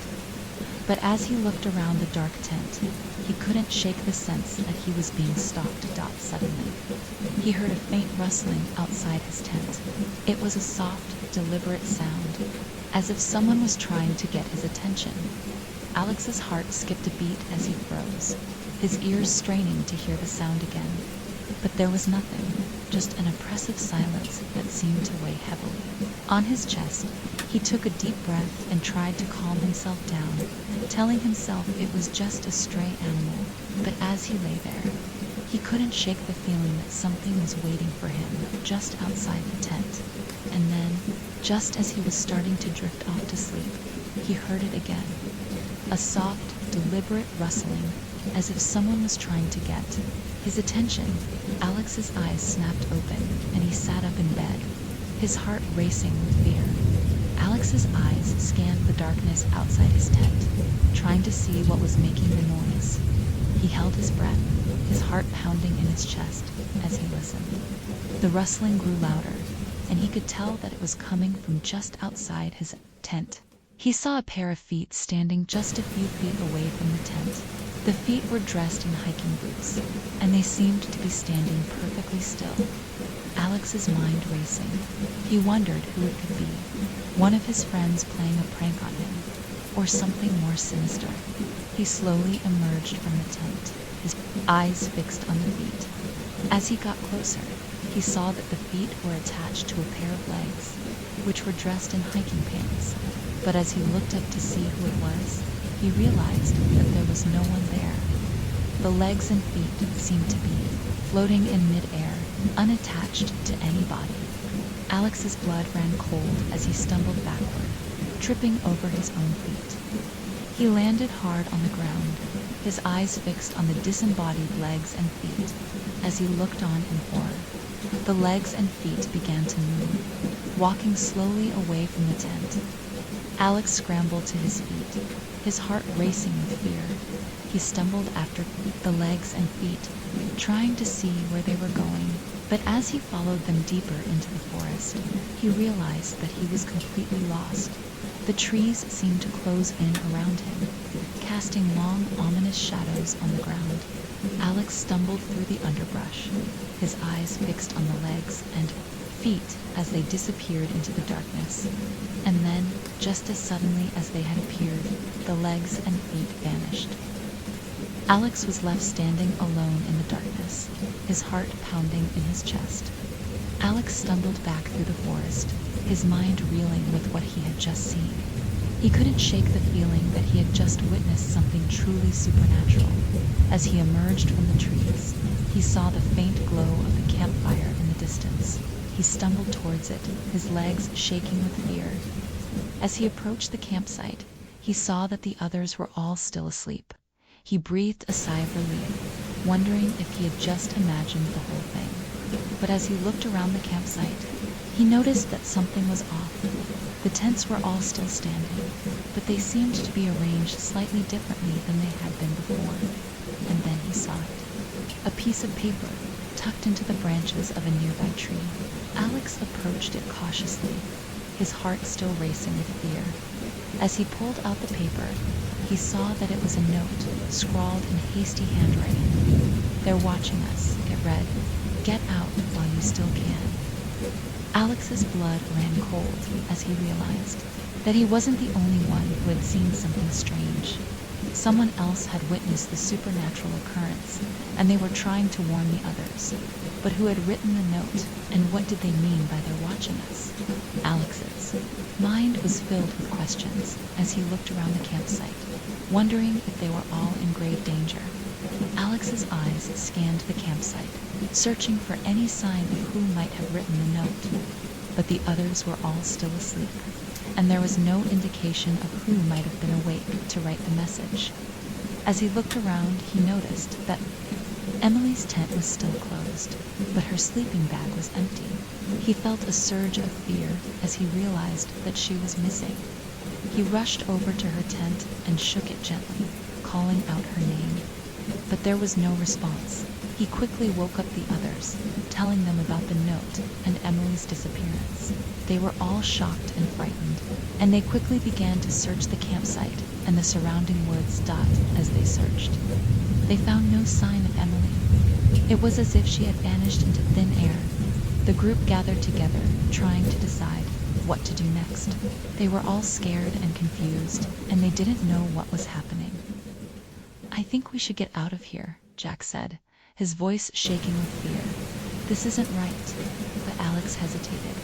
But as he looked around the dark tent, he couldn't shake the sense that he was being stalked. Suddenly, he heard a faint rustling outside his tent. It was a soft, deliberate sound, as if someone was trying to get his attention. Alex's heart skipped a beat as he froze, his ears straining to hear the sound again. But there was nothing, just an oppressive silence that seemed to weigh heavily. On his chest, He took a deep breath and tried to calm himself down, telling himself it was just a stray animal. But as he lay there, he couldn't shake the feeling that something was waiting for him just outside the tent. And then, just as he was starting to drift off to sleep, he heard it again. A soft, deliberate rustling, as if someone was trying to get his attention. Alex's eyes snapped open, and he sat up in bed, his heart racing with fear. Alex's eyes scanned the darkness outside his tent, trying to see what was making the noise. He held his breath, his heart pounding in his chest as he listened. The rustling grew louder, and he could tell that it was coming from just outside his tent. He saw a pair of feet standing just a few feet away from the tent. The feet were dressed in hiking boots, and they seemed to be standing perfectly still. Alex's mind racing. He wondered who it could be. One of his friends playing a prank on him, or something more sinister. He slowly emerged from the tent, his eyes fixed on the feet. As he got closer, he saw that the feet were attached to a pair of legs, which were dressed in hiking pants. But as he looked up to see who it was, he realized that there was no one there. The legs and feet seemed to be floating in midair, unattached to any body. Alex's blood ran cold as he stumbled backward, tripping over his own feet. He landed hard on the ground, his eyes fixed on the disembodied legs and feet. As he looked on in horror, the legs and feet began to move, walking slowly away from the tent. Alex scrambled to his feet, his heart racing with fear. He stumbled after the legs and feet, trying to see where they were going. But as he followed them deeper into the forest, he realized that he was completely lost. The trees seemed to close in around him, casting long, ominous shadows on the ground. Alex stumbled through the underbrush, his eyes fixed on the legs and feet as they disappeared into the darkness. And then, just as suddenly as they had appeared, the legs and feet vanished. Alex was left standing alone in the darkness, his heart pounding in his chest. Alex stumbled back through the forest, his mind reeling with what he had just seen. He couldn't shake the feeling that he had just witnessed something truly supernatural. As he emerged from the trees, he saw the faint glow of the campfire in the distance. He stumbled towards it, his legs shaking with fear. As he approached the campsite, he saw that the others were all still asleep. He breathed a sigh of relief, wondering if he had just imagined the whole thing. But as he looked around the campsite, he noticed that something was off. The tents were all still standing, but they seemed to be arranged slightly differently than they had been before. And then he saw it. A piece of paper tucked into the branches of a nearby tree. Alex approached it cautiously, his heart still racing with fear. As he pulled out the paper, he saw that it was a note scrawled in hasty handwriting. "They're watching us," it read. "Get out while you still can." Alex's blood ran cold as he realized that he wasn't the only one who had seen something strange. Someone else had witnessed the supernatural occurrence, and they were trying to warn the others. But who had written the note, and what did they mean by their watching us? Alex's mind was filled with questions as he looked around the campsite, wondering if they were all in grave danger. Alex's eyes scanned the campsite, searching for any sign of who might have written the note. But the others were all still asleep, and there was no indication of who might have been awake to write the message. As he looked around, he noticed that Emily's tent was still closed, but her sleeping bag was empty. He felt a surge of fear as he realized that she was missing. He rushed over to her tent and shook it gently, calling out her name. But there was no response. He quickly woke up the others, telling them about the note and Emily's disappearance. They were all shocked and frightened, and they quickly began to search the campsite and the surrounding woods as they searched. They found no sign of Emily. It was as if she had vanished into thin air. The group gathered together, trying to decide what to do next. They were all scared and confused, and they didn't know what was happening. "I think we should get out of here," Jack said, his voice shaking with fear. This isn't right, but Alex hesitated.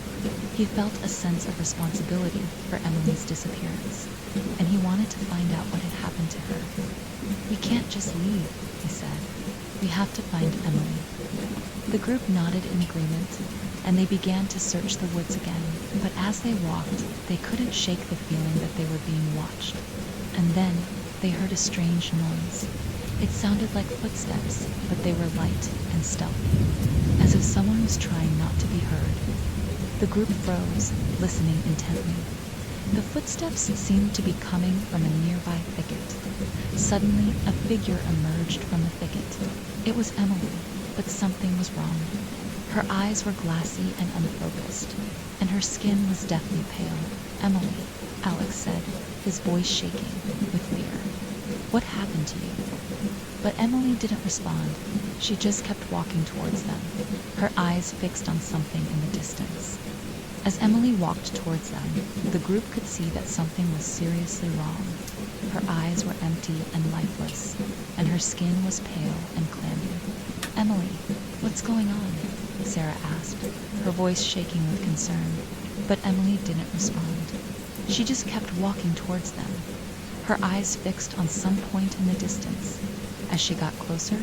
He felt a sense of responsibility for Emily's disappearance, and he wanted to find out what had happened to her. "We can't just leave," he said. "We have to find Emily." The group nodded in agreement, and they began to search the woods again. But as they walked, they couldn't shake the feeling that they were being watched. And then they heard a strange noise. It sounded like footsteps, but they were light and stealthy, as if someone was trying not to be heard. The group froze, listening intently. The footsteps seemed to be coming from a nearby thicket. Suddenly, a figure emerged from the thicket. It was Emily, but something was wrong. Her eyes were glassy and unfocused, and her skin was deathly pale. "Emily," Alex said, his voice shaking with fear. "What happened to you?" But Emily didn't respond. She just kept walking towards them, her eyes fixed on something in the distance. As Emily walked towards them, the group could see that something was seriously wrong. Her eyes were empty and lifeless, and her skin was pale and clammy. "Emily, what's going on?" Sarah asked, her voice shaking with concern. But Emily didn't respond. She just kept walking towards them, her eyes fixed on some point in the distance. As she got closer,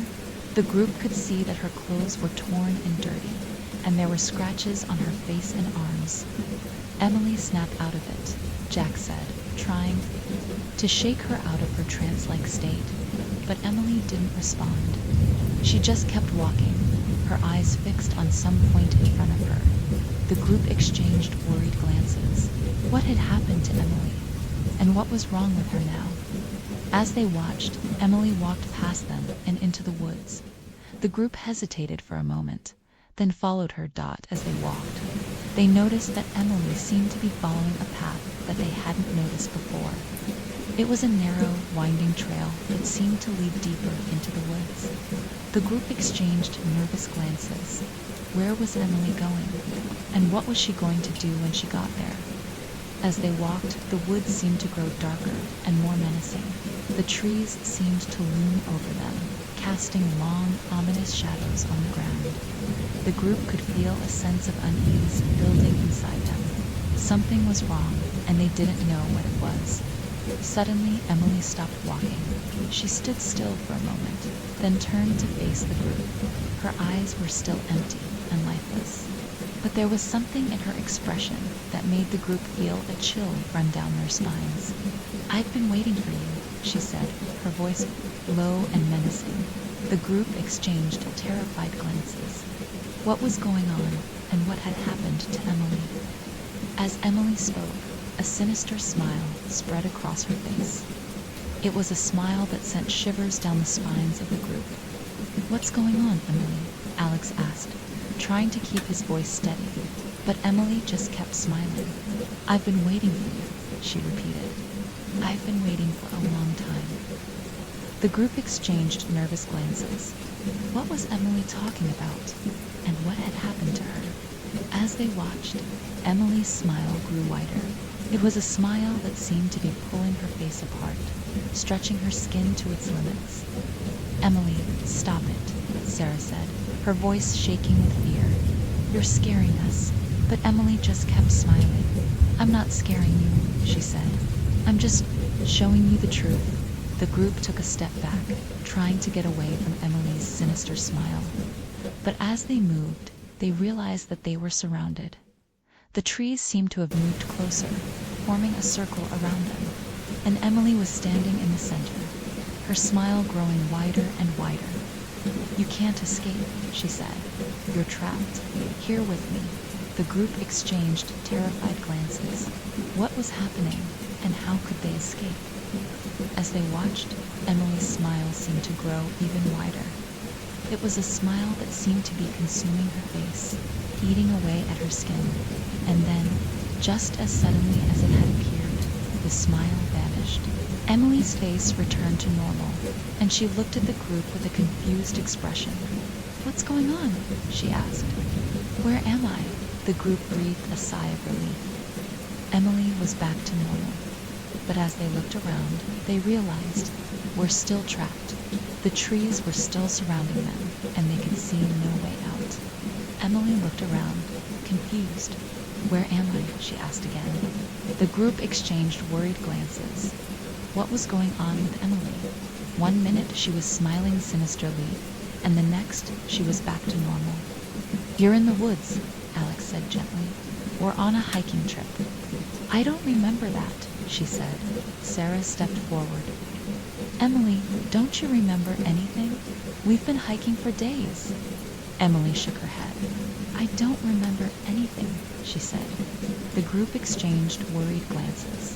the group could see that her clothes were torn and dirty, and there were scratches on her face and arms. "Emily, snap out of it," Jack said, trying to shake her out of her trance-like state. But Emily didn't respond. She just kept walking, her eyes fixed on some point in front of her. The group exchanged worried glances. What had happened to Emily? And what was wrong with her now? As they watched, Emily walked past them and into the woods. The group hesitated for a moment, then followed her as they walked. They noticed that Emily seemed to be following a path that they hadn't noticed before. It was a narrow, winding trail that seemed to lead deeper into the woods. The group exchanged nervous glances. Where was Emily going? And what was she going to do when she got there? As they walked, the woods seemed to grow darker and more menacing. The trees seemed to loom over them, casting long, ominous shadows on the ground. The group could feel a sense of unease building inside them. Something was wrong, and they didn't know what it was. Suddenly, Emily stopped walking. She stood still for a moment, then turned to face the group. Her eyes were still empty and lifeless, but there was something in her expression that made the group feel a chill run down their spines. "I've been waiting for you," she said, her voice low and menacing. The group exchanged terrified glances. What was going on, and what had happened to Emily? As Emily spoke, a sinister smile spread across her face. It was a smile that sent shivers down the spines of the group. "What's going on, Emily?" Alex asked, trying to keep his voice steady. But Emily just kept smiling. "I've been waiting for you," she repeated. "I've been waiting for a long time." The group exchanged nervous glances. What was Emily talking about? And what had happened to her? As they watched, Emily's smile grew wider. It was a smile that seemed to be pulling her face apart, stretching her skin to its limits. "Emily, stop it," Sarah said, her voice shaking with fear. "You're scaring us." But Emily just kept smiling. "I'm not scaring you," she said. "I'm just showing you the truth." The group took a step back, trying to get away from Emily's sinister smile. But as they moved, they realized that they were surrounded. The trees seemed to have moved closer, forming a circle around them, and Emily was standing in the center, her smile growing wider and wider. "You can't escape," she said. "You're trapped. Here with me." The group exchanged terrified glances. What was happening, and how could they escape? As they watched, Emily's smile seemed to grow even wider. It was a smile that seemed to be consuming her face, eating away at her skin. And then, just as suddenly as it had appeared, the smile vanished. Emily's face returned to normal, and she looked at the group with a confused expression. "What's going on?" she asked. "Where am I?" The group breathed a sigh of relief. Emily was back to normal. But as they looked around, they realized we're still trapped. The trees were still surrounding them, and they could see no way out. Emily looked around, confused. "Where am I?" she asked again. The group exchanged worried glances. What was going on with Emily? One minute she was smiling sinisterly, and the next she was back to normal. "You're in the woods," Alex said gently. "We're on a hiking trip." "I don't remember that," she said. Sarah stepped forward. "Emily, don't you remember anything? We've been hiking for days." Emily shook her head. "I don't remember anything," she said. The group exchanged worried glances.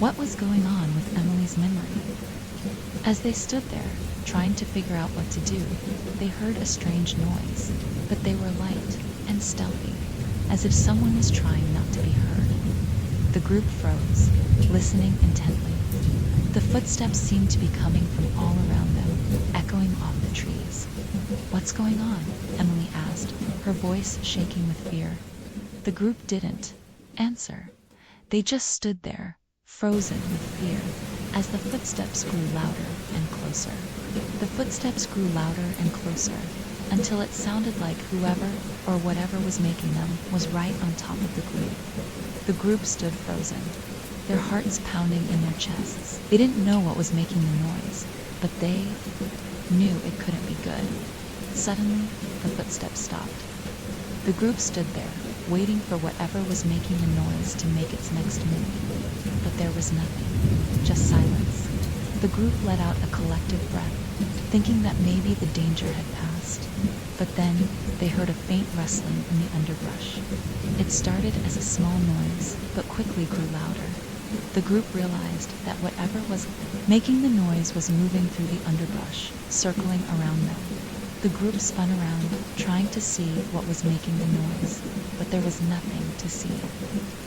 What was going on with Emily's memory? As they stood there, trying to figure out what to do, they heard a strange noise, but they were light and stealthy, as if someone was trying not to be heard. The group froze, listening intently. The footsteps seemed to be coming from all around them, echoing off the trees. "What's going on?" Emily asked, her voice shaking with fear. The group didn't answer. They just stood there, frozen with fear, as the footsteps grew louder and closer. The footsteps grew louder and closer, until it sounded like whoever or whatever was making them was right on top of the group. The group stood frozen, their hearts pounding in their chests. They didn't know what was making the noise, but they knew it couldn't be good. Suddenly, the footsteps stopped. The group stood there, waiting for whatever was making the noise to make its next move. But there was nothing, just silence. The group let out a collective breath, thinking that maybe the danger had passed. But then they heard a faint rustling in the underbrush. It started as a small noise, but quickly grew louder. The group realized that whatever was making the noise was moving through the underbrush, circling around them. The group spun around, trying to see what was making the noise, but there was nothing to see.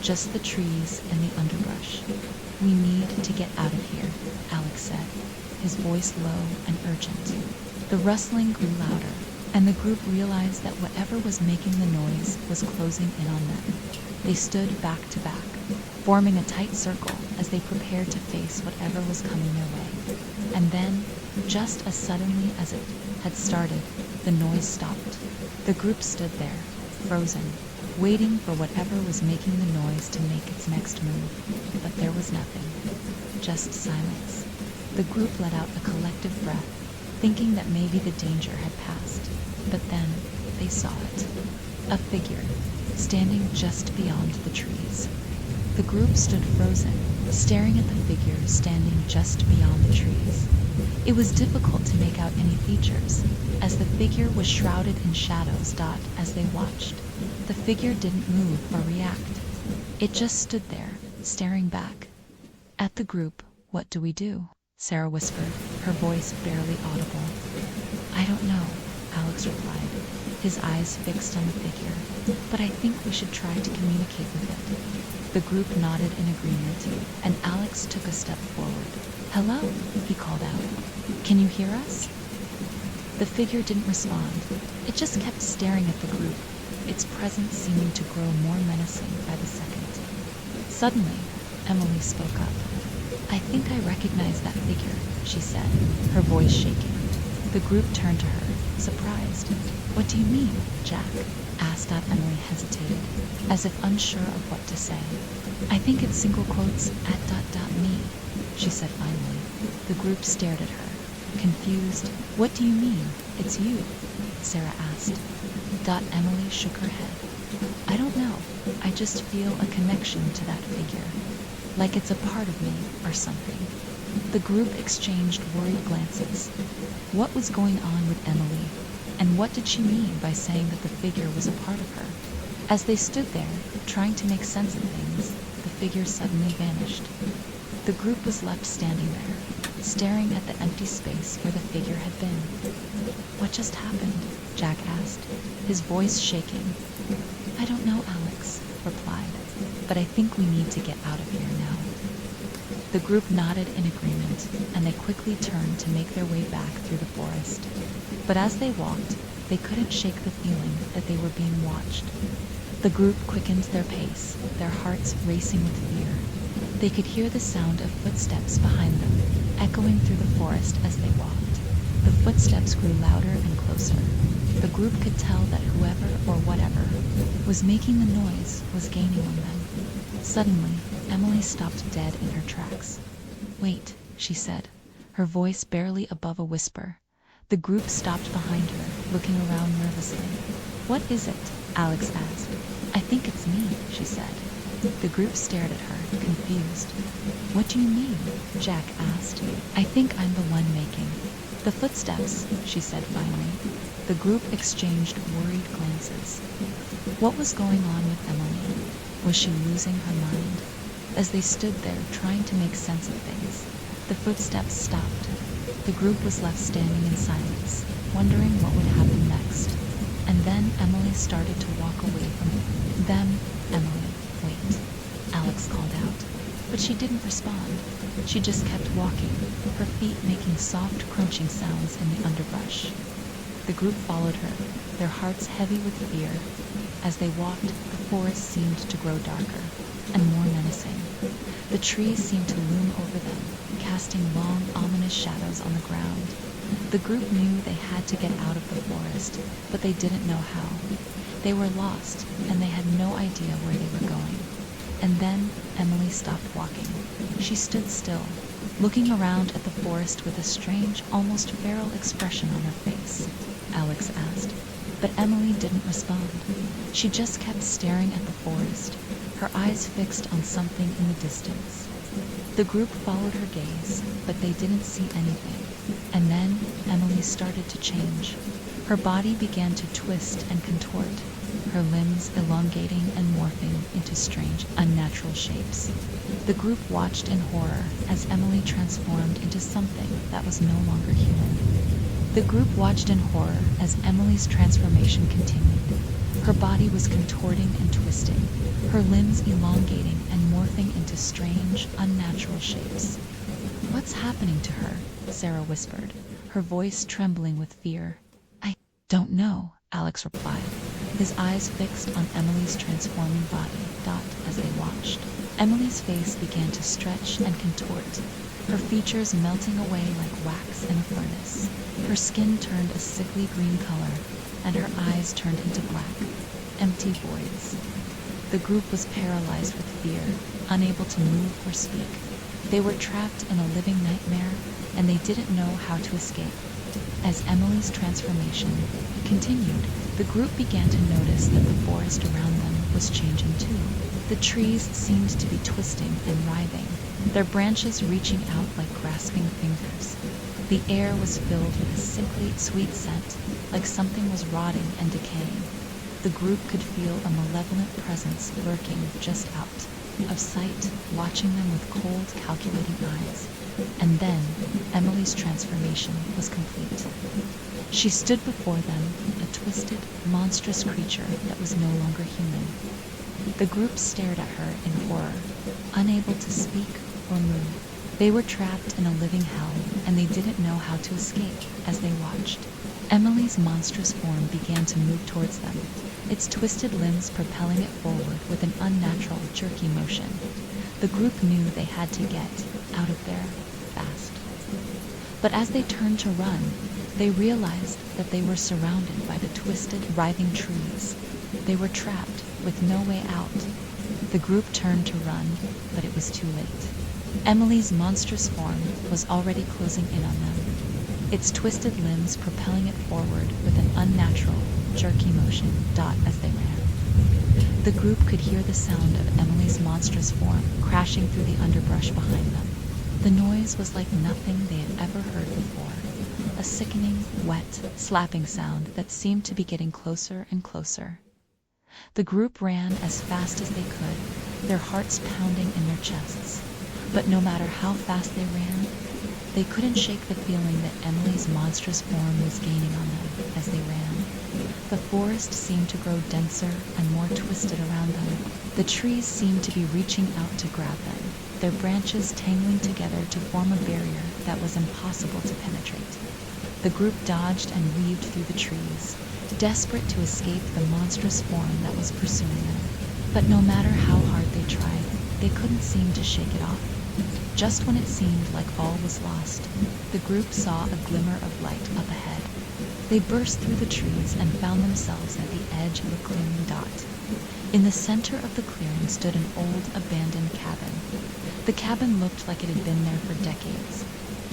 Just the trees and the underbrush. "We need to get out of here," Alex said, his voice low and urgent. The rustling grew louder, and the group realized that whatever was making the noise was closing in on them. They stood back to back, forming a tight circle as they prepared to face whatever was coming their way. And then, just as suddenly as it had started, the noise stopped. The group stood there, frozen, waiting for whatever was making the noise to make its next move. But there was nothing, just silence. The group let out a collective breath, thinking that maybe the danger had passed. But then they saw it. A figure, standing just beyond the trees. The group stood frozen, staring at the figure standing just beyond the trees. It was difficult to make out any features, as the figure was shrouded in shadows. As they watched, the figure didn't move or react. It just stood there, staring back at the group. "What do we do?" Sarah whispered, her voice barely audible. "I don't know," Alex replied, his eyes fixed on the figure. "But I think we should try to communicate with it." The group nodded in agreement, and Alex took a step forward. "Hello," he called out. "Can you hear us?" The figure didn't respond. It just kept staring at the group, its presence seeming to grow more menacing by the second. Suddenly, Emily spoke up. "I think I recognize that figure," she said, her voice shaking. The group turned to her, surprised. "What do you mean, Jack?" asked. Emily hesitated, as if unsure of what to say. "I think it's single quotes at ... me," she said finally. The group stared at her, confused. "What do you mean, it's you?" Sarah asked. Emily shook her head. "I don't know. I just feel a connection to that figure. Like it's a part of me or something." The group exchanged worried glances. What was going on with Emily? And what did she mean by saying that the figure was a part of her? As they stood there, trying to make sense of things, the figure suddenly vanished. The group was left standing there, staring at the empty space where the figure had been. "What just happened?" Jack asked, his voice shaking. "I don't know," Alex replied, "but I think we need to get out of here now." The group nodded in agreement, and they quickly turned to make their way back through the forest. But as they walked, they couldn't shake the feeling that they were being watched. The group quickened their pace, their hearts racing with fear. They could hear the sound of footsteps behind them, echoing through the forest as they walked. The footsteps grew louder and closer. The group could tell that whoever or whatever was making the noise was gaining on them. Suddenly, Emily stopped dead in her tracks. "Wait," she said, her voice barely above a whisper. The group stopped behind her, looking around nervously. "What is it?" Alex asked. "I think it's me," she said. The group stared at her, confused. "What do you mean?" Jack asked. "I think I'm the one making the footsteps," she said finally. The group exchanged worried glances. What was going on with Emily? Was she losing her mind? As they stood there trying to make sense of things, the footsteps stopped. The group was left standing in silence, wondering what would happen next. And then Emily started to walk away from them. "Emily, wait," Alex called out. But she didn't respond. She just kept walking, her feet making soft crunching sounds in the underbrush. The group followed her, their hearts heavy with fear. As they walked, the forest seemed to grow darker and more menacing. The trees seemed to loom over them, casting long, ominous shadows on the ground. The group knew they had to get out of the forest, but they didn't know how. They were lost, and they had no idea where they were going. And then Emily stopped walking. She stood still, looking around at the forest with a strange, almost feral expression on her face. Alex asked, but Emily didn't respond. She just kept staring at the forest, her eyes fixed on something in the distance. The group followed her gaze, but they didn't see anything. And then Emily started to change. Her body began to twist and contort, her limbs elongating and morphing into strange, unnatural shapes. The group watched in horror as Emily transformed into something that was no longer human. The group watched in horror as Emily's transformation continued. Her body was contorting and twisting, her limbs elongating and morphing into strange, unnatural shapes. "What's happening to her?" Sarah whispered, her voice trembling with fear. "I don't know," Alex replied, his eyes fixed on Emily's transforming body, as they watched. Emily's face began to stretch and contort, her features melting away like wax in a furnace. Her skin turned a sickly green color, and her eyes turned into black, empty voids. The group was paralyzed with fear, unable to move or speak. They were trapped in a living nightmare, and they didn't know how to escape. As Emily's transformation continued, the group began to notice that the forest around them was changing too. The trees seemed to be twisting and writhing, their branches reaching out like grasping fingers. The air was filled with a sickly, sweet scent, like something was rotting and decaying. The group could feel a malevolent presence lurking just out of sight, watching them with cold, calculating eyes. And then Emily's transformation was complete. She stood before them, a twisted, monstrous creature that was no longer human. The group stared at her in horror, unable to speak or move. They were trapped in a living hell, and they didn't know how to escape as they watched. Emily's monstrous form began to move towards them, its twisted limbs propelling it forward with an unnatural, jerky motion. The group knew they had to get out of there fast. But as they turned to run, they realized that they were surrounded by the twisted, writhing trees. They were trapped with no way out. The group turned to run, but it was too late. Emily's monstrous form was already closing in on them, its twisted limbs propelling it forward with an unnatural, jerky motion, as they ran. The group could hear the sound of Emily's monstrous form crashing through the underbrush behind them. The noise was like nothing they had ever heard before, a sickening, wet, slapping sound that seemed to be getting closer and closer. The group ran as fast as they could, their hearts pounding in their chests. But no matter how fast they ran, they couldn't shake the feeling that Emily's monstrous form was gaining on them as they ran. The forest seemed to grow denser and more twisted around them. The trees seemed to be reaching out to grab them, their branches tangling together to form a barrier that was impossible to penetrate. The group dodged and weaved through the trees, desperate to escape the monstrous form that was pursuing them. But no matter how hard they tried, they couldn't seem to shake it off. Just when it seemed like all was lost, the group saw a glimmer of light up ahead. They burst through the trees and found themselves at the edge of a clearing dot. In the center of the clearing stood an old, abandoned cabin. The cabin looked like it had been there for decades,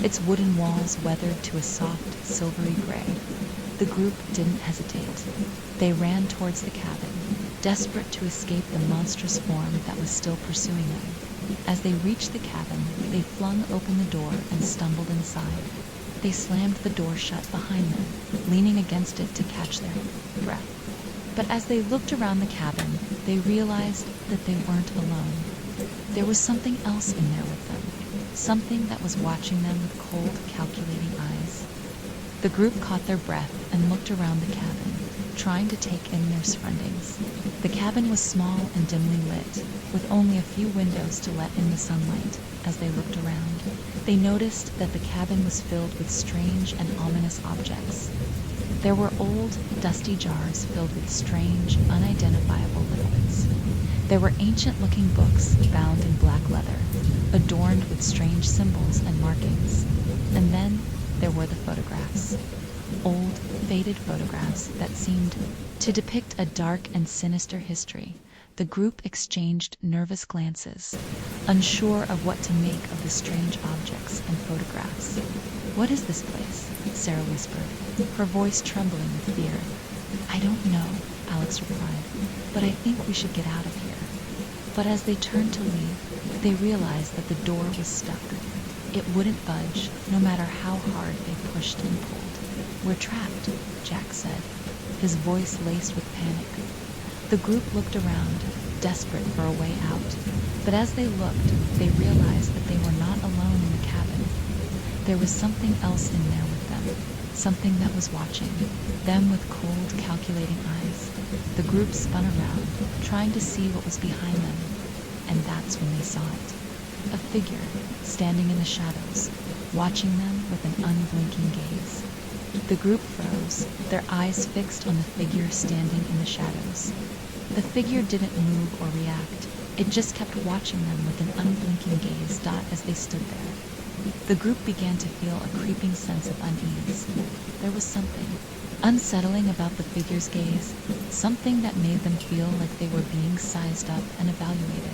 its wooden walls weathered to a soft, silvery gray. The group didn't hesitate. They ran towards the cabin, desperate to escape the monstrous form that was still pursuing them. As they reached the cabin, they flung open the door and stumbled inside. They slammed the door shut behind them, leaning against it to catch their breath. But as they looked around the cabin, they realized that they weren't alone. There was something else in there with them, something that was watching them with cold, calculating eyes. The group caught their breath and looked around the cabin, trying to take in their surroundings. The cabin was small and dimly lit, with only a few windows to let in the sunlight. As they looked around, they noticed that the cabin was filled with strange and ominous objects. There were old, dusty jars filled with strange, unidentifiable liquids. There were ancient-looking books bound in black leather, adorned with strange symbols and markings. And then there were the photographs. Old, faded photographs that seemed to depict a dark and sinister history. The group exchanged nervous glances, unsure of what to make of the strange objects and photographs. "What is this place?" Sarah whispered, her voice trembling with fear. "I don't know," Alex replied, "but I think we should get out of here." But as they turned to leave, they realized that the door was stuck. It wouldn't budge, no matter how hard they pushed and pulled. "We're trapped," Jack said, his voice laced with panic. The group looked around, desperate for a way out. But as they looked, they realized that they were not alone in the cabin. There was something else in there with them, something that was watching them with cold, calculating eyes. The group spun around, trying to see what was behind them, and that's when they saw it. A figure, standing in the shadows, watching them with an unblinking gaze. The group froze, their eyes fixed on the figure standing in the shadows. The figure didn't move or react. It just kept watching them with an unblinking gaze as they stood there. The group began to feel a creeping sense of unease. There was something unsettling about the figure's gaze, something that made them feel like they were being sized up and evaluated.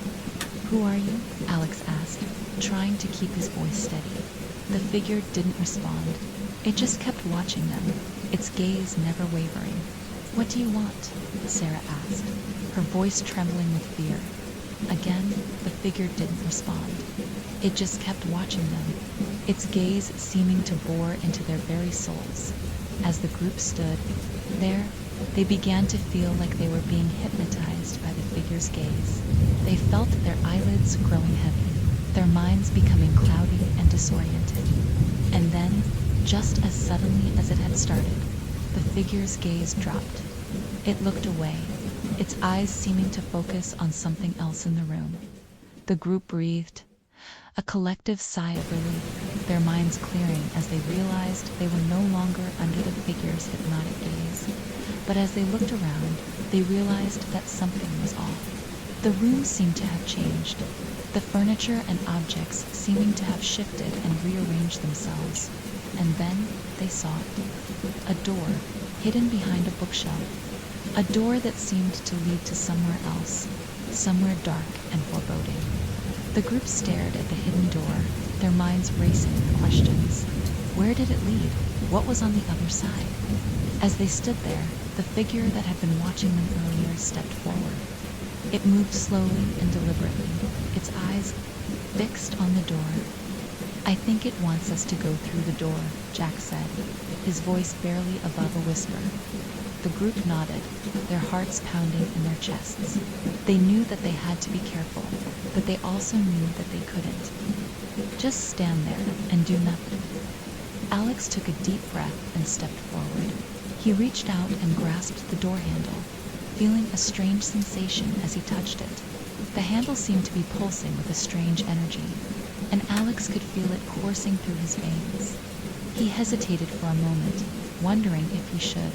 "Who are you?" Alex asked, trying to keep his voice steady. The figure didn't respond. It just kept watching them, its gaze never wavering. "What do you want?" Sarah asked, her voice trembling with fear. Again, the figure didn't respond. It just kept watching them, its gaze seeming to bore into their very souls. As the group stood there, they began to feel like they were being hypnotized by the figure's gaze. They felt their eyelids growing heavy, their minds becoming cloudy and disoriented. And then, just as suddenly as it had started, the figure's gaze dropped. It looked away, its eyes seeming to focus on something else in the room. The group breathed a collective sigh of relief, their minds clearing as they realized they were no longer under the figure's hypnotic gaze. But as they looked around, they realized that something was off. The room seemed to have changed, the furniture and objects seeming to have shifted and rearranged themselves. And then they saw it. A door, hidden behind a bookshelf. A door that seemed to lead to somewhere else, somewhere dark and foreboding. The group stared at the hidden door, their minds racing with questions. Where did it lead? What was on the other side? As they stood there, the figure that had been watching them earlier stepped forward. It moved slowly and deliberately, its eyes fixed on the door. "I think it wants us to go through the door," Jack said, his voice barely above a whisper. The group nodded, their hearts pounding in their chests. They knew that they had to be careful, but they also knew that they couldn't. Just stand there and do nothing. Alex took a deep breath and stepped forward. He reached out and grasped the door handle, feeling a strange sensation as he touched it. The handle seemed to be pulsing with a strange energy, and Alex could feel it coursing through his veins. He hesitated for a moment, wondering if he should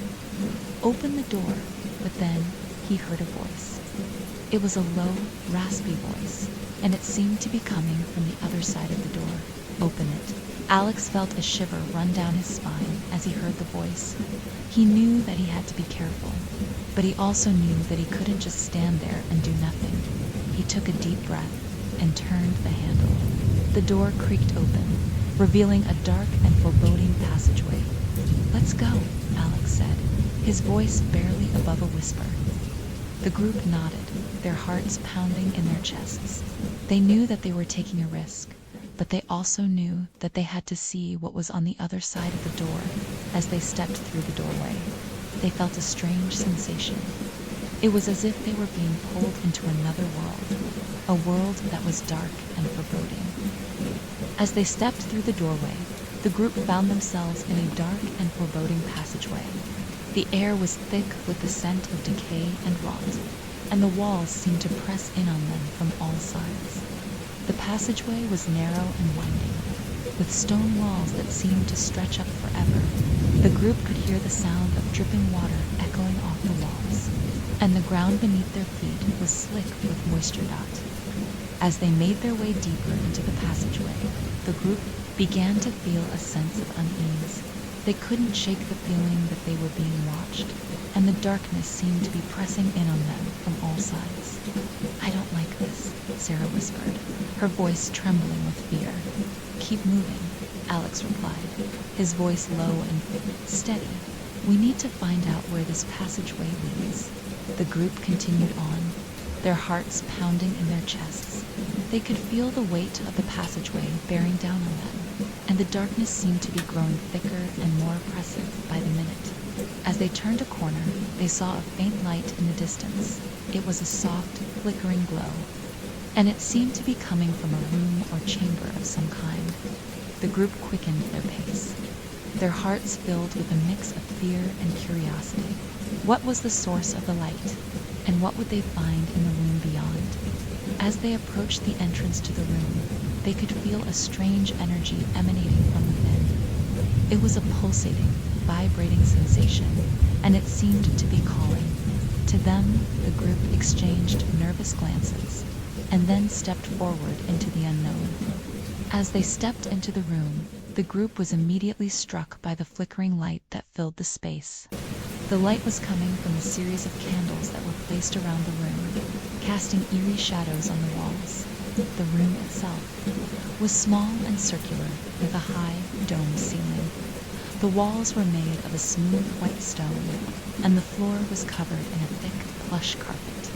open the door, but then he heard a voice. It was a low, raspy voice, and it seemed to be coming from the other side of the door. "Open it," Alex felt a shiver run down his spine as he heard the voice. He knew that he had to be careful, but he also knew that he couldn't just stand there and do nothing. He took a deep breath and turned the handle. The door creaked open, revealing a dark and foreboding passageway. "Let's go," Alex said, his voice barely above a whisper. The group nodded, their hearts pounding in their chests. They knew that they were taking a risk, but they also knew that they had to see what was on the other side of the door. As they stepped through the doorway, they felt a strange sensation. It was as if they were being pulled into another world, a world that was dark and foreboding. As they stepped through the doorway, the group found themselves in a dark and foreboding passageway. The air was thick with the scent of decay and rot, and the walls seemed to press in on them from all sides. The passageway was narrow and winding, with stone walls that seemed to stretch up forever. The group could hear the sound of dripping water echoing off the walls, and the ground beneath their feet was slick with moisture dot. As they made their way deeper into the passageway, the group began to feel a sense of unease. They couldn't shake the feeling that they were being watched, and the darkness seemed to be pressing in on them from all sides. "I don't like this," Sarah whispered, her voice trembling with fear. "Keep moving," Alex replied, his voice low and steady. "We need to find out where this passageway leads." The group continued on, their hearts pounding in their chests. They could feel the weight of the passageway bearing down on them, and the darkness seemed to be growing thicker and more oppressive by the minute. As they turned a corner, they saw a faint light in the distance. It was a soft, flickering glow, and it seemed to be coming from a room or chamber of some kind. The group quickened their pace, their hearts filled with a mix of fear and curiosity. What was the source of the light, and what would they find in the room beyond? As they approached the entrance to the room, they could feel a strange energy emanating from within. It was a pulsating, vibrating sensation, and it seemed to be calling. To them, the group exchanged nervous glances, and then stepped forward into the unknown. As they stepped into the room, the group was immediately struck by the flickering light that filled the space. The light was coming from a series of candles that were placed around the room, casting eerie shadows on the walls. The room itself was small and circular, with a high, domed ceiling. The walls were made of a smooth white stone, and the floor was covered in a thick, plush carpet.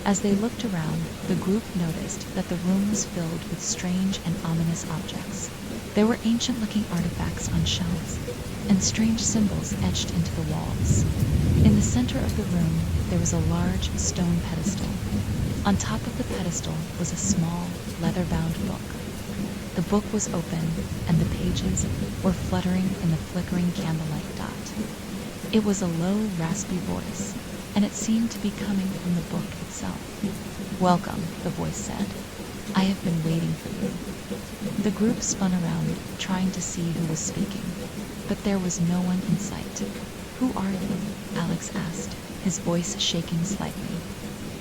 As they looked around, the group noticed that the room was filled with strange and ominous objects. There were ancient-looking artifacts on shelves, and strange symbols etched into the walls. In the center of the room, there was a large stone pedestal. On top of the pedestal was a small, leather-bound book. The book was open, and the pages were fluttering in the flickering candlelight dot. It was a low, raspy voice, and it seemed to be coming from the book itself. "Welcome," the voice said. "I have been waiting for you." The group spun around, trying to see who was speaking, but there was no one in sight. "Who are you?" Alex asked, his voice shaking slightly.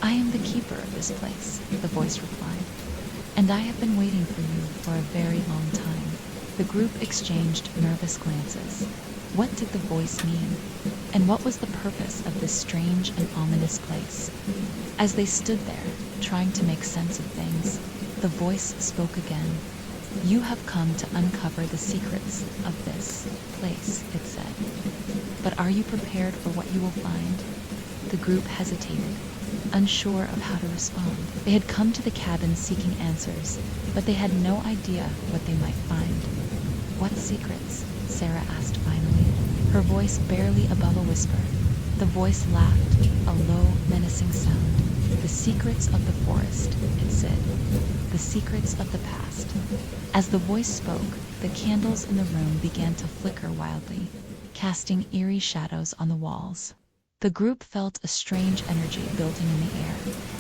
"I am the keeper of this place," the voice replied, "and I have been waiting for you for a very long time." The group exchanged nervous glances. What did the voice mean? And what was the purpose of this strange and ominous place? As they stood there, trying to make sense of things, the voice spoke again. "You have come to uncover the secrets of this place," it said. "But are you prepared for what you will find?" The group hesitated, unsure of how to respond. They had come to the cabin seeking answers, but they had no idea what they might find. "What secrets?" Sarah asked finally, her voice barely above a whisper. The voice laughed, a low, menacing sound. "The secrets of the forest," it said. "The secrets of the past." As the voice spoke, the candles in the room began to flicker wildly, casting eerie shadows on the walls. The group felt a strange energy building in the air,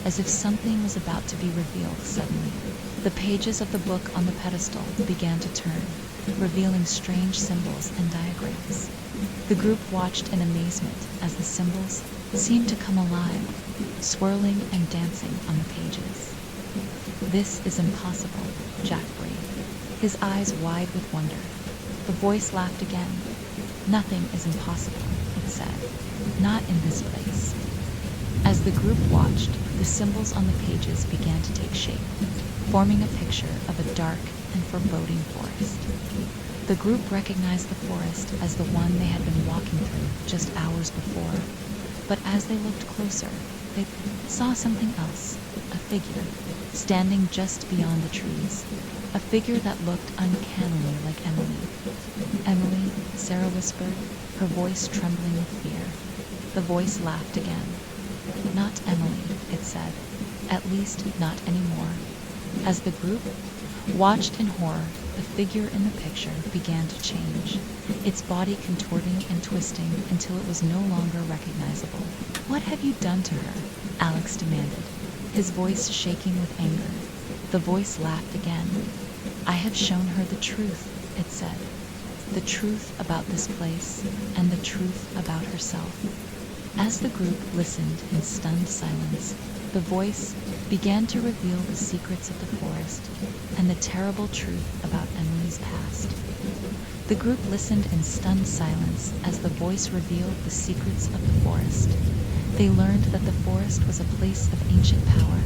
as if something was about to be revealed suddenly. The pages of the book on the pedestal began to turn, revealing strange symbols and diagrams. The group watched in amazement as the symbols seemed to come alive, swirling and dancing on the pages. "This is impossible," Jack breathed. his eyes wide with wonder. The voice laughed again. "Nothing is impossible," it said. "Not in this place." As the group watched, the symbols on the pages began to take shape, forming a picture of a dark and foreboding forest. The group recognized the forest as the one they had been walking through just hours before, but as they looked closer, they saw something else, a figure, standing just beyond the trees, a figure that looked uncannily like Emily. "Emily," Sarah whispered, her voice trembling with fear. The voice laughed again. "Not Emily," it said, "at least not anymore." As the group watched in horror, the figure in the picture began to change, its body contorting and twisting until it was no longer recognizable. "What have you done to her?" Alex demanded, his voice shaking with anger. The voice laughed again. "I have shown her the truth," it said. "The truth about this place and the truth about herself." As the group listened in stunned silence, the voice began to reveal the secrets of the forest and the terrible truth about Emily's past. The group listened in stunned silence as the voice revealed the secrets of the forest. They learned that the forest was a place of ancient power,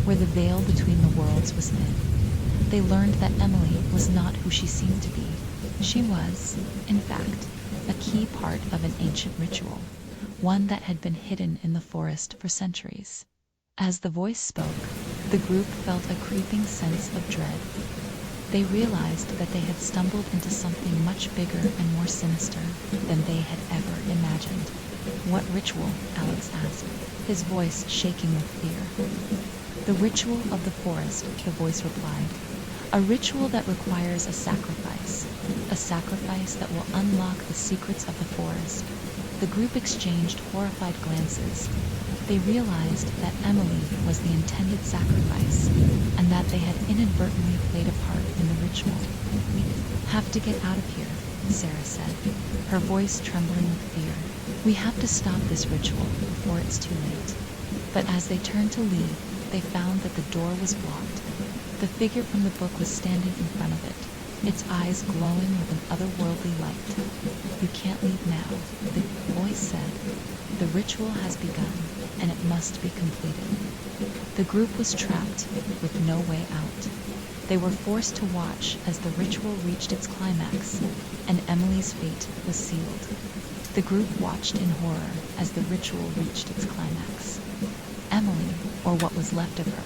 where the veil between the worlds was thin. They learned that Emily was not who she seemed to be. She was, in fact, a key part of an ancient ritual, one that had been hidden in the forest for centuries. As the voice spoke, the group felt a creeping sense of dread. They realized that they had stumbled into something much bigger and more sinister than they had ever imagined. "What ritual?" Alex asked, his voice shaking with fear. "The ritual of the forest," the voice replied. "A ritual that requires a sacrifice that will unlock the secrets of the forest." The group exchanged horrified glances. They realized that Emily was the intended sacrifice, and that they had inadvertently played a part in the ritual. "We have to get out of here," Sarah said, her voice trembling with fear. "We have to stop this ritual before it's too late." But as they turned to leave, they found that the door was blocked. The figure from the book was standing in front of it, its eyes glowing with an otherworldly light. "You can't leave now," the voice said. "The ritual has begun, and it must be completed." The group was trapped, with no way out. They were forced to watch as the ritual reached its climax, and Emily's fate was sealed. The group watched in horror as the ritual reached its climax. Emily, or what was left of her,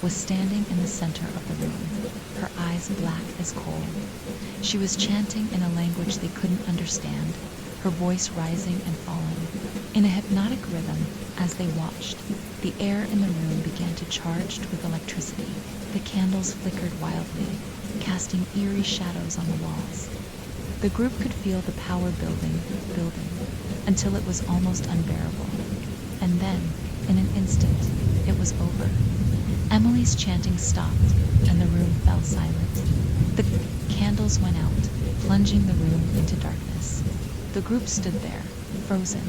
was standing in the center of the room, her eyes black as coal. She was chanting in a language they couldn't understand, her voice rising and falling. In a hypnotic rhythm, as they watched, the air in the room began to charge with electricity. The candles flickered wildly, casting eerie shadows on the walls. The group could feel the power building, until it was almost unbearable. And then, in an instant, it was over. Emily's chanting stopped, and the room fell silent. The candles went out, plunging the room into darkness. The group stood there, frozen,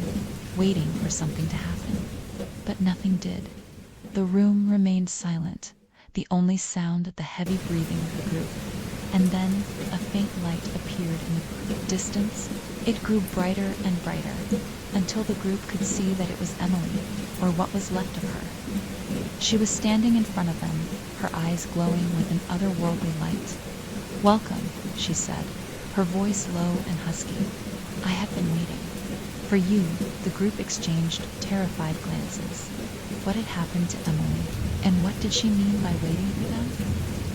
waiting for something to happen. But nothing did. The room remained silent, the only sound the heavy breathing of the group. And then a faint light appeared in the distance. It grew brighter and brighter, until the group could see that it was Emily, or what was left of her. She was standing in front of them, her eyes glowing with an otherworldly light. "Welcome," she said, her voice low and husky. "I have been waiting." For you, the group exchanged terrified glances. What had happened to Emily, and what did she mean by waiting for them?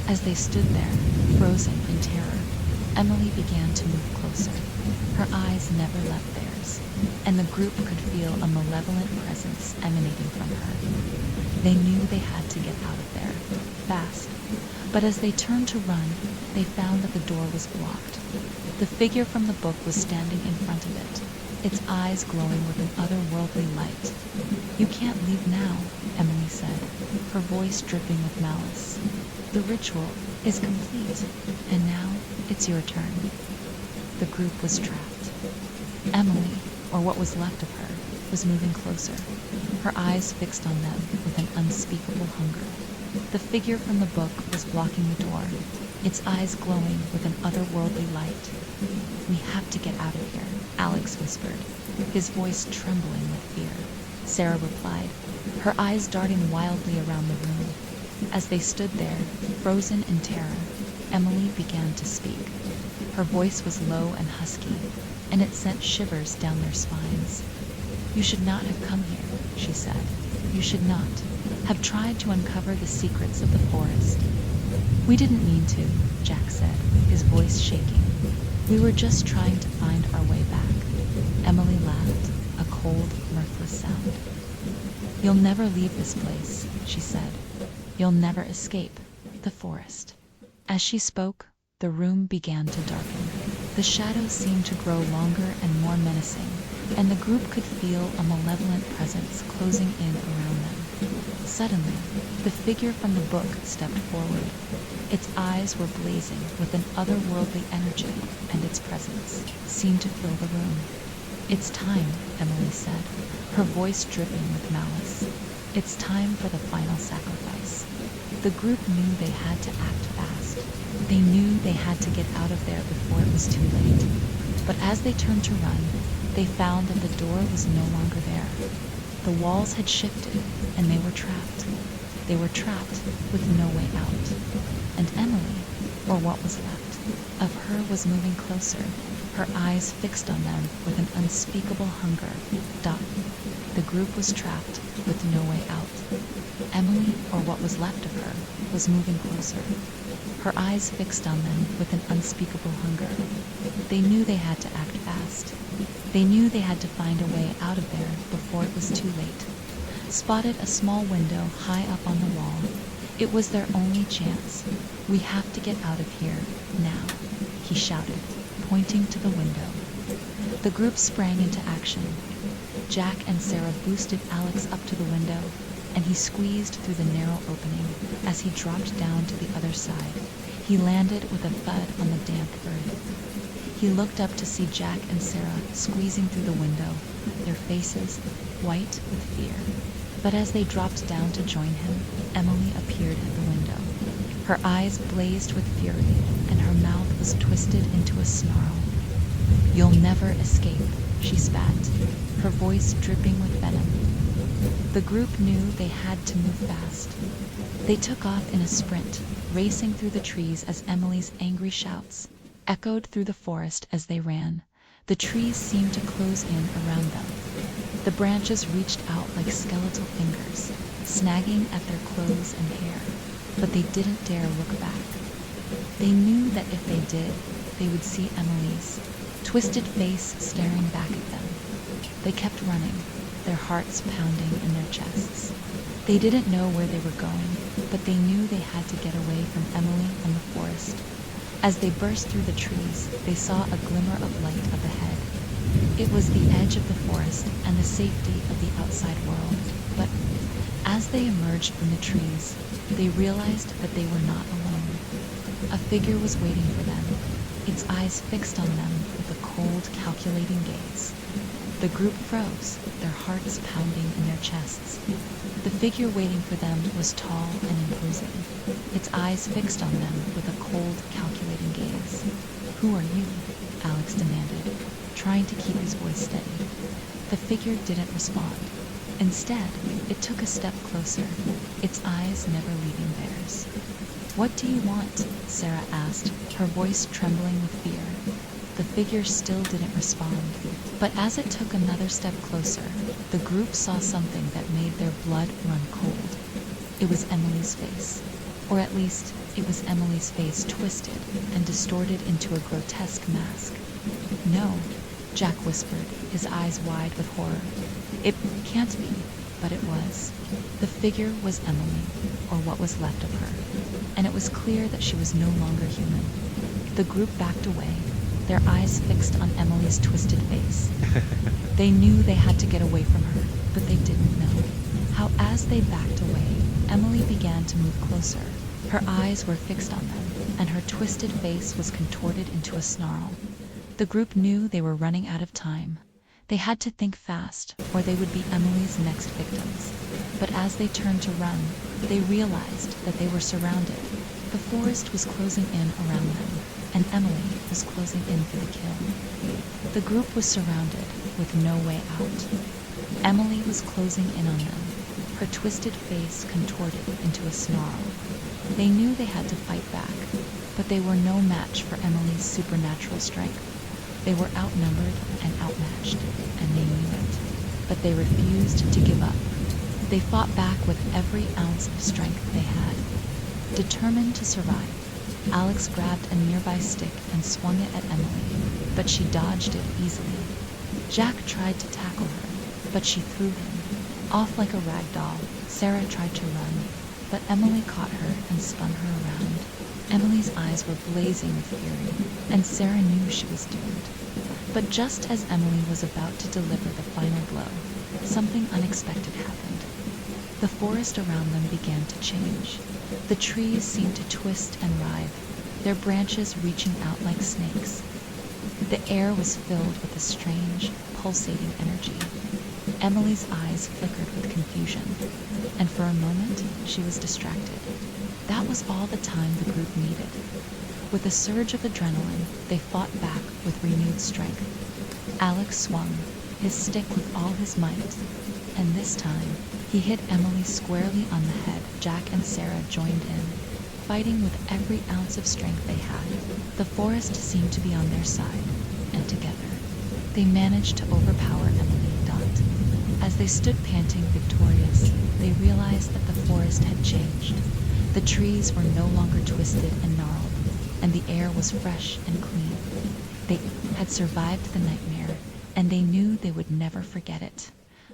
As they stood there, frozen in terror, Emily began to move closer. Her eyes never left theirs, and the group could feel a malevolent presence emanating from her. They knew they had to get out of there, fast. But as they turned to run, they found that the door was blocked. The figure from the book was standing in front of it, its eyes glowing with an otherworldly light. "You can't leave now," Emily said, her voice dripping with malice. "The ritual is complete, and now it's your turn." The group was trapped. Emily, or what was left of her, was moving closer, her eyes fixed on them with an unspeakable hunger. The figure from the book was blocking the door, its eyes glowing with an otherworldly light. "We have to get out of here," Alex whispered, his voice trembling with fear. Sarah replied, her eyes darting wildly around the room. As they stood there, frozen in terror, Emily began to speak. Her voice was low and husky, and it sent shivers down their spines. "You should not have come here," she said. "You should not have tried to uncover the secrets of the forest." "We didn't mean to," Jack said, his voice shaking. "We were just trying to find our way back." Emily laughed, a cold, mirthless sound. "You'll never leave this place," she said. "You'll never escape the forest." As she spoke, the room began to darken. The shadows seemed to grow longer and more menacing, and the group could feel a malevolent presence closing in around them. Suddenly, the figure from the book stepped forward. Its eyes were blazing with an otherworldly energy, and its presence seemed to fill the room. "It's time," Emily said, her voice dripping with malice. "It's time for the final sacrifice." The group knew they had to act fast. They knew they had to get out of there before it was too late. But as they turned to run, they found that the door was no longer there. The walls had shifted, and they were trapped. They were trapped with no way out. And Emily, or what was left of her, was moving closer, her eyes fixed on them with an unspeakable hunger. The group was trapped with no way out. Emily, or what was left of her, was moving closer, her eyes fixed on them with an unspeakable hunger. They knew they had to act fast. They knew they had to find a way out of there before it was too late. Spotted a small window high up on the wall. It was their only chance. "We have to get out of here now," he shouted, pointing to the window. The group sprang into action. Jack and Sarah boosted Alex up to the window, and he squeezed through the narrow opening. As he dropped down to the other side, he landed with a thud on the damp earth. He looked up to see Jack and Sarah squeezing through the window, their faces white with fear. But as they dropped down to join him, Emily appeared at the window. Her eyes blazed with fury, and her mouth was twisted into a snarl. "You'll never escape," she spat, her voice dripping with venom. The group knew they had to move fast. They took off in a sprint, racing through the trees as Emily's angry shouts echoed through the forest as they ran. The trees seemed to close in around them. The branches reached out like skeletal fingers, snagging at their clothes and hair, but they didn't dare look back. They knew that if they did, they would see Emily's twisted face staring back at them. They kept running, their hearts pounding in their chests. They didn't know where they were going, but they knew they had to get away from Emily and the forest. As they burst through the trees, they saw a glimmer of light up ahead. It was the edge of the forest and the safety of the outside world. But as they emerged from the trees, they realized that they were not alone. A figure was waiting for them, its eyes fixed on them with a cold, calculating gaze. The group froze, their hearts pounding in their chests. The figure waiting for them was tall and imposing, its eyes fixed on them with a cold, calculating gaze. "Who are you?" Alex demanded, trying to keep his voice steady. The figure didn't respond. Instead, it took a step closer, its eyes never leaving theirs. "What do you want?" Sarah asked, her voice trembling with fear. The figure still didn't respond, but as it took another step closer, the group saw something that made their blood run cold. It was Emily's face, or at least it was Emily's face twisted and distorted into a grotesque mask. "No," Jack whispered, his eyes wide with horror. "It can't be," but it was. The figure was Emily, or what was left of her, and it was clear that she was no longer human. The group backed away, their eyes fixed on Emily's twisted face. They knew they had to get away from her, but they didn't know how. As they backed away, Emily began to move closer. Her eyes were fixed on them, and her twisted face was contorted into a snarl. The group knew they were running out of time. They had to think fast, or they would be Emily's next victims. But as they turned to run, they realized that they were surrounded. The forest was closing in around them, and Emily was closing in for the kill. The group was surrounded, with no way out. Emily was closing in on them, her twisted face contorted into a snarl. They knew they had to fight back, but they were no match for Emily's supernatural strength. They were outnumbered and outmatched, and they knew it. But they refused to give up. They fought back with every ounce of strength they had. Determined to survive, Alex grabbed a nearby stick and swung it at Emily, but she dodged it easily. Jack tried to tackle her, but she threw him. Off like a rag doll, Sarah tried to run, but Emily caught her and spun her around. Emily's eyes were blazing with fury, and Sarah knew she was doomed. But just as Emily was about to deliver the final blow, something unexpected happened. The forest around them began to change. The trees seemed to twist and writhe, their branches reaching out like snakes. The air was filled with a strange, pulsating energy. Emily's eyes flickered with confusion, and for a moment she was distracted. That was all the time the group needed. With a surge of adrenaline, they fought back with renewed strength. Alex swung, his stick with all his might, and this time he hit Emily squarely on the head. Jack and Sarah joined in, fighting with every ounce of strength they had. The forest seemed to be on their side, and together they managed to overpower Emily. As they stood panting victorious, they realized that the forest had changed. The trees were no longer twisted and gnarled, and the air was fresh and clean. They had survived the nightmare, and they knew they would never forget it.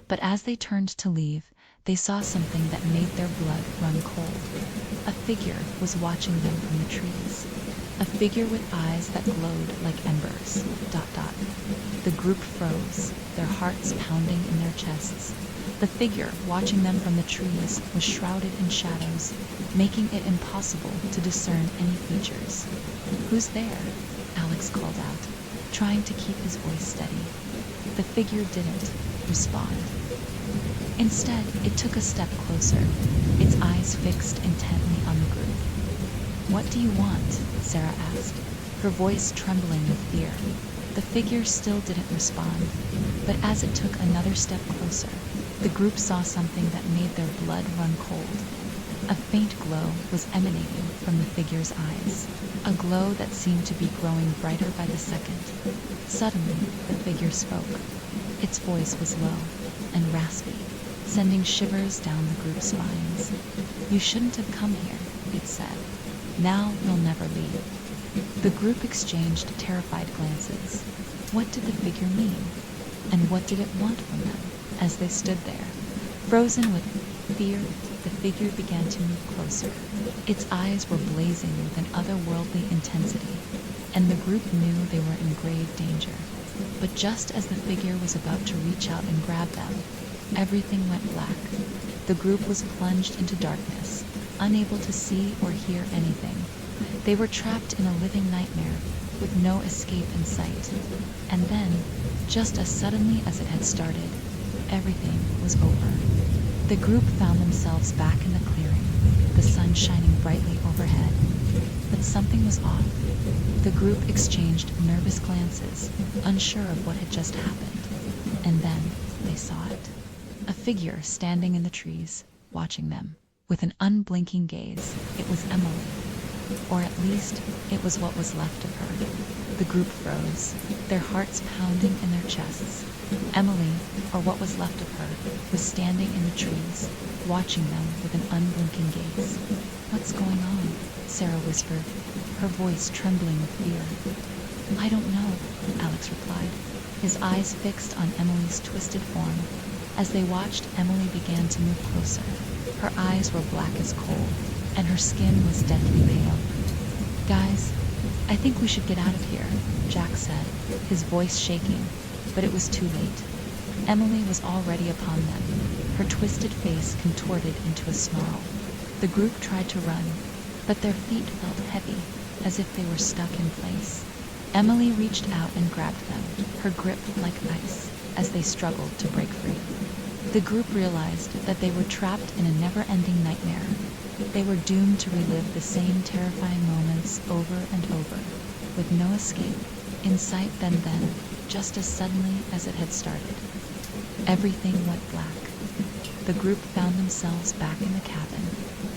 But as they turned to leave, they saw something that made their blood run cold. A figure was watching them from the trees. A figure with eyes that glowed like embers. ... The group froze, their hearts pounding in their chests. The figure watching them from the trees was shrouded in shadows, making it impossible to discern any features. "Who's there?" Alex called out, trying to keep his voice steady. The figure didn't respond. Instead, it took a step closer, its eyes fixed intently on the group. "What do you want?" Sarah asked, her voice trembling with fear. The figure still didn't respond, but as it took another step closer, the group saw something that made their blood run cold. A faint glow was emanating from the figure's eyes, a glow that seemed to be growing brighter by the second. Suddenly, the figure spoke. Its voice was low and raspy, sending shivers down the group's spines. "You shouldn't have come here," it said. "Now you'll never leave." The group exchanged terrified glances. What did the figure mean? And what did it want from them? As they stood there, frozen with fear, the figure began to move closer. Its eyes were blazing with an otherworldly intensity, and the group knew they were in grave danger. But just as the figure was about to reach out and grab them, everything went black. The group was plunged into darkness, unable to see or hear anything. They were trapped in a living nightmare, with no escape in sight. And then, just as suddenly as it had started, everything was over. The group found themselves back in the clearing, the sun shining brightly overhead. But something was off. The group exchanged nervous glances, unsure of what had just happened. And then they saw it. A figure standing in the trees, watching them, with an unblinking gaze. It was Emily. Or at least, it was what was left of her. The group froze, their hearts pounding in their chests. Emily, or what was left of her, was standing in the trees, watching them with an unblinking gaze. "What's going on?" Sarah whispered, her voice trembling with fear. "I don't know," Alex replied, his eyes fixed on Emily's twisted form. As they watched, Emily began to move closer. Her eyes were black as coal, and her skin was deathly pale. "Guys, I think we should get out of here," Jack said, his voice shaking, but it was too late. Emily was already upon them, her twisted face contorted into a snarl. The group tried to run, but their feet felt heavy, as if they were stuck in place. Emily reached out and grabbed them, her grip like ice, as they struggled to break free. The group realized that they were trapped in a never-ending nightmare. They were doomed to relive the same terrifying moments over and over, with no escape, in sight then, just as suddenly as it had started. Everything went black. The group found themselves back in the cabin,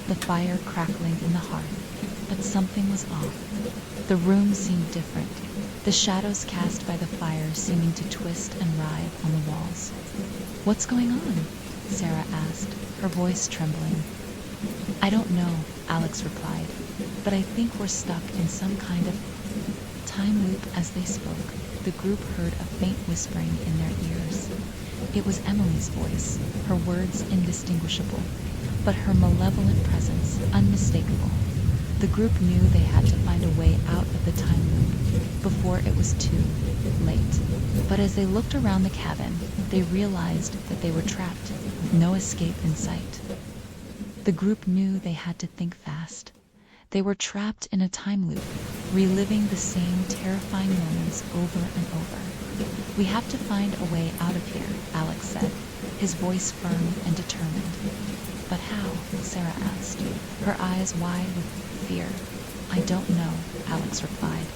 the fire crackling in the hearth, but something was off. The room seemed different, the shadows cast by the fire seeming to twist and writhe on the walls. "What's going on?" Sarah asked, her voice trembling. "I don't know," Alex replied, "but I think we're stuck in some kind of time loop." As they spoke, the group heard a faint whispering in their ears. It was Emily's voice, her words indistinguishable, but her malevolent presence unmistakable. The group knew they had to find a way out of the time loop before it was too late. But as they looked around the cabin, they realized that they were trapped, with no escape in sight. The group knew they had to think fast. They were trapped in a time loop, reliving the same terrifying moments over and over. "We have to find a way out of here," Alex said, his voice firm and determined. "But how?" Sarah asked, her eyes wide with fear. "I don't know," Alex replied,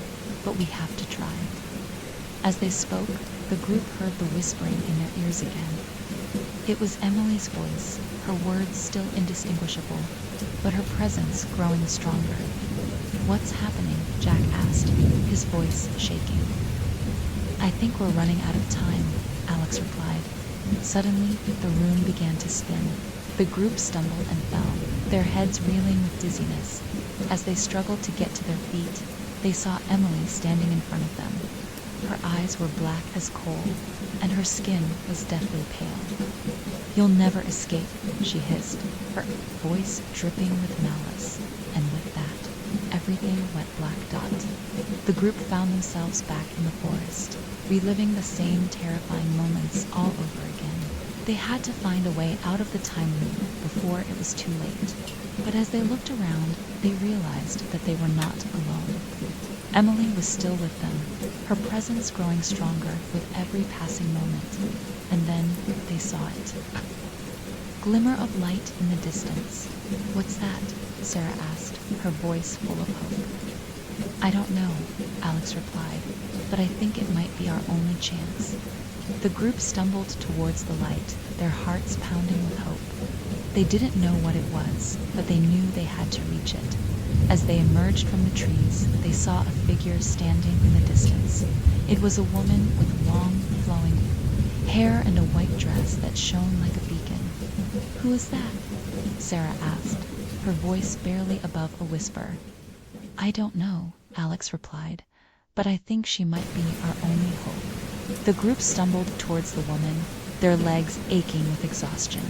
"but we have to try." As they spoke, the group heard the whispering in their ears again. It was Emily's voice, her words still indistinguishable, but her presence growing stronger. "What's happening?" Jack asked, his voice shaking. "I think we're running out of time," Alex replied. Suddenly, the room began to spin. The group stumbled and fell, their heads reeling with dizziness. As they struggled to get to their feet, they saw Emily standing in front of them. Her eyes were black as coal, and her skin was deathly pale. "You'll never escape," she hissed, her voice dripping with malice. And with that, everything went black dot. The group found themselves back in the forest, reliving the same terrifying moments all over again. They had to find a way out of the time loop before it was too late. But as they looked around, they realized that they were not alone. Emily was still with them, her presence growing stronger with every passing moment. And then they saw it. Glimmer of light in the distance. "What's that?" Sarah asked, her voice full of hope. "I don't know," Alex replied, "but I think it might be our only chance." The group stumbled towards the light, their hearts pounding with hope. They didn't know what it was, but they knew they had to reach it. As they emerged from the trees, they saw a figure standing in the distance. It was a woman with long, flowing hair and a white dress that shone like a beacon. "Who is that?" Sarah asked, her voice barely above a whisper. "I don't know," Alex replied, "but I think she might be our only hope." The group stumbled towards the woman, their legs aching with exhaustion.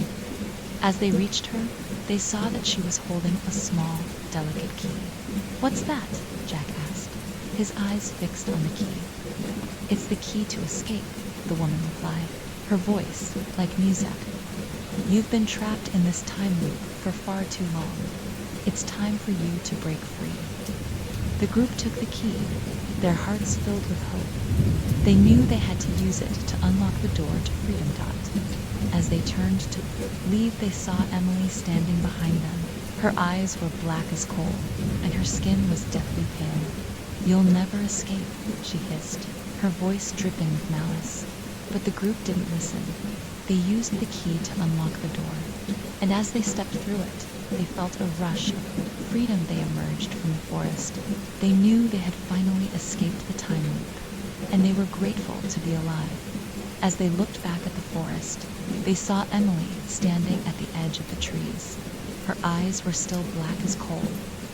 As they reached her, they saw that she was holding a small, delicate key. "What's that?" Jack asked, his eyes fixed on the key. "It's the key to escape," the woman replied, her voice like music. "You've been trapped in this time loop for far too long. It's time for you to break free." The group took the key, their hearts filled with hope. They knew they had to use it to unlock the door to Freedom Dot. As they turned to leave, they saw Emily standing behind them. Her eyes were black as coal, and her skin was deathly pale. "You'll never escape," she hissed, her voice dripping with malice. But the group didn't listen. They used the key to unlock the door, and as they stepped through it, they felt a rush of freedom. They emerged from the forest. They knew they had finally escaped the time loop, and they were grateful to be alive. As they looked back at the forest, they saw Emily standing at the edge of the trees. Her eyes were still black as coal,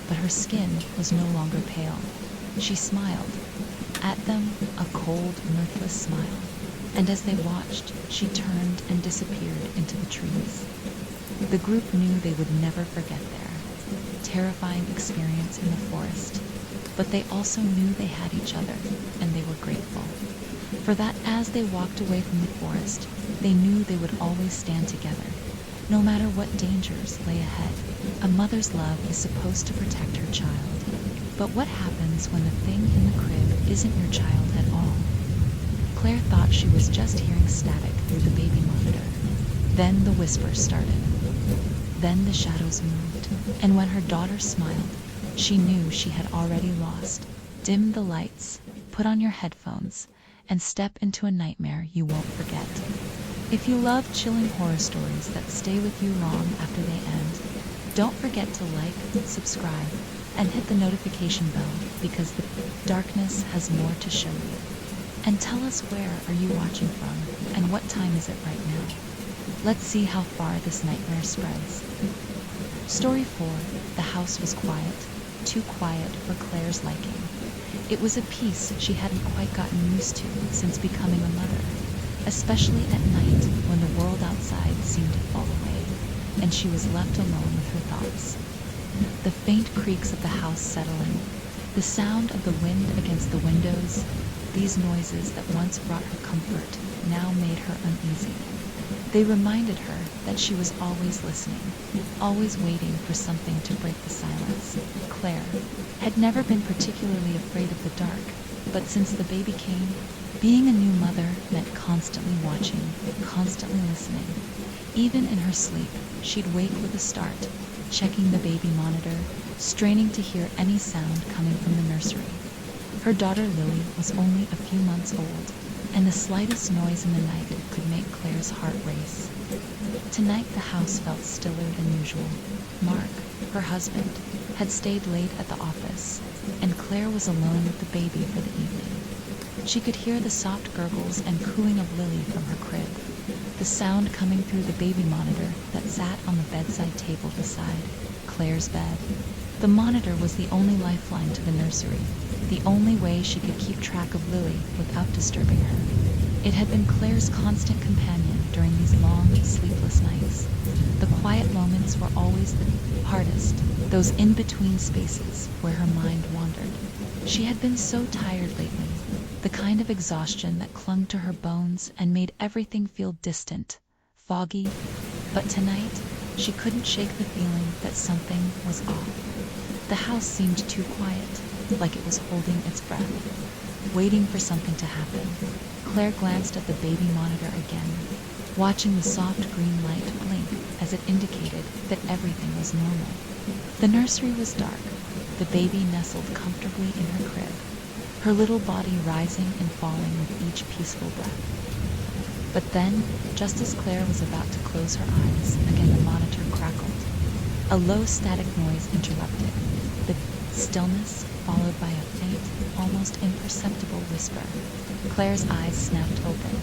but her skin was no longer pale. She smiled at them, a cold, mirthless smile, and as they watched, she turned and disappeared into the trees. The group knew they would never forget their terrifying experience in the forest, but they also knew they had each other, and they were grateful for that. As they walked away from the forest, they knew they would always stand together, no matter what dangers lay ahead. A mother's love is supposed to protect her child, but what happens when the thing in the crib isn't your child at all? Claire thought she was just hearing static through the baby monitor. Then the whispers started. Then the shadows moved, and when her daughter smiled, she knew she had already lost. Dim the lights, put on your headphones, and step into a nightmare you won't forget. If you love chilling horror stories that stay with you long after they end, don't forget to like, subscribe, and hit the notification bell, because the darkness has more to show you. And tell us, where are you watching from, and what time is it right now? Let's see how far this nightmare spreads. Story 4. The house was quiet, too quiet for Claire's liking. It was a peace she hadn't quite gotten used to since becoming a mother, especially at night when the world outside seemed to fall away, and she was left alone with her thoughts. The faint creaks of the house settling, the sound of the wind against the windows, these noises that once brought her comfort now made her uneasy. They reminded her that she was always listening, always waiting for something to break the silence. Claire had never been particularly afraid of the dark, but since the baby came, being a new mother meant constantly watching, constantly listening. Even in her sleep, she'd wake with a start, checking the baby monitor, straining to hear any sound coming from the nursery. Her daughter Lily was only a few months old, and the slightest noise in the night could make Claire's heart race. Tonight the house felt stiller than usual. Mark, her husband, had stayed late at the office, and Claire was alone with the baby for the evening. She could hear the soft gurgles and cooing of Lily from her crib, the sound coming through the baby monitor that sat on the bedside table beside Claire's bed. The monitor was the only lifeline to the nursery, the only way she could keep track of Lily without disturbing her. It had been Claire's constant companion during these long, sleepless nights. The quiet moments were always the hardest, those in-between spaces where her mind wandered. She had been so tired lately, the kind of exhaustion that clung to her bones and made everything feel distant, foggy, but tonight she couldn't shake the feeling that something was off. The house seemed too quiet, like it was holding its breath, waiting for something to happen. Claire glanced at the baby monitor again, watching the soft green light blink as it indicated that everything was normal. The nursery was dark, the baby nestled comfortably in her crib, her little body rising and falling with each peaceful breath. But then, just as Claire was about to close her eyes, again the monitor crackled. A low static noise interrupted the stillness, followed by a faint, almost imperceptible whisper. Claire's eyes snapped open,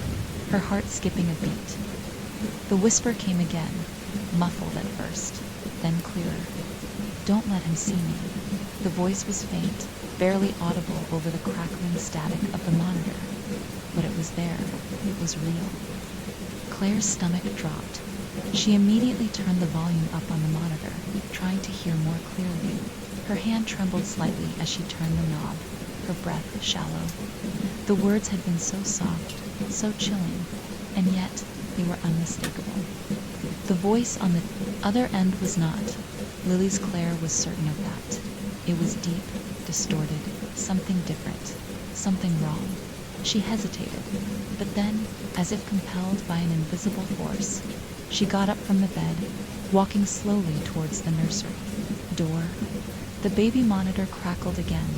her heart skipping a beat. The whisper came again, muffled at first, then clearer. "Don't let him see me." The voice was faint, barely audible over the crackling static of the monitor. But it was there. It was real. Claire's stomach dropped. She immediately turned the volume up on the monitor, trying to hear more clearly. Her hand trembled slightly as she turned the knob, her breath shallow. The words had been so soft, so chilling, and yet they were unmistakable. The voice on the other end was not. Lily's Claire was certain of that. It was deep, distorted, something different, something wrong. She hesitated, but then, as if compelled by an invisible force, she got up from the bed, walking slowly towards the nursery door. The baby monitor crackled again,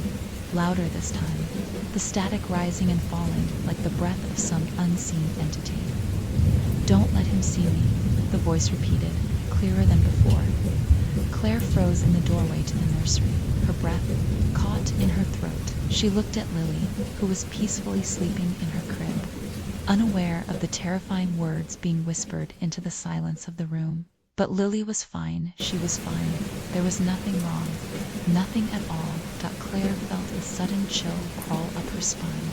louder this time, the static rising and falling like the breath of some unseen entity. "Don't let him see me," the voice repeated, clearer than before. Claire froze in the doorway to the nursery, her breath caught in her throat. She looked at Lily, who was peacefully sleeping in her crib, unaware of the terrifying words being whispered into the silence of the room. But Lily was fine, she was fine. There was nothing wrong, nothing at all. Claire felt a sudden chill crawl up her spine.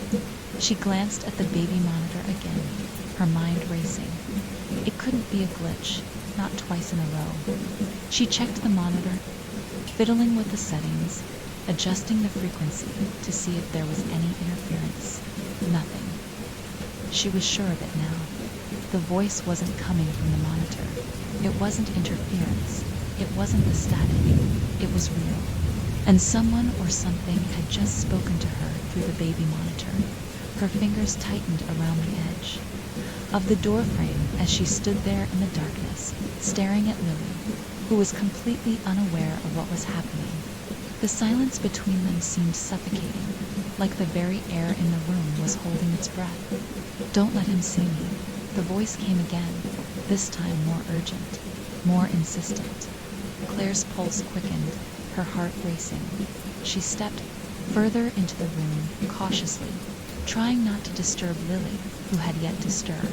She glanced at the baby monitor again, her mind racing. It couldn't be a glitch, not twice in a row. She checked the monitor, fiddling with the settings, adjusting the frequency to see if there was any interference. Nothing. She was sure of it now. The voice wasn't coming from the monitor. It wasn't interference. It wasn't the static. It was real. And someone or something had just spoken to her through the baby monitor. Her fingers tightened around the edge of the door frame as she stood there in the darkness, staring at Lily, who was completely unaware of what was happening. The silence between them seemed suffocating, like the very air in the room was holding its breath. "Don't let him see me." The voice came again, this time more urgent, more insistent. Claire's pulse quickened, her heart racing. She stepped further into the room, cautiously, trying not to disturb Lily, who had yet to stir.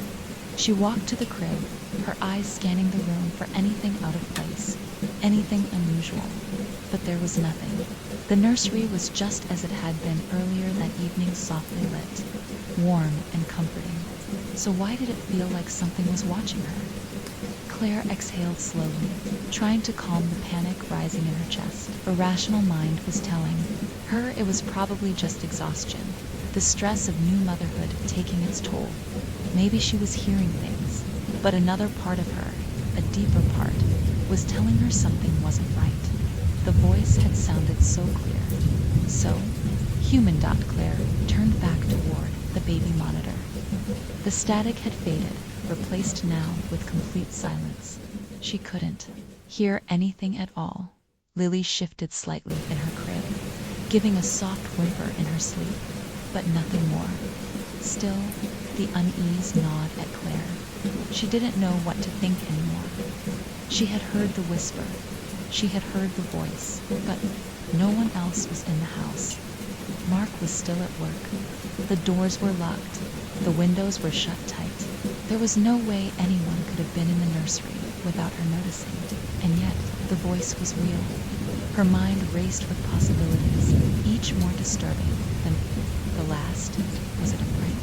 She walked to the crib, her eyes scanning the room for anything out of place, anything unusual. But there was nothing. The nursery was just as it had been earlier that evening, softly lit, warm and comforting. So why did it feel like something was watching her? Claire exhaled slowly, trying to calm the panic rising in her chest. Her rational mind was telling her it was probably just exhaustion, the stress of new motherhood taking its toll. Maybe she was hearing things, but another part of her, a deeper part, was telling her something wasn't right. The voice had sounded so clear, so human. Claire turned back toward the baby monitor. The static had faded, replaced now with complete silence. She couldn't hear anything at all. Lily shifted slightly in her crib, giving a soft whimper in her sleep, but nothing more. Still, the unease gnawed at Claire. She didn't know what to think anymore. She had heard the whisper, she had heard the voice, but no one else was in the house. Mark was still at work. The doors were locked, the windows were shut tight. There was no way anyone could have been in the nursery without her noticing. And yet, the voice was real. Her mind raced with possibilities, each more disturbing than the last. Was it a prank?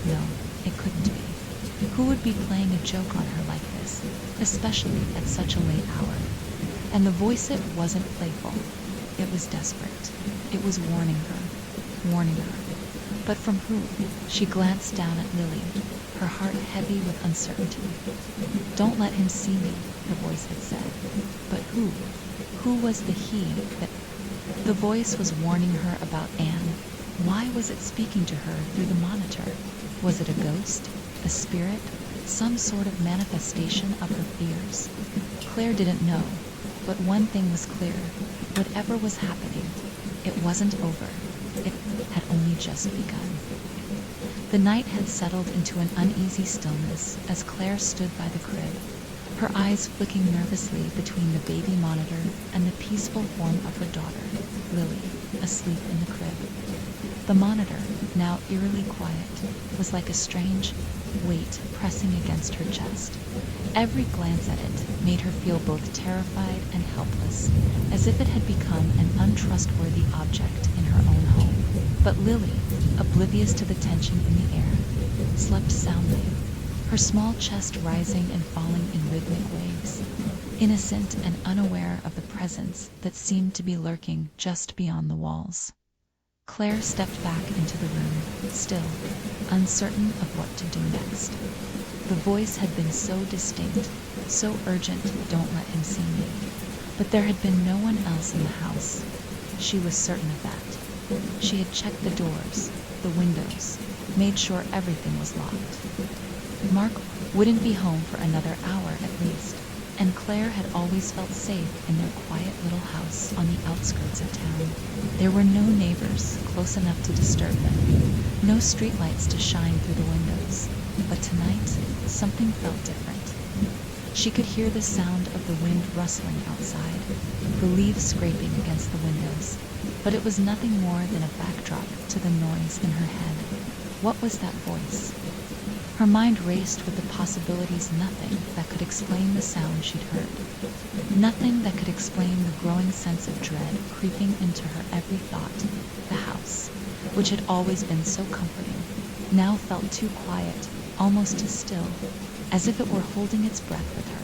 No, it couldn't be. Who would be playing a joke on her like this, especially at such a late hour? And the voice, it wasn't playful. It was desperate. It was warning her, warning her. But from who? She glanced down at Lily, her heart heavy with uncertainty. "Don't let him see me," the voice had said. But who? Who was the he that... The voice was warning her about Anne. Why was it speaking to her through the monitor? Was it a ghost? A spirit? Some sort of manifestation of her fears? Claire didn't know, but one thing was clear. Whatever was happening, it wasn't over. It had only just begun. The night had settled into an uneasy stillness as Claire stood by the crib, her eyes flicking nervously between the baby monitor and the peaceful form of her daughter, Lily, asleep in the crib. The monitor, now eerily quiet, was like a strange weight pressing against her chest. Every glance at it made her feel both terrified and helpless, as if it had become an untrustworthy object in her own home. But Lily, oblivious to the tension in the air, slept soundly, her small chest rising and falling in rhythmic waves, innocent and unaware of the presence that seemed to be lurking just beyond the walls. Claire stepped back into the room, still, uncertain of what to do next. The voice had been so distinct, so urgent, "Don't let him see me." But there had been no one else in the house. She was certain of that. She had checked the doors, the windows, made sure everything was locked. Mark wouldn't be home for another hour at least, and Claire had always felt safe in their quiet little house on the outskirts of town. There were no neighbors close enough to disturb them, no streetlights to shine through the windows. But tonight, something felt different. She could hear the sound of the wind rustling outside, the leaves scraping against the windows, but it was nothing more than a backdrop to the noise in her head. What was that voice? Her mind raced with the possibilities. Nothing that could explain the sound she'd heard. Nothing that could explain the growing sense of dread creeping into her every thought. The house, which had always been so comforting, now felt too quiet, almost too still, as if it were holding its breath with her.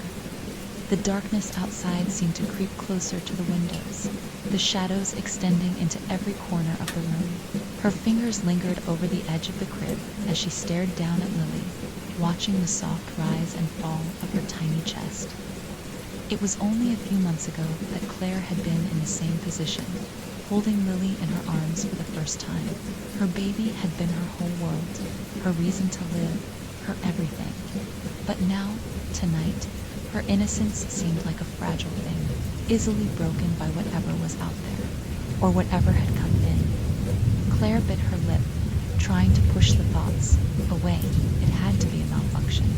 The darkness outside seemed to creep closer to the windows, the shadows extending into every corner of the room. Her fingers lingered over the edge of the crib as she stared down at Lily, watching the soft rise and fall of her tiny chest. It was only a few months ago that Claire had been in the same position, holding Lily in her arms for the first time. Her baby had been her whole world, her reason to live, her everything. But now, tonight, her innocence seemed like a fragile thing, easily broken by whatever was out there, or whatever had come in. Claire bit her lip, trying to push the thoughts away. It had to be a malfunction.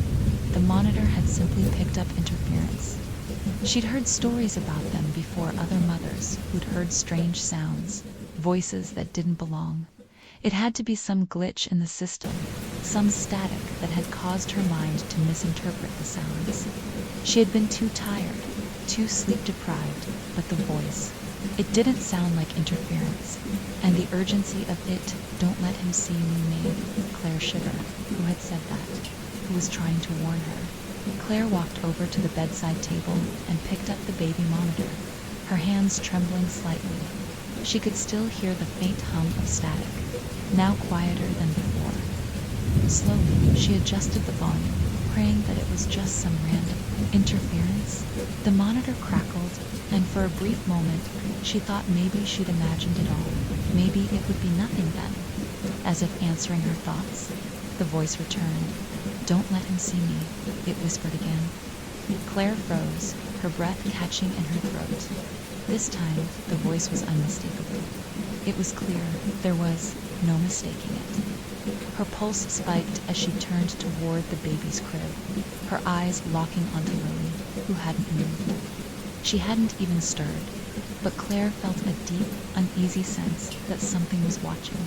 The monitor had simply picked up interference. She'd heard stories about them before, other mothers who'd heard strange sounds, voices that didn't belong. It had to be some glitch in the system, some static that had caused her mind to misinterpret the sounds. She had been too tired, too sleep-deprived, but the voice, it didn't sound like interference, and the urgency of it, "Don't let him see me," made Claire shiver. Who had said that? Who was trying to warn her? Claire walked over to the bedside table and picked up the baby monitor, her hands trembling slightly. She could still hear the faint hum of static, now quieter than before. Slowly, she adjusted the volume, praying that it was just some random interference. The monitor crackled, and for a brief moment, she thought maybe she'd imagined it all. Maybe it would be nothing then. As if answering her thoughts, the voice returned. "Don't let him see me," it whispered again. Claire froze, her breath catching in her throat. This time, the voice was unmistakable. It was clear. There was no mistaking it. Her pulse spiked as she turned toward the baby's crib, her eyes locking onto Lily, who hadn't moved. She hadn't even stirred, but Claire felt a deep, uneasy sense that something was watching.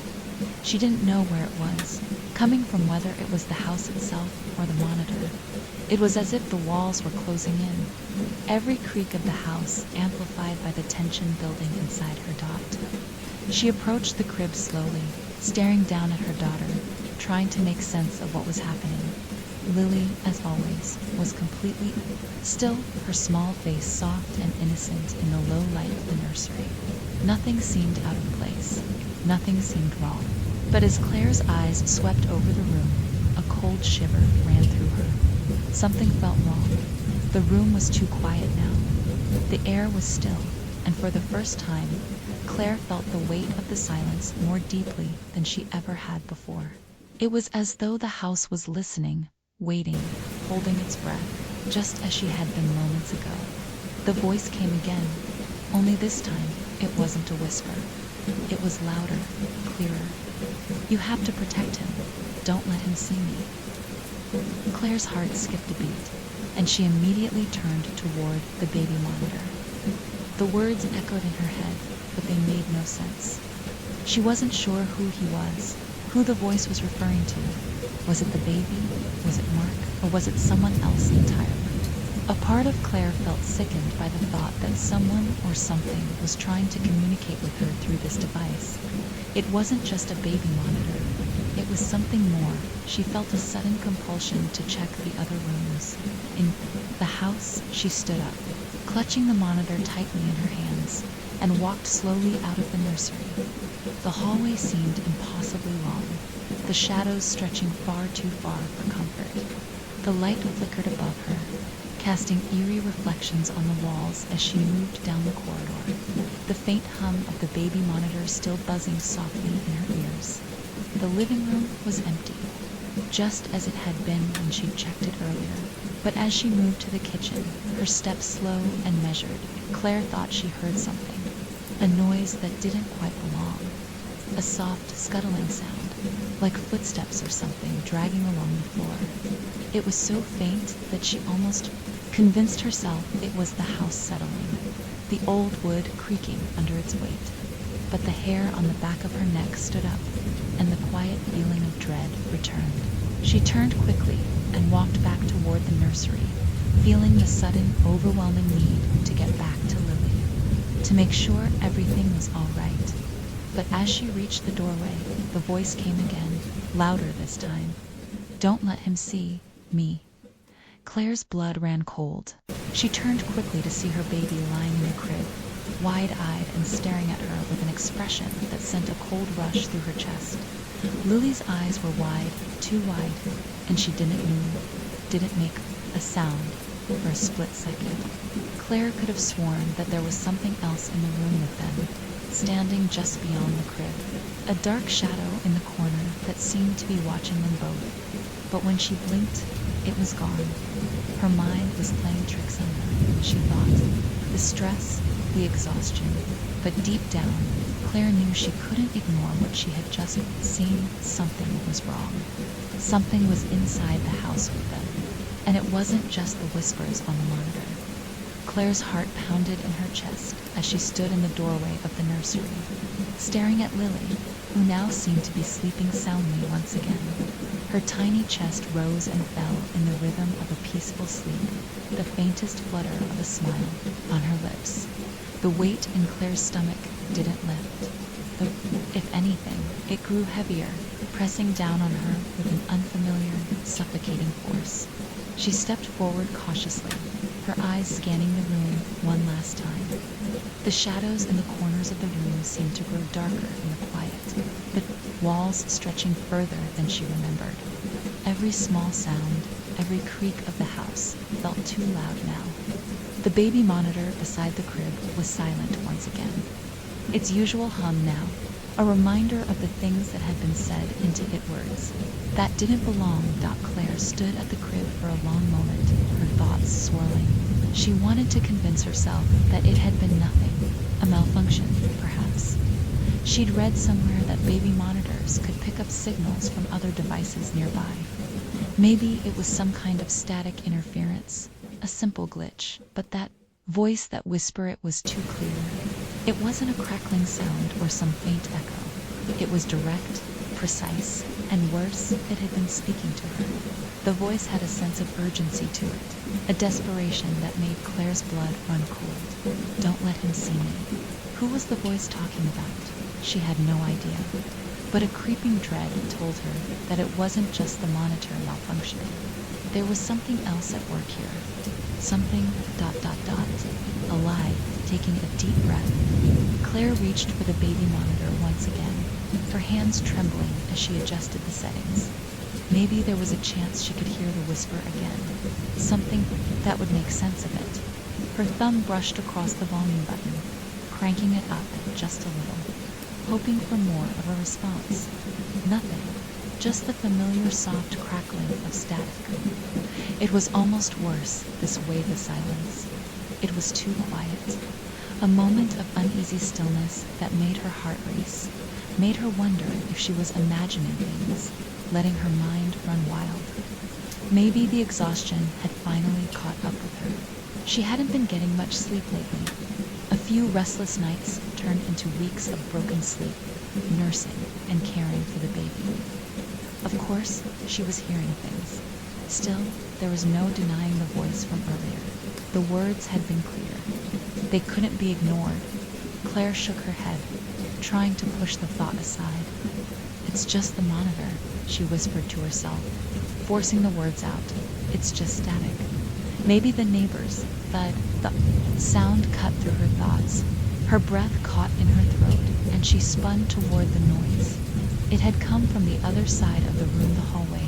She didn't know where it was, coming from, whether it was the house itself or the monitor. It was as if the walls were closing in, every creak of the house amplified by the tension building inside her dot. She approached the crib slowly, staring down at her daughter, trying to make sense of what was happening. Lily, as always, was completely still, her small face soft and innocent in the low light of the nursery. Nothing seemed out of place. Nothing seemed wrong. But as Claire's eyes swept over the room, a cold shiver ran through her. Something felt wrong. The room was too quiet now. The air was still, and for the first time, Claire felt the weight of the silence more deeply than she ever had before. It was as though the house was listening, waiting, holding its breath, just as she had been moments ago. The voice came again, only this time it wasn't a whisper. It was louder, clearer. "You have to protect him. Don't let him see me." Claire's heart skipped a beat, and she immediately turned toward the baby monitor. The words echoed in her head, but they made no sense. She wasn't sure who he was, who the voice was referring to. Was it the baby? Was it Mark? Or was it someone else entirely? A part of Claire felt sickened by the thought that someone or something was trying to communicate with her through this device. It wasn't just a baby monitor. It was something more. She felt a sudden compulsion to check the other rooms. In the house, she stood up, clutching the monitor tightly in her hands, and walked slowly out of the nursery. The hallway seemed impossibly long, the shadows stretching far too far for comfort. The light flickered above her, casting eerie reflections on the walls as she moved down the corridor, the faint hum of the baby monitor still buzzing softly in her ears. The living room was empty, just as it had been when she'd checked it earlier. But as she moved to the kitchen, her steps slow and measured, Claire thought she heard something, a noise that didn't quite belong, a soft, scuttling sound, like footsteps or something dragging along the floor. It was so faint that she almost convinced herself it was the house settling, the old wood creaking under its weight. But the hair on the back of her neck stood up, and the quiet feeling of dread returned. She turned quickly and walked back toward the nursery, feeling the sudden, overwhelming need to get back to Lily, to make sure everything was all right. But as she reached the doorway, the voice came again, louder this time. "Don't let him see me." Claire's blood ran cold. She turned quickly to see her baby lying in the crib, wide-eyed and staring at her with an expression that sent a cold rush through her chest. Lily's eyes were wide, too wide, and she didn't move, didn't make a sound for a split second. Claire could have sworn that there was something else in the room with them, standing just beyond the crib, a dark shadow in the corner that seemed to be watching them both. But when she blinked, It was gone. Her mind was playing tricks on her, she thought. The stress, the exhaustion, but deep down, Claire knew she couldn't ignore what she had just seen. Something was wrong. Something was inside the house with them. And it wasn't just the whispers on the monitor. Claire's heart pounded in her chest as she stood in the doorway of the nursery, staring at Lily, who now seemed to be sleeping soundly once again. Her tiny chest rose and fell in the rhythm of a peaceful sleep, the faintest flutter of a smile on her lips. The weight in Claire's stomach didn't lift. If anything, it grew heavier, pressing down on her with an unfamiliar, suffocating force. She stepped forward cautiously, her eyes scanning the room one last time. The shadows in the corners of the room seemed to grow darker in the quiet, the walls stretching further than she remembered. Every small sound, every creak of the house felt too loud now. The baby monitor beside the crib was silent once again. Its usual hum now, a reminder of the things that had been said into it words. That didn't belong. Claire stood at the crib for a long moment, her thoughts swirling. She wanted to convince herself that it had been nothing, a malfunction, perhaps. She'd read somewhere that baby monitors could pick up signals from other devices nearby. Maybe it was some kind of static interference, a simple glitch, but that voice, that whisper, it was too clear. It wasn't a crackling sound or some faint echo. It was direct, precise, and worse, it had been speaking to her. The voice had a sense of urgency to it, a desperation that made Claire's blood run cold. Don't let him see me. Who was the voice talking about? She had no idea. But a creeping dread told her that it wasn't just the monitor malfunctioning. There was something else at work here. Something ... alive, taking a deep breath. Claire reached for the baby monitor once again, her hands trembling as she adjusted the settings. Maybe there was a chance she could hear the whisper again, something that would make sense of it. Her thumb brushed across the volume button, cranking it up just a little, hoping for more of a response. Nothing, just the familiar soft crackling of static. It was almost worse, this wave of silence. It was too quiet. A moment of uneasy stillness that made her heart race, made her wonder if she was imagining things, letting her mind run wild. Maybe the exhaustion had finally caught up with her. She hadn't been getting much sleep lately. A few restless nights turned into weeks of broken sleep, nursing and caring for the baby. Of course, she was hearing things. Still, there was no denying the voice from earlier. The words had been clear. They couldn't be ignored. Claire shook her head, trying to push the thought aside. It's just the monitor, she whispered to herself, forcing the words out. It's just static. Maybe the neighbors, the sound cut through her thoughts. Her breath caught in her throat, and she spun toward the noise. It had come from the other side of the room, the hallway.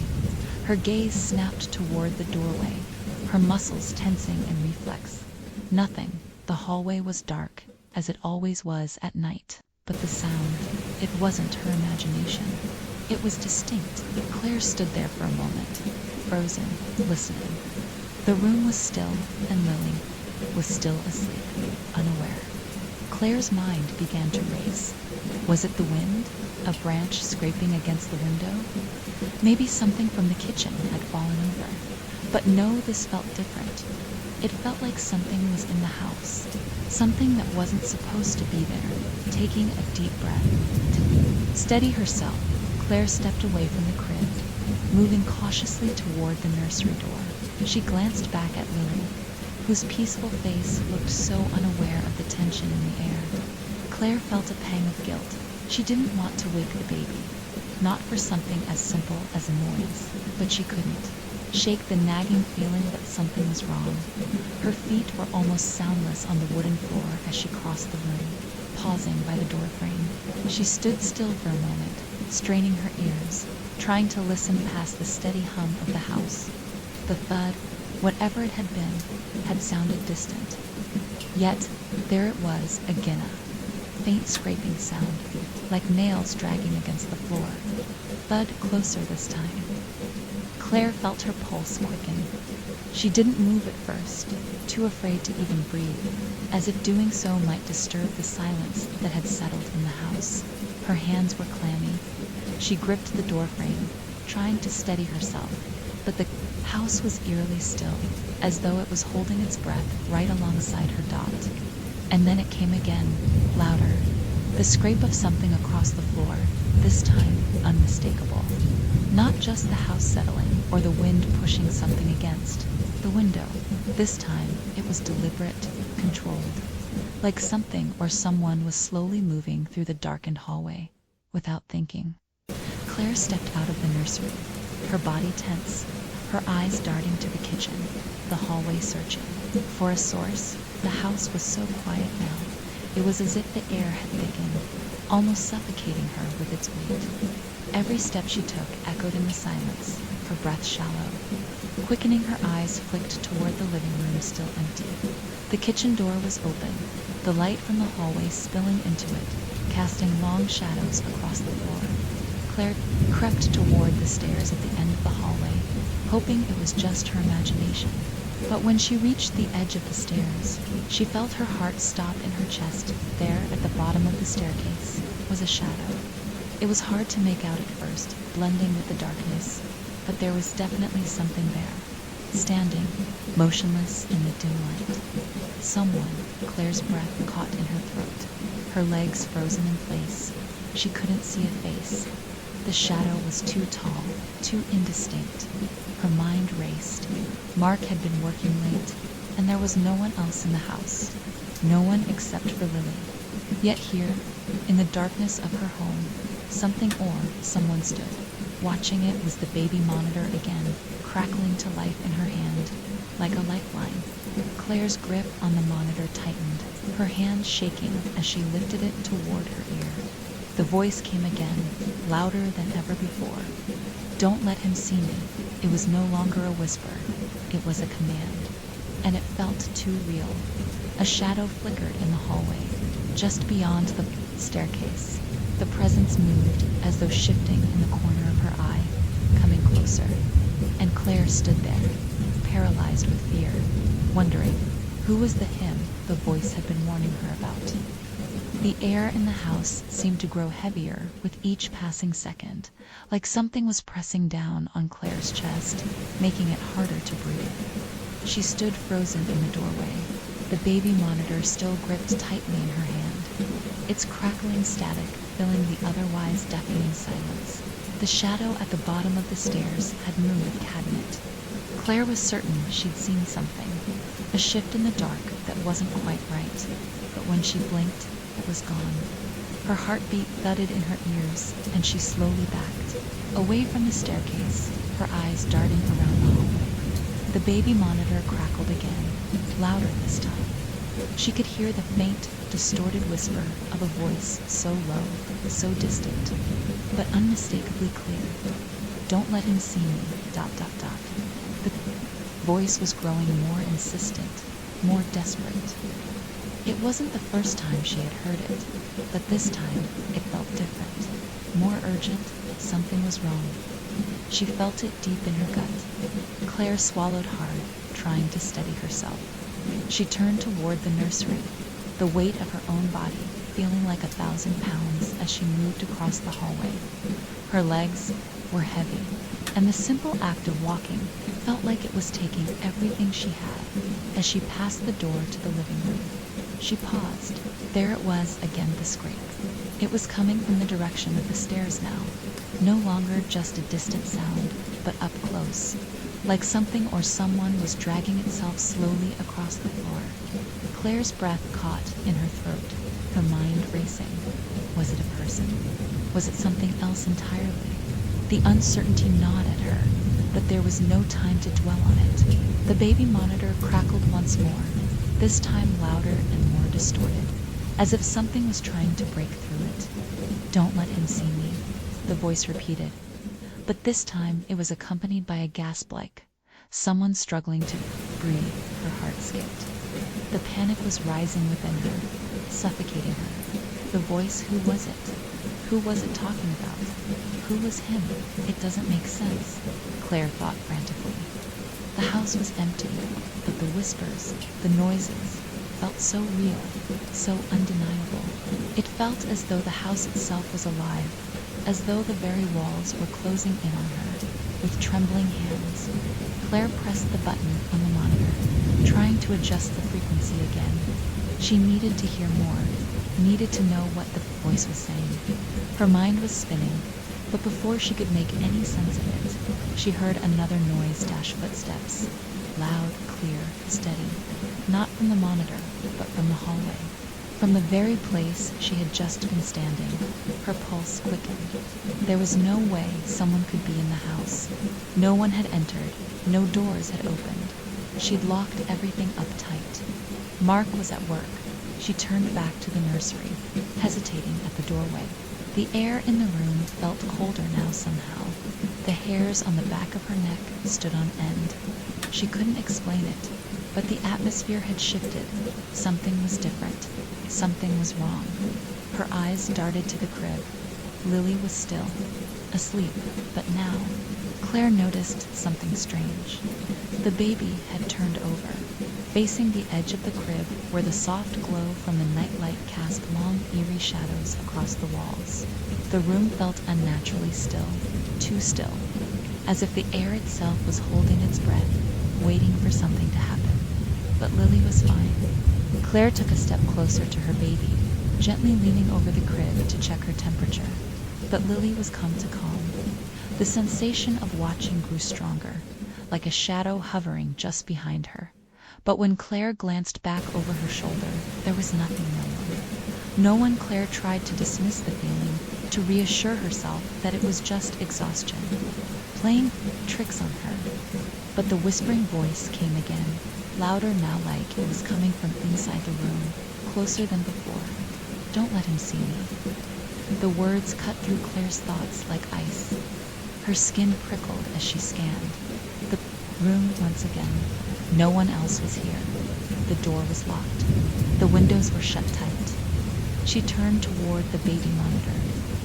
Her gaze snapped toward the doorway, her muscles tensing in reflex. Nothing. The hallway was dark, as it always was at night. But the sound, it wasn't her imagination. It was distinct. Claire stood there for a moment, frozen, listening. The room was still, and Lily was still asleep, unaware. Claire's mind began to race. Was it the wind? A branch scraping against the window? Maybe something from the kitchen had fallen over. But no, this felt different. It felt like something was in the house. Something that wasn't supposed to be there. Taking a deep breath. To steady herself, Claire stepped away from the crib, moving cautiously toward the nursery door. She glanced back at Lily, whose peaceful face looked so unaware of the tension in the air. Claire felt a pang of guilt. She didn't want to wake the baby, not for something as simple as a noise, but she couldn't shake the nagging feeling that something was wrong. Her feet were almost soundless on the wooden floor as she crossed the room, pausing by the door frame. She stood still for a moment, straining her ears, trying to listen past the steady hum of the house. The thud, whatever it had been, had sounded distant. Yet, there it was again, a faint scraping sound, like nails dragging against the floor. Thud closer this time. Claire felt her pulse quicken. She didn't move at first, too afraid to even breathe, as if doing so might disturb the silence that had settled in the house. Her hands were clammy. She gripped the doorframe, trying to steady herself, but the house was eerily still, as though it was holding its breath right alongside her dot. And then it came again, louder. The scrape of something across the floor, this time unmistakable. Not just the house settling or the wind pushing something against the window. This time it was deliberate, controlled. Like something or someone was slowly moving through the darkened hallway, without thinking. Claire stepped out of the nursery, her body tense, her eyes darting to the kitchen, the hallway searching. For a source, the house was so quiet now. It was as if the air had thickened, almost suffocating her with its weight. Every step she took echoed in the silence, her breath shallow. Quickening, her eyes flicked toward the living room, still empty. The kitchen door was open, the light from the hallway spilling into it, casting long shadows across the floor. Claire crept toward the stairs at the end of the hallway, hoping it was just her imagination. But when she reached the edge of the stairs, she felt her heart stop in her chest. There, at the bottom of the staircase, was a shadow. It was hard to make out at first, blending with the darkness, but there was definitely something there, standing, motionless in the dim light. Someone. Claire's breath caught in her throat, her legs frozen in place. She couldn't see a face. The shadow was too tall, too indistinct. Her mind raced. Mark had been working late, and there was no one else in the house. No one except for Lily. Yet here, in the darkness of her home, something or someone stood. Watching it was the baby monitor again, crackling to life in her hand, like a lifeline. Claire's grip on the monitor tightened, her hand shaking as she lifted it toward her ear. The voice came again, louder than ever before. "Don't let him see me." It was no longer a whisper. It was a command. And it felt too real. A shadow flickered in the hallway, just beyond the staircase. The presence moved, as though shifting in the corner of her eye, coming closer. And Claire stood there, paralyzed with fear, wondering who was the him the voice had been warning her about. The air in the house seemed to grow heavier with each passing second, like something was pressing down on Claire's chest, making it harder to breathe. She stood frozen in the doorway, the baby monitor still gripped tightly in her hand, its crackling static filling the otherwise deafening silence. The shadow at the bottom of the stairs had moved, hadn't it? Claire was certain she'd seen something, a shift in the dark that wasn't quite right, but when she blinked, it was gone. Her heartbeat thudded in her ears, and she slowly backed, away from the staircase, her eyes darting around the hallway. The baby monitor crackled again, louder this time. She could hear the faint, distorted whisper of a voice so low, so distant, but unmistakably clear. "Don't let him see me, ... The voice was growing more insistent, more desperate. It wasn't the first time she had heard it, but this time it felt different, more urgent. Something was wrong. She felt it deep in her gut. Claire swallowed hard, trying to steady herself. She turned toward the nursery, the weight of her own body feeling like 1,000 pounds as she moved across the hallway. Her legs were heavy, and the simple act of walking felt like it was taking everything she had. As she passed the door to the living room, she paused. There it was again, the scrape. It was coming from the direction of the stairs now, no longer just a distant sound, but up close, like something or someone was dragging itself slowly across the floor. Claire's breath caught in her throat, her mind racing. Was it a person? Was it something else entirely? The uncertainty gnawed at her, but there was no time to dwell on it. The baby monitor crackled once more, this time louder and more distorted, as if something was trying to break through it. "Don't let him see me," the voice repeated, but this time it was accompanied by a gasp, like someone struggling to breathe. Her heart skipped. The panic was rising within her, suffocating her. The voice, who was it? Who was it talking about? Who was him? It doesn't make sense, Claire thought frantically. The house was empty, but the whispers, the noises, felt so real, so undeniable. It felt as though the house itself was alive, as though the very walls were closing in on her. With trembling hands, Claire pressed the button on the monitor, trying to adjust the frequency again. She needed to hear more, needed to know what the voice was saying. Her mind was spinning, but before she could make any sense of it, she heard another noise dash footsteps. Loud, clear, steady. Not from the monitor, but from the hallway. From the very place she had just been standing. Her pulse quickened. There was no way someone could be in the house. No one had entered. No doors had opened. She'd locked everything up tight. Mark was at work. She turned back to the nursery, hesitating at the doorway. The air in the room felt colder now somehow. The hairs on the back of her neck stood on end. She couldn't explain it, but the atmosphere had shifted. Something was different. Something was wrong. Her eyes darted to the crib. Lily was still, asleep, but now, Claire noticed something strange. The baby had turned over, facing the edge of the crib where the soft glow from the nightlight cast long, eerie shadows across the walls. The room felt unnaturally still, too still, as if the air itself was holding its breath, waiting for something to happen. But Lily was fine. Claire took a step closer to her baby, gently leaning over the crib to check her temperature. But Lily was come to calm. The sensation of watching grew stronger, like a shadow hovering just behind her. But when Claire glanced back over her shoulder, there was nothing, no one. Claire tried to dismiss the feeling, to reassure herself that it was just exhaustion, playing tricks on her. But the whispering voice came again, louder now, like it was coming from inside the room, closer than before. Don't let him see me. The words cut through Claire's thoughts like ice. Her skin prickled as she scanned the room once again. No one else was here. The door was locked. The windows were shut tight. She turned toward the baby monitor,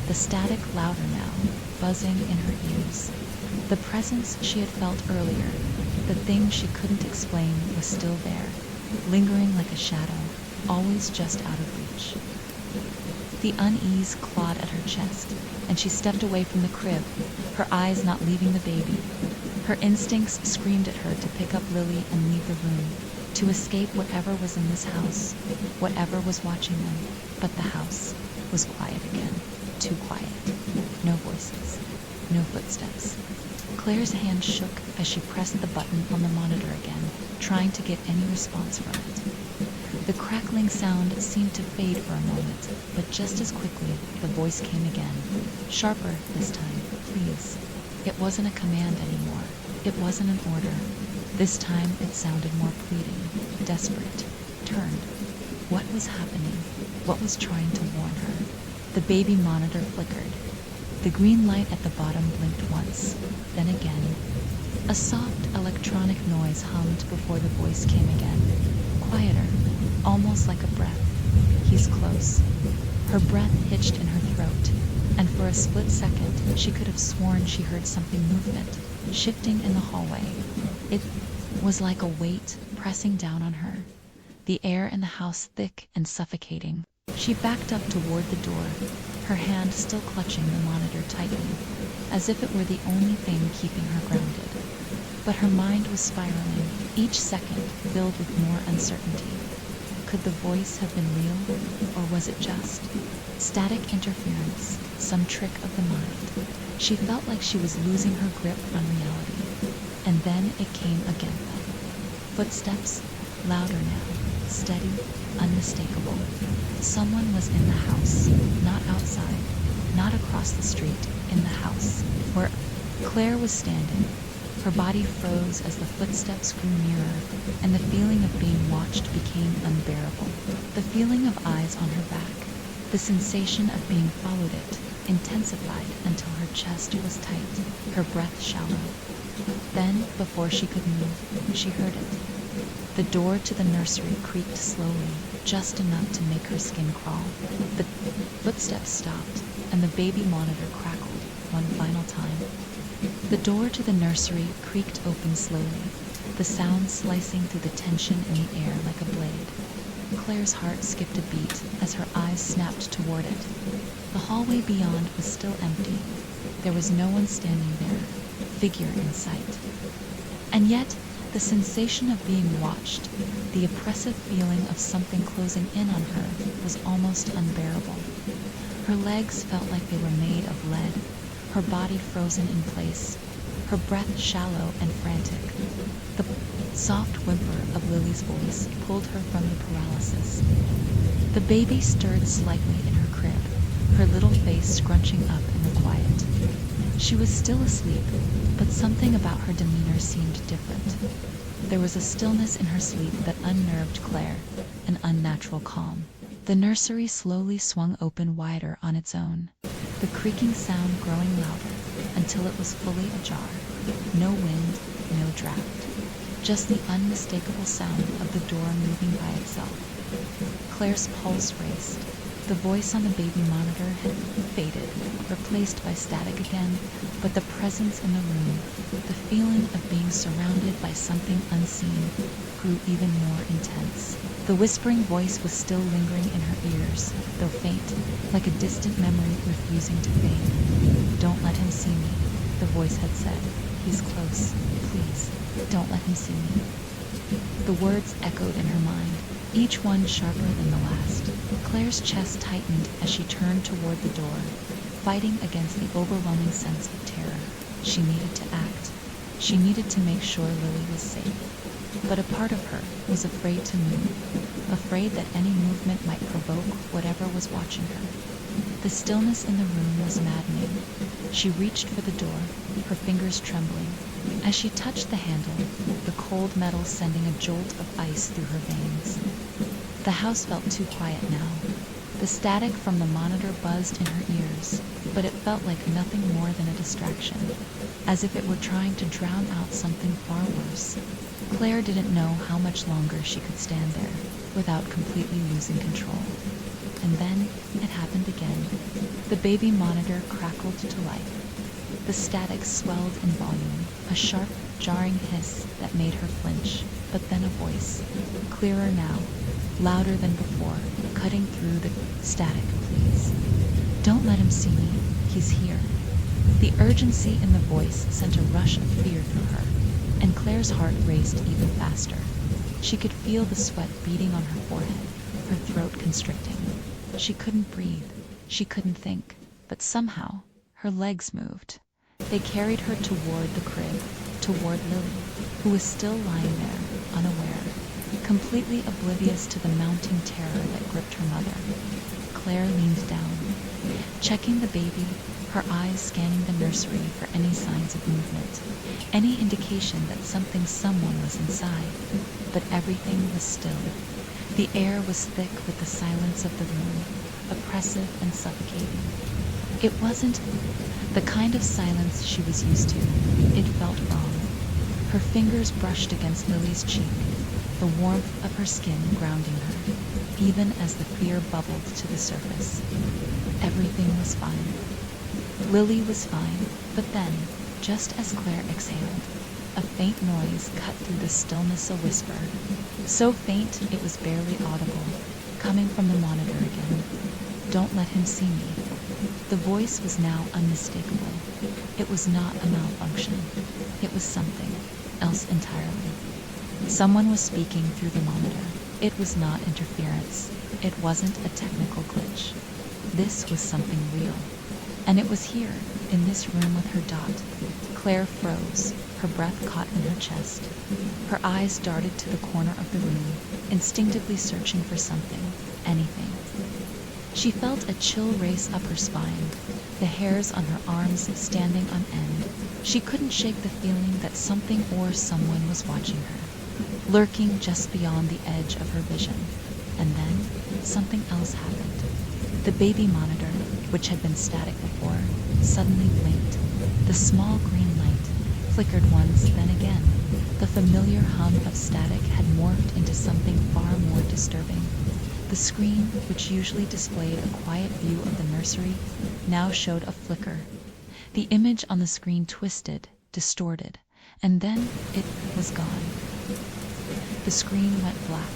the static louder now, buzzing in her ears. The presence she had felt earlier, the thing she couldn't explain, was still there, lingering like a shadow, always just out of reach. The unease clawed at her chest, and she stepped away from the crib, her eyes not leaving the baby. Her instincts screamed at her to pick up Lily and leave the room, to escape whatever was in this house, whatever was watching them. But the house was quiet again, too quiet. No voices, no footsteps. Claire's hand shook as she pressed the button on the monitor again, trying to get any response from it. The crackling sound seemed to fade for a moment, but just as quickly the voice came again, sharper this time. Please. It wasn't a command anymore. It wasn't an order. This time it sounded more pleading, desperate, turned. What was happening? What was trying to warn her? The baby monitor flickered. The green light at the bottom blinked once, then again. A soft electronic noise hummed before the voice came again, quieter, almost like a breath. He's close. Her breath hitched in her throat, and for a split second she could have sworn she heard something movement, shifting in the hallway. It was like a weight pressing down on her, the air in the house thick and suffocating. She backed up toward the door, her hand still clutching the monitor tightly, as if it were the only thing keeping her grounded. But her mind was spiraling, each second filled with more uncertainty. Could the voice have been real, or was it just static interference, some trick of the mind? She felt like she was losing her grip on reality. And then it came again. Footsteps, louder now, steady, unmistakable. Someone was in the house, not outside, not across the street, in the house, where Claire was standing. Her body froze as the footsteps grew nearer, and the feeling of being watched became unbearable. The feeling of eyes on her back, the sensation of being followed it, intensified until her chest was tight, her breath shallow. Then, before she could move, she heard it. The door to the nursery creaked slowly, just enough to make her skin crawl. The footsteps stopped, and the baby monitor crackled, one final time. The door to the nursery creaked open slowly, the sound slicing through the tension in the air like a blade. Claire's heart skipped a beat as her eyes snapped toward it. The hallway beyond was still empty. There was no one standing there, figure in sight. And yet, the sensation of being watched, the oppressive feeling of something closing in on her, was almost unbearable. Her legs felt like they were made of lead, her body frozen in place, her breath shallow and frantic. The soft whimper of Lily's voice pulled her from the paralysis. The baby stirred slightly in her crib, her little face scrunching up in the quiet. She was still asleep, but something about her demeanor seemed different. There was a stillness in her sleep that unnerved Claire, an unnatural calm. The nursery slowly swung open wider on its own, the creaking sound growing louder until it was fully ajar. No wind, no draft, just the unmistakable sound of the door moving by itself. Claire's pulse raced. The voice on the baby monitor had faded, replaced by static again, but the presence in the room, the feeling of being surrounded by something unseen, grew even more intense. The whispering voice was still lingering in her ears, though faint, like a distant memory refusing to fade. "Don't let him see me," the voice had said. "He's close. Please, don't let him see me." The words echoed in her mind, each one sharper than the last. Claire's chest tightened as she turned toward the door, fighting against the overwhelming sense of terror. She needed to act. She needed to make sure Lily was safe. But a part of her was afraid to move, afraid that any movement might provoke whatever was watching her. The stillness in the room was maddening. She reached for the door, her fingers trembling. As she touched the handle, the cold metal sending a jolt of ice through her veins. The house felt too quiet now. The static from the monitor buzzed in her ears, but it felt like nothing more than a distraction, as if it were trying to drown out something far worse. Claire didn't know how much longer she could stand there without completely losing control. And then it happened again. The baby monitor crackled to life. The static swelled in volume, a sharp, jarring hiss that made her flinch, but then a voice, clearer now, louder than before, cutting through the static. "Please, don't let him see me. He's here." The urgency in the voice sent a rush of fear through her, and Claire's heart raced even faster. She could feel the sweat beading on her forehead, her throat constricting. She couldn't breathe, she couldn't think, but somehow her legs moved. They carried her toward the crib, toward Lily, who was still lying there, unaware, completely oblivious to the mounting terror that gripped her mother. Claire leaned down, checking the baby, her eyes scanning the nursery for any signs of movement, any indication that someone was inside. But everything was still. The air was thick with the silence of the room, oppressive and suffocating. It wasn't the kind of silence she was used to. It felt wrong. Her fingers brushed against Lily's cheek, the warmth of her skin grounding her, even as the fear bubbled to the surface. Everything was fine. Lily was fine, but then, just as Claire exhaled, a faint noise cut through the stillness, a whisper, so faint it was barely audible, coming from the monitor again. "Don't let him see me." The voice was now unmistakable. It was not a malfunction. It was something else entirely. Someone was speaking through the monitor. It was not interference. It wasn't a technical glitch. This was something real. And it was here, in this room with her dot. Claire froze, her breath caught in her chest. Her eyes darted to the corner of the room, instinctively searching for something, anything. She felt a chill race up her spine, the hairs on her arms standing on end. She couldn't shake the feeling that something or someone was watching her, lurking just beyond the edge of her vision. And then something else happened. The baby monitor, which had been static before, suddenly blinked. The small green light flickered once, then again. The familiar hum of static had morphed into something far more disturbing. The screen, which usually displayed a quiet view of the nursery, now showed a flicker. The image on the screen twisted, distorted, and then it was gone. The screen went black.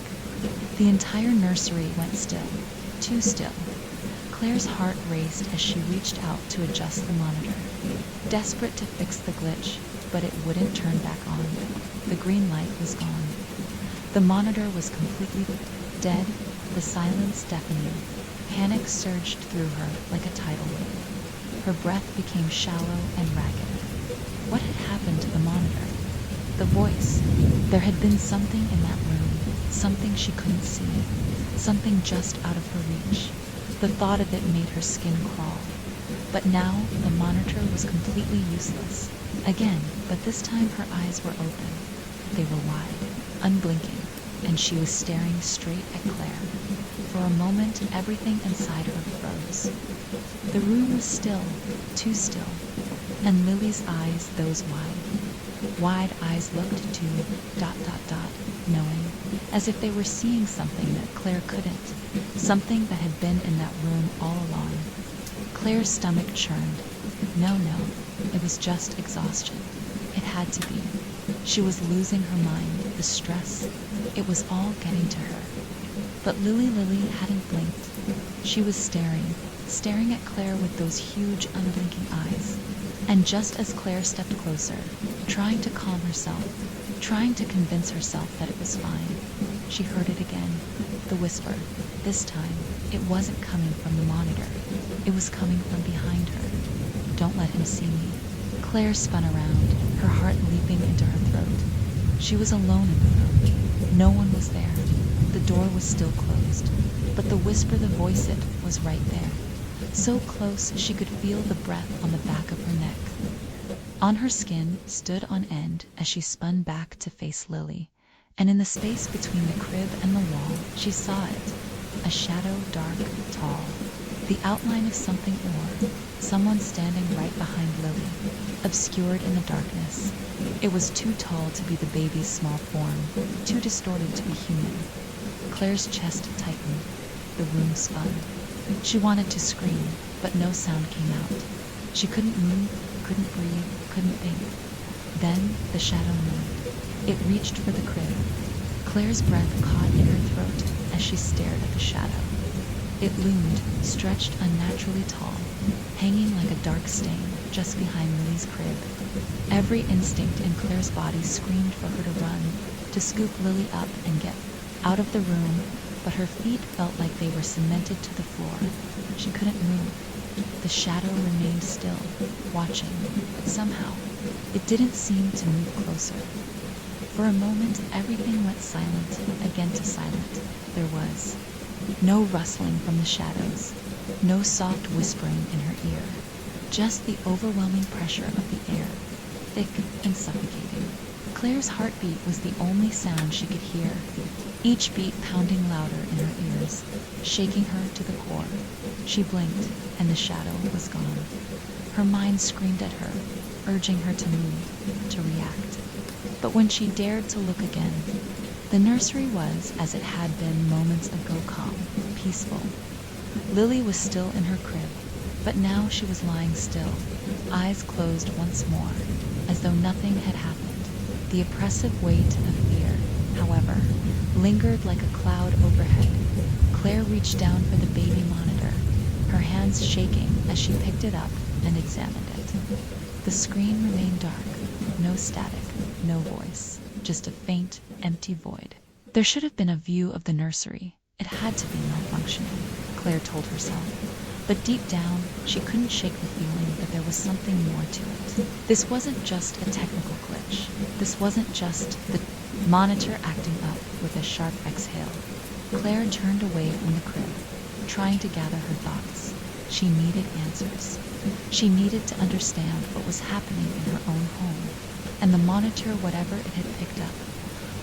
The entire nursery went still, too still. Claire's heart raced as she reached out to adjust the monitor, desperate to fix the glitch, but it wouldn't turn back on. The green light was gone. The monitor was completely dead, the silence deafening. Panic surged through her like a tidal wave. Her breath became shallow and ragged. What had happened to the monitor? The voice. There had been something in that room, something she couldn't see, something just out of her reach. The thought of it made her skin crawl. But now the monitor was completely useless. Again, but this time her eyes were open. They were wide, unblinking, and she was staring straight at Claire. For a moment, everything inside her froze. The room was still, too still, and Lily's eyes, those wide eyes, looked to ... knowing, as if they were seeing something that Claire couldn't, something that had been in that room all along. Claire's stomach churned. No, it was just exhaustion. It had to be. She was losing her mind, the stress. It was all getting to her. But Lily hadn't blinked. She was staring at Claire with those huge, unblinking eyes. And just as Claire stepped closer, trying to calm herself, trying to convince herself that it was fine, she heard it again, the whisper. This time, it wasn't coming from the monitor. It was coming from behind her. Don't let him see me. Claire spun around, her heart leaping into her throat. She was alone in the room. No one was there. The door was still closed, but the whisper, the voice, it was right there. So close she could feel the breath on the back of her neck. On her skin stood on end as she spun back to face Lily, and in the space between the crib and the wall she saw it, a shadow, dark, tall, the outline of something or someone standing right behind Lily, obscured in the darkness. It was too tall to be the baby's small form, too distorted to be human. Claire's chest tightened. The room spun. She wanted to scream, but no sound came out. She couldn't move, couldn't breathe, couldn't think. Then the shadow moved. It reached for the crib. Claire's breath caught in her throat as she stared at the shadow. It loomed, stretched unnaturally tall, hanging like a dark stain just behind Lily's crib. Every instinct in Claire's body screamed for her to run, to scoop Lily up and get out of the room, but her feet felt like they were cemented to the floor. She couldn't move. The shadow remained still, watching, but somehow it didn't seem to move closer. For a moment, everything went silent, again to silent. There was no rustling from the shadows, no soft whispering in her ear, just the overwhelming pressure of the air, thick and suffocating. Claire's heartbeat was the only sound she could hear, each beat pounding louder in her ears, shaking her to the core. She blinked, and the shadow was gone. Her mind screamed at her, urging her to move, to react. But when she dared to look again, the nursery was as it had been moments ago, calm, peaceful. Lily was still in her crib, but now she was lying still, eyes closed once more, as though nothing had happened. The oppressive weight of fear, however, lingered like a cloud overhead. Claire reached down for the baby monitor, her hands shaking as she picked it up and examined it. The screen remained dark, no static, no voice, just a faint, empty void. There should have been a view of the nursery. It had to be malfunctioning, Claire told herself. But deep down, she couldn't shake the feeling that there was something more to it. This wasn't just a technical glitch. This wasn't just the monitor acting up with a sharp exhale. Claire turned away from the crib, trying to gather her thoughts. She needed answers. She needed to understand what was happening in her own home. And the monitor, whatever it had picked up,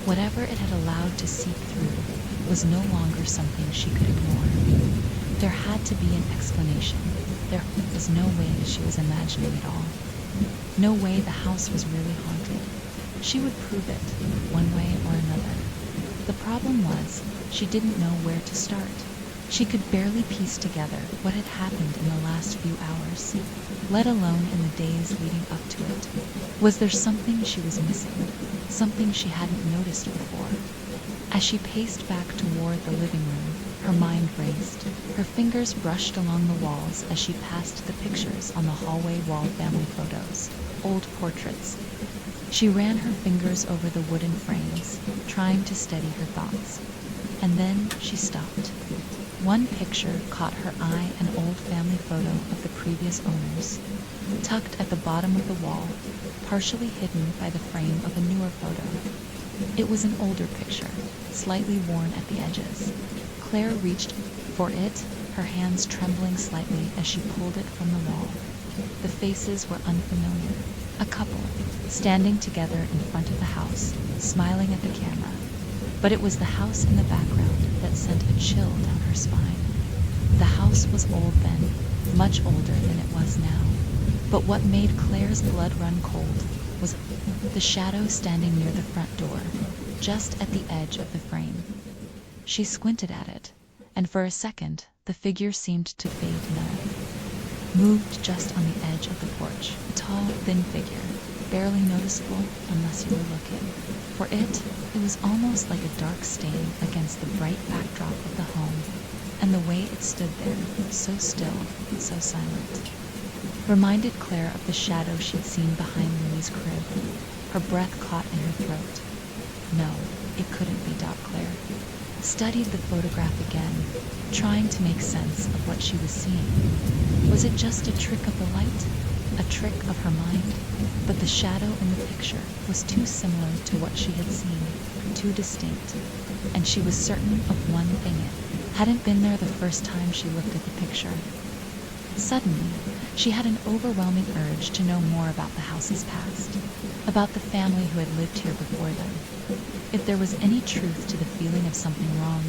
whatever it had allowed to seep through, was no longer something she could ignore. There had to be an explanation. There was no way she was imagining it all. No way the house was really haunted. She would prove it, one way or another. The problem was, she didn't know where to start. She could barely piece together what had happened in the last few hours, let alone in the days leading up to it. Was there something she was missing? Something she hadn't noticed before? As she paced back toward the living room, her mind raced. Her fingers brushed along the walls as she passed the pictures on the hallway wall, family photos, old portraits. She ran her fingers over the wooden frames, trying to steady her thoughts. And then she stopped. One picture caught her eye, an old family photo of the previous owners, tucked at the bottom of the wall, partially hidden by the frame of a newer photo. It was an older picture, slightly worn at the edges. Claire reached for it, her hands trembling slightly as she pulled it from the wall. The faces were unfamiliar. A couple, standing together in front of the house, smiling at the camera. But it was the house in the background that sent a chill down her spine. The house was old then, much older than it was now. But what made Claire's blood run cold was the shadow standing near the front door, just at the edge of the frame. She squinted at it, and for a second the figure seemed to fade numb. Moved just on the edge of the porch, a tall, thin figure, barely noticeable unless you were looking. For it was almost like a dark stain against the bright backdrop of the home, and the way it stood there, so still, so silent, reminded Claire of the shadow she'd seen behind Lily's crib. Her breath caught in her throat. No, it couldn't be, Claire. Studied the photograph again, trying to make sense of what she was seeing. Was it just a trick of the light? A trick of her mind? But the shadow in the picture was too similar to what she had seen, too distinct, and she was certain of one thing: it hadn't been there the first time she looked at the picture. Suddenly, she had an overwhelming urge to know more about the house's past, about the family who had lived here before them. If there was any truth to the feeling of something wrong,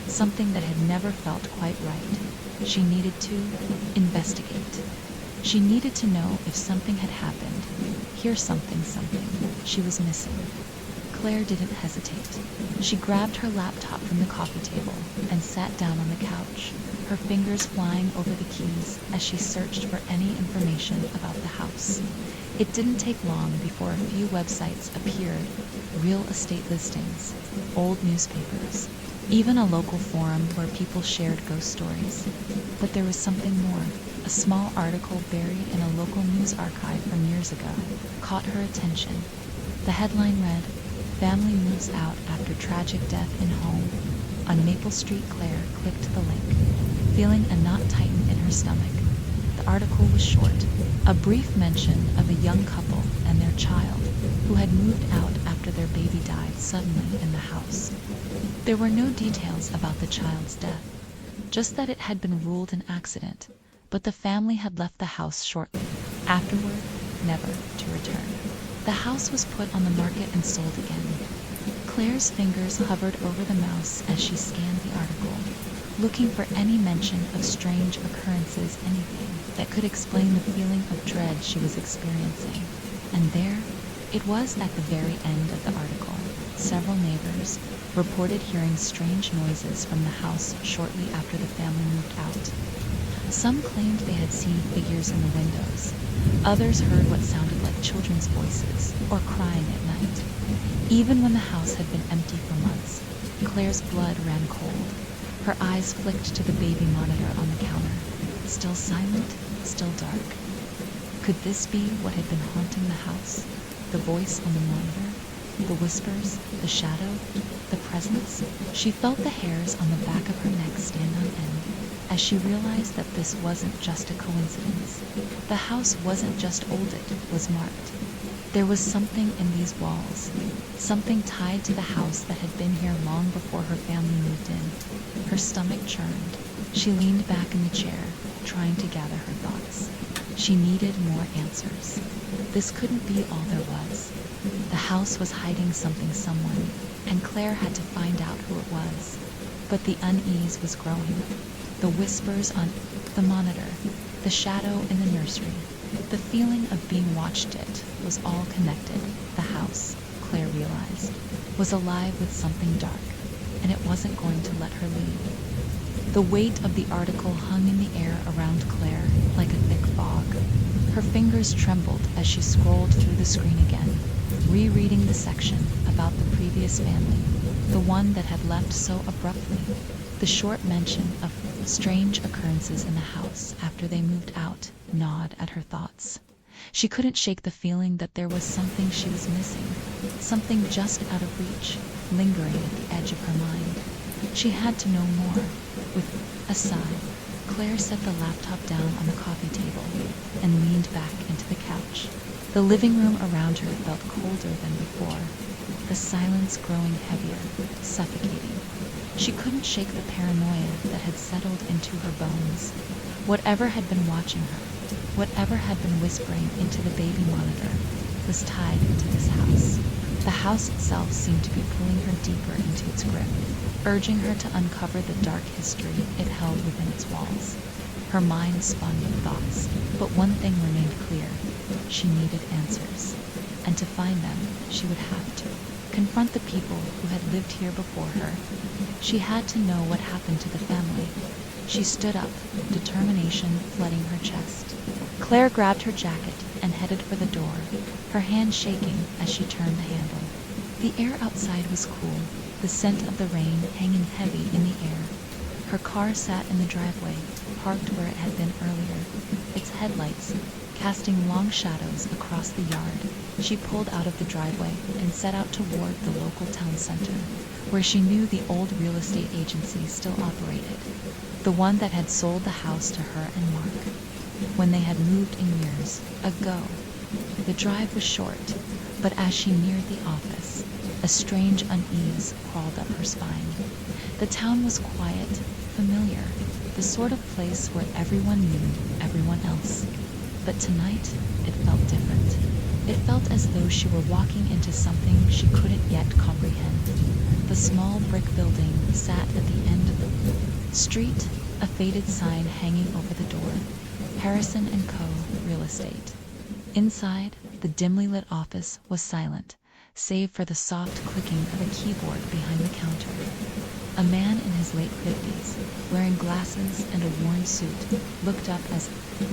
something that had never felt quite right, she needed to investigate. She needed to know if something had happened, hear something she was missing. Claire didn't hesitate. She grabbed her laptop from the coffee table and sat down on the couch, her fingers flying over the keys as she searched for any information about the house. It didn't take long before a few websites appeared: real estate listings, old newspapers, even a local forum where people shared ghost stories. But there was something more. A small article buried in a local news archive from years ago caught her attention. The headline read, "Family moves out after tragic death in home." On Maple Street, Claire clicked the link, feeling a knot tighten in her stomach. The article was short, a brief mention of a young couple and their child who had moved out after their baby died suddenly in the house. There were no details about the child's death, just that it had been ruled an accident, but the family had left the house shortly afterward, never to return. The house was put on the market and sold again. Claire's fingers hovered over the mouse as she scanned the article, looking for any mention of strange occurrences, anything that could explain the feeling of dread she was experiencing. And there it was at the very end of the article. Several neighbors reported hearing strange noises from the house shortly after the family moved out. Some claimed they had seen figures in the windows. Others heard what sounded like children's voices or crying at night. Even when the house had been empty for months, Claire's blood ran cold. Her eyes flicked to the baby monitor on the counter. Still silent, still dark. Could this be what had been haunting the house? The voice on the monitor? The whispers? The shadow? The presence? She felt the hairs on the back of her neck stand on end as she realized that this wasn't just a coincidence. The house wasn't just old, it was marked. There was something in these walls, something tied to the house that had been here long before her family moved in. Her stomach churned. She leaned back in the chair, trying to gather her thoughts. She needed more answers. This couldn't be all there was. The house was hiding something, someone, and Claire had to find out who it was. But the unease was growing. The whispers on the monitor, the shadow in the nursery, the feeling of being watched, it was all connected. The house, Claire realized, was alive with something dark, and it wasn't going to let her leave. The weight of the article hung in the air around Claire like a thick fog. Her fingers trembled as she scrolled through the screen again, rereading the section about the previous family, the one that had left so abruptly. The short mention of strange occurrences in the house after they moved out gnawed at her thoughts. She couldn't shake the feeling that there was something she was missing, something just out of reach, lingering at the edge of her mind. She had to know more. With a sigh, Claire set the laptop down on the coffee table and leaned back into the couch. The living room around her felt colder than before, the silence growing heavier, suffocating. She couldn't shake the paranoia that had settled into her bones. Whatever had been watching her, whatever had been whispering into the baby monitor, was tied into this house. The house itself seemed to be pulling her deeper into its grip, urging her to uncover the dark history it held within its walls. Her mind spun with thoughts, but one thing remained clear. She needed answers, and to find them, she would have to confront the people who had lived here before her. She had to know what happened to the family. She stood up, determination flooding her chest. Claire grabbed her jacket and headed for the door, her hand shaking as she turned the handle. The air outside was cool, the scent of the rain hanging heavy in the air. Her car sat in the driveway, parked where it had been earlier, its headlights casting long shadows across the yard. She pulled out of the driveway and set out toward the local town center, where she knew the old real estate agency still operated, the one that had sold the house to her and Mark when they had moved in years ago. The drive was short, but as she neared the office, a strange unease crawled up her spine. The town was quiet, familiar, the sort of place where everyone knew everyone else. But tonight, it felt different. It felt as though she were walking into something she couldn't yet comprehend. The small brick building sat at the end of the street, a faded sign hanging over the door. Harrison & Co. Real Estate. Inside, the dimly lit office was silent, save for the soft clicking of a keyboard behind the counter. A man in his late 50s, wearing glasses and a worn suit, looked up as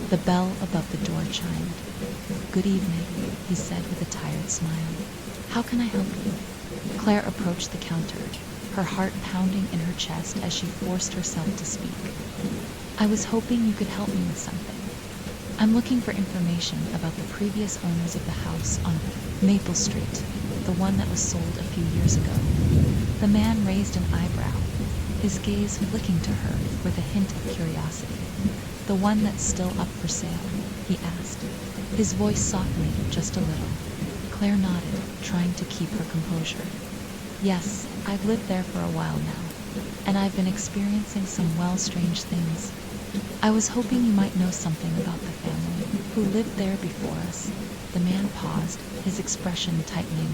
the bell above the door chimed. "Good evening," he said with a tired smile. "How can I help you?" Claire approached the counter, her heart pounding in her chest as she forced herself to speak. "I was hoping you could help me with something. I'm looking for information about the previous owners of the house on Maple Street, the one that was sold a few years ago." The man raised an eyebrow, his gaze flicking to her with a hint of curiosity. "The one that's still up for sale?" he asked, his voice softening just a little. Claire nodded, trying to keep her composure. "Yes, I've lived there for a while now, and I've been experiencing some strange things. I was hoping you might know something about the family who lived there before us." The man paused, his expression tightening.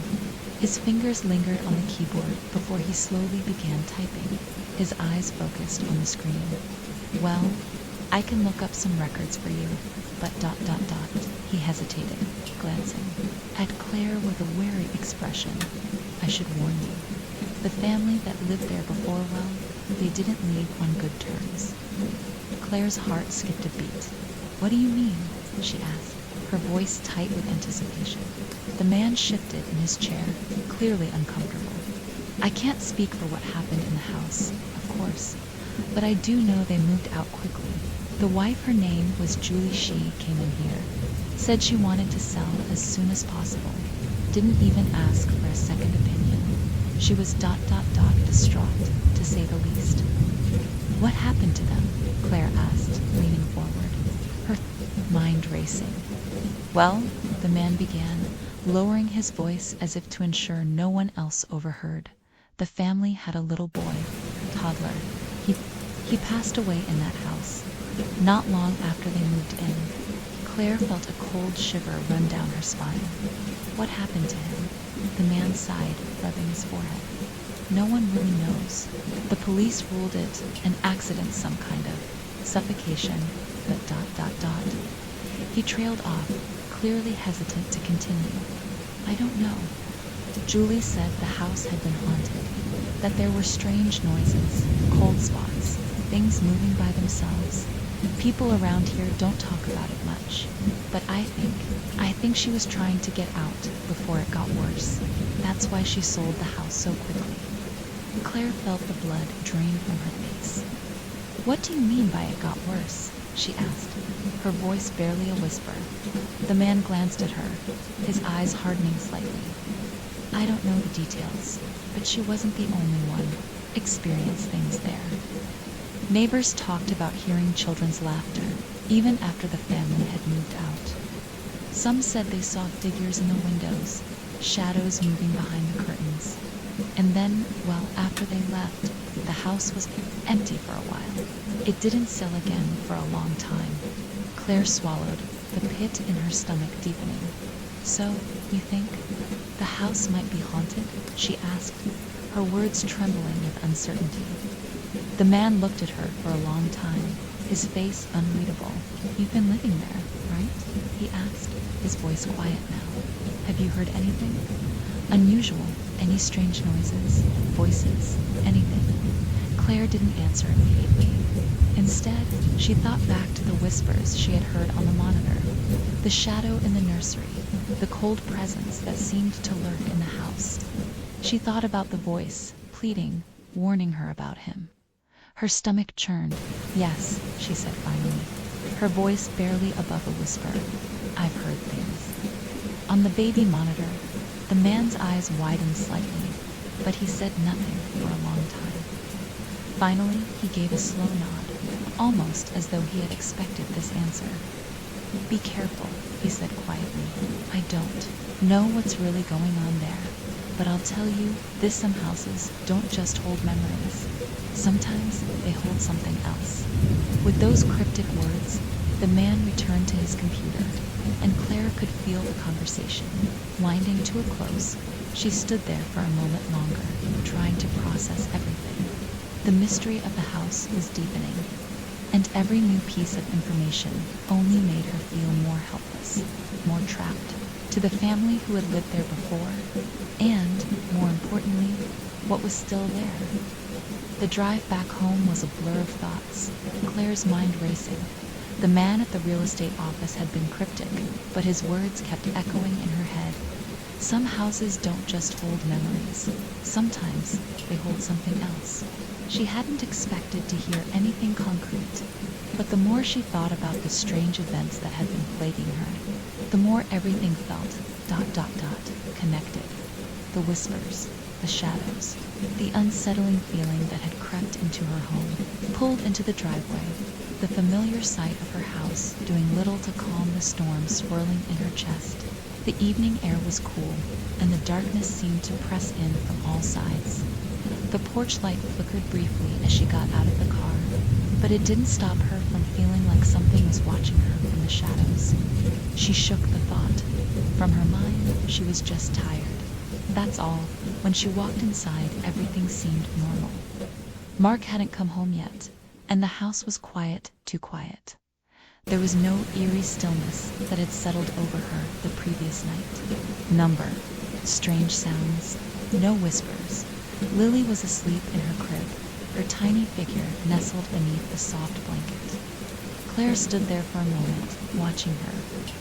His fingers lingered on the keyboard before he slowly began typing, his eyes focused on the screen. "Well, I can look up some records for you, but ... He hesitated, glancing at Claire with a wary expression. "I should warn you. The family that lived there before, well, they didn't leave on good terms." Claire's heart skipped a beat. "What do you mean?" she asked, her voice tight with anticipation. The man shifted in his chair, clearly uncomfortable. "I can't speak for what happened in the house, of course, but I do know they moved out quickly. The wife, her name was Julie Shee, came in here, said she wanted to sell as soon as possible, didn't even ask for a second opinion. She was ... distraught, to say the least." "What happened to them?" Claire asked, leaning forward, her mind racing. "Well," the man began, lowering his voice as if to ensure no one else overheard, "the family had a little boy, toddler. He passed away in that house, not long after they moved in." Claire felt a cold shiver run down her spine. "What happened to him?" The man sighed, rubbing his forehead. "No one really knows. The police ruled it an accident, some kind of suffocation, but ... He trailed off, clearly hesitant to continue. "I don't know. Julie said the house had been haunted, that there were strange noises, cold spots, things moving by themselves. People around here don't talk about it much, but I think she was trying to get out before it got worse. That's why she sold the house so quickly." Claire felt the blood drain from her face. "What do you mean by it got worse?" she asked, her voice barely a whisper. The man glanced at her, his eyes hardening slightly. "I don't know the details, but she wasn't the only one experienced things there." Neighbors talked about hearing children's laughter, even after the family had moved out. Some said they saw figures in the windows, shadows moving behind the curtains. And then, well, after they left, the house was empty for a while. It didn't sell again for a long time. Claire swallowed, the pit in her stomach deepening. "So, you think the house might be haunted?" she asked, her words trembling with uncertainty. The man looked at her for a long time, his face unreadable. "You've been living there, right?" he asked, his voice quiet now. "Have you heard anything unusual? Any strange noises, voices, anything?" Claire didn't answer immediately. Instead, she thought back to the whispers she had heard on the monitor, the shadow in the nursery, the cold presence that seemed to lurk in the house. She thought about the voice, pleading, warning her about him. Her stomach churned. "Yes," she said finally, her voice barely above a whisper. "I've heard things." On the baby monitor, the man's eyes widened slightly, but he said nothing for a long time. Finally, he gave a slow nod, almost as though he had expected this answer. "Be careful," he said quietly. "I don't know what's really going on there, but I'll tell you this: some houses don't just hold memories. Sometimes they hold something else." With those cryptic words, the man returned to his computer, and Claire could feel the conversation winding to a close. She stood there for a moment longer, trying to process everything. The mystery of the house was deepening, and every new piece of information only made her feel more helpless, more trapped. To the family who had lived there before, and, more importantly, what was still there. The drive back home was a blur of thoughts, Claire's mind racing. The man at the real estate office had been cryptic, but his words kept echoing in her head. Some houses don't just hold memories. Sometimes they hold something else. She hadn't expected to hear anything concrete, but the more she thought about the strange events that had been plaguing her, the more everything felt ... connected. The whispers, the shadows, the unsettling feeling that had crept into her home, pulled into the driveway, the familiar sight of her house doing little to calm the storm swirling in her chest. The evening air was cool, and the darkness seemed to press in from all sides. The porch light flickered briefly as she got out of the car, but it didn't stop her from feeling like something was watching her from the shadows. She shook the thought. From her mind, she was just tired. That's all. When she walked inside, everything seemed normal. Mark hadn't come home yet, and the house was quiet, too quiet. There was no eerie stillness that had settled over her the previous night. Number, strange sounds, no whispers. Lily was asleep in her crib, her tiny figure nestled beneath a soft blanket. Claire stood there for a moment, watching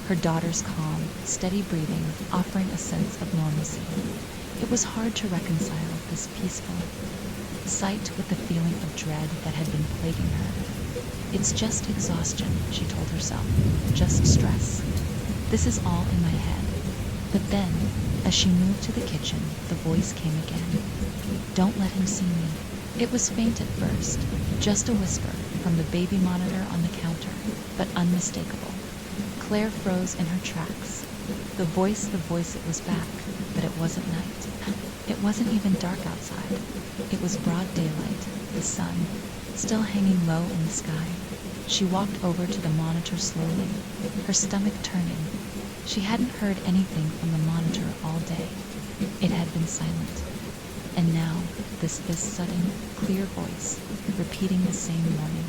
her daughter's calm, steady breathing offering a sense of normalcy. It was hard to reconcile this peaceful sight with the feeling of dread that had been plaguing her. "It's just exhaustion," she told herself, "just stress. This is all in my head." But then, as she moved to the kitchen, the voice came again. "Don't let him see me." It was faint at first, just a whisper from the baby monitor on the counter, but unmistakable. Claire froze in her tracks. The voice, it was back, but it wasn't night. It wasn't even dark outside. It was broad daylight, the sun still hanging low in the sky. She walked over to the monitor slowly, her stomach turning. She hadn't heard anything from the monitor all day. It had been silent. And now, this sudden, clear voice, repeating the same warning.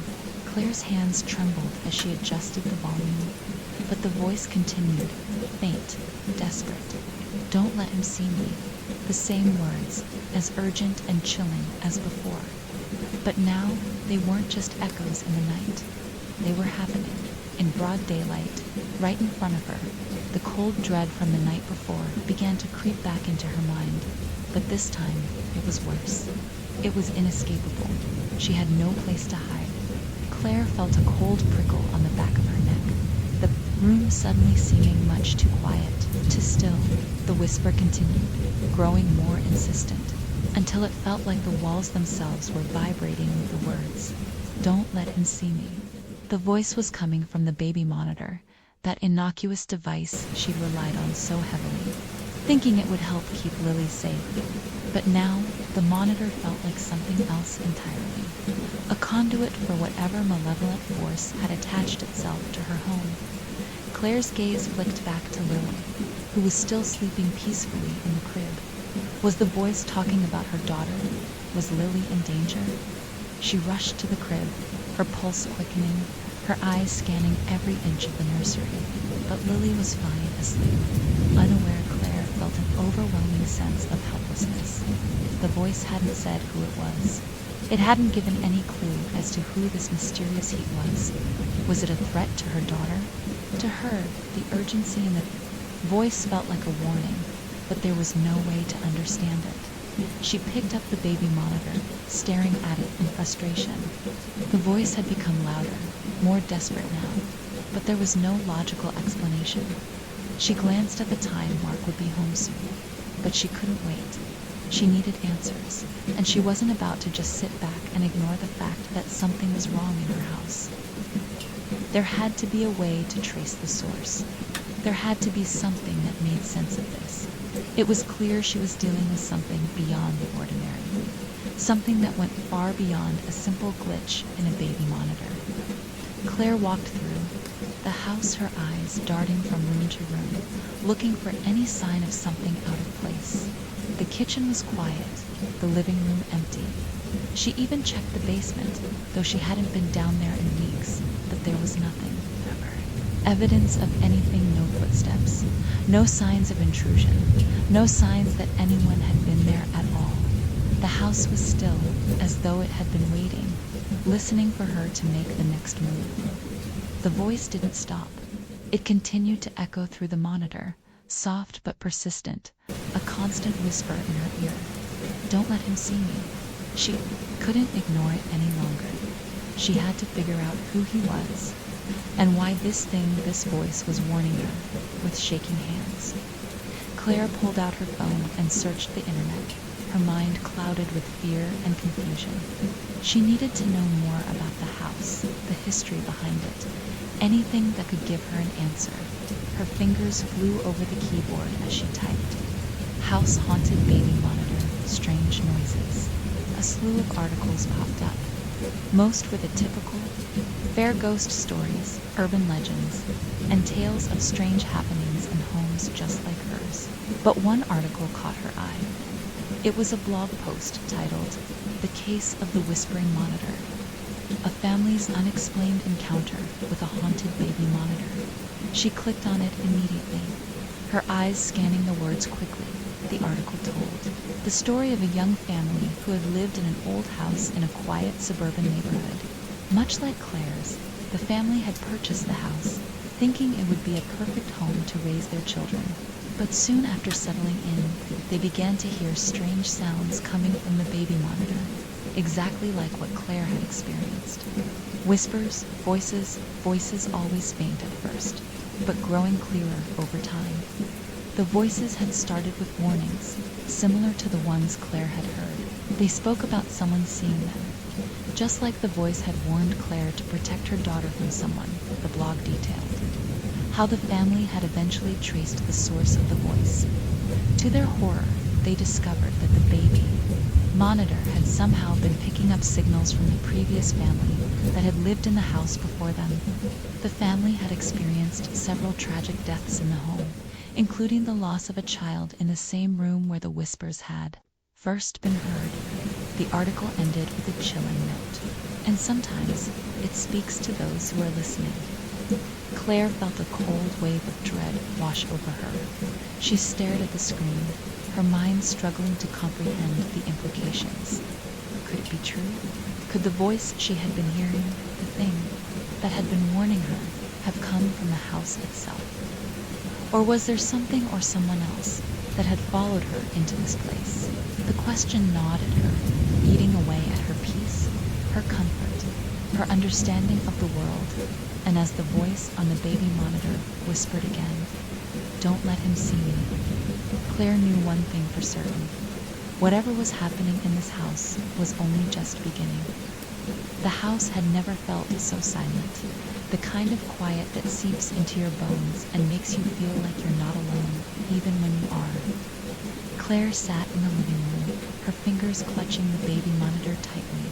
Claire's hands trembled as she adjusted the volume, but the voice continued, faint, desperate. "Don't let him see me." The same words, as urgent and chilling as before. But now, they weren't just echoes in the night. They were happening, in broad daylight, right in front of her. The cold dread from the night before began to creep back into her mind. But this time, it was worse. It was inescapable. She had no place to hide. Claire felt a cold prickle on the back of her neck, the room suddenly seeming much too quiet, too still. The whisper continued, growing more insistent, until it felt like the walls themselves were vibrating with the words, "Don't let him see me." The voice was coming from the baby monitor, that innocuous device she'd relied on so heavily, thinking it would help keep Lily safe. But now, the monitor felt like something else entirely. A conduit for whatever malevolent force had attached itself to her home. Claire's gaze flicked back to Lily, who was still sleeping peacefully in the crib. Was the voice talking about her daughter? Was Lily in danger? She rushed to the crib, her pulse quickening, her eyes scanning every inch of the nursery. But Lily was fine asleep. Unaware, Claire felt an overwhelming sense of helplessness. The voice hadn't said who it was. It hadn't given any clue as to who this mysterious heat was. Was it a threat to her daughter? To her, the urgency in the voice felt like a warning, but there was no way to understand it. She picked up the baby monitor, staring at it in frustration. The voice had become louder, more desperate now, but there was no logical explanation. She glanced at the time Mark would be home soon, but she couldn't wait. She needed answers, and she wasn't about to just sit back and ignore the fact that something was wrong in her house. There had to be a way to trace the source. There had to be something that made sense of this. It was clear she was dealing with something beyond the ordinary. Something that went far beyond a simple glitch in a baby monitor. Claire walked through the house, her eyes darting from room to room, looking for any sign of something out of place. The kitchen was quiet, the living room empty. She even checked the basement, though she hadn't been down there in weeks, but there was nothing. Evidence of anything, no footsteps, no signs of intrusion, no signs that anyone had been there at all. The house was still, as though it had been waiting, listening for her to make the next move. The voice didn't stop. It continued to echo through the monitor, soft but persistent, a constant whisper in her ear. "Don't let him see me." She couldn't ignore it any longer. She had to figure out who he was, and why this voice was warning her, with shaking hands. Claire pulled out her phone and searched the internet, her mind clouded with fear and confusion. She needed to know more about the house, the history behind it, anything that could give her an answer. Her fingers flew over the keyboard as she typed. House haunted baby monitor, strange noises. A slew of articles popped up. Most were the typical fair ghost stories, urban legends, and tales of strange happenings in homes just like hers. But one article caught her eye. It was a blog post titled, "The Case of the Whispering Monitor," a family's unexplained encounter with a haunted baby monitor. She clicked on it immediately, her eyes scanning the words quickly. The article told the story of a young family who had lived in an old house in a quiet suburban neighborhood. Much like Claire's, the family had purchased the house, thinking it would be a perfect home to raise their children. But soon after settling in, they began to hear strange sounds coming from the baby monitor, exactly like what Claire had experienced. Whispers, voices always faint at first, but growing clearer over time. The voices had started with warnings, similar to the ones Claire had heard. They spoke about someone seeing them, just like the voice had warned Claire to protect her daughter from someone, the blog detailed. How the family had eventually traced the source of the voice. To their horror, they discovered that the baby monitor had somehow been picking up signals from the previous family that had lived in the house before them. The family had experienced several tragic deaths in the home, including the loss of a child in the same room where the whispers had first been heard. The article ended with a chilling note, and sometimes it speaks to those who are listening. Claire felt a cold wave of dread wash over her. She stared at the screen, her mind struggling to comprehend the implications. Could it be true? Could the voice she had been hearing, the thing that had been warning her, have come from the house itself? Or was there something or someone else that had followed her into this place? The question gnawed at her, eating away at her peace, her comfort, her understanding of the world. And as the voice on the baby monitor whispered again, "Don't let him see me," Claire knew one thing for certain. Whatever was happening in this house was only just beginning. The house had never felt so silent, the kind of quiet that seeps into your bones and makes you feel like you're not alone, even when you are. Claire sat in the living room, her fingers clutching the baby monitor tightly,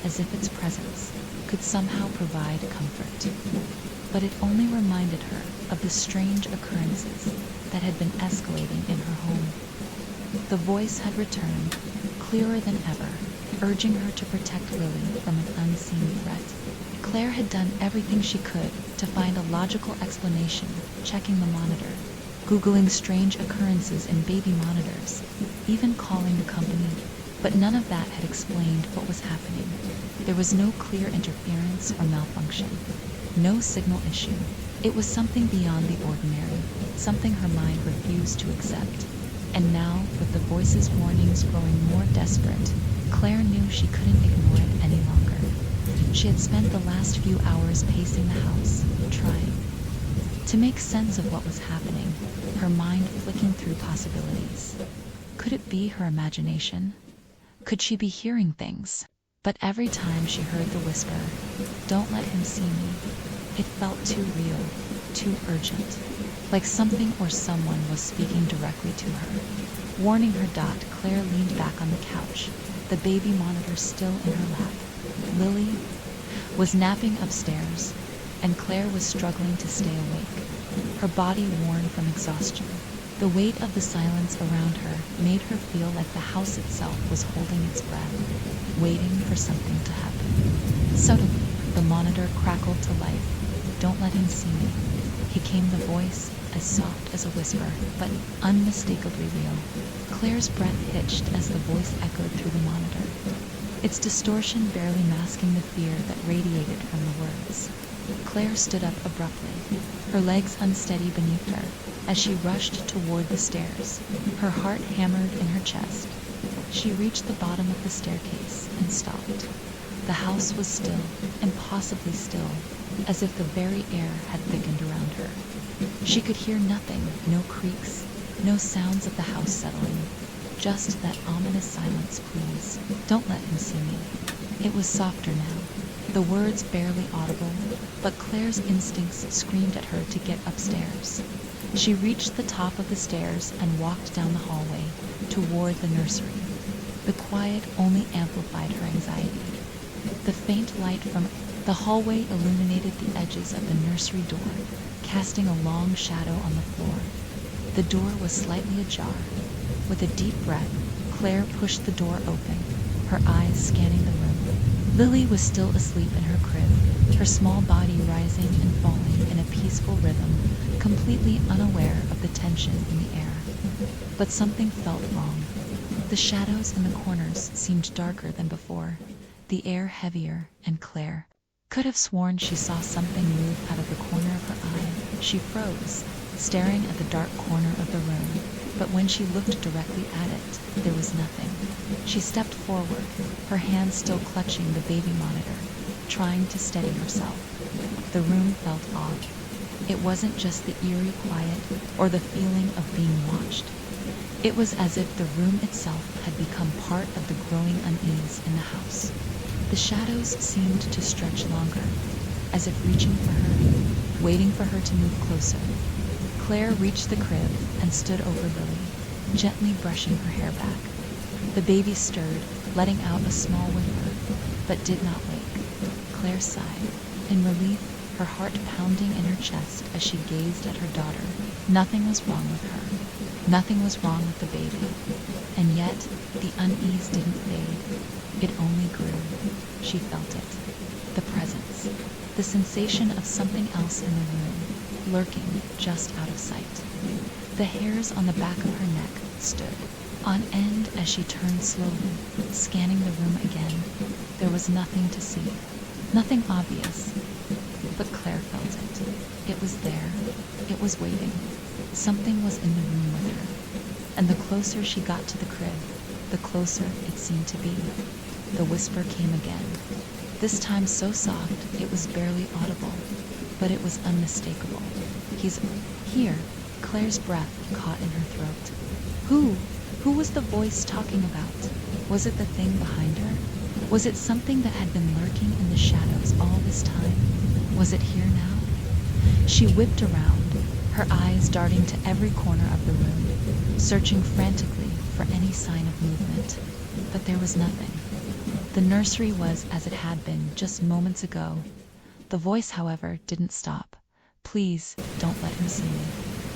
as if its presence could somehow provide comfort. But it only reminded her of the strange occurrences that had been escalating in her home. The voice had returned, clearer than ever, urging her to protect Lily from an unseen threat. Claire had done everything she could to find a logical explanation, checking the monitor, Googling strange occurrences in baby monitors, even calling the company, but none of that had explained what was happening. There was no clear interference or malfunction, no signal issue. It was something beyond the ordinary, something her mind refused to accept. And now, with the voice's warnings growing more desperate, Claire knew she couldn't ignore it any longer. She had spent the last few hours pacing the house, trying to make sense of what was happening, her mind flicking through possibilities. Could it be her imagination? Could she be hearing things? But every time she heard the whisper, "Don't let him see me," it felt too real, too urgent, like something or someone was speaking directly to her. Warning her dot, Claire leaned back on the couch, the baby monitor still in her lap. Lily was napping upstairs, and Claire was struggling to stay awake, her body worn from exhaustion. The weight of the silence around her made her feel like the house itself was holding its breath, waiting for something to happen. Suddenly, the monitor crackled to life. "Don't let him see me." He came the voice, as soft as a whisper, but unmistakably real. Claire's breath hitched as the voice echoed through the monitor, its distortion barely masking the fear that radiated from the words. Claire stood up abruptly, her legs unsteady beneath her, as she rushed toward the stairs, her heart hammered in her chest. She reached the bottom of the staircase and stopped. The house was still, impossibly still, as if the very air had thickened around her. She could hear nothing, no creaks, no sounds of the house settling, just that ominous silence. "Please, don't let him see me." It was softer now, the words barely audible, but Claire's instincts screamed at her to get upstairs. She reached the top of the stairs and walked down the hallway toward the nursery. The quiet only amplified her anxiety. The faint light from the hallway illuminated the edges of the nursery door, casting a long shadow on the floor. The door was slightly ajar. With a deep breath, Claire pushed the door open, her eyes scanning the room. Lily was still asleep in her crib, her small body rising and falling in a peaceful rhythm, completely unaware of the tension in the air. But something felt wrong. The shadows in the corners seemed darker than before, the air heavier, and Claire could have sworn she saw something move out of the corner of her eye. She froze, staring at the dark corner of the room, but when she looked directly at it, there was nothing. She stepped forward, her hand still clutching the baby monitor, trying to steady herself. The room felt off. It wasn't just the eerie quiet or the feeling of being watched. It was as if the room itself had become part of the growing unease in the house. The shadows seemed to stretch longer, as if reaching for her, waiting for her to move closer. Claire reached the crib and stood over Lily, gently brushing her hair back. The baby stirred, letting out a small whimper, but did not wake. Claire sighed, in relief, her heart pounding in her chest as she gazed at her daughter. Nothing was wrong with her. Nothing was wrong with the baby. And yet, the unease didn't fade. It only grew. She felt it. The presence. The sensation of something else in the room, lurking just out of sight. The hairs on the back of her neck stood on end as she turned slowly, scanning the room again. There was nothing to see, nothing obvious. But Claire felt it. It was there. It was waiting. Something was in the room with her. And the closer she got to the crib, the closer it seemed to be. The whisper came again. This time so soft it was barely audible, but it was unmistakable. "He's here." Claire's breath caught in her throat. Who? Who was the voice talking about? Was it the thing behind her? Was it something that had been lurking in the shadows all this time? Was it here now? She whipped around, her eyes darting to every corner of the room, searching frantically for any sign of movement. But there was nothing. The nursery was as it had been just moments ago. The voice, however, didn't stop. "Please, don't let him see me."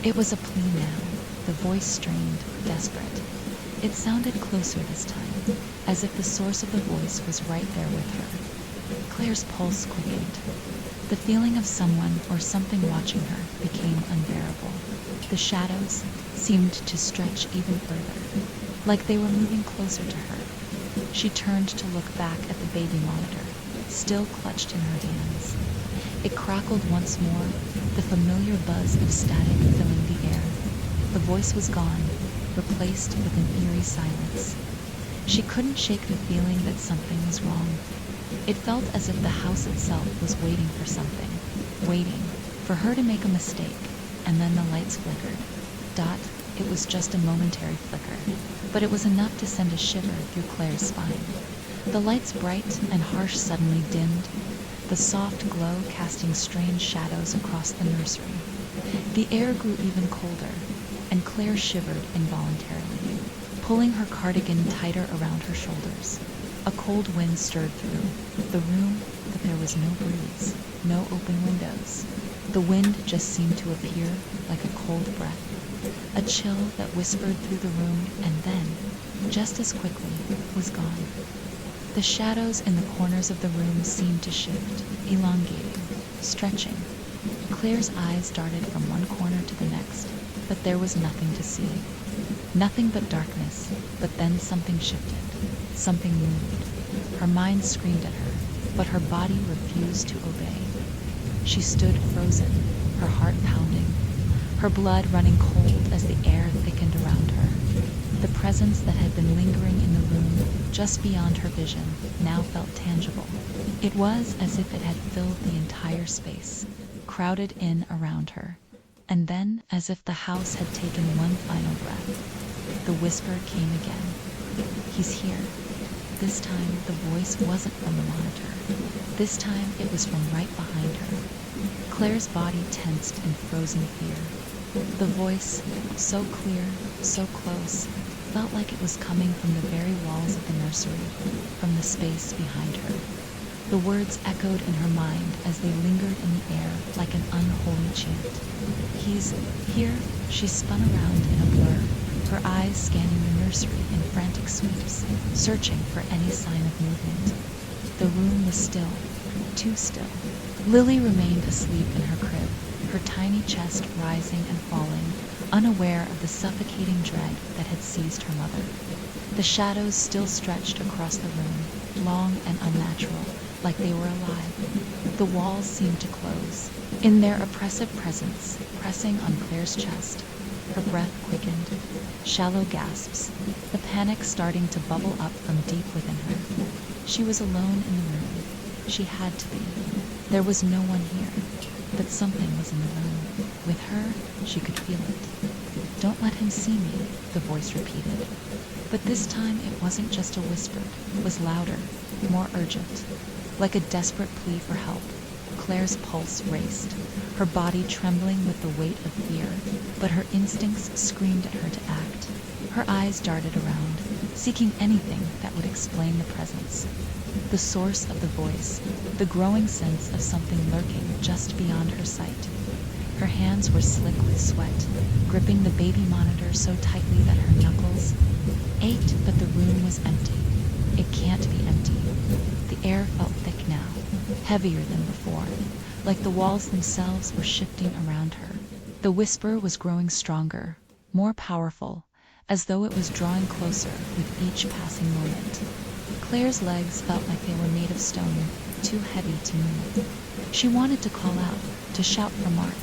It was a plea now, the voice strained, desperate. It sounded closer this time, as if the source of the voice was right there with her. Claire's pulse quickened. The feeling of someone or something watching her became unbearable. The shadows seemed to stretch even further, like they were moving closer to her. She turned to look back at the baby monitor, still clutched in her hands. It crackled once more, the familiar buzz of static filling the air. The voice was gone, replaced with an eerie silence. She couldn't shake the feeling that something was wrong. It felt as if the house itself was waiting for something, waiting for her to make a mistake, and then the lights flickered. Dot, it was just a momentary flicker, but it was enough to send a shiver through Claire's spine. The lights, bright and harsh, suddenly dimmed, the soft glow casting strange shadows across the nursery. The air grew even colder, and Claire shivered involuntarily, pulling her cardigan tighter around her shoulders. A cold wind stirred through the room, but there was no breeze, no open windows. The wind just seemed to appear like a cold breath, a chill that whispered through the room and then, just as quickly, was gone. The shadows in the corners of the room seemed to shift, elongating, stretching. Claire's eyes darted from one corner to the next, but there was nothing to see. Nothing but darkness, but then something shifted. Something moved. Her mind screamed at her, but her body refused to obey. She stood frozen, her heart pounding, her blood running cold as the air thickened around her. The presence that had been lingering in the room just beyond her vision now felt tangible. It was as if it had filled the entire space, crowded in around her. And then, as if the house had taken one final breath, the whisper came again. "He's here." This time, the voice wasn't from the monitor. This time, it was from right behind her. Claire's body tensed in frozen fear. The voice, so clear, so close, felt like it was coming from the very walls of the nursery, from the space behind her. The words echoed in her mind as they lingered in the air like an unholy chant. "He's here." She spun around in a blur, her eyes scanning the nursery in frantic sweeps, searching for any sign of movement. The room was still, too still. Lily remained asleep in her crib, her tiny chest rising and falling, unaware of the suffocating dread that had seized her mother. The shadows still stretched across the room, long and unnatural, like they were alive. The walls seemed to close, in their oppressive presence, pressing on Claire's chest. Her breath quickened, shallow gasps, the panic starting to bubble up from deep within her. She was alone in the room. She had to be. There was no one here, but something was in the room. With her, she could feel it. "Don't let him see me," the voice repeated. But this time it wasn't just a whisper, it was louder, more urgent, like a desperate plea for help. Claire's pulse raced, her body trembling with the weight of fear, but her instincts screamed at her to act. Her eyes darted around, seeking anything that would explain the presence. The source of the voice, the growing sense of something lurking just beyond her sight. Her hands were slick with sweat, gripping the baby monitor so tightly that her knuckles ached, but the room was empty. It can't be empty. The air felt thick now, heavier than before, like the walls themselves were shifting around her. The whisper was growing stronger, more powerful, as though it was drawing closer with each passing moment. Claire's legs felt like they were made of stone, too heavy to move. She wanted to call out, to shout for Mark,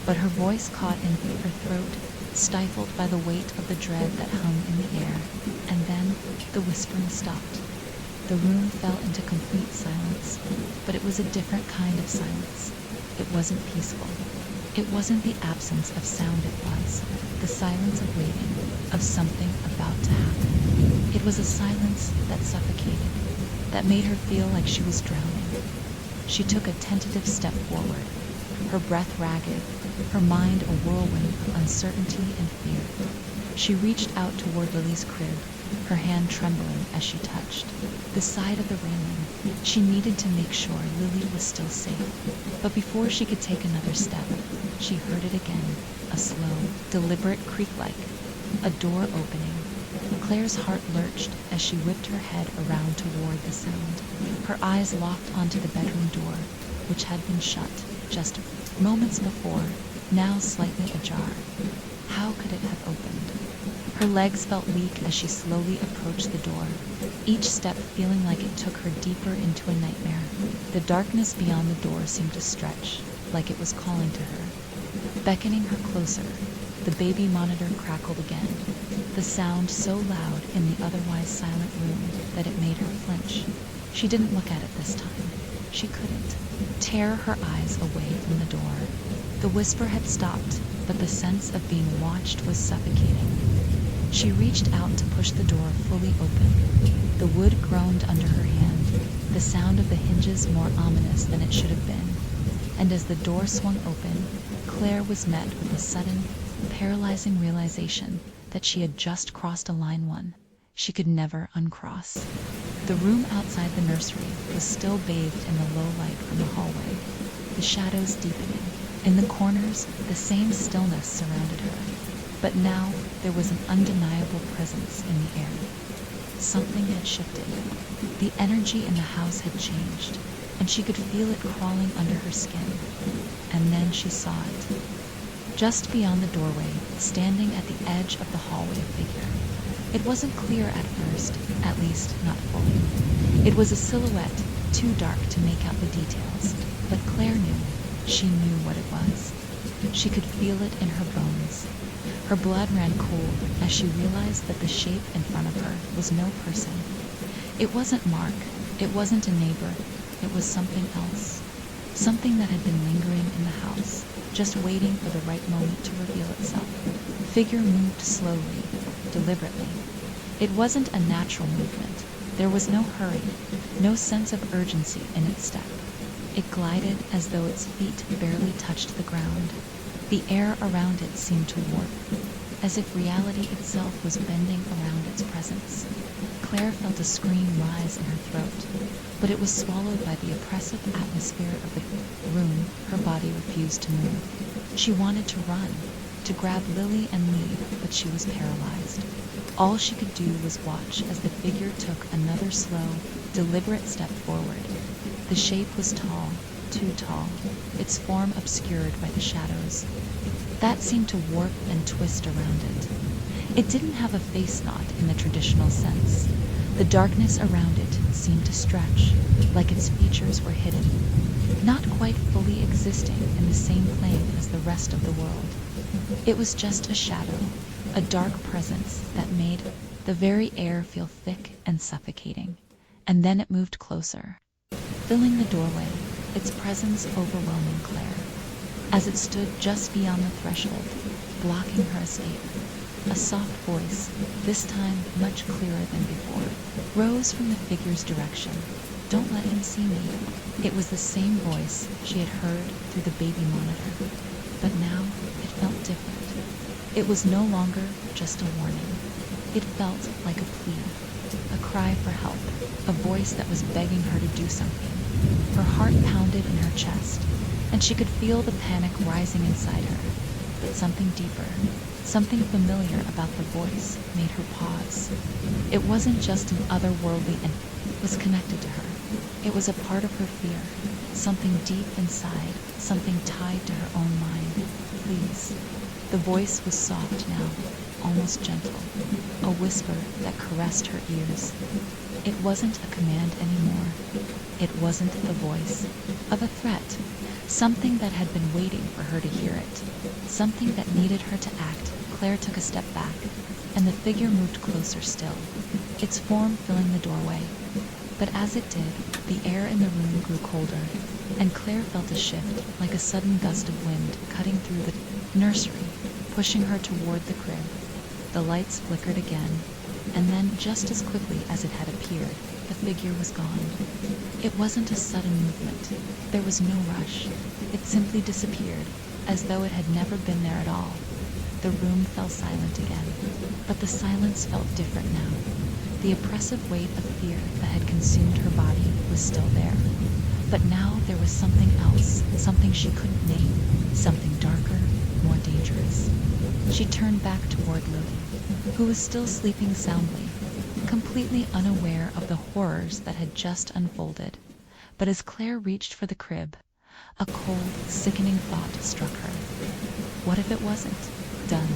but her voice caught in her throat, stifled by the weight of the dread that hung in the air. And then the whispering stopped. The room fell into complete silence, but it was a different kind of silence. It wasn't peaceful. It wasn't the absence of sound, it was the silence of waiting, of something about to happen. It was a silence that suffocated, that made her feel like she was drowning. She took a tentative step forward, her breath ragged, her mind a whirlwind of uncertainty and fear. She reached out toward Lily's crib, her hand trembling as she touched the side of the railing. She needed to make sure Lily was still safe. But before she could take another step, she heard it again, a slow, deliberate creak like a door opening. Claire's heart lurched as she whipped her head around toward the sound. Her eyes locked onto the bedroom door, which had been shut just moments before, now slightly ajar. How could it have opened? Her legs felt weak as she slowly approached the door, each step feeling like it took her deeper into a nightmare. The darkness beyond the door seemed to stretch, like it was calling to her, beckoning her closer. The baby monitor crackled again, the sound so loud in the otherwise silent room that it made her flinch. She didn't look at it this time. She couldn't tear her eyes away from the door. The whisper had stopped, but the sense of being watched was suffocating. She reached out to push the door fully open. The wood groaned under her hand, the sound of the hinges more ominous than it should have been. And as the door swung open, Claire was met with a sudden, paralyzing realization that she had just crossed a line she could never uncross. The room outside the nursery was still bathed in the low light from the hallway, the shadows deepening. In the corners, the same stillness surrounded her, but now there was an undeniable presence in the air. Something had shifted. The energy in the house had changed, and she could feel it crawling under her skin. And then she saw it. Just beyond the doorway, standing at the edge of the hallway figure. It wasn't clear at first, at least not fully. It was a silhouette, too dark to make out the details, but Claire knew. She knew what it was. She could feel it in her bones. Her blood ran cold as she realized that the shape in front of her was no person. It wasn't Mark. It wasn't a neighbor. It was something else. Something that had been lingering in the house, just waiting for the right moment to reveal itself. The figure moved slowly, deliberately. It wasn't a natural movement. There was no hurry, no sense of urgency in its step. It glided as though its feet barely touched the ground. The air around it seemed to warp, as if reality itself was bending around its presence. Claire felt a scream rise in her throat, but it was swallowed by the oppressive atmosphere of the room. Her body refused to move. She wanted to run, to grab Lily and leave, but she was paralyzed. All she could do was watch as the figure took another slow, deliberate step forward. The shape was tall, too tall, its form obscured by the shadows. That seemed to warp and twist around it. It didn't have a face knot in the traditional sense. The darkness around it seemed to stretch, like its features were hidden, not quite fully existing in the same plane as the rest of the world. It was just a shadow, a dark presence that made the very air feel thick and suffocating. And then it moved closer, filling the doorway, its presence overwhelming Claire. As it stood just beyond the threshold, blocking her escape, a soft voice, this time much clearer than before, rose from the figure's direction. "Don't let him see me." It was the same voice she had heard through the baby monitor, but now it felt different. It was no longer just a warning. It felt like a plea, a cry for help, a voice that was begging her to do something. Her heart pounded in her chest, and she could feel the panic rising inside her. But something deeper, something familiar about the voice made her pause. It wasn't just an otherworldly entity. It was connected to her. It was a part of her fear, something deep inside, something tied to her own mind. "Please." The voice was soft now, almost gentle, a whisper that caressed her ears. It wasn't a command anymore. It wasn't the voice of a threat, something that had been waiting for her to hear it, something that needed her to act. Claire took a step back, and the figure moved closer still, its form filling the doorway. But as it did, the air in the room grew colder, and Claire felt a shift, like a sudden gust of wind cutting through the nursery, pushing her toward the crib. The lights flickered again, and then, just as quickly as it had appeared, the figure was gone. It wasn't a sudden movement. There was no rush. It simply disappeared, as though it had never been there at all. The room fell silent again, but the silence felt different now. The oppressive weight of fear that had consumed her body was still there. But now there was something else, something she couldn't name, something darker, more dangerous. She turned back toward Lily, who was still sleeping soundly, completely unaware of the horrors that had just unfolded. But as Claire reached for the crib, a cold, sickening thought struck her. What if it wasn't done?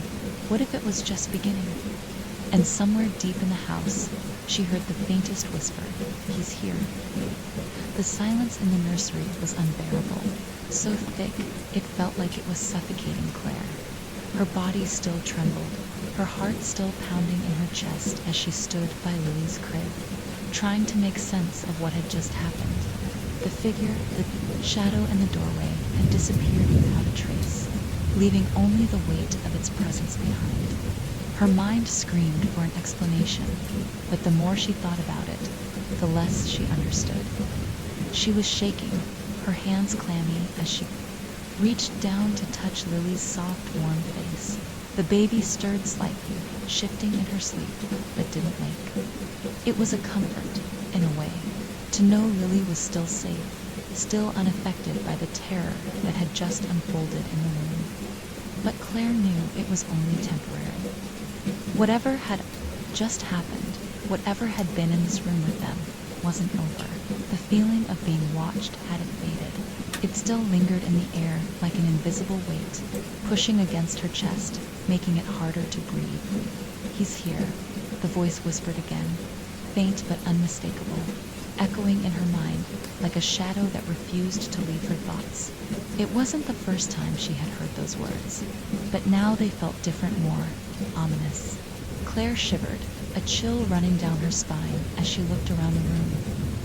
What if it was just beginning? And somewhere deep in the house, she heard the faintest whisper, "He's here." The silence in the nursery was unbearable, so thick it felt like it was suffocating Claire. Her body still trembled, her heart still pounding in her chest as she stood by Lily's crib, trying to make sense of what had just happened. The figure, the shadow in the doorway, had disappeared without a trace, leaving only the weight of its presence behind. Her mind screamed for an explanation, but the more she thought about it, the less she understood. She was shaking, her hands clammy as she reached down to touch Lily's soft, warm face. The baby stirred slightly, shifting in her sleep, but didn't wake. It was a comfort, in a way, to know Lily was still safe, still unaffected by the terror that had just unfolded in the room. But Claire knew it was only temporary. Whatever had just happened, whatever had been in this room with them, wasn't over. The feeling of being watched hadn't faded. It still lingered in the air like an invisible weight, pushing against her chest, making it harder to breathe. "He's here," the voice whispered again, faint but unmistakable, echoing in her mind like a shadow that refused to leave her thoughts. It wasn't the first time she had heard those words, but now they felt different, more ominous. Claire shivered, a chill running down her spine as she looked around the room.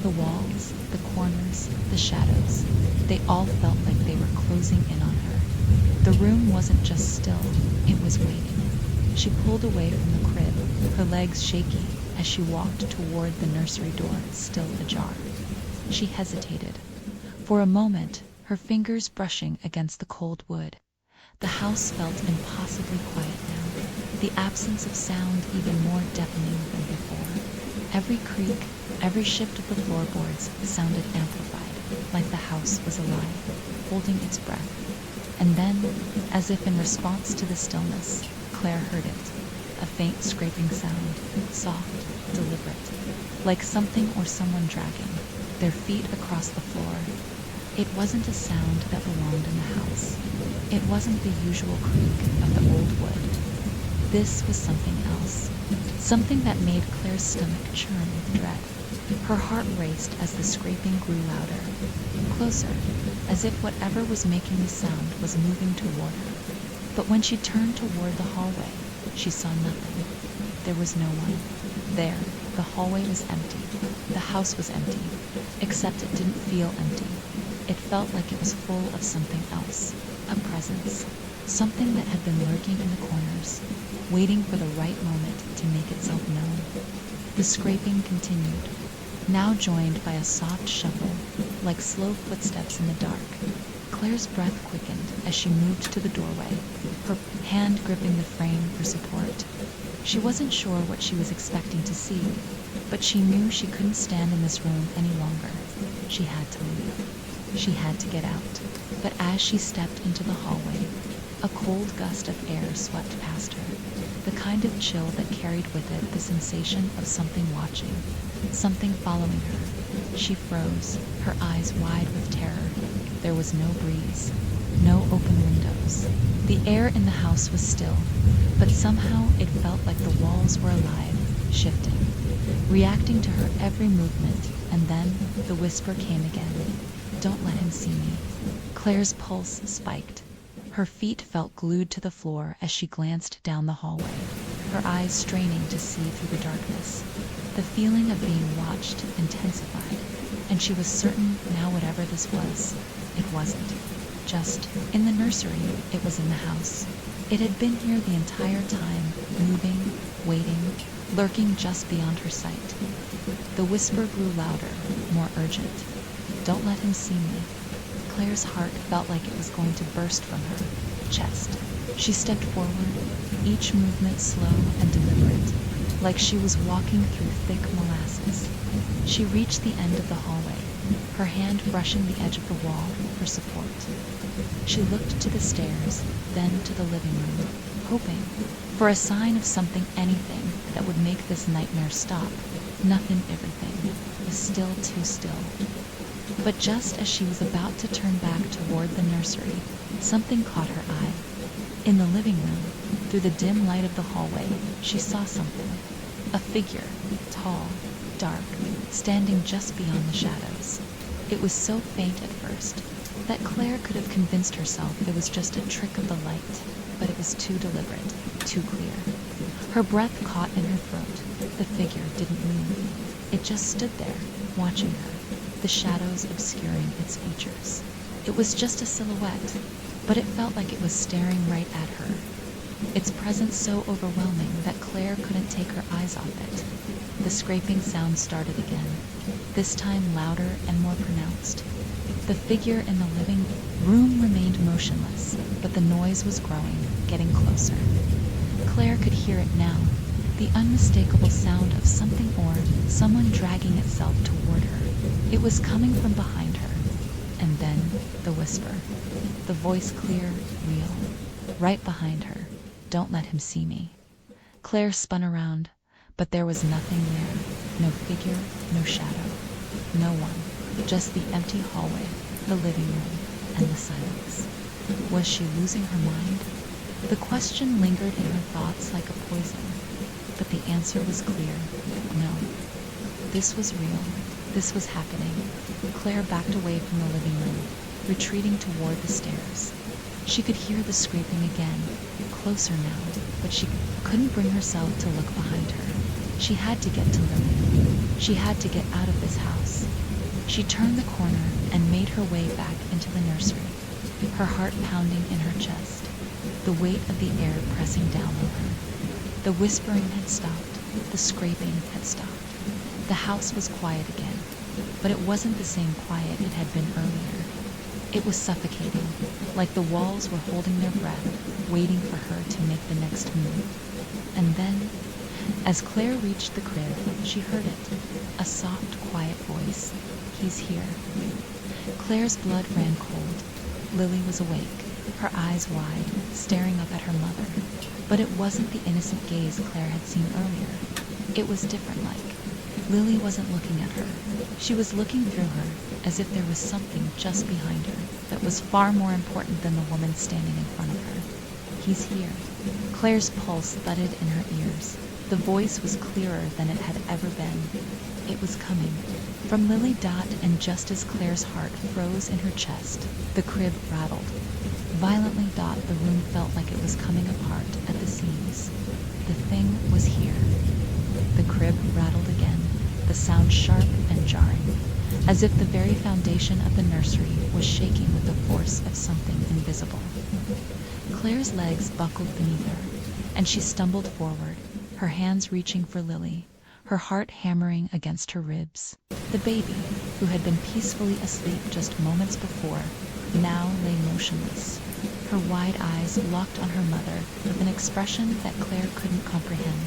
The walls, the corners, the shadows, they all felt like they were closing in on her. The room wasn't just still, it was waiting. She pulled away from the crib, her legs shaky as she walked toward the nursery door, still ajar. She hesitated. For a moment, her fingers brushing against the cold wood. The house felt impossibly quiet now, the absence of sound even more deafening than before. Every creak, every shift of the floorboards sounded amplified, like the house was alive, holding its breath. And then, as if in response to the stillness, Claire heard it, a faint scraping sound, soft, deliberate, like something or someone dragging their feet across the floor. It wasn't a sound that belonged in the house. It wasn't the usual creak of the old wood. This was something else, something that made Claire's stomach churn with dread. Her heart raced as the scraping grew louder, closer, as if whatever was making the sound was moving toward her. But when she turned toward the hallway, she saw nothing. There was no one. There, the hallway was empty. The house was empty, except it didn't feel empty. It felt like it was full of something else, a presence, something that had been lurking in the corners, waiting for the right moment to make itself known. The scraping continued, now joined by a soft shuffle, like slow footsteps in the dark. Claire's breath quickened as she moved to the doorway, her hand gripping the frame for support. She wasn't sure what she was expecting to see, but she knew she couldn't stand in this room any longer. She had to leave. She had to get out. But as she stepped into the hallway, a cold gust of air swept past her, the kind of chill that carried with it the sensation of something watching, something following her. She froze, her eyes wide with terror. There was no breeze, no open windows. The air in the house was still, but somehow it felt like the walls were alive, shifting, reacting to her every movement, and then the whisper came again. "Don't let him see me." Claire's pulse spiked. Her feet felt glued to the floor as she glanced down the hallway, her eyes straining to see through the darkness. The feeling of being watched intensified, and she was certain now whatever this was, it wasn't just in the nursery, it was in the house. It had been here the entire time, moving, waiting, lurking just beyond her sight. The whisper grew louder, more urgent. "Don't let him see me." Claire's heart felt like it was going to burst from her chest. She stepped forward, each movement slow and deliberate, like she was walking through thick molasses. She reached the end of the hallway, her hand brushing the edge of the wall for support. She looked to the stairs, then to the living room, hoping for a sign of something, anything that would make this nightmare stop. Nothing, everything was still too still. But just as she was about to turn back toward the nursery, something caught her eye. In the living room, through the dim light of the hallway, she saw something. A figure, tall, dark, standing just beyond the shadows. It was so faint at first that Claire could have convinced herself it was just a trick of the light, but it was too deliberate, too clear. Her breath caught in her throat. The figure didn't move. It just stood there, watching her, the shadows obscuring its features. It was just a silhouette, but it felt like it was staring right at her. Its presence so overwhelming that Claire couldn't take her eyes off it. The scraping sound started again, this time louder and more pronounced. The figure in the living room remained motionless, but the noise was growing, getting closer. Claire could hear it now, the unmistakable sound of something or someone dragging itself toward her. It was coming from behind her. And then the whisper, the voice clear, real, right behind her. "Don't let him see me." Claire spun around, but there was nothing there. No figure, no shadow, no one. Just the empty hallway, the living room, and the silence. Was she losing her mind? The question lingered in her thoughts like a poison, but the answer was clear. No. This was real. This was happening. Claire backed away from the living room, retreating toward the stairs. She could hear the scraping again, closer now, but she couldn't bring herself to look behind her. She had to get to Lily. She had to get out of this house. She turned the corner and made her way back into the nursery, her heart pounding in her chest, the weight of the air pressing down on her. The whispering had stopped, the scraping had stopped. The house was quiet again, but it wasn't the same quiet it had been earlier. It was suffocating, like the walls were holding their breath, waiting for her to make the next move. And then, as Claire reached the crib, she heard it, a soft, quiet voice. "He's here." Claire's blood ran cold. Lily was awake, her eyes wide, staring up at her mother. But it wasn't the innocent gaze Claire had seen earlier. It was different like. Lily wasn't looking at her. She was looking through her, as if there was something just behind her that was far more important than the woman standing in front of her. "He's here." Claire's pulse thudded in her ears. The voice was clearer than it had ever been. It was coming from Lily Dot, and just as Claire's heart froze in her chest, the crib rattled. Violently Dot, the room felt like it was coming apart at the seams. The thing was here. The crib rattled again, the sound sharp and jarring, as if the very foundation of the nursery was shaking with the force of something invisible. Claire's legs buckled beneath her, and she stumbled forward, her hands reaching for Lily, her heart hammering against her ribs. The baby, who had been peacefully asleep just moments before, now lay motionless, her wide eyes locked on her mother with an expression that Claire couldn't comprehend.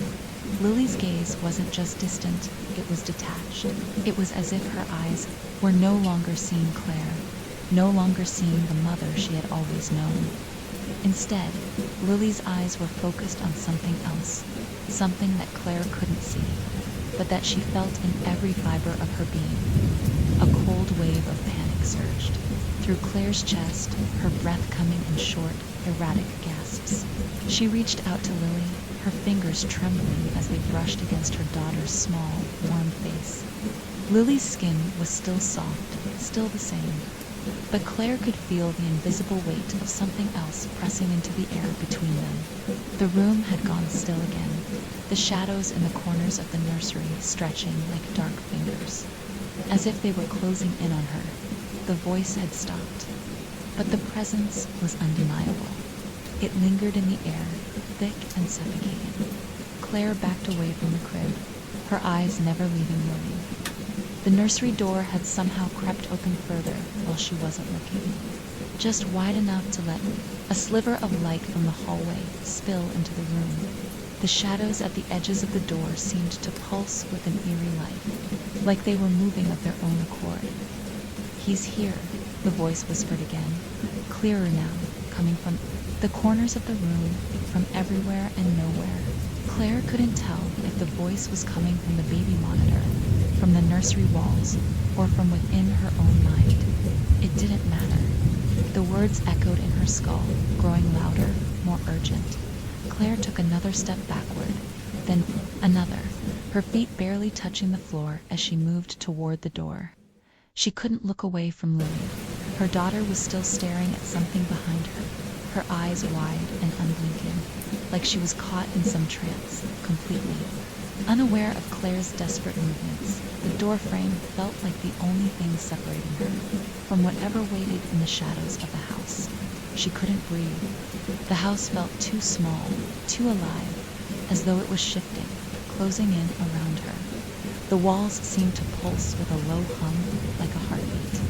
Lily's gaze wasn't just distant, it was detached. It was as if her eyes were no longer seeing Claire, no longer seeing the mother she had always known. Instead, Lily's eyes were focused on something else, something that Claire couldn't see, but that she felt in every fiber of her being. A cold wave of panic surged through Claire's chest, her breath coming in short, erratic gasps. She reached out to Lily, her fingers trembling as they brushed against her daughter's small, warm face. Lily's skin was still soft, still the same, but Claire could feel the invisible weight of something else pressing into the air between them. The room had gone still again, the shadows in the corners of the nursery stretching like dark fingers, as if they were closing in on her. The voice had stopped, but the presence was undeniable. It lingered in the air, thick and suffocating. Claire backed away from the crib, her eyes never leaving Lily. The nursery door had somehow crept open further while she wasn't looking, just wide enough to let a sliver of light from the hallway spill into the room. The shadows at the edges of the door seemed to pulse with an eerie life, like they were moving of their own accord. "He's here," the voice whispered again, clearer now, coming from the corners of the room, from everywhere and nowhere. Claire couldn't tell if the voice was coming from the baby monitor, from the nursery walls, or from within her own mind. It didn't matter. The words echoed in her skull, growing louder, more urgent. Claire took another step backward, then another, her feet barely touching the floor as she moved toward the door. She couldn't look away from Lily. Her daughter was still staring at something behind her, her eyes wide and unblinking, like she was caught in some trance, completely unaware of Claire's desperate movements. The door frame felt like the only thing separating her from whatever waited in the shadows of the house. She couldn't breathe. The house felt too small, too alive, as though it was shifting, closing in around her. The walls seemed to pulse with a low hum, like a heartbeat,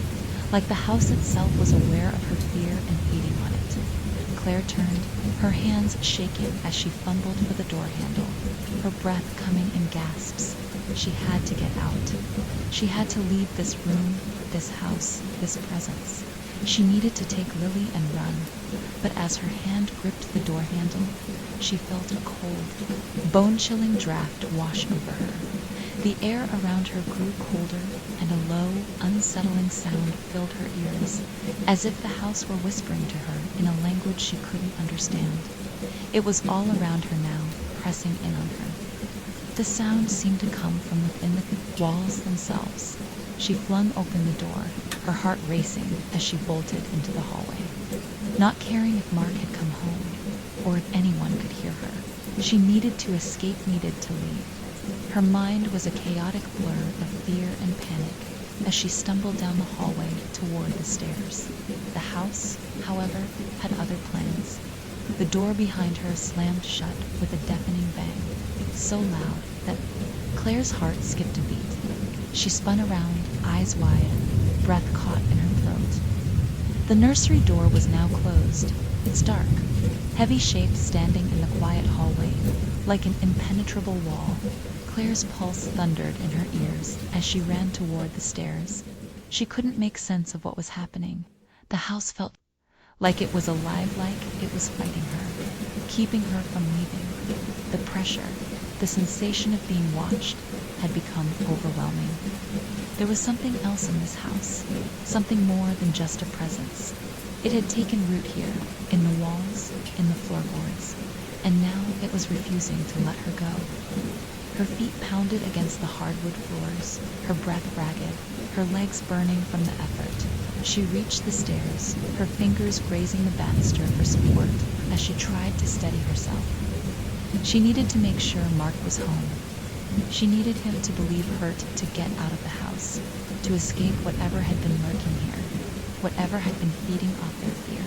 like the house itself was aware of her fear and feeding on it. Claire turned, her hands shaking as she fumbled for the door handle, her breath coming in gasps. She had to get out. She had to leave this room, this house, this presence. She needed to take Lily and run, but as her hand gripped the door handle, she felt a cold, bone-chilling draft wash over her. The air around her grew colder, and a low, unsettling sound filled her ears, as if the house were whispering to her in a language she couldn't understand. It was all around her now, pressing in on her. The sound seemed to come from within the walls themselves. She flung open the door, her heart racing as she bolted into the hallway, not caring if Mark had come home, or if anyone could hear her. She needed to escape, needed to leave. Her mind was a chaotic blur of fear and panic as she stumbled down the hallway toward the stairs. The house, however, had other plans. The door behind her slammed shut with a deafening bang, so loud that Claire's heart skipped a beat. She spun around, eyes wide, breath caught in her throat. The nursery door was now closed, its dark, heavy shape standing in the quiet hallway, like an impenetrable wall. Claire's pulse thundered in her ears as she ran toward the stairs. She couldn't make sense of what was happening. The house felt like it was alive, like it was fighting her, keeping her from leaving. The pressure, the sensation of being watched, had become overwhelming. There was something else in this house, something more than just a presence. It had taken root here, in the walls, in the floorboards, and now it was refusing to let her go. Her feet pounded against the hardwood floors, her breath ragged, her legs burning from the effort. She reached the stairs, her fingers grazing the banister for support as she tried to steady herself. She needed to make sure Mark was home. She needed him to believe her to get out of the house, to escape whatever had been lurking here, whatever had been feeding off their fear.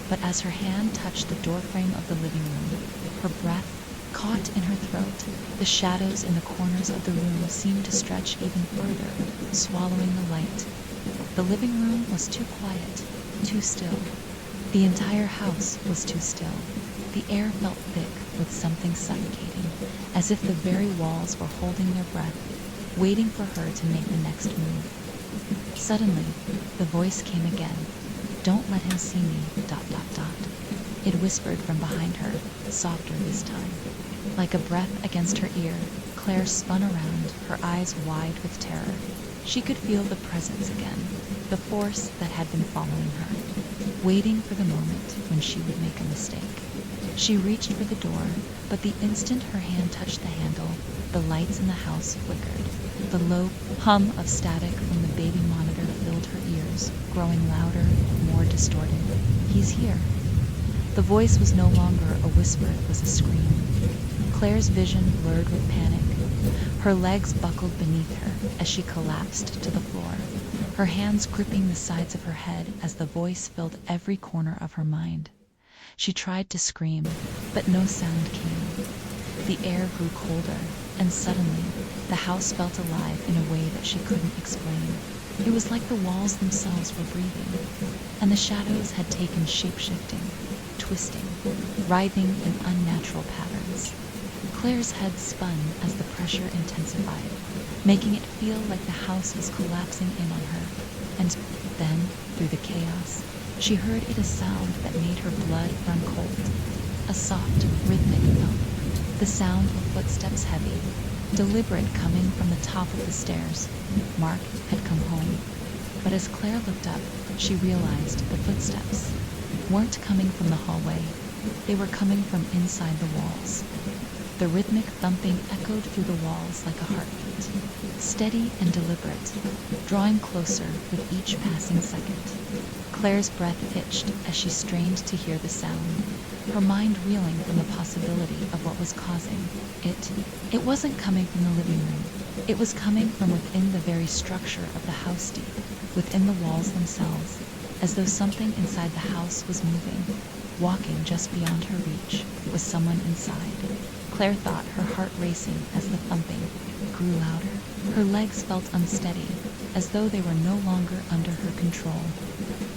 But as her hand touched the doorframe of the living room, her breath caught in her throat. The shadows in the corners of the room seemed to stretch even further, swallowing the light. The living room was too quiet, too still. The entire house was too still. The air felt thick with something suffocating, as if the very walls were holding their breath, waiting for her to make the next move. Suddenly, the voice came again. "Don't let him see me, ... It whispered from behind her, softer this time. Like a breath against her ear, Claire spun around, her eyes wide with terror. She could feel the presence again, the force that had been following her, waiting for the moment when she would make a mistake. She reached for the door, but the instant her hand touched the handle, the lights in the house flickered. The low hum of static from the baby monitor filled her ears, growing louder, more distorted. "He's here." The voice was no longer a whisper, it was a scream. Claire's vision blurred with panic. Her legs buckled beneath her as she collapsed to the floor, her hands gripping the sides of her head as the voice filled every corner of her mind. She tried to scream, but no sound came. The air grew colder, and suddenly the house felt alive in a way that she couldn't explain. It was like the walls themselves were breathing, and the shadows had taken shape-shifting, twisting, writhing in unnatural patterns. Claire's head spun as the pressure intensified, making it feel like the house was collapsing in on her. And then, through the chaos, she heard a sound that made her blood run cold. A soft, rhythmic thump. The sound of footsteps heavy, deliberate, coming from the top of the stairs. Mark had come home. But as Claire looked up, she realized the footsteps weren't coming from the hallway. They were coming from inside the walls. The rhythmic thumping echoed through the walls like a heartbeat, steady and deliberate, drawing closer with each passing second. Claire's breath hitched as she strained to hear the sound, her mind reeling from the possibility of what was causing it. It wasn't coming from the living room. It was coming from within the very structure of the house, deep within the walls themselves, as though something inside the house was moving, walking just beyond her reach. Was someone inside? Claire thought, her heart racing as the thumping grew louder. Her legs felt unsteady, as though they were no longer under her control.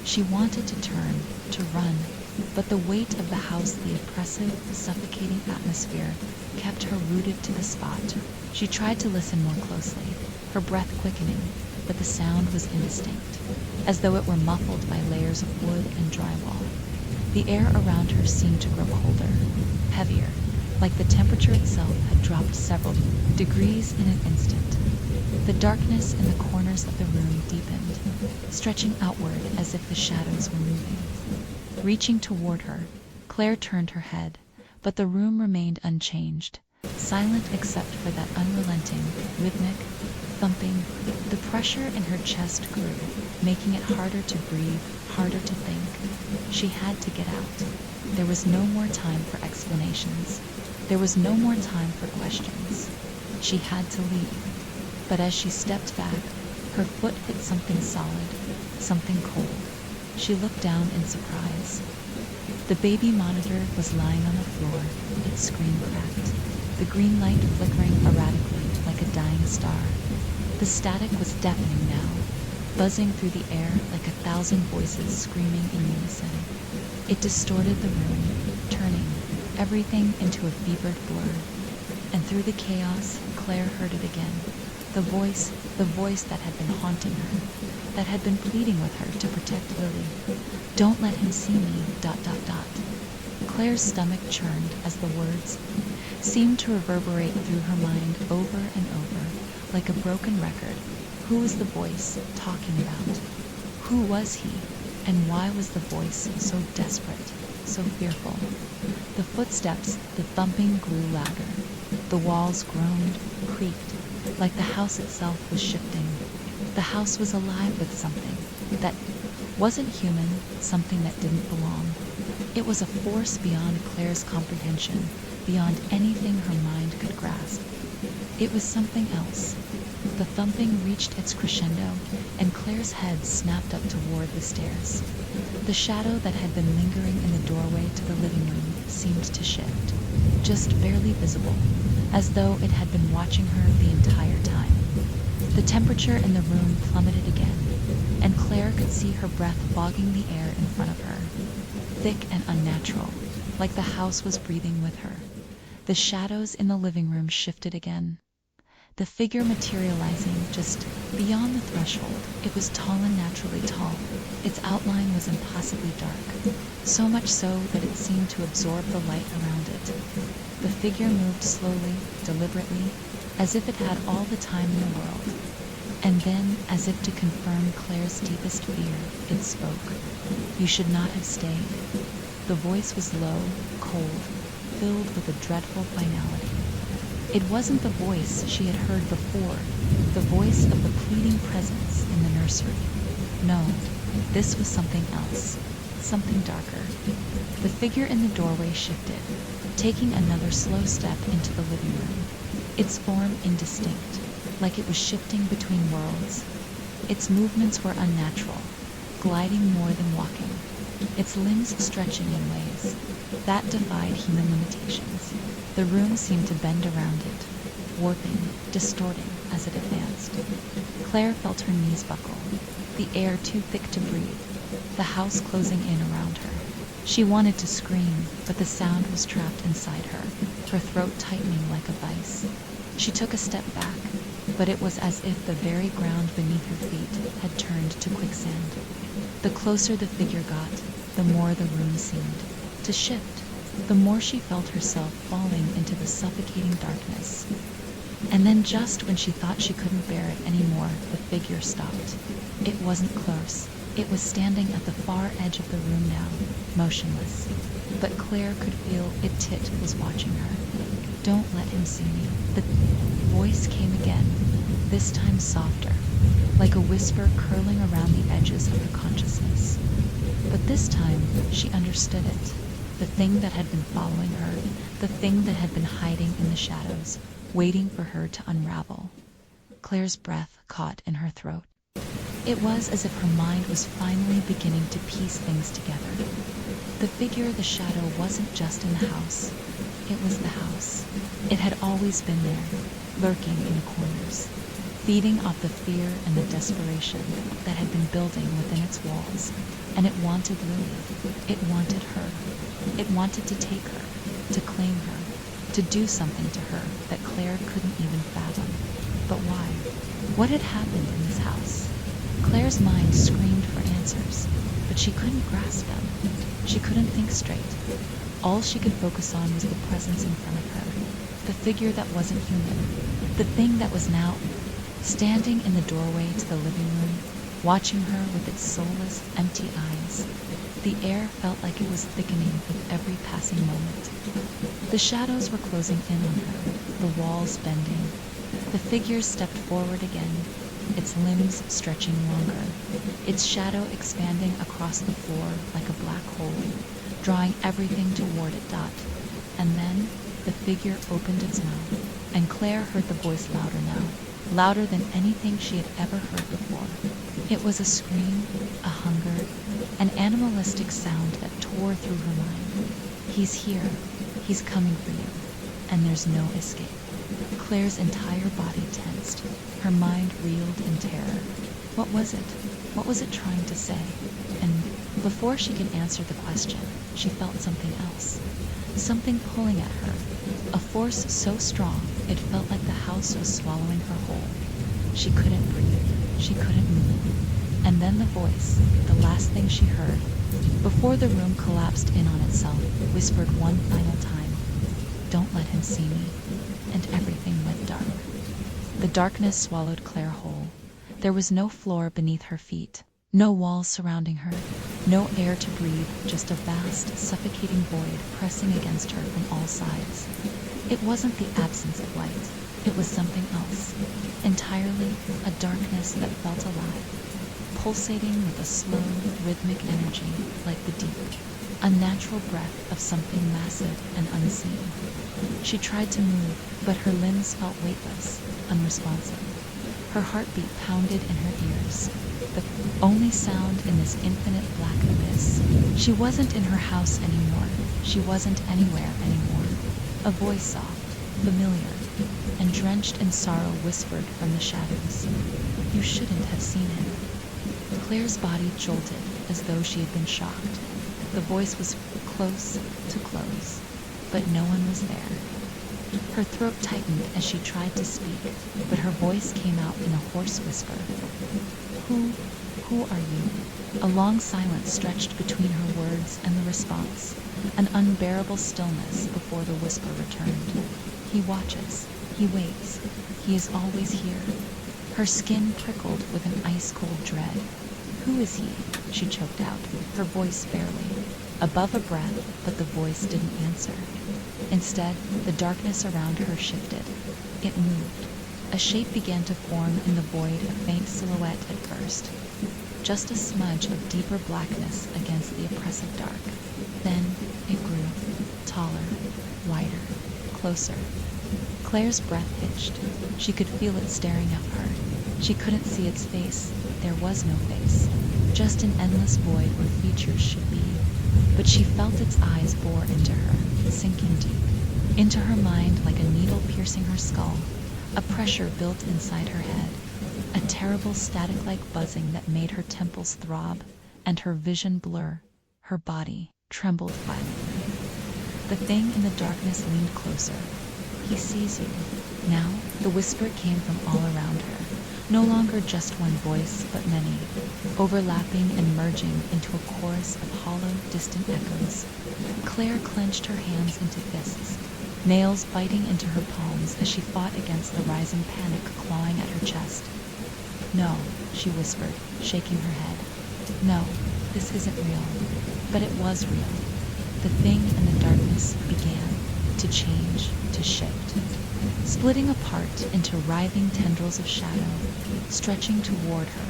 She wanted to turn, to run, but the weight of the house, the oppressive, suffocating atmosphere, kept her rooted to the spot. She tried to listen more closely, her breath quickening, but the sound was indistinct, as though it were muffled by layers of wood and drywall. The air around her seemed to grow colder, heavier, like the temperature itself had dropped several degrees in an instant. The darkness in the corners of the room deepened, stretching outward as if the shadows were moving. Reaching toward her, Claire turned her head, but the room remained unchanged, silent except for that unrelenting, rhythmic thumping. The pressure in her chest grew, making it harder to breathe, harder to think. She had to get out. There was no more time for explanations. There was no more time for questions. She had to leave. But as she stepped back, her foot hit something solid, something cold. She looked down in surprise. The baby monitor was lying on the floor, its screen cracked, the green light flickering erratically like a dying star. The static was deafening now, buzzing through the air like 1,000 voices screaming in unison. It distorted the room, turning everything into a fevered blur. And through the chaos, Claire heard it again. The voice that had been haunting her, that had been pleading with her to protect Lily. "Don't let him see me, ... Claire's stomach churned as the words seemed to reverberate through her mind over and over, like a broken record. Who was the voice talking about? Who was he? And why was the voice so desperate, so fearful? The footsteps, the thumping grew louder. The walls groaned, creaked, like the house itself was shifting. The house was alive with something that wasn't human, something that didn't belong. It was a force beyond Claire's comprehension, beyond anything her mind could grasp. It was something else. The thumping reached its crescendo, and Claire's head snapped up toward the stairs. The shadow that had been lingering in the doorway to the living room seemed to shift, just barely visible, as though it had been watching her the entire time. The temperature in the room plummeted again, and Claire could see her breath fogging the air in front of her, thick and unnatural, like the house was breathing with her. The shadows in the living room shifted again, the figure materializing just beyond the threshold. It was tall, and naturally tall. Its outline was impossibly dark, so much so that it seemed to absorb the light around it. The figure moved slowly, deliberately, as if it had all the time in the world. And then, as if to confirm Claire's deepest fear, it spoke. "You should not have stayed." The voice was low, cold, filled with a dreadful finality. It wasn't the voice she had heard before, the voice of the pleading presence in the nursery. No, this was something else, something darker. The figure in the doorway shifted, taking another slow step into the living room, its form indistinct, like it was shifting between worlds. Its movements were unnatural, gliding more than walking, its limbs stretching in ways that defied human limitations. The room seemed to bend around it, warping, distorting as it advanced. Claire felt her knees buckle, the air too thick to breathe, the house closing in around her. She wanted to scream, but the sound was trapped inside her throat tightening like a vice. She took a step back, but it was as if the very ground beneath her feet had turned to quicksand. The closer the figure got, the more the room seemed to shift, the more she felt herself falling into the suffocating darkness. And then just when she thought she couldn't bear it anymore, the figure stopped. It wasn't close. It was standing at the far edge of the room now, motionless. But Claire could feel it was watching her. "Don't let him see me." The voice came again, this time softer, like a whisper curling around the edges of her consciousness. But this time, she understood it. The thing that had been following her, the thing that had been hiding in the shadows, waiting for her to unravel. Claire's breath caught in her throat. It was as if her mind was finally beginning to piece things together. The figure, the shadow, wasn't just in the house. It was the house. It had always been there, lurking in the corners, feeding off the fear and the desperation that had been building within its walls. And it wanted Lily. It wanted her. It wanted to take her, to claim her, to do something to her that Claire couldn't even fathom. But why? What had happened in this house? Claire's mind screamed for answers, but she couldn't grasp them. She couldn't think straight. All she could focus on was the presence in front of her, the figure that wasn't human, the thing that was now standing in the doorway to the living room, watching her with its soulless, empty eyes. The air felt like it was thickening with every passing moment. The shadows were closing in on her, the walls bending. The figure stepped forward again, its limbs stretching longer, its shadow expanding across the floor like a black hole, drawing everything toward it. And then the figure opened its mouth, and Claire heard the voice louder now, louder than anything she had ever heard before. It was a scream, a hunger, an animalistic sound that tore through her mind. "He's here. He's coming for you. And there's no escape." Claire's entire body tensed. Her mind reeled in terror. What was it? What was it trying to say? And before she could answer the question, she felt something else. Something pulling at her. A force so strong, it felt like the house was swallowing her whole. She couldn't breathe. She couldn't move. And then the voice, the last thing she heard, before the room collapsed in on itself, whispered one final time, "Don't let him see me." And everything went dark. The darkness swallowed Claire whole. There was no floor beneath her feet, no walls surrounding her, no air to breathe, just a vast, suffocating void pressing against her from all sides. It wasn't the absence of light. It was something else, entirely a darkness that felt alive, pulsating with a slow, rhythmic energy like the deep, unnatural breath of something massive and unseen. She tried to move, but her limbs felt weightless, unresponsive. Her heartbeat pounded in her ears, the only sound in this infinite black abyss. She wasn't in her house anymore. She wasn't anywhere anymore. A voice, soft, familiar, and drenched in sorrow, whispered from the shadows, "You shouldn't have seen him." Claire's body jolted as though she had been shocked. The voice was close to close, but no one was there. Her throat tightened as she tried to speak, but her voice came out in a hoarse whisper. Who are you?" A long silence stretched between her words and the response, an unbearable stillness before the whisper returned. "He watches. He waits. He is always here." Her skin prickled with an ice-cold dread. "Who is he?" she choked out, her voice barely above a breath, but the voice didn't answer. Instead, the darkness around her shifted. It moved. A shape began to form in the void, a faint silhouette at first, just a smudge of deeper blackness against the oppressive dark. Then it grew, taller, wider, closer. Claire's breath hitched. She could feel it staring at her. She couldn't see its face. There was no face, just an endless void where features should be. But she felt its eyes bore into her, sinking deep, into her mind like a needle piercing her skull. A pressure built inside her head, a terrible static-like buzzing that made her temples throb and her vision blur. Her body trembled violently. The thing in the darkness leaned closer. "He sees you." Now, the whisper came from all around her. No longer just one voice, but many, overlapping and merging into a chorus of hollow, distant echoes. Claire clenched her hands into fists, nails biting into her palms as she fought against the rising panic clawing at her chest. "No," she whispered, shaking her head. "No, this isn't real." But it was real. The thing in the darkness began to change, to shift, splitting apart into writhing tendrils of shadow, stretching toward her,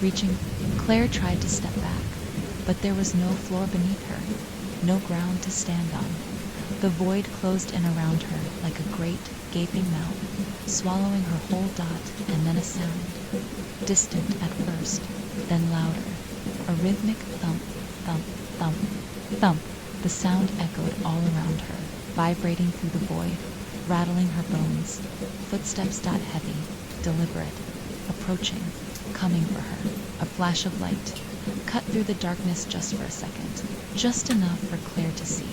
reaching. Claire tried to step back, but there was no floor beneath her, no ground to stand on. The void closed in around her like a great, gaping mouth, swallowing her whole dot, and then a sound, distant at first, then louder, a rhythmic thump, thump, thump, thump. The sound echoed all around her, vibrating through the void, rattling her bones. Footsteps got heavy, deliberate, approaching, coming for her. A flash of light cut through the darkness just for a second, just enough for Claire to see.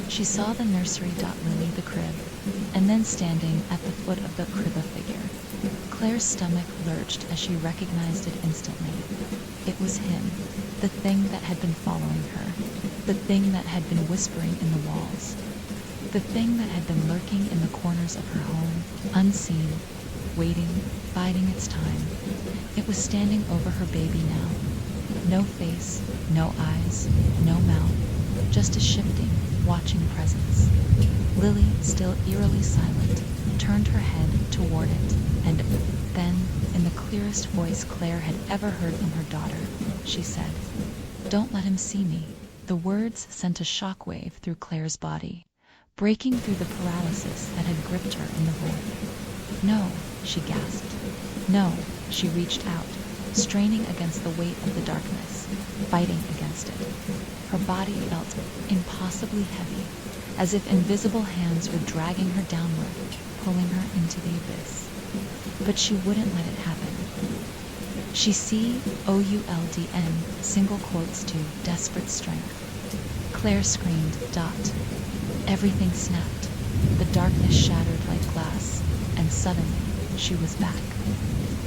She saw the nursery. Lily, the crib, and then standing at the foot of the crib a figure. Claire's stomach lurched as she recognized it instantly. It was him, the thing that had been following her, the thing that had been whispering in the walls, the thing that had been lurking in the corners of her home, unseen, waiting, biding its time. It was standing over her baby now. No face, no eyes, no mouth, just a shifting, watching presence. Lily, still eerily silent, turned her head toward it, and then, in the clearest voice Claire had ever heard from her daughter, she said, "Don't let him see me." The words sent a shockwave through Claire's body, breaking through the paralysis that had gripped her in the void. "No," she gasped. "No." She reached out, straining against the weight of the darkness, fighting against it. Her body felt impossibly heavy, as if invisible hands were dragging her downward, pulling her into the abyss. But she wouldn't let it happen. She COULDN, single quotes to desperate strength. Claire screamed, "Dot." Everything snapped. The darkness shattered like glass, and suddenly she was back.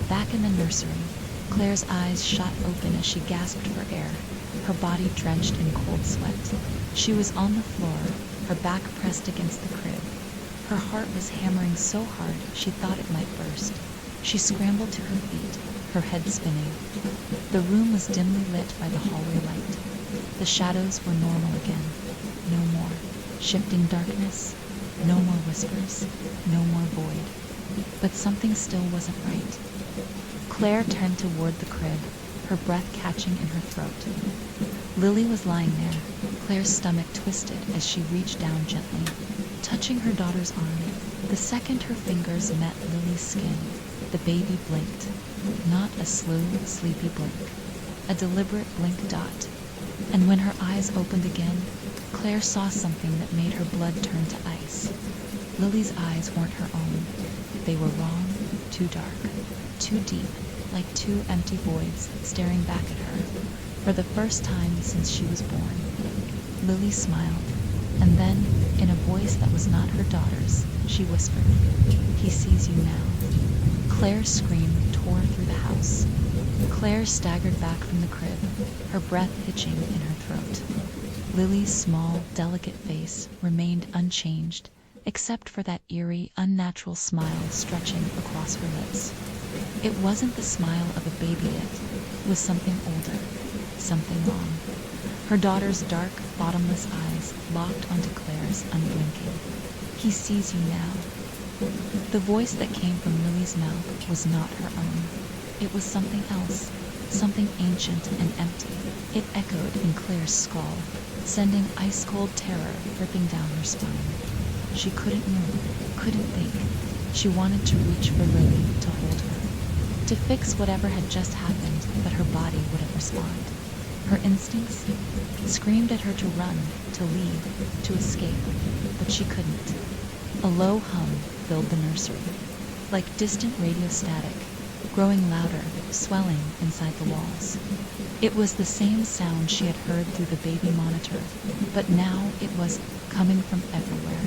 Back in the nursery, Claire's eyes shot open as she gasped for air, her body drenched in cold sweat. She was on the floor, her back pressed against the crib. Her heart was hammering so hard she thought it might burst. She scrambled to her feet, her head spinning. The room was dimly lit by the hallway light. The shadows were normal again. No more shifting darkness, no more whispers, no more void. But something still wasn't right. Claire turned toward the crib, her breath catching in her throat. Lily was lying there, Claire's stomach twisted as she reached down gently, touching her daughter's arm. The second her fingers met Lily's skin, the baby blinked. Not a slow, sleepy blink, a deliberate blink. Dot. And when her eyes opened again, Claire saw something that made her blood turn to ice. Lily's eyes weren't her own. They were wrong, too dark, too deep, like two empty voids staring back at her. For the first time since she was born, Lily smiled, and then, in a voice that was not her daughter's, she whispered, "He sees you now." Claire's scream tore through the house. Claire staggered back from the crib, her breath hitching in her throat. Lily's small, delicate face remained unchanged, except for that eerie, unnatural smile stretching across her lips. It wasn't the smile of a baby yet. It was something older, something long. Her daughter's dark, bottomless eyes locked onto Claire's, unblinking. "He sees you now." The voice that came from Lily's mouth was not her own. It was something else, something ancient and empty. It echoed in Claire's skull, sending ice-cold terror ripping down her spine. She couldn't move, couldn't think. She wanted to reach for Lily, to hold her, to fix whatever had just happened, but her body wouldn't respond. Her instincts screamed at her to run, to leave, to escape, but she couldn't. A low hum filled the nursery, like distant radio static, growing louder, swelling inside the walls. It was the same sound she had heard through the baby monitor, but now it was coming from everywhere.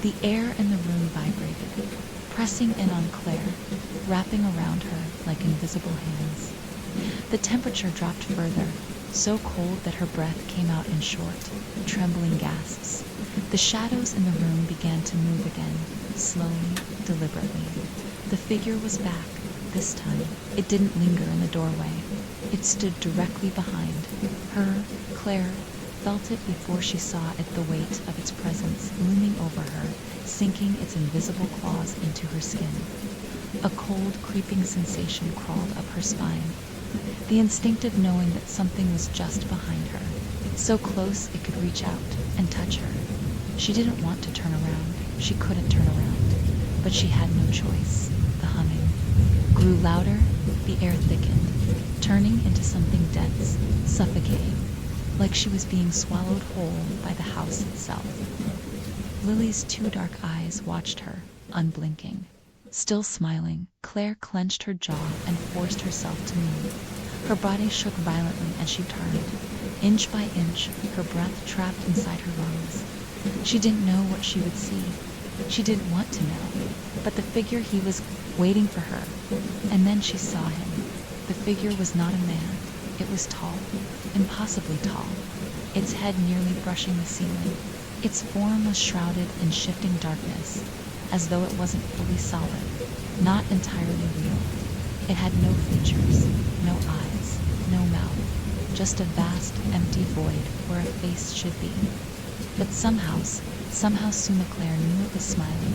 The air in the room vibrated, pressing in on Claire, wrapping around her like invisible hands. The temperature dropped further, so cold that her breath came out in short, trembling gasps. The shadows in the room began to move again, slowly, deliberately. The figure was back. This time, it didn't linger in the doorway. It stood directly behind her. Claire felt it before she saw it, the weight of its presence looming over her, sinking its invisible claws into her skin. A cold, creeping sensation crawled up her spine. The instinctive knowing that something was just behind her, so close it could reach out and touch her. She didn't want to turn around. She couldn't turn around, but she had no choice. The humming grew louder, the air thickened, turning into something dense, suffocating, like she was being swallowed whole by the house itself. Lily's two dark eyes watched her, unblinking. Still smiling, Claire clenched her jaw and forced herself to move. Her body shook violently as she turned. Inch by inch, her breath trapped inside her lungs. She didn't know what she would see. She didn't want to know. But the figure, he was waiting for her. And then she saw him. The figure was not a man. It was tall, impossibly tall, its head nearly brushing the ceiling. Its form was shrouded in shifting darkness, as though it wasn't fully solid, not entirely real. It had no features, no eyes, no mouth, just a vast, empty void where a face should be. But somehow Sue Claire knew it was smiling.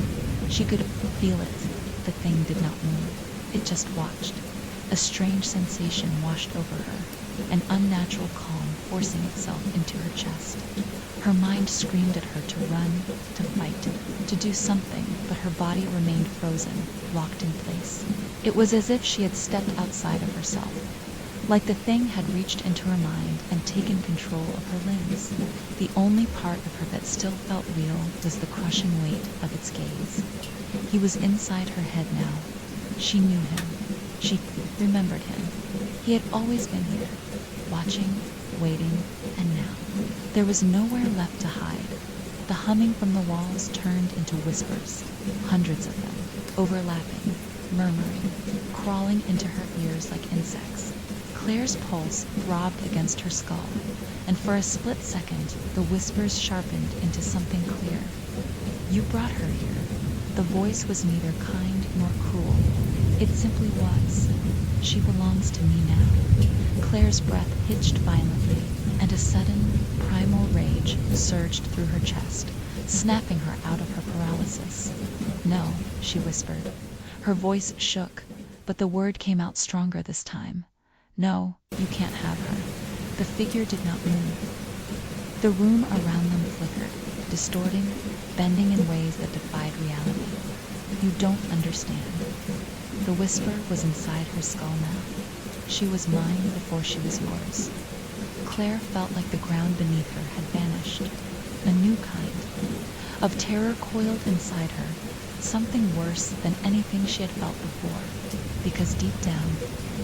She could feel it. The thing did not move. It just watched. A strange sensation washed over her, an unnatural calm forcing itself into her chest. Her mind screamed at her to run, to fight, to do something, but her body remained frozen, locked in place. It was as if she had stepped outside of herself, like the thing had reached into her mind and taken control of her limbs. The only part of her that still felt real was the crushing weight of its gaze. He was inside her head now. She knew him. She remembered him. He had always been here, watching, waiting, and now there was nowhere left to hide. The humming from the walls turned into whispers, hundreds of them, overlapping, murmuring, crawling into her ears like insects. Claire's pulse throbbed against her skull, and for a split second the whispers sharpened into something clear. "You brought her here." The voice was neither kind nor cruel. It simply was. "She belongs to me now." Claire's breath hitched violently, and a sudden, primal rage surged through her chest, snapping her out of her paralysis. "No," she whispered. Her voice shook, but the word came out stronger this time. "No, you can't have her." The figure did not move. The room around them flickered, distorting, bending in ways that defied reality. "You don't understand." The whisper was inside her skull now. "She was mine before she was yours." Claire felt like the ground beneath her had vanished. A new kind of terror coiled inside her, something worse than anything she had felt before, because deep down,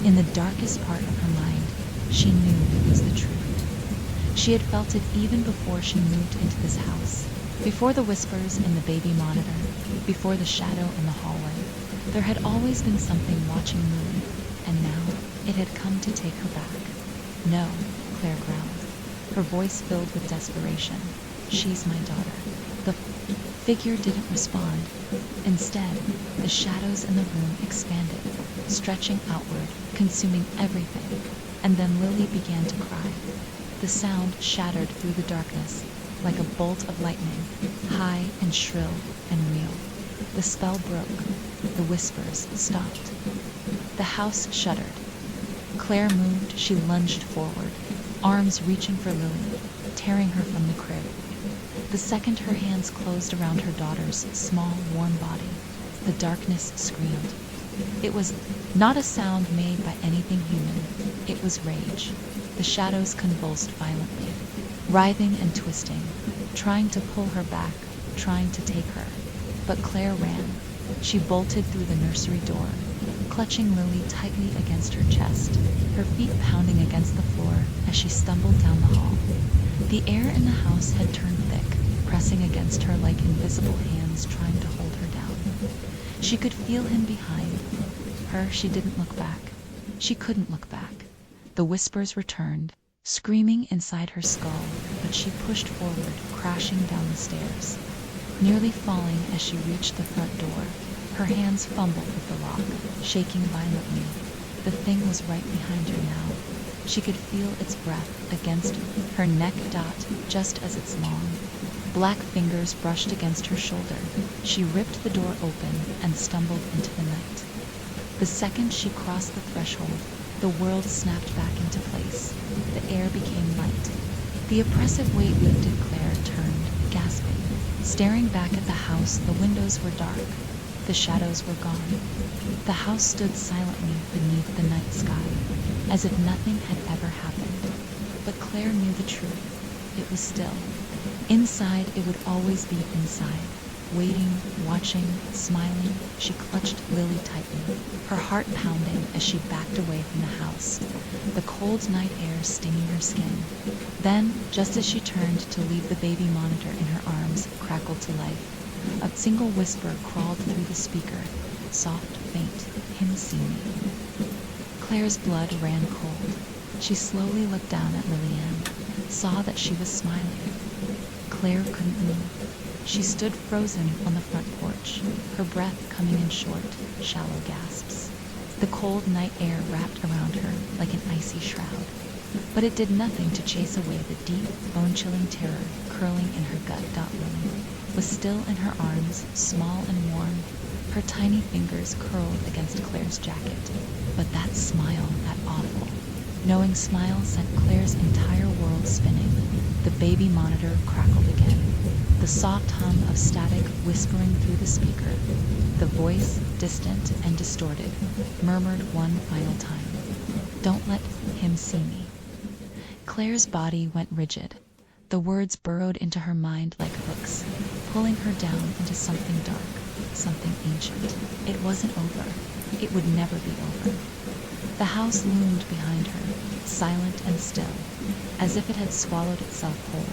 in the darkest part of her mind, she knew it was the truth. She had felt it even before she moved into this house, before the whispers in the baby monitor, before the shadow in the hallway. There had always been something watching Lily, and now it had come to take her back. "No," Claire growled, her voice filled with desperation. "She's my daughter." The figure didn't respond. Instead, the shadows in the room expanded, stretching outward, consuming everything. And then Lily began to cry. The sound shattered through the darkness, like a bolt of lightning, high and shrill and real. The spell broke. The whispers stopped. The house shuddered. Claire moved. She lunged forward, arms reaching for Lily, tearing her from the crib. The second her hands closed around her daughter's small, warm body, the darkness screamed. It was not a sound made by anything human. It was rage. The shadows convulsed violently, writhing and twisting, trying to pull her back, trying to take her. But Claire ran. She bolted through the nursery door, clutching Lily tightly against her chest, her feet pounding against the floor as she stumbled down the hall. The air in the house had turned thick, pressing against her like invisible hands trying to hold her down. She could feel him behind her. She didn't look back. She couldn't look back. The whispers returned, screaming inside her skull, but she pushed forward, crashing down the stairs, nearly falling as she reached the front door. Her hands fumbled with the lock, shaking violently. The thing was right behind her now. She could feel its breath against her neck, just as its long, black fingers brushed against her shoulder. She ripped the door open and stumbled into the night. The second she crossed the threshold, the world snapped back into place. The air became light. The oppressive weight lifted. Claire turned, gasping, staring back at the house. The windows were dark. The shadows were gone. The house stood silently beneath the night sky, as if nothing had ever happened. But Claire knew the truth. It was still. Inside, it would always be inside. Waiting, watching, smiling, she clutched Lily tightly, her heart pounding as she backed away from the house, the cold night air stinging her skin. Then, just as she turned to leave, the baby monitor in her arms crackled to life. A single whisper crawled through the speaker, soft, faint, "Him see me." Claire's blood ran cold. She slowly looked down at Lillian, saw that she was smiling. Claire couldn't move. She stood frozen on the front porch, her breath coming in short, shallow gasps. The cold night air wrapped around her like an icy shroud, but it did nothing to chase away the deep, bone-chilling terror curling in her gut. Lily was still in her arms, small and warm, her tiny fingers curled against Claire's jacket. But that smile, that awful, knowing smile, sent Claire's entire world spinning. The baby monitor crackled again, the soft hum of static whispering through the speaker. The voice, distant and distorted, murmured one final time, "Don't let him see me." Claire's body went rigid. The words burrowed into her mind like hooks, pulling her down into something dark, something ancient. It wasn't over. It would never be over. The house loomed behind her, silent and still, as if it had swallowed itself whole.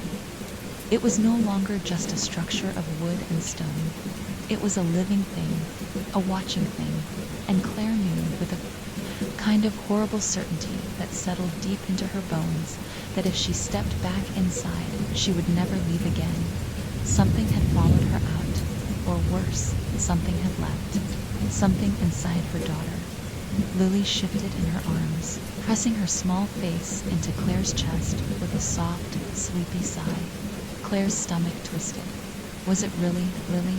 It was no longer just a structure of wood and stone. It was a living thing, a watching thing, and Claire knew with a kind of horrible certainty that settled deep into her bones that if she stepped back inside, she would never leave again. Something had followed her out, or worse, something had left, something inside her daughter. Lily shifted in her arms, pressing her small face into Claire's chest with a soft, sleepy sigh. Claire's stomach twisted. Was it really Lily?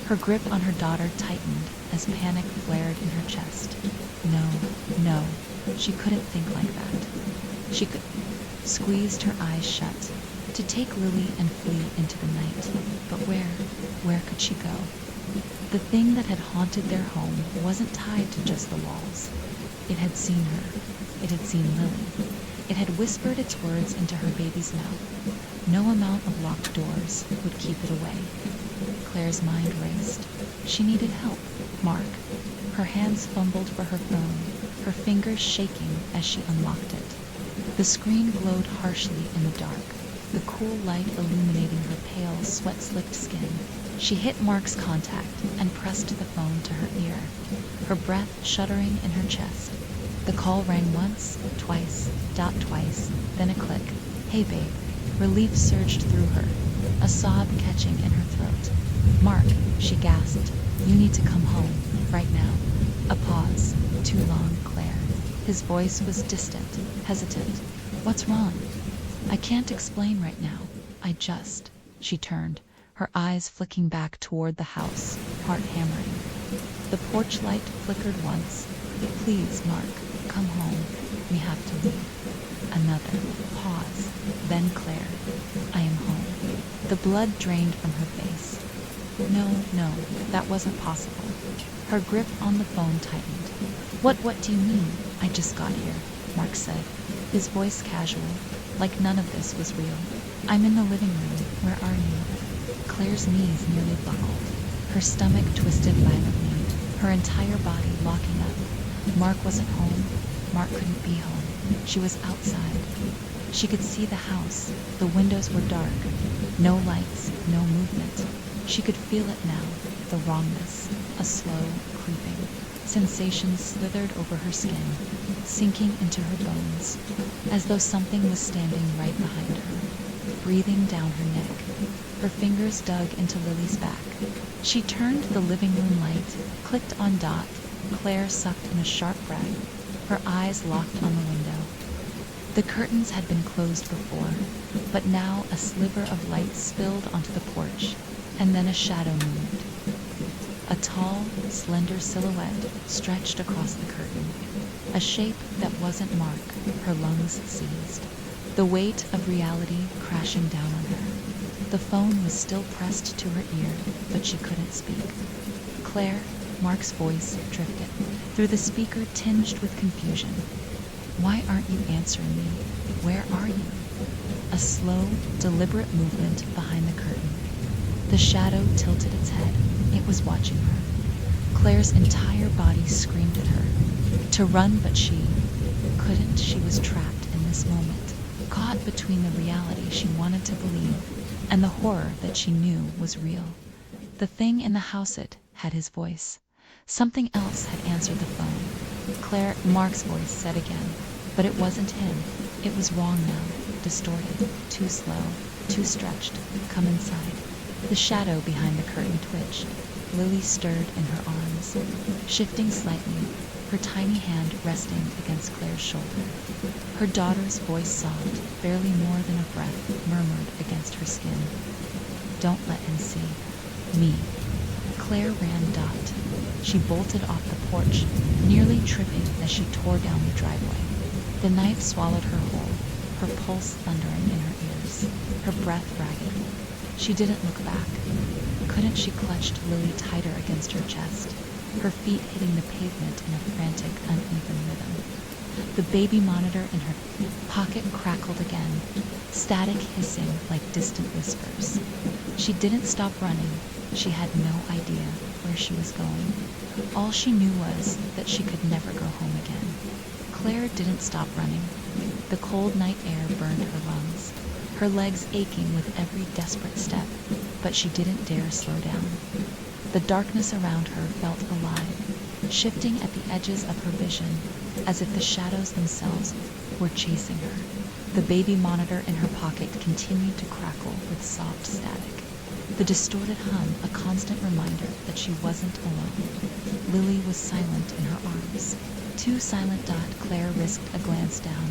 Her grip on her daughter tightened as panic flared in her chest. No, she couldn't think like that. She squeezed her eyes shut, to take Lily and flee into the night. But where could she go? The thing that had haunted their home wasn't tied to just the walls. It had seen her. It had seen Lily. It had whispered its words into her baby's mouth. No amount of locked doors would keep it away. Claire's mind raced. She needed help. Mark. Her hands fumbled for her phone, her fingers shaking as she unlocked it. The screen glowed harshly in the dark, the cool light illuminating her pale, sweat-slicked skin. She hit Mark's contact and pressed the phone to her ear, her breath shuddering in her chest. The call rang once, twice, then a click. "Hey, babe." Relief surged through her, a sob catching in her throat. "Mark," she gasped. "You need to come home, right now." A pause. Too long, Claire. His voice was distant, hesitant. What's wrong? I can't explain right now. I just... She turned, her eyes flicking back toward the house, heart hammering. The porch light flickered once. Please, Mark, come home. We have to leave. Another pause. Then Claire. I am home. The blood drained from her face. No, that wasn't possible. Her grip on the phone tightened. What do you mean? I just got here, Mark said, his voice casual, like none of this was real. I'm in the living room. Where are you? Claire's knees nearly buckled. Her stomach twisted violently, her entire body locking up. Mark wasn't home. Mark couldn't be home. She was outside. She could see the house. The windows were dark. No lights, no movement. She could feel it now, the wrongness, a slow creeping. Sensations slithered over her skin, sinking into her bones, as though something was standing right behind her, breathing down her neck. Her fingers dug into Lily's back. She turned the living room light, clicked on Dot. Claire sucked in a sharp breath, her eyes locked on the window. The curtains had been closed before, but now a sliver of light spilled onto the porch, and then a shadow moved. A tall, slender silhouette stretched across the curtain, a shape that wasn't Mark. Her lungs seized, the weight of reality crashing down on her. The phone was still pressed to her ear, but she couldn't speak. Claire, Mark's voice drifted through the speaker, tinged with confusion. Why aren't you answering me? Where are you? A slow, deliberate movement behind the curtain. The shadow tilted its head. It was watching her. Claire's entire body screamed at her to run, but she couldn't. She was trapped in this moment, caught between the reality she wanted to believe and the horror that she knew was real. The thing in the house, it had his voice. Something else had answered the phone. Claire, Mark's voice said again, but it wasn't him. It was wrong now, distorted, too slow, too stretched. Come inside. The shadow behind the curtain twitched. Lily stirred in her arms, shifting slightly, her tiny hand resting against Claire's shoulder. Her daughter's voice sobbed, barely more than a breath murmured against her skin. Don't let him see. Me. Claire ran Dot. She bolted off the porch, nearly tripping as she tore down the driveway. The night swallowed her whole, her pulse thundering in her ears, her breath ragged. She didn't look back. Couldn't she clutched Lily tighter against her chest, her feet hitting the pavement in a frantic, uneven rhythm. The baby monitor in her pocket crackled again, static hissing like distant whispers. She didn't stop running. She had no idea where she was going. All she knew was that she could never go home again. Claire didn't stop running. The cold night air burned her lungs, her legs aching with every desperate step, but she didn't dare slow down. The darkness around her felt alive, shifting at the edges of her vision, as if the shadows themselves were chasing her. The baby monitor in her pocket continued to crackle with soft static, the distorted hum a constant reminder that she wasn't alone. Lily was silent in her arms. Too silent. Claire risked a glance down,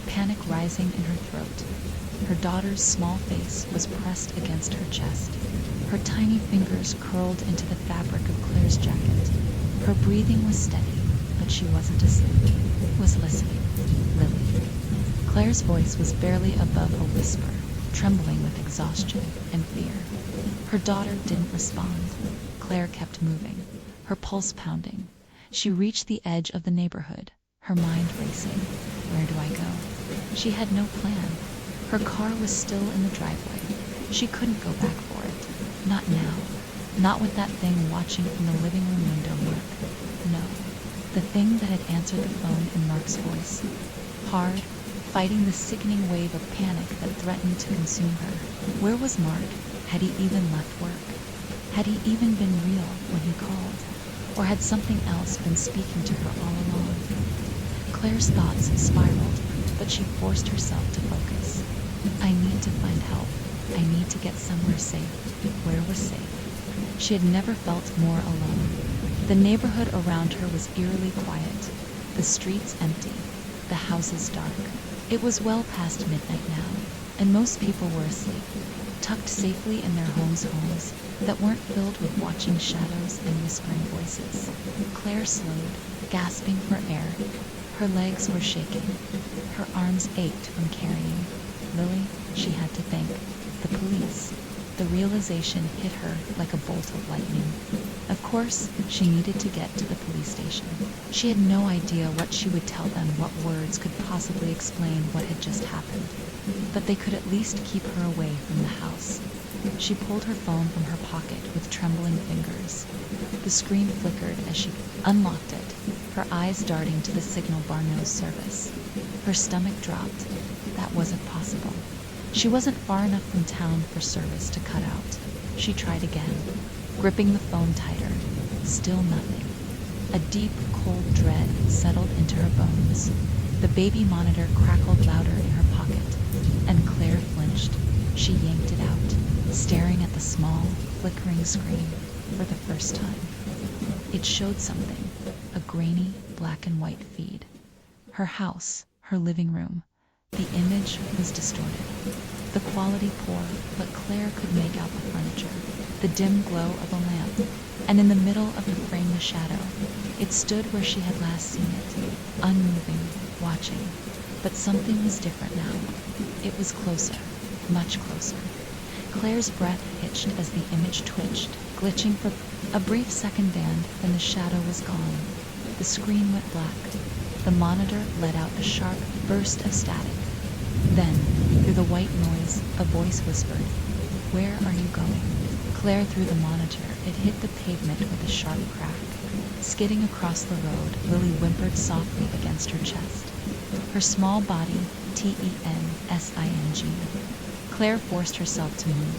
panic rising in her throat. Her daughter's small face was pressed against her chest. Her tiny fingers curled into the fabric of Claire's jacket. Her breathing was steady, but she wasn't asleep. Was listening. Lily. Claire's voice was barely above a whisper, trembling with exhaustion and fear. Her daughter didn't respond. Claire kept moving, her pulse pounding. She reached the edge of the neighborhood, her mind racing. Where do I go? She had no plan. Her car was still in the driveway. She couldn't go back for it. Not now. Not with that thing watching from the living room window, Mark. No. The thing that had answered the phone in Mark's voice. Hard, fighting the sickening wave of panic that threatened to consume her. Where was Mark? Had he even left work? Had he even been real when he called? Or had something else been speaking to her all along? Claire's thoughts spiraled, but she forced herself to focus. I need to find help. I need to get somewhere safe. Where was safe? She had never felt more alone. The neighborhood around her was eerily quiet, the streets empty, the houses dark. It was well past midnight now, and most people were asleep, tucked safely in their homes that weren't filled with watching shadows and whispering voices. Claire slowed, gasping for air. Her legs were shaking. Her arms ached from carrying Lily. She had to think. The police. The realization hit her like a bolt of lightning. Of course, she needed to get to the police station. She had no idea what she would tell them, what words could possibly explain what had just happened. But they could at least keep her away from the house. She pulled her phone from her pocket with trembling fingers. The screen flickered as she unlocked it, her eyes darting to the signal bar no service. Her stomach dropped. That wasn't possible. She wasn't far enough from town for service to cut out. She tried again, gripping the phone tighter. Still nothing. A deep, cold dread settled into her bones. The baby monitor crackled louder in her pocket, and Claire flinched. She yanked it out, staring at the small, flickering screen for the first time. It showed something, a grainy, black and white feed. Her house, her living room. The image was distorted, the quality poor, but Claire could make out the furniture, the dim glow of a lamp, and in the middle of the frame the shadow. It stood where she had last seen it, unmoving, watching. But something was different now. It was closer, much closer. Claire's breath hitched as the image twitched, glitching for a brief second, and then the shadow was gone. The screen went black. The monitor let out a sharp burst of static. Then, through the white noise, a voice whispered, "Where are you going?" Claire threw the monitor. It hit the pavement with a sharp crack. Skidding across the road, Lily whimpered softly against her chest. Her small body, tensing. Claire forced herself to move.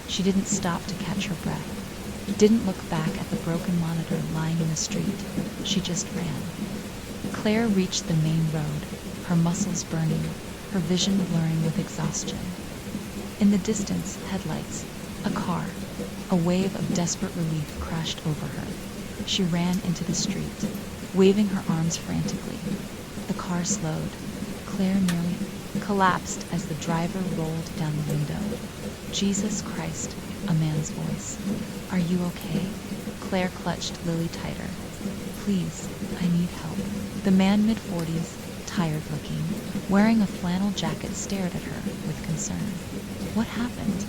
She didn't stop to catch her breath. Didn't look back at the broken monitor lying in the street. She just ran. Claire reached the main road, her muscles burning, her vision blurring with exhaustion. In the distance, headlights, a car. A wave of desperate relief crashed over her. She ran into the street, waving her arms frantically. The car slowed. Claire nearly collapsed as the driver rolled down the window. "Jesus Christ," a man's voice. "Are you okay?" Claire clutched Lily tighter. "Please, I need help." The man, mid-40s, tired-looking, wearing a flannel jacket, stared at her with concern. "What happened?"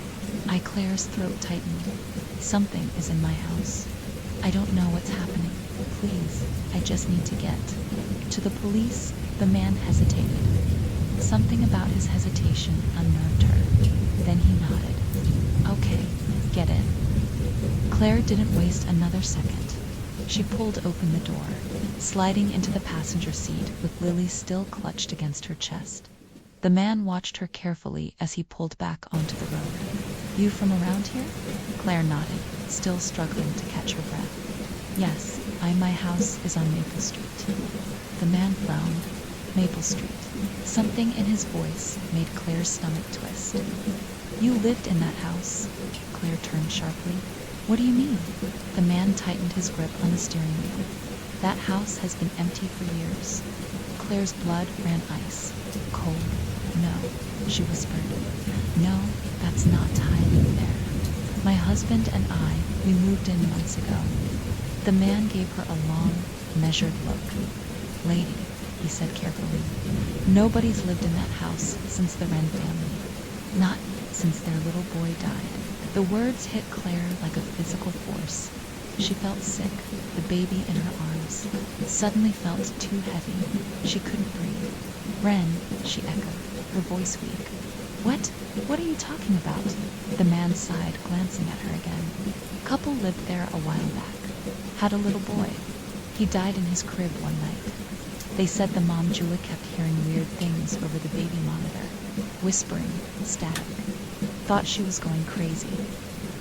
Claire's throat tightened. "Something is in my house. I don't know what's happening. Please, I just need to get." To the police, the man hesitated. Something about his hesitation unnerved her. Then he nodded. "Okay, get in." Claire didn't waste another second. She pulled open the door, sliding into the passenger seat with Lily still clutched against her chest. The man watched her carefully as he pulled back onto the road. "You from around here?" Claire nodded, still struggling to catch her breath. "Yes, my house is on Maple Street." The man frowned. Maple Street. Something in his voice made Claire's stomach twist. "You lived in that house?" Claire turned sharply. "What do you mean?" The man tightened his grip on the steering wheel. "That house has been empty for years." Claire's blood ran ice. Cold. "No," she whispered. "No, that's not time there. My husband and we moved in months ago." The man gave her a long, measured look. "Lady," he said carefully, "nobody's lived in that house since the Wren family. Not since their little boy died." The words hit Claire like a physical force. She felt sick, the baby in her arms. Suddenly felt too heavy. She couldn't breathe. "Wren," she echoed, her voice weak. What are you talking about?" The man sighed, glancing at her again. "Couple lived there a while back. Had a little boy. He died in his crib one night. They said the mom, Julia, kept hearing weird things over the baby monitor. Whispering, static. Thought she was going crazy.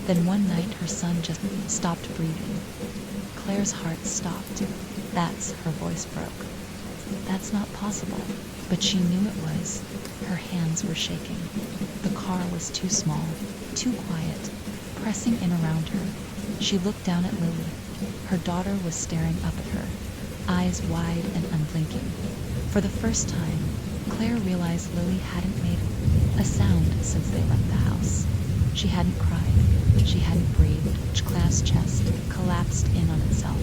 Then one night her son just stopped breathing." Claire's heart stopped. Her voice broke. "That's not possible." But she knew it was. Her hands were shaking. The car was too small, too quiet, pressing in around her. She looked down at Lily. Her daughter was staring up at her, eyes wide and unblinking. For the first time, Claire realized Lily hadn't made a sound since they left the house. She hadn't cried. She hadn't breathed. Claire's chest collapsed in on itself.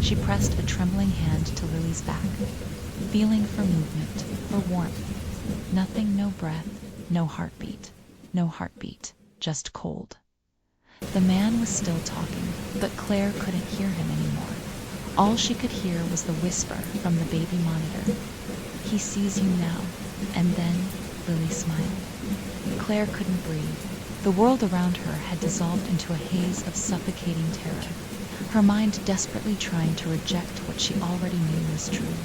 She pressed a trembling hand to Lily's back, feeling for movement, for warmth. Nothing, no breath, no heartbeat. No heartbeat, just cold. The man was still talking, but Claire couldn't hear him anymore. All she could hear was the whisper from the baby monitor. "He sees you now." And then Lily smiled. Claire couldn't breathe. The world around her had dissolved into a haze of suffocating terror, her mind desperately trying to reject what she already knew was true.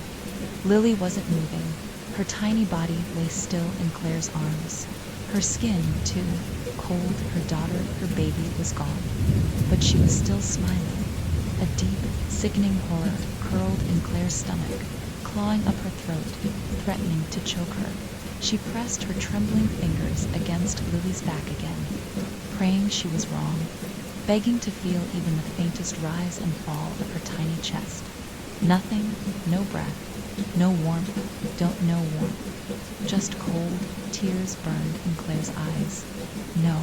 Lily wasn't moving. Her tiny body lay still in Claire's arms. Her skin, too, cold. Her daughter, her baby, was gone. But she was still smiling. A deep, sickening horror curled in Claire's stomach, clawing up her throat, threatening to choke her. She pressed her trembling fingers against Lily's back again, praying she was wrong, begging to feel even the faintest rise and fall of her tiny chest. Nothing, no breath, no warmth, don't know warmth. Just cold, tears burned in Claire's eyes. No,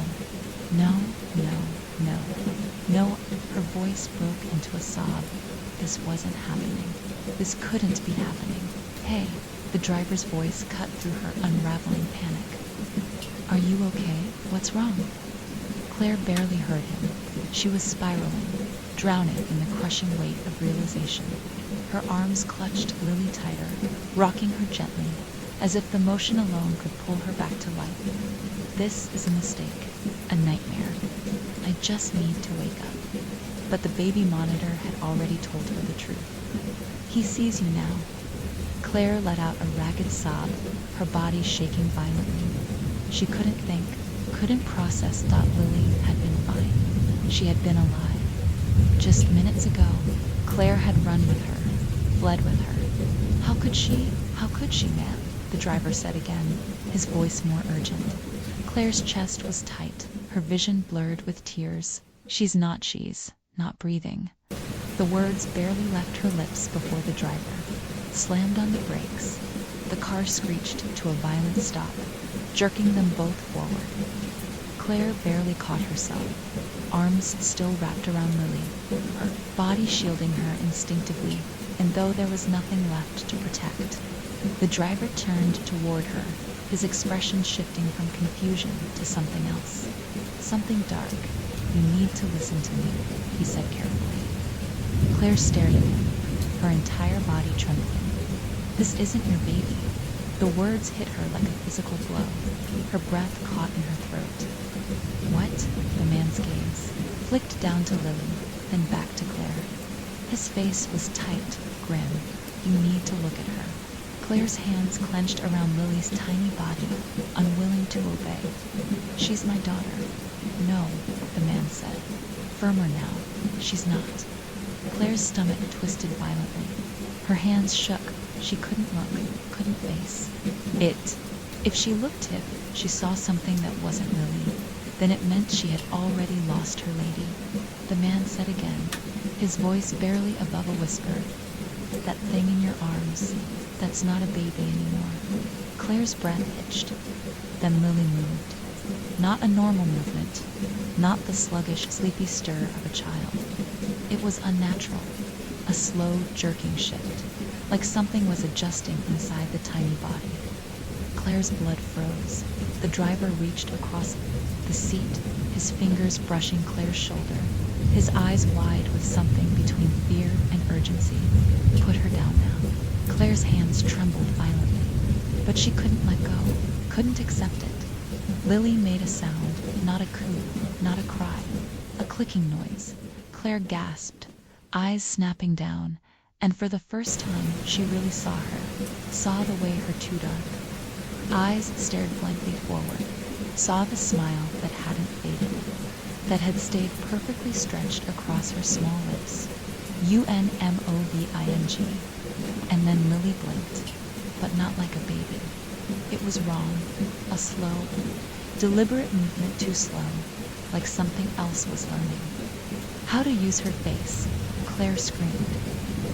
no, no, no, no. Her voice broke into a sob. This wasn't happening. This couldn't be happening. "Hey," the driver's voice cut through her unraveling panic. "Are you okay? What's wrong?" Claire barely heard him. She was spiraling, drowning in the crushing weight of realization. Her arms clutched Lily tighter, rocking her gently, as if the motion alone could pull her back to life. "This is a mistake, a nightmare. I just need to wake up." But the baby monitor had already told her the truth. "He sees you now." Claire let out a ragged sob, her body shaking violently. She couldn't think, couldn't process thought Lily had been fine. She had been alive. Just minutes ago, Claire had run with her, fled with her. How could she, ma'am?" the driver said again, his voice more urgent. Claire's chest was tight, her vision blurred with tears. She's not breathing. The words barely left her lips before the driver slammed on the brakes. The car screeched to a violent stop, jerking them both forward. Claire barely caught herself, arms still wrapped around Lily, her body shielding her instinctively, and though there was nothing left to protect. The driver turned toward her, his expression shifting from confusion to something else. "Something dark. You need to listen to me," he said carefully. Claire stared at him, her entire body trembling. "This isn't your baby." The words hit her like a physical blow. Her breath caught in her throat. "What?" The man's gaze flicked down to Lily, then back to Claire. His face was tight, grim. "You need to look at her." Claire's hands clenched around Lily's tiny body, unwilling to obey. "She's my daughter." "No," the man said, firmer now. "She's not." Claire's stomach twisted violently. Her hands shook. She couldn't look, couldn't face. If she looked it, she saw something that wasn't Lily. Then it meant she had already lost her lady. The man said again, his voice barely above a whisper, "That thing in your arms, that's not a baby anymore." Claire's breath hitched. Then Lily moved. Not a normal movement, not the sluggish, sleepy stir of a child. It was unnatural, a slow, jerking shift, like something was adjusting inside the tiny body. Claire's blood froze. The driver reached across the seat, his fingers brushing Claire's shoulder, his eyes wide with something between fear and urgency. "Put her down now." Claire's hands trembled violently, but she couldn't let go, couldn't accept it. Lily made a sound, not a coo, not a cry, a clicking noise. Claire gasped, eyes snapping down, and for the first time she really saw her, saw the way her too dark eyes stared blankly forward, saw the smile that hadn't faded, that had stayed perfectly stretched across her small lips. UNMOVING. And then Lily blinked, but not like a baby. It was wrong, a slow, deliberate movement, too slow, like something else was learning. How to use her face. Claire screamed.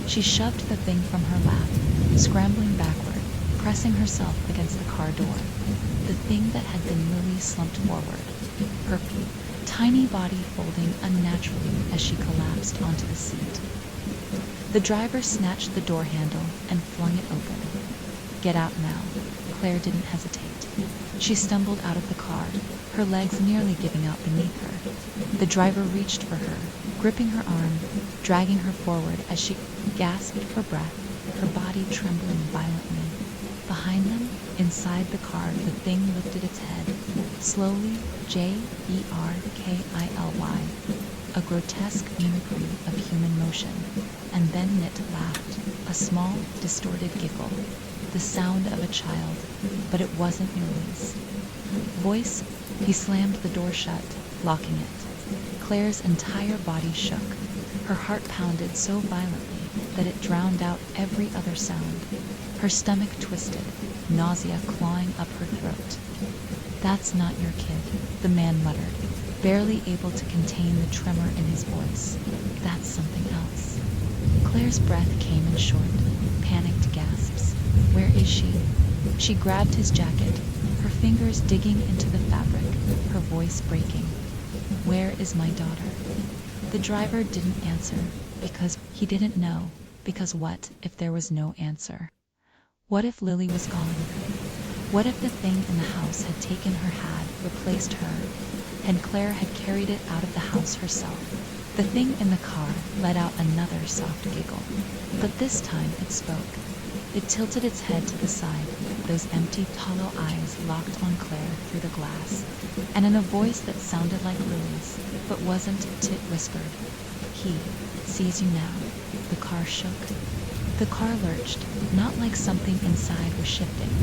She shoved the thing from her lap, scrambling backward, pressing herself against the car door. The thing that had been Lily slumped forward, her tiny body folding unnaturally as she collapsed onto the seat. The driver snatched the door handle and flung it open. "Get out now." Claire didn't hesitate. She stumbled out of the car, her legs nearly giving out beneath her. The driver reached for her, gripping her arm, dragging her forward as she gasped for breath, her body trembling violently. Behind them, inside the car, the thing lifted its head, slowly, Jerkily, a grotesque mimicry of human motion, and then it laughed, a small, distorted giggle, the sound of a child, but it wasn't Lily's voice. He slammed the door shut, locking it. Claire's entire body shook. Her heart pounded so violently that it drowned out every other sound. Her stomach twisted, nausea clawing up her throat. "That's not your kid," the man muttered, barely able to contain the tremor in his voice. "That's something else." Claire's breath came in short, panicked gasps. "Where is she?" She grabbed his jacket, her fingers digging into the fabric, her voice breaking. "Where is my daughter?" The driver didn't answer, because he didn't know. Because what if there was no answer? What if Lily was gone? What if the thing in the house had taken her, had replaced her, and Claire had carried it out of the house herself? The thing in the car let out another soft giggle, but this time it spoke. It tilted its head to the side, those empty, hollow eyes locked on Claire through the glass, and in a voice that sounded like Lily's, but wasn't, it whispered, "He sees you now." The car shook. The car lurched, not like something inside was shifting,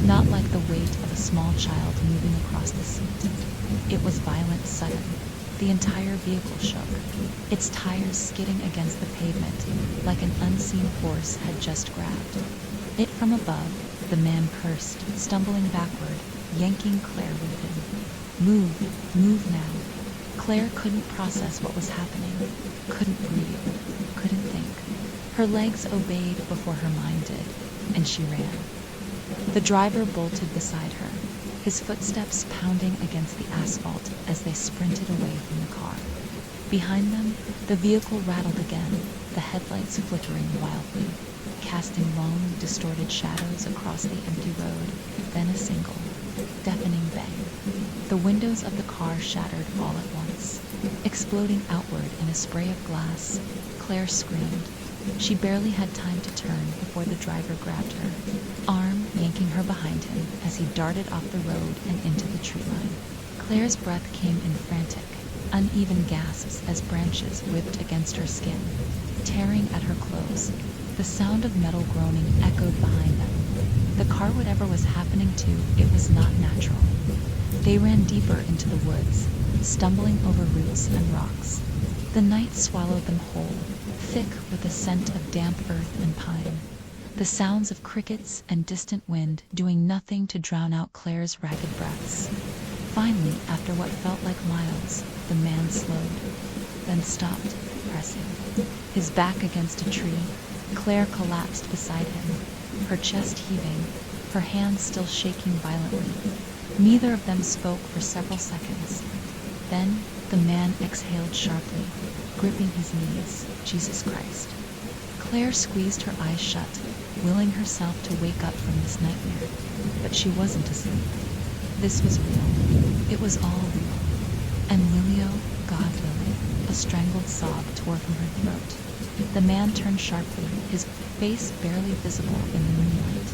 not like the weight of a small child moving across the seat. It was violent, sudden. The entire vehicle shook, its tires skidding against the pavement like an unseen force had just grabbed it from above. The man cursed, stumbling backward, yanking Claire with him. "Move, move now." Claire couldn't process what was happening, couldn't breathe, couldn't think. Her legs obeyed before her mind did, and she ran. The driver bolted beside her, his footsteps pounding against the asphalt as they sprinted away from the car. Behind them, the vehicle rattled again, the headlights flickering wildly, casting long, distorted shadows across the empty road, then a single, deafening bang. The windows of the car shattered all at once, exploding outward in a spray of glass. Claire screamed. She barely had time to turn before the driver grabbed her, arm yanking her behind him as he darted off the road and into the tree line. Claire's breath came in frantic, uneven gasps as branches whipped against her skin, tearing at her clothes. The sound of metal groaning echoed behind them. The car, whatever was happening to, it was not natural. They ran deeper into the woods, stumbling over roots and rocks. The night swallowed them whole, thick with the scent of damp earth and pine. The sounds of crickets and distant wind doing nothing to drown out Claire's ragged breaths. Finally, after what felt like miles, the man slowed, then stopped, pressing his back against a tree. Claire collapsed beside him, her chest heaving, her hands still shaking violently. Neither of them spoke for several seconds. Then the man exhaled sharply, gripping his knees. Jesus Christ. Claire squeezed her eyes shut, willing herself to wake up from this nightmare. But she wasn't asleep. This was real. It was all real. And Lilio, God Lily, a strangled sob tore from her throat. The man turned sharply, his face barely visible in the moonlight.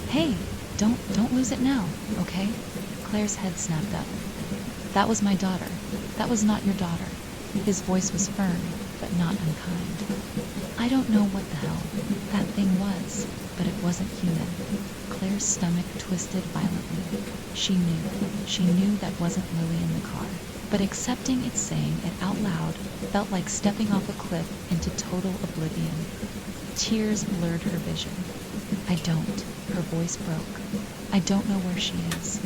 "Hey, don't lose it now, okay?" Claire's head snapped up. "That was my daughter. That was not your daughter." His voice was firm, but not unkind. "I don't know what the hell that thing was, but it wasn't human." Claire's stomach twisted violently. She knew that wasn't Lily in the car. But accepting it, saying it out loud, felt like stepping off a cliff into total oblivion. Tears blurred her vision. "I don't," her voice broke. "I don't know where she is."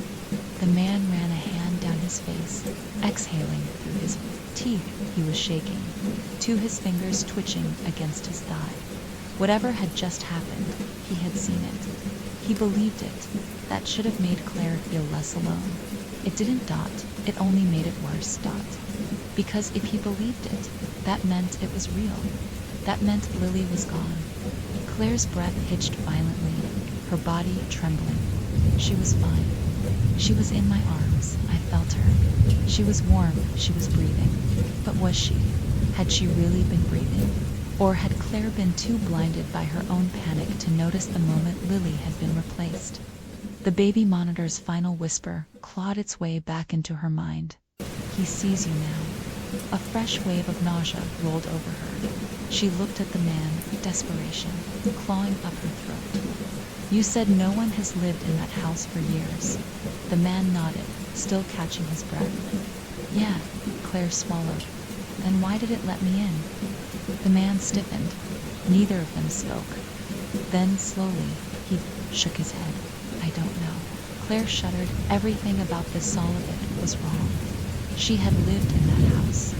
The man ran a hand down his face, exhaling through his teeth. He was shaking, two his fingers twitching against his thigh. Whatever had just happened, he had seen it. He believed it. That should have made Claire feel less alone. It didn't. It only made it worse. Because if he believed it, that meant it was real. That meant Lily was gone. Claire's breath hitched violently, her body trembling. She was fine. She was in my arms. I felt her. She was warm. She was breathing. But was she? Had she really been breathing? Or had Claire been too blinded by her own panic to notice the moment Lily had been replaced? The baby monitor's final whisper clawed its way back into her mind. He sees you now. A fresh wave of nausea rolled over her. She looked at the man, desperation clawing up her throat. You said no one has lived in that house for years. The man nodded, still catching his breath. Yeah, Claire swallowed. Then why did it let me in? The man stiffened. Neither of them spoke. Then, slowly, he shook his head. I don't know. Claire shuddered. Everything about this, all of it, was wrong. She had lived in that house.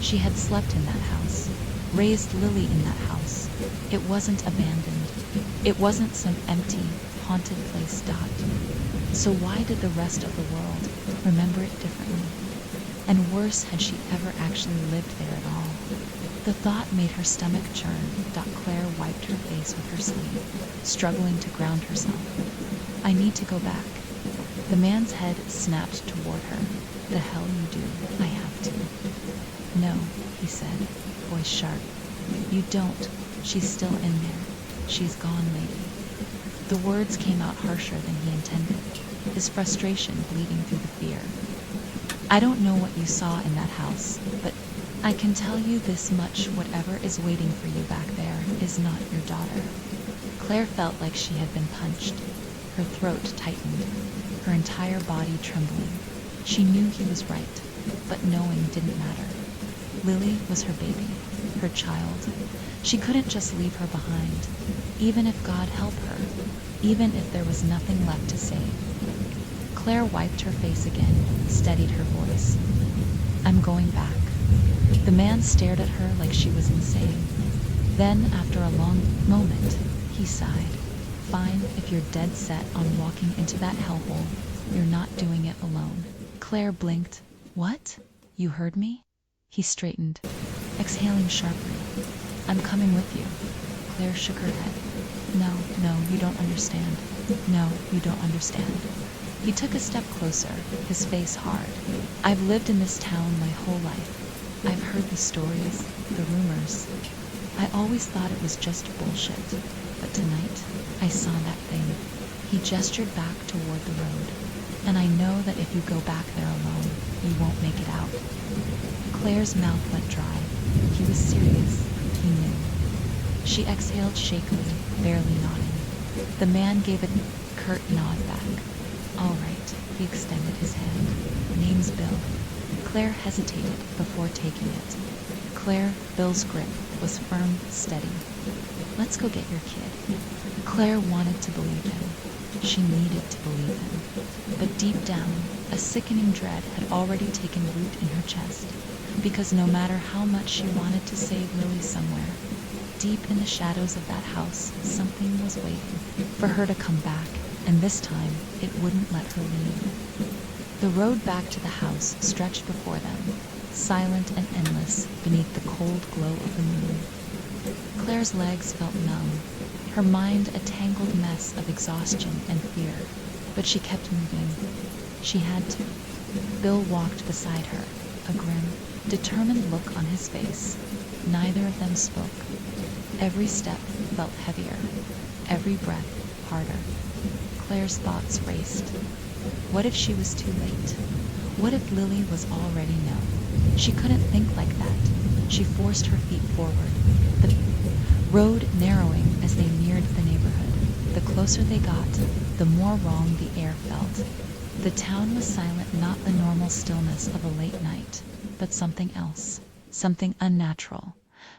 She had slept in that house. Raised Lily in that house. It wasn't abandoned. It wasn't some empty, haunted place. So why did the rest of the world remember it differently? And worse, had she ever actually lived there at all? The thought made her stomach churn. Claire wiped her face with her sleeve, struggling to ground herself. I need to go back. The man's head snapped toward her. The hell you do. I have to. No, he said, voice sharp. You don't. She's still in there. She's gone, lady. The words came out harsher than he intended, his frustration bleeding through the fear. I don't know what you saw in that house, but I can tell you this much: whatever is waiting for you back there is not your daughter. Claire felt like she had been punched. Her throat tightened, her entire body trembling. She knew he was right, but knowing didn't matter. Lily was her baby, her child. She couldn't just leave her behind, even if God help her, even if there was nothing left to save. Claire wiped her face again, steadied her voice. I'm going back. The man stared at her like she was insane. Then, after a long moment, he sighed. Fine, if you're dead set on walking into that hellhole, you're not doing it alone. Claire blinked. What? You heard me? He straightened, exhaling sharply. I'm coming with you. Claire shook her head. No, you don't understand. No, you don't understand. He took a step closer, his face hard. I've lived in this town my whole life. I've heard the stories, the rumors. I always thought it was just bullshit. But tonight, I saw that thing. He gestured back toward the road. And I know that if you go back there alone, you won't make it out. Claire's mouth went dry. He was serious. He knew. She exhaled shakily, barely nodding. The man gave a curt nod back. All right, he extended his hand. Name's Bill. Claire hesitated before taking it. Bill's grip was firm, steady. Let's go get your kid. Claire wanted to believe him. She needed to believe him. But deep down, a sickening dread had already taken root in her chest. Because no matter how much she wanted to save Lily somewhere, deep in the shadows of that house, something was waiting for her to come back, and this time it wouldn't let her leave. The road back to the house stretched before them, silent and endless beneath the cold glow of the moon. Claire's legs felt numb, her mind a tangled mess of exhaustion and fear, but she kept moving. She had to. Bill walked beside her, a grim, determined look on his face. Neither of them spoke. Every step felt heavier, every breath harder. Claire's thoughts raced. What if she was too late? What if Lily was already known? She couldn't think like that. She forced her feet forward, the road narrowing as they neared the neighborhood. The closer they got, the more wrong the air felt. The town was silent, not the normal stillness of a late night, but something else, something unnatural.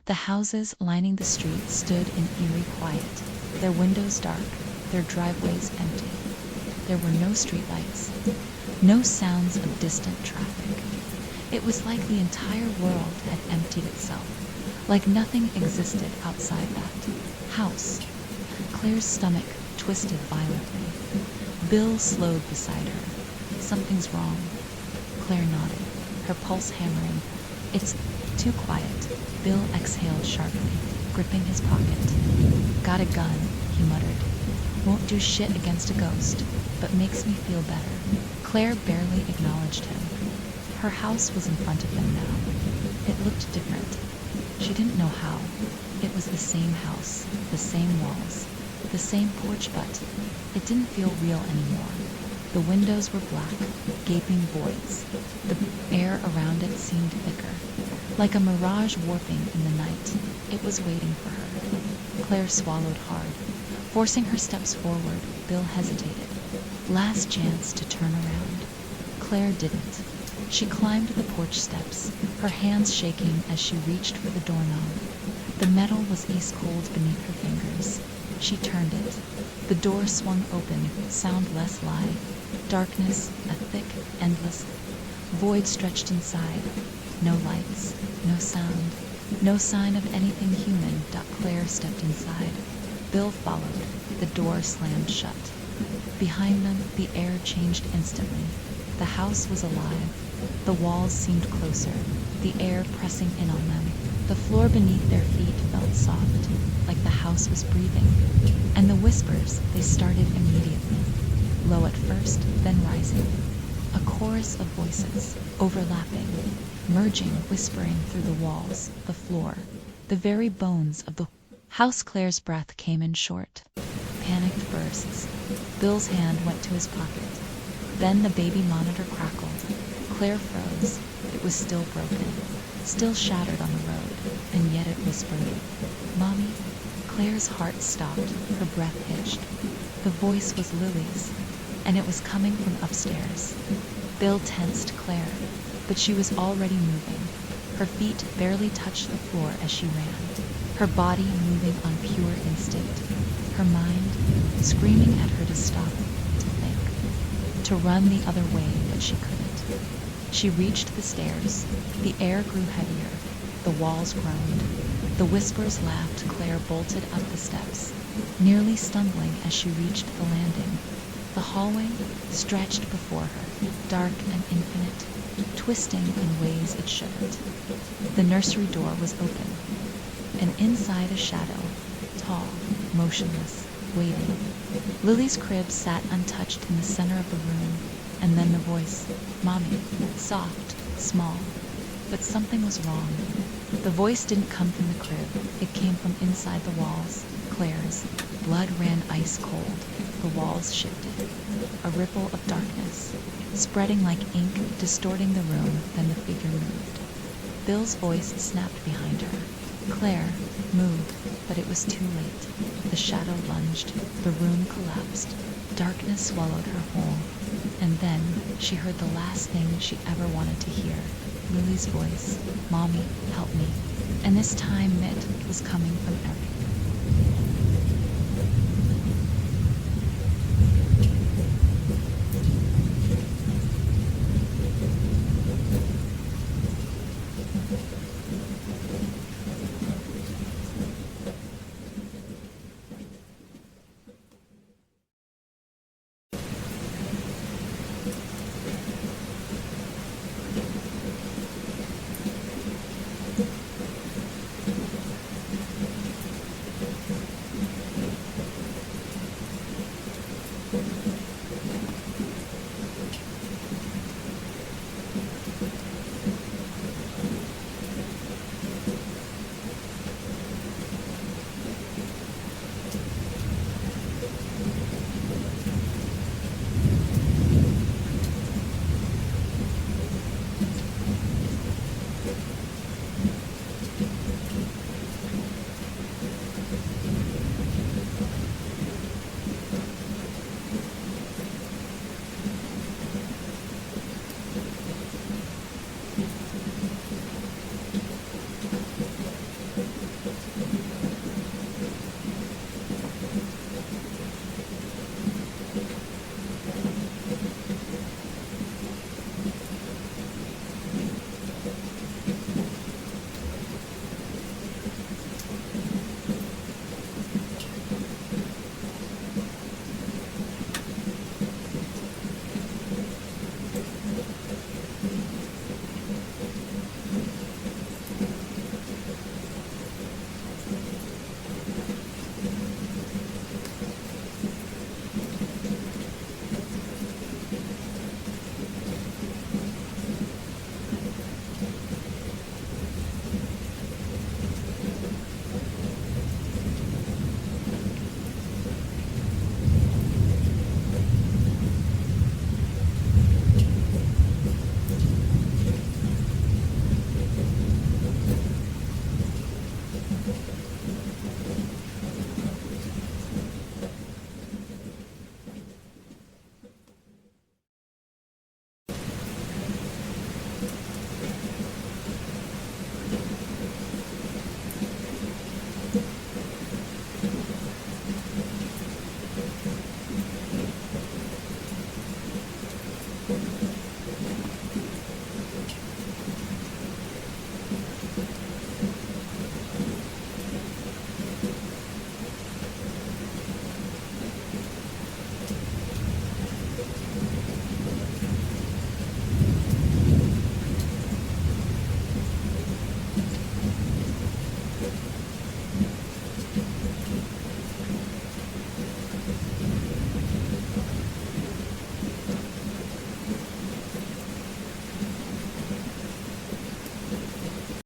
The houses lining the street stood in eerie quiet, their windows dark, their driveways empty. There were no streetlights. No sounds of distant traffic. It was like the entire world had emptied itself, like nothing existed outside that house. Claire's stomach twisted violently. Bill slowed beside her. Something's wrong. Claire nodded, her pulse hammering. It's too quiet. Bill exhaled sharply, gripping his pocket. Got a gun, he muttered. Won't do shit against a ghost, but makes me feel better. Claire barely acknowledged him. Her house was in front of them now. It looked different. She didn't know how. It was the same house, the same walls, the same porch, but it didn't feel real anymore. The windows were black, gaping voids. The air around it seemed thicker, like a mirage warping in the night. It was waiting for her. Claire swallowed hard. Forcing her steps forward, Bill hesitated. Last chance to turn around. Claire didn't. She climbed the porch steps, her hands shaking as she reached for the doorknob. The metal was ice-cold beneath her fingers. She turned it. The door swung open, sound less live. Darkness, a thick, endless void stretched inside. No lights, no sound, no sign of anything human. Claire stepped inside. Bill followed. The door slammed shut. Behind them, the air changed instantly. The house was alive. The walls seemed closer, the air pressing in on them. The floor beneath their feet felt soft, like the house was breathing. And the whispers, they started immediately. Low at first, then rising. A chorus of voices, overlapping, merging, whispering through the walls, the floor, the very bones of the house. Claire's breath came in short. Panicked bursts. Bill's hand went to his pocket. Then the baby monitor crackled. Claire froze. It was still broken, still shattered on the road, and yet it whispered, "Mommy." Claire's heart stopped, her breath hitched. The voice was Lily's, and it was coming from upstairs. Bill tensed Claire, but she was already moving. Her feet barely touched the floor as she ran, her body moving on pure instinct, her mind screaming at her to stop, to think, to run the other way, but she couldn't. She reached the stairs. The air grew heavier. The walls groaned. The whispers laughed. Claire bolted up the steps, nearly stumbling as she reached the landing. The hallway stretched before her, dark and infinite, twisting in ways it shouldn't. The nursery door was open, and inside a shadow, tall, motionless, waiting. Lily's crib sat untouched in the center of the room, and then the voice, "Mommy," soft, small, but something was wrong. The voice didn't come from the crib, it came from inside the walls, Claire's. Blood ran ice cold, the walls shifted. A ripple of darkness, spreading like ink, distorting the room, then the figure moved. Bill's voice snapped behind her. Claire moved, but it was too late. The shadow lunged, the room collapsed. Darkness swallowed her whole. And then she heard the last thing she ever wanted to hear. Lily's voice, "Mommy, help me." And this time it was coming from everywhere.